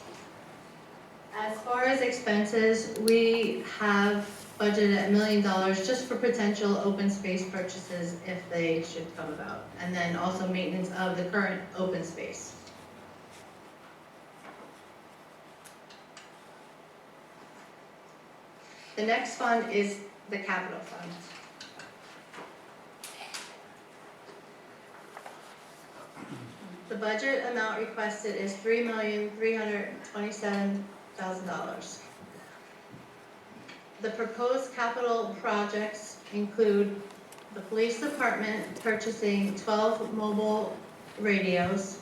As far as expenses, we have budgeted $1 million just for potential open space purchases if they should come about, and then also maintenance of the current open space. The next fund is the capital fund. The budget amount requested is $3,327,000. The proposed capital projects include the police department purchasing 12 mobile radios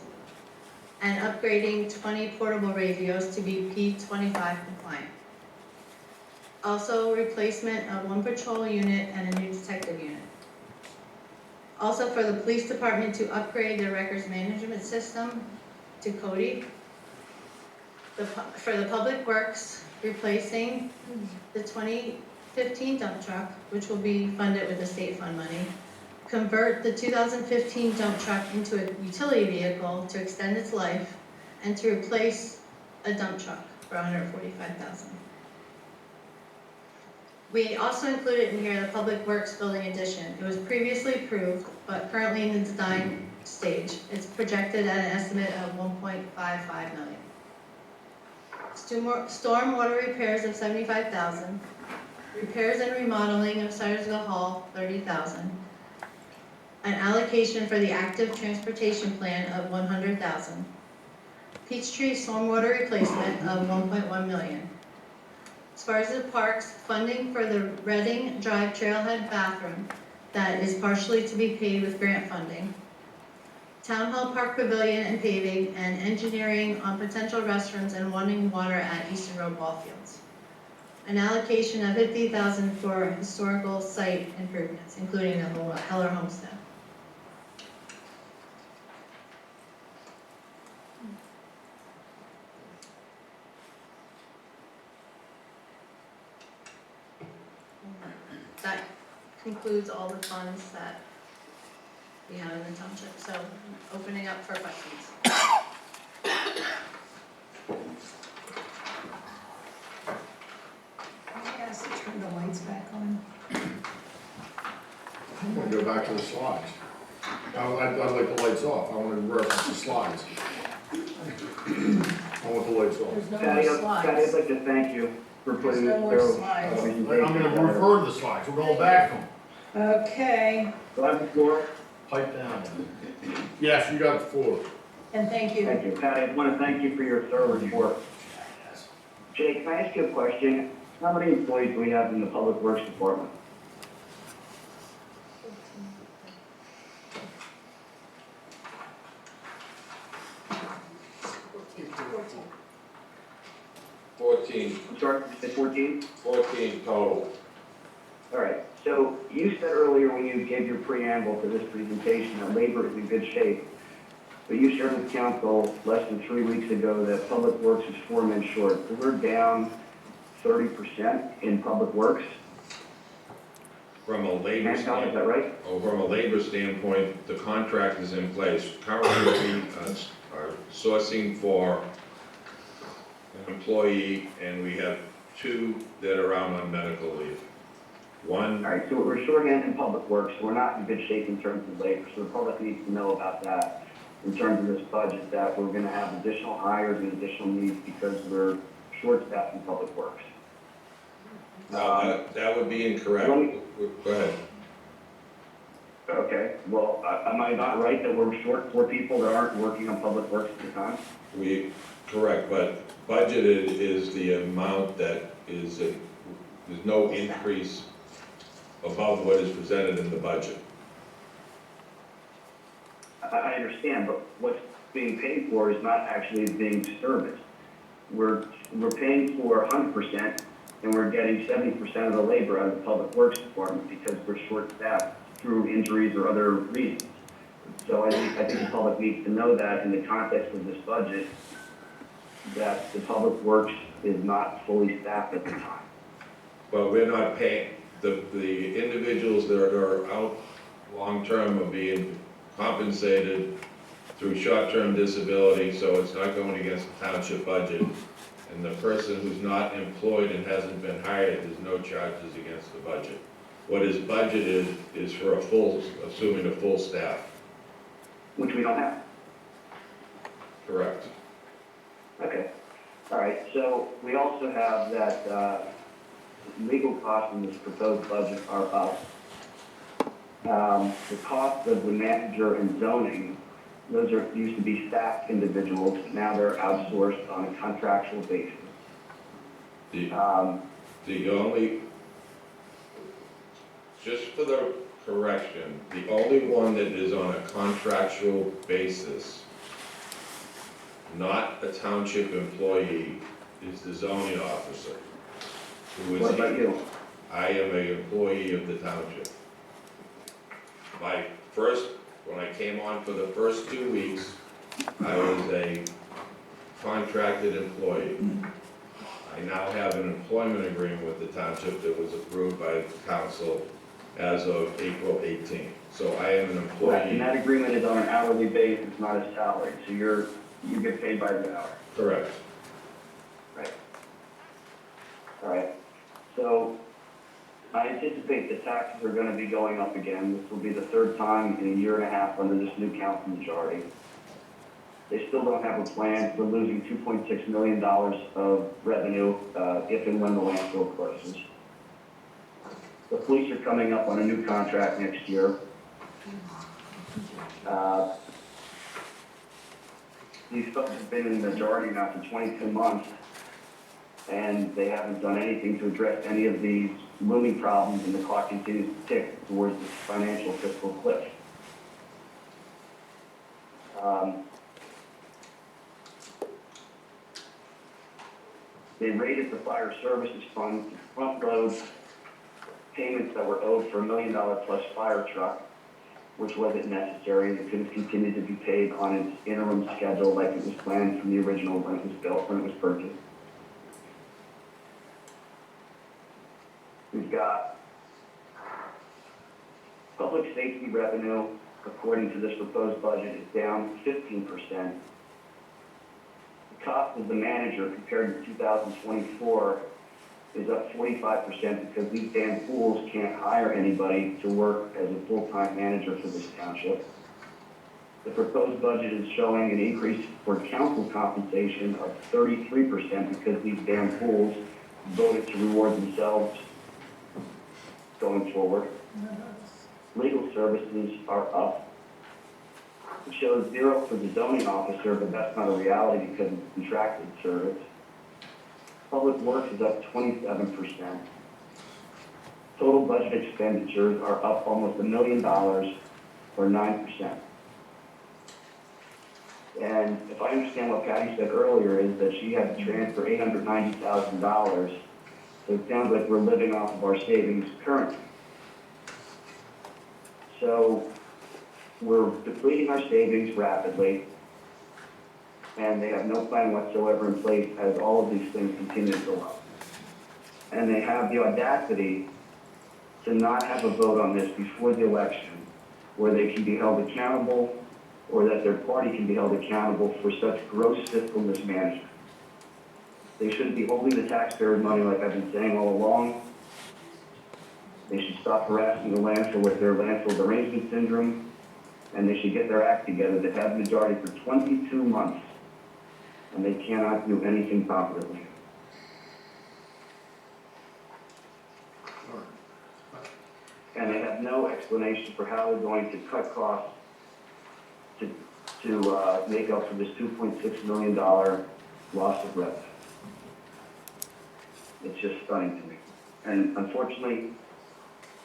and upgrading 20 portable radios to be P25 compliant. Also, replacement of 1 patrol unit and a new detective unit. Also, for the police department to upgrade their records management system to Cody. For the Public Works, replacing the 2015 dump truck, which will be funded with the state fund money. Convert the 2015 dump truck into a utility vehicle to extend its life, and to replace a dump truck for $145,000. We also included in here the Public Works Building Addition. It was previously approved, but currently in the design stage. It's projected at an estimate of $1.55 million. Stormwater repairs of $75,000. Repairs and remodeling of Syersville Hall, $30,000. An allocation for the active transportation plan of $100,000. Peachtree stormwater replacement of $1.1 million. As far as the parks, funding for the Reading Drive Trailhead bathroom that is partially to be paid with grant funding. Town Hall Park Pavilion and paving, and engineering on potential restrooms and running water at Eastern Road ball fields. An allocation of $50,000 for historical site improvements, including the Heller Homestead. That concludes all the funds that we have in the township, so opening up for questions. I asked to turn the lights back on. I'm gonna go back to the slides. I'd like the lights off, I want to reference the slides. I want the lights off. There's no Patty, more I'd slides. like to thank you for putting There's this no more through. slides. I'm gonna refer to the slides, we're going back to them. Okay, Do I have the floor? Pipe down. Yes, you got the floor. and thank you. Thank you, Patty. I want to thank you for your thorough report. Jake, can I ask you a question? How many employees do we have in the Public Works Department? I'm sorry, you said 14? 14 total. All right, so you said earlier when you gave your preamble to this presentation that labor is in good shape, but you shared with council less than 3 weeks ago that Public Works is 4 men short. So we're down 30% in Public Works. From a labor Is that right? From a labor standpoint, the contract is in place. Currently, we are sourcing for an employee, and we have 2 that are out on medical leave. One. All right, so we're shorthanded in Public Works, so we're not in good shape in terms of labor. So the public needs to know about that in terms of this budget, that we're gonna have additional hires and additional needs because we're short-staffed in Public Works. No, that would be incorrect. Go ahead. Okay, well, am I not right that we're short 4 people that aren't working on Public Works at the time? Correct, but budgeted is the amount that is, there's no increase above what is presented in the budget. I understand, but what's being paid for is not actually being serviced. We're paying for 100%, and we're getting 70% of the labor out of the Public Works Department because we're short-staffed through injuries or other reasons. So I think the public needs to know that in the context of this budget, that the Public Works is not fully staffed at the time. But we're not paying, the individuals that are out long-term are being compensated through short-term disability, so it's not going against the township budget. And the person who's not employed and hasn't been hired, there's no charges against the budget. What is budgeted is for a full, assuming a full staff. Which we don't have. Correct. Okay. All right, so we also have that legal costs in this proposed budget are up. The cost of the manager and zoning, those used to be staff individuals, now they're outsourced on a contractual basis. The only, just for the correction, the only one that is on a contractual basis, not a township employee, is the zoning officer. What about you? I am an employee of the township. When I came on for the first 2 weeks, I was a contracted employee. I now have an employment agreement with the township that was approved by council as of April 18th. So I am an Correct, employee. and that agreement is on an hourly basis, not a salary, so you get paid by the hour. Correct. Right. All right, so I anticipate the taxes are gonna be going up again. This will be the third time in a year and a half under this new council majority. They still don't have a plan. We're losing $2.6 million of revenue if and when the landfill closes. The police are coming up on a new contract next year. These folks have been in the majority now for 22 months, and they haven't done anything to address any of these looming problems, and the clock continues to tick towards this financial fiscal cliff. They raided the fire services fund to front load payments that were owed for $1 million plus fire truck, which wasn't necessary, and it couldn't continue to be paid on its interim schedule like it was planned from the original when it was built, when it was purchased. We've got public safety revenue, according to this proposed budget, is down 15%. The cost of the manager compared to 2024 is up 45% because these damn fools can't hire anybody to work as a full-time manager for this township. The proposed budget is showing an increase for council compensation of 33% because these damn fools voted to reward themselves going forward. Legal services are up. It shows 0 for the zoning officer, but that's not a reality because it's contracted service. Public Works is up 27%. Total budget expenditures are up almost $1 million, or 9%. And if I understand what Patty said earlier, is that she had to transfer $890,000. So it sounds like we're living off of our savings currently. So we're depleting our savings rapidly, and they have no plan whatsoever in place as all of these things continue to go up. And they have the audacity to not have a vote on this before the election, where they can be held accountable, or that their party can be held accountable for such gross fiscal mismanagement. They shouldn't be holding the taxpayers' money like I've been saying all along. They should stop harassing the landfill with their landfill derangement syndrome, and they should get their act together. They've had the majority for 22 months, and they cannot do anything positively. And they have no explanation for how they're going to cut costs to make up for this $2.6 million loss of revenue. It's just stunning to me. And unfortunately,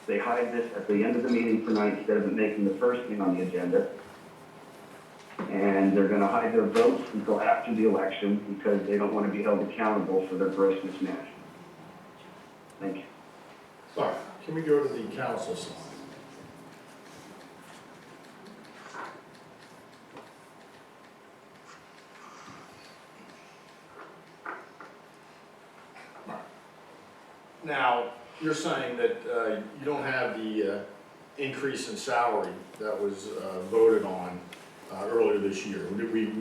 they hide this at the end of the meeting tonight instead of it making the first thing on the agenda. And they're gonna hide their votes until after the election because they don't want to be held accountable for their gross mismanagement. Thank you. All right, can we go to the council slide? Now, you're saying that you don't have the increase in salary that was voted on earlier this year.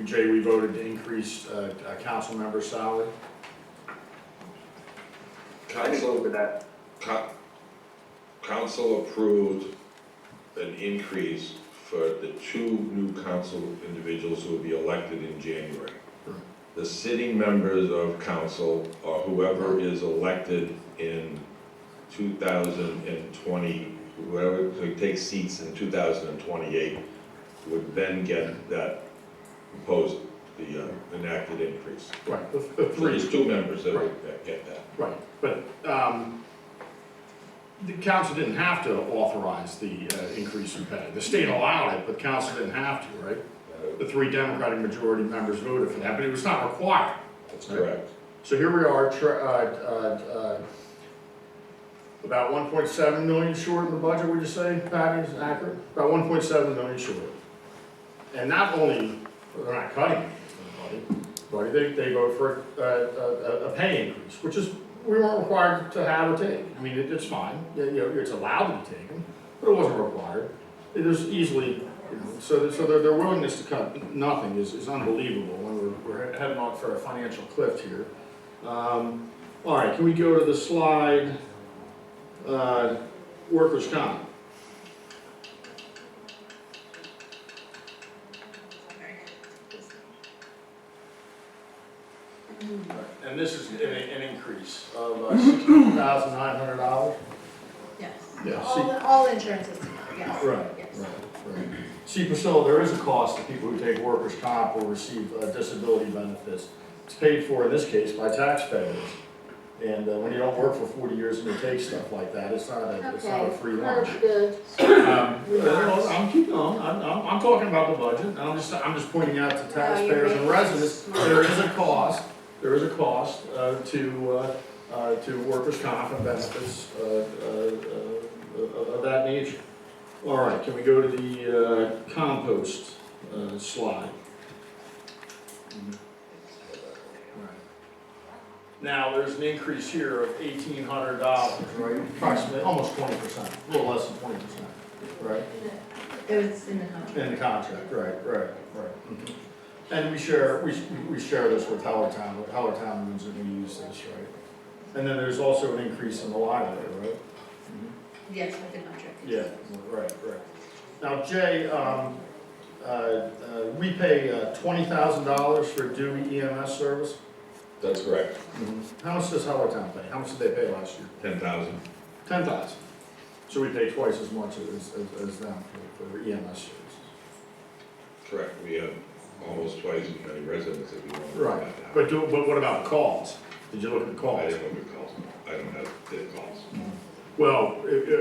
Jay, we voted to increase a council member's salary? Council approved an increase for the 2 new council individuals who will be elected in January. The sitting members of council, or whoever is elected in 2020, whoever takes seats in 2028, would then get that proposed, the enacted increase. Right, So there's 2 members that would get that. Right, but the council didn't have to authorize the increase in pay. The state allowed it, but council didn't have to, right? The 3 Democratic majority members voted for that, but it was not required. That's correct. So here we are, about 1.7 million short in the budget, would you say, Patty, is accurate? About 1.7 million short. And not only, they're not cutting anybody, buddy, they vote for a pay increase, which is, we weren't required to have or take. I mean, it's fine, you know, it's allowed to be taken, but it wasn't required. It is easily, you know, so their willingness to cut nothing is unbelievable when we're heading on for a financial cliff here. All right, can we go to the slide, workers' comp? And this is an increase of $16,900. Yes. Yeah, All insurances, yes. Right, Yes. right. See, Priscilla, there is a cost to people who take workers' comp or receive disability benefits. It's paid for, in this case, by taxpayers. And when you don't work for 40 years and you take stuff like that, it's not a free lunch. Good. I'm keeping on. I'm talking about the budget. And I'm just pointing out to taxpayers and residents, there is a cost. There is a cost to workers' comp and benefits of that nature. All right, can we go to the compost slide? Now, there's an increase here of $1,800, right? Approximately, almost 20%, a little less than 20%, right? It was in the contract. In the contract, right. And we share this with Hellertown. Hellertown means that we use this, right? And then there's also an increase in the library, right? Yes, with the contract. Yeah, right. Now, Jay, we pay $20,000 for Dewey EMS service. That's correct. How much does Hellertown pay? How much did they pay last year? 10,000. 10,000. So we pay twice as much as them for EMS services. Correct. We have almost twice as many residents if you want to. Right. But what about calls? Did you look at the calls? I didn't look at calls. I don't have the calls. Well,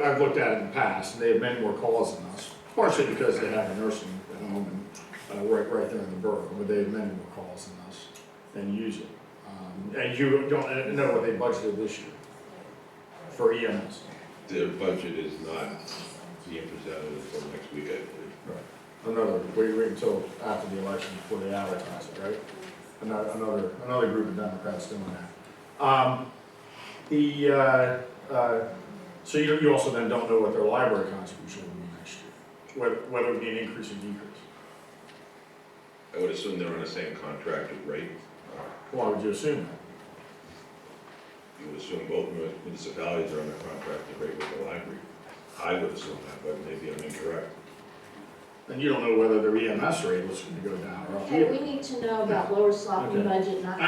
I've looked at it in the past, and they have many more calls than us, partially because they have a nursing home and right there in the borough, but they have many more calls than us and use it. And you don't know what they budgeted this year for EMS. Their budget is not being presented until next week, I believe. Wait until after the election before they advertise it, right? Another group of Democrats doing that. So you also then don't know what their library contribution will be next year, whether it would be an increase or decrease. I would assume they're on the same contracted rate. Why would you assume that? You would assume both municipalities are on the contracted rate with the library. I would assume that, but maybe I'm incorrect. And you don't know whether their EMS rate was going to go down or up. Okay, we need to know about Lower Saucon budget, not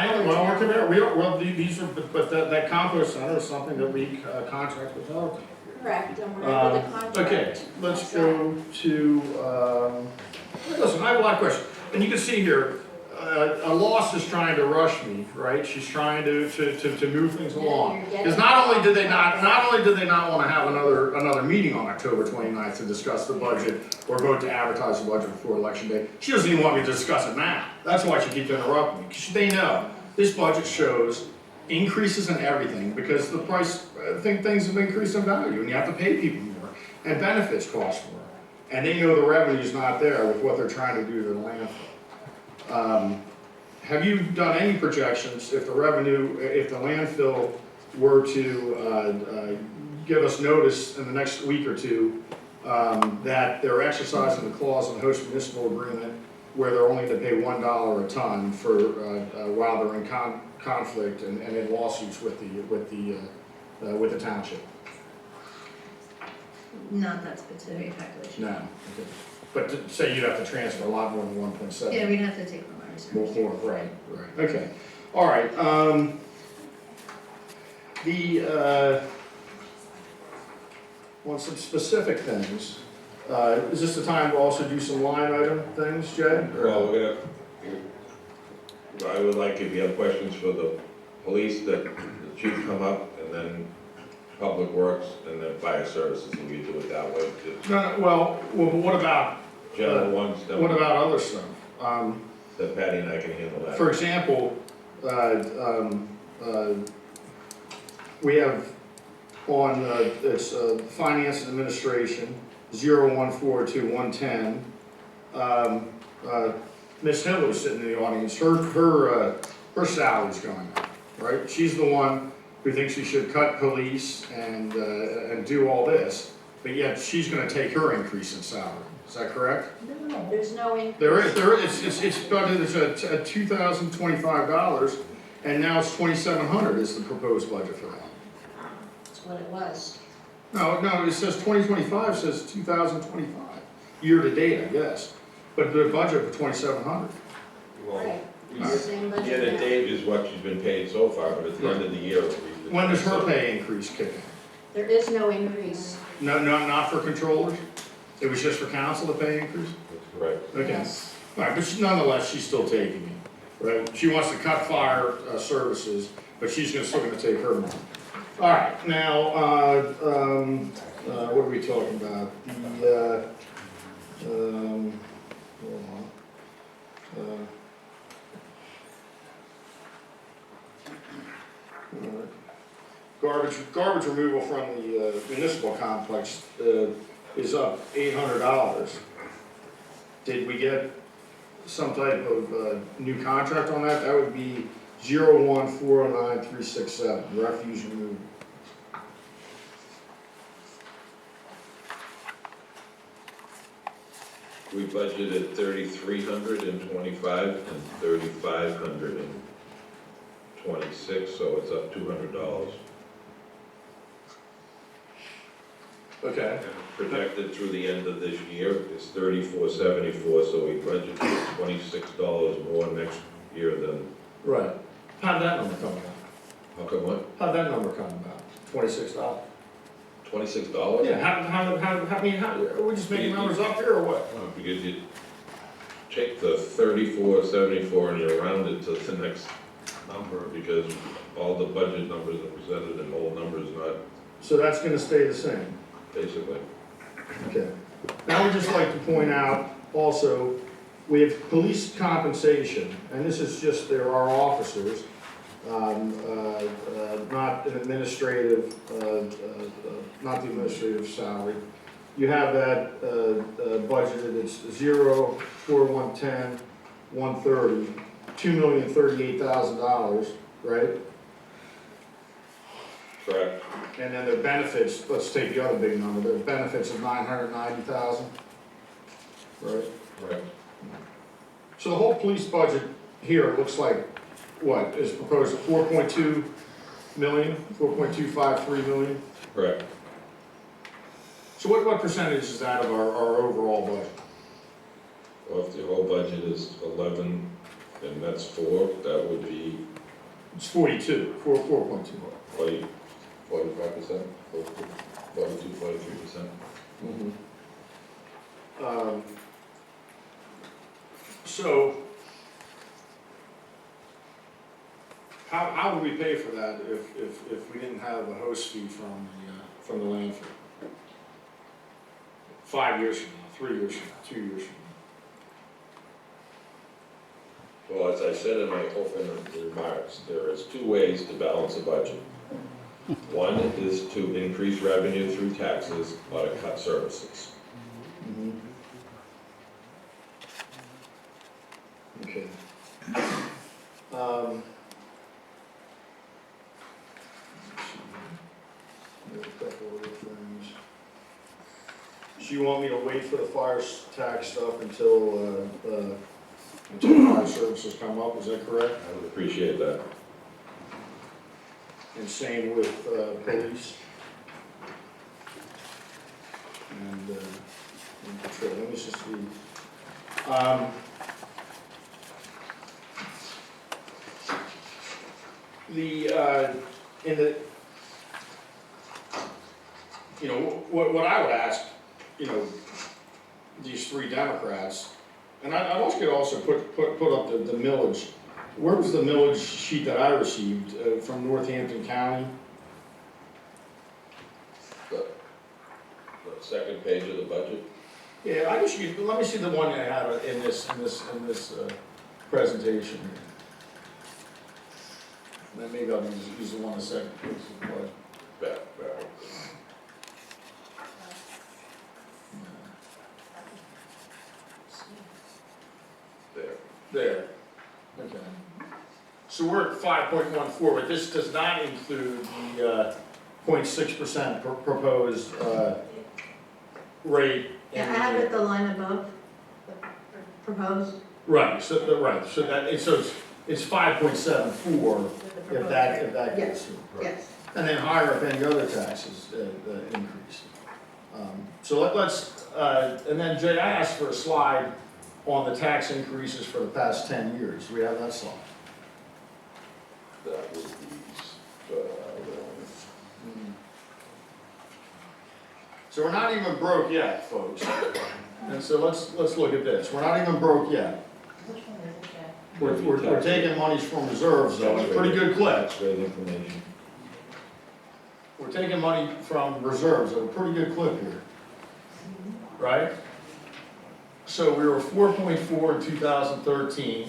these are, but that compost center is something that we contract with Hellertown. Correct, and wherever the contract. Okay, let's go to, listen, I have a lot of questions. And you can see here, a loss is trying to rush me, right? She's trying to move things along. Because not only did they not want to have another meeting on October 29th to discuss the budget or vote to advertise the budget before Election Day, she doesn't even want me to discuss it now. That's why she keeps interrupting me, because they know this budget shows increases in everything because the price, things have increased in value and you have to pay people more and benefits cost more. And they know the revenue's not there with what they're trying to do to the landfill. Have you done any projections if the landfill were to give us notice in the next week or two that they're exercising the clause in the host municipal agreement where they're only going to pay $1 a ton for while they're in conflict and in lawsuits with the township? Not that specific calculation. No. Okay. But to say you'd have to transfer a lot more than 1.7. Yeah, we'd have to take from our reserves. More, right. Okay. All right. On some specific things, is this the time to also do some line item things, Jay? Well, I would like, if you have questions for the police, that the chief come up, and then Public Works, and then Fire Services, and we do it that way too. No, well, what about general ones? What about other stuff? That Patty and I can handle that. For example, we have on it's Finance and Administration 0142 110. Miss Hitler's sitting in the audience, her salary's going up, right? She's the one who thinks we should cut police and do all this, but yet she's gonna take her increase in salary. Is that correct? No, there's no increase. It's budgeted at $2,025, and now it's $2,700 is the proposed budget for that. That's what it was. No, it says 2025 says 2025, year to date, I guess, but the budget for 2,700. Right. It's the same budget Year to now. date is what she's been paid so far, but at the end of the year. When does her pay increase kick in? There is no increase. No, not for controllers? It was just for council, the pay increase? That's correct. Okay. Yes. All right, but nonetheless, she's still taking it, right? She wants to cut fire services, but she's still gonna take her money. All right, now, what are we talking about? Hold on. Garbage removal from the municipal complex is up $800. Did we get some type of new contract on that? That would be 01409-367, refuse removal. We budgeted 3,325 and 3,526, so it's up $200. Okay. Projected through the end of this year is 3,474, so we budgeted $26 more next year than. Right. How'd that number come about? How come what? How'd that number come about? $26? $26? Yeah, how, are we just making numbers up here or what? Well, because you take the 3,474 and you round it to the next number, because all the budget numbers are presented in whole numbers, not So that's gonna stay the same? basically. Okay. Now we'd just like to point out also, we have police compensation, and this is just, there are officers, not an administrative, not the administrative salary. You have that budgeted, it's 04110 130, $2,038,000, right? Correct. And then the benefits, let's take the other big number, the benefits of 990,000, right? Right. So the whole police budget here looks like, what, is proposed at 4.2 million, 4.253 million? Correct. So what percentage is that of our overall budget? Well, if the whole budget is 11 and that's 4, that would be It's 42, 4.2. 45%, 42, 43%. So, how would we pay for that if we didn't have a host fee from the landfill? 5 years from now, 3 years from now, 2 years from now? Well, as I said in my opening remarks, there is 2 ways to balance a budget. One is to increase revenue through taxes or to cut services. Okay. There's a couple other things. So you want me to wait for the fire tax stuff until fire services come up, is that correct? I would appreciate that. And same with police. And patrol, let me just see. What I would ask, these 3 Democrats, and I'd also could also put up the millage. Where was the millage sheet that I received from Northampton County? The second page of the budget. Yeah, let me see the one that I had in this presentation here. Then maybe I'll use the one in the second page of the budget. Back. There. So we're at 5.14, but this does not include the 0.6% proposed rate. Yeah, I have it the line above, proposed. Right, so it's 5.74 if that gets through. Yes. And then higher if any other taxes increase. So let's, and then Jay, I asked for a slide on the tax increases for the past 10 years. Do we have that slide? That would be, So we're not even broke yet, folks. And so let's look at this. We're not even broke yet. Which one is it, Jack? We're taking monies from reserves though, it's a pretty good clip. That's great information. We're taking money from reserves at a pretty good clip here. Right? So we were 4.4 in 2013,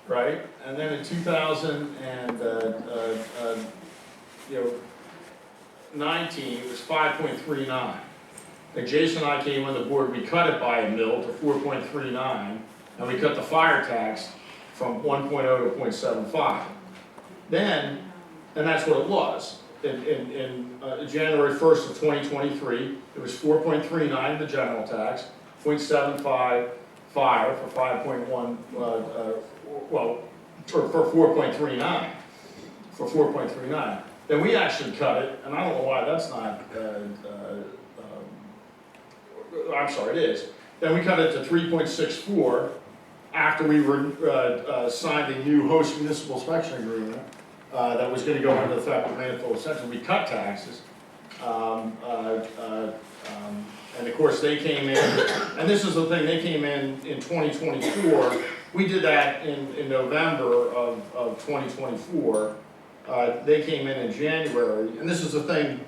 right? And then in 2019, it was 5.39. And Jason and I came on the board, we cut it by $1 million to 4.39, and we cut the fire tax from 1.0 to 0.75. Then, and that's what it was. In January 1st of 2023, it was 4.39 the general tax, 0.75 fire for 5.1, for 4.39, for 4.39. Then we actually cut it, and I don't know why that's not, I'm sorry, it is. Then we cut it to 3.64 after we signed a new host municipal inspection agreement that was going to go into effect with landfill extension. We cut taxes. And of course, they came in, and this is the thing, they came in 2024. We did that in November of 2024. They came in January, and this is the thing,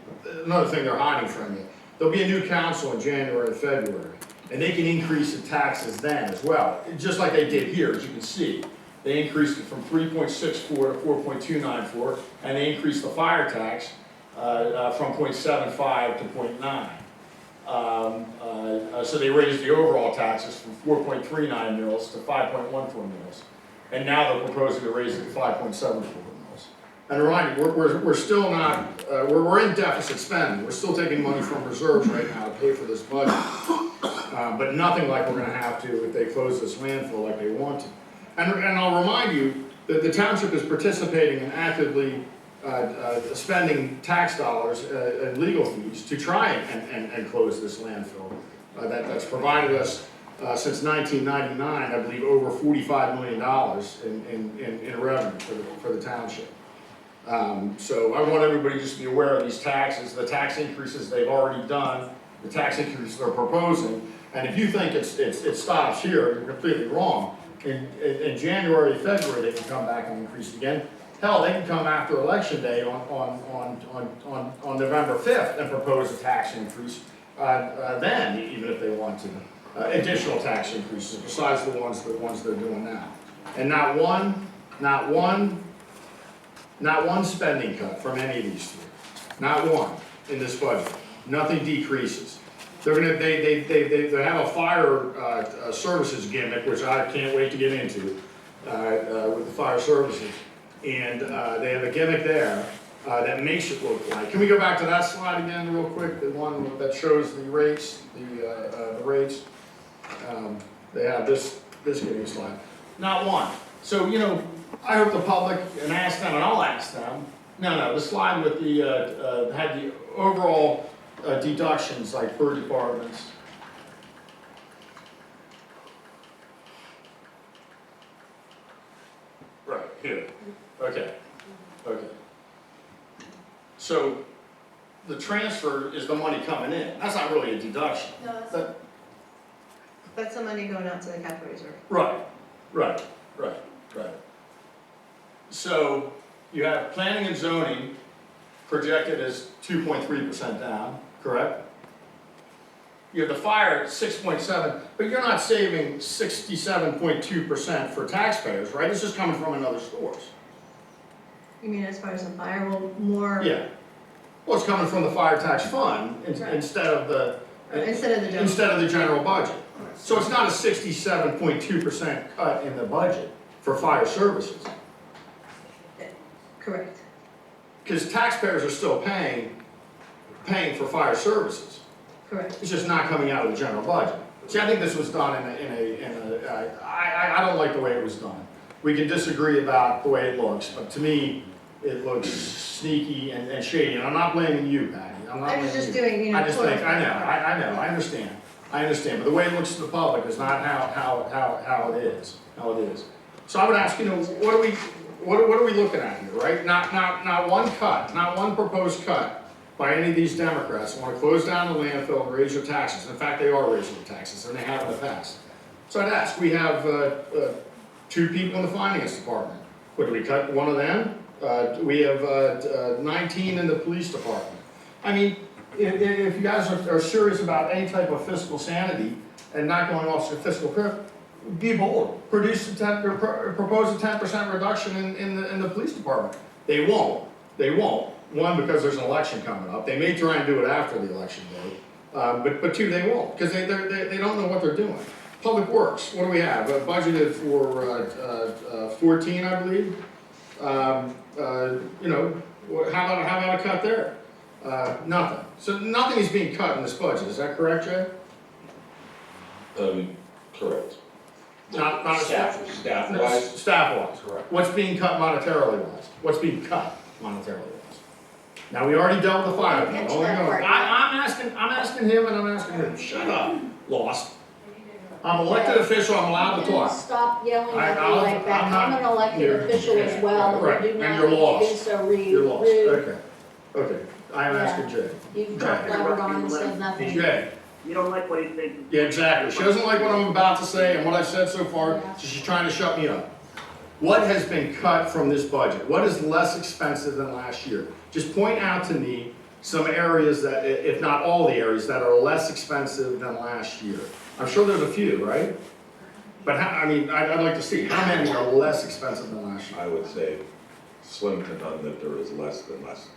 another thing they're hiding from you. There'll be a new council in January and February, and they can increase the taxes then as well, just like they did here, as you can see. They increased it from 3.64 to 4.294, and they increased the fire tax from 0.75 to 0.9. So they raised the overall taxes from 4.39 mils to 5.14 mils. And now they're proposing to raise it to 5.74 mils. And remind you, we're still not, we're in deficit spending. We're still taking money from reserves right now to pay for this budget. But nothing like we're gonna have to if they close this landfill like they want to. And I'll remind you that the township is participating in actively spending tax dollars and legal fees to try and close this landfill. That's provided us since 1999, I believe, over $45 million in revenue for the township. So I want everybody just to be aware of these taxes, the tax increases they've already done, the tax increases they're proposing. And if you think it stops here, you're completely wrong. In January, February, they can come back and increase it again. Hell, they can come after Election Day on November 5th and propose a tax increase then, even if they want to. Additional tax increases besides the ones they're doing now. And not one spending cut from any of these three. Not one in this budget. Nothing decreases. They have a fire services gimmick, which I can't wait to get into with the fire services. And they have a gimmick there that makes it look like. Can we go back to that slide again real quick? The one that shows the rates, the rates. They have this gimmick slide. Not one. So, you know, I hope the public, and ask them, and I'll ask them. No, the slide with the, had the overall deductions, like per departments. Right, here. Okay. So, the transfer is the money coming in. That's not really a deduction. No, that's the money going out to the capital reserve. Right. So, you have planning and zoning projected as 2.3% down, correct? You have the fire at 6.7, but you're not saving 67.2% for taxpayers, right? This is coming from another source. You mean as far as the fire, well, more? Yeah. Well, it's coming from the fire tax fund instead of the general budget. So it's not a 67.2% cut in the budget for fire services. Correct. Because taxpayers are still paying for fire services. Correct. It's just not coming out of the general budget. See, I think this was done I don't like the way it was done. We can disagree about the way it looks, but to me, it looks sneaky and shady, and I'm not blaming you, Patty. I'm not I was blaming just you. doing, you know. I just think, I know, I understand, but the way it looks to the public is not how it is. So I would ask, what are we looking at here, right? Not one cut, not one proposed cut by any of these Democrats who want to close down the landfill and raise your taxes. In fact, they are raising the taxes, and they have in the past. So I'd ask, we have 2 people in the finance department. What, do we cut one of them? We have 19 in the police department. I mean, if you guys are serious about any type of fiscal sanity and not going off the fiscal cliff, be bold. Propose a 10% reduction in the police department. They won't. One, because there's an election coming up. They may try and do it after the election day. But 2, they won't, because they don't know what they're doing. Public Works, what do we have? Budgeted for 14, I believe. How about a cut there? Nothing. So nothing is being cut in this budget. Is that correct, Jay? Correct. Not Staff-wise? Staff-wise. Correct. What's being cut monetarily-wise? What's being cut monetarily-wise? Now, we already dealt with the fire bill. That's that part. I'm asking him and I'm asking him. Shut up, Lost. I'm an elected official, I'm allowed to Can you talk. stop yelling at me I'll- like that? I'm not- I'm an elected you're- official as well, Right, and we do and not you're need to be lost. so rude. You're lost, okay. I'm Yeah. asking Jay. You've blabbered on and said nothing. Jay. You don't like what he's saying? Yeah, exactly. She doesn't like what I'm about to say and what I've said so far, so she's trying to shut me up. What has been cut from this budget? What is less expensive than last year? Just point out to me some areas that, if not all the areas, that are less expensive than last year. I'm sure there's a few, right? But I'd like to see, how many are less expensive than last year? I would say slim to none that there is less than less.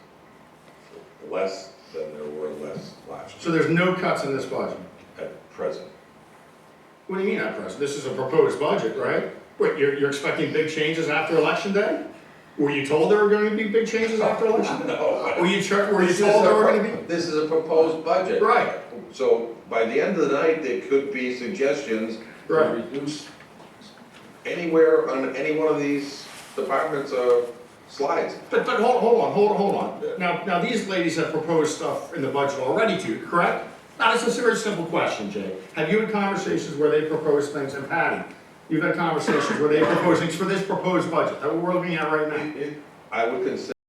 Less than there were less last year So there's no cuts in this budget? at present. What do you mean at present? This is a proposed budget, right? Wait, you're expecting big changes after Election Day? Were you told there were going to be big changes after Election Day? No. Were you told there were going to be? This is a proposed budget. Right. So by the end of the night, there could be suggestions to Right. reduce anywhere on any one of these departments slides. But hold on. Now these ladies have proposed stuff in the budget already too, correct? Now, this is a very simple question, Jay. Have you had conversations where they propose things, and Patty, you've had conversations where they propose things for this proposed budget that we're looking at right now? I would consider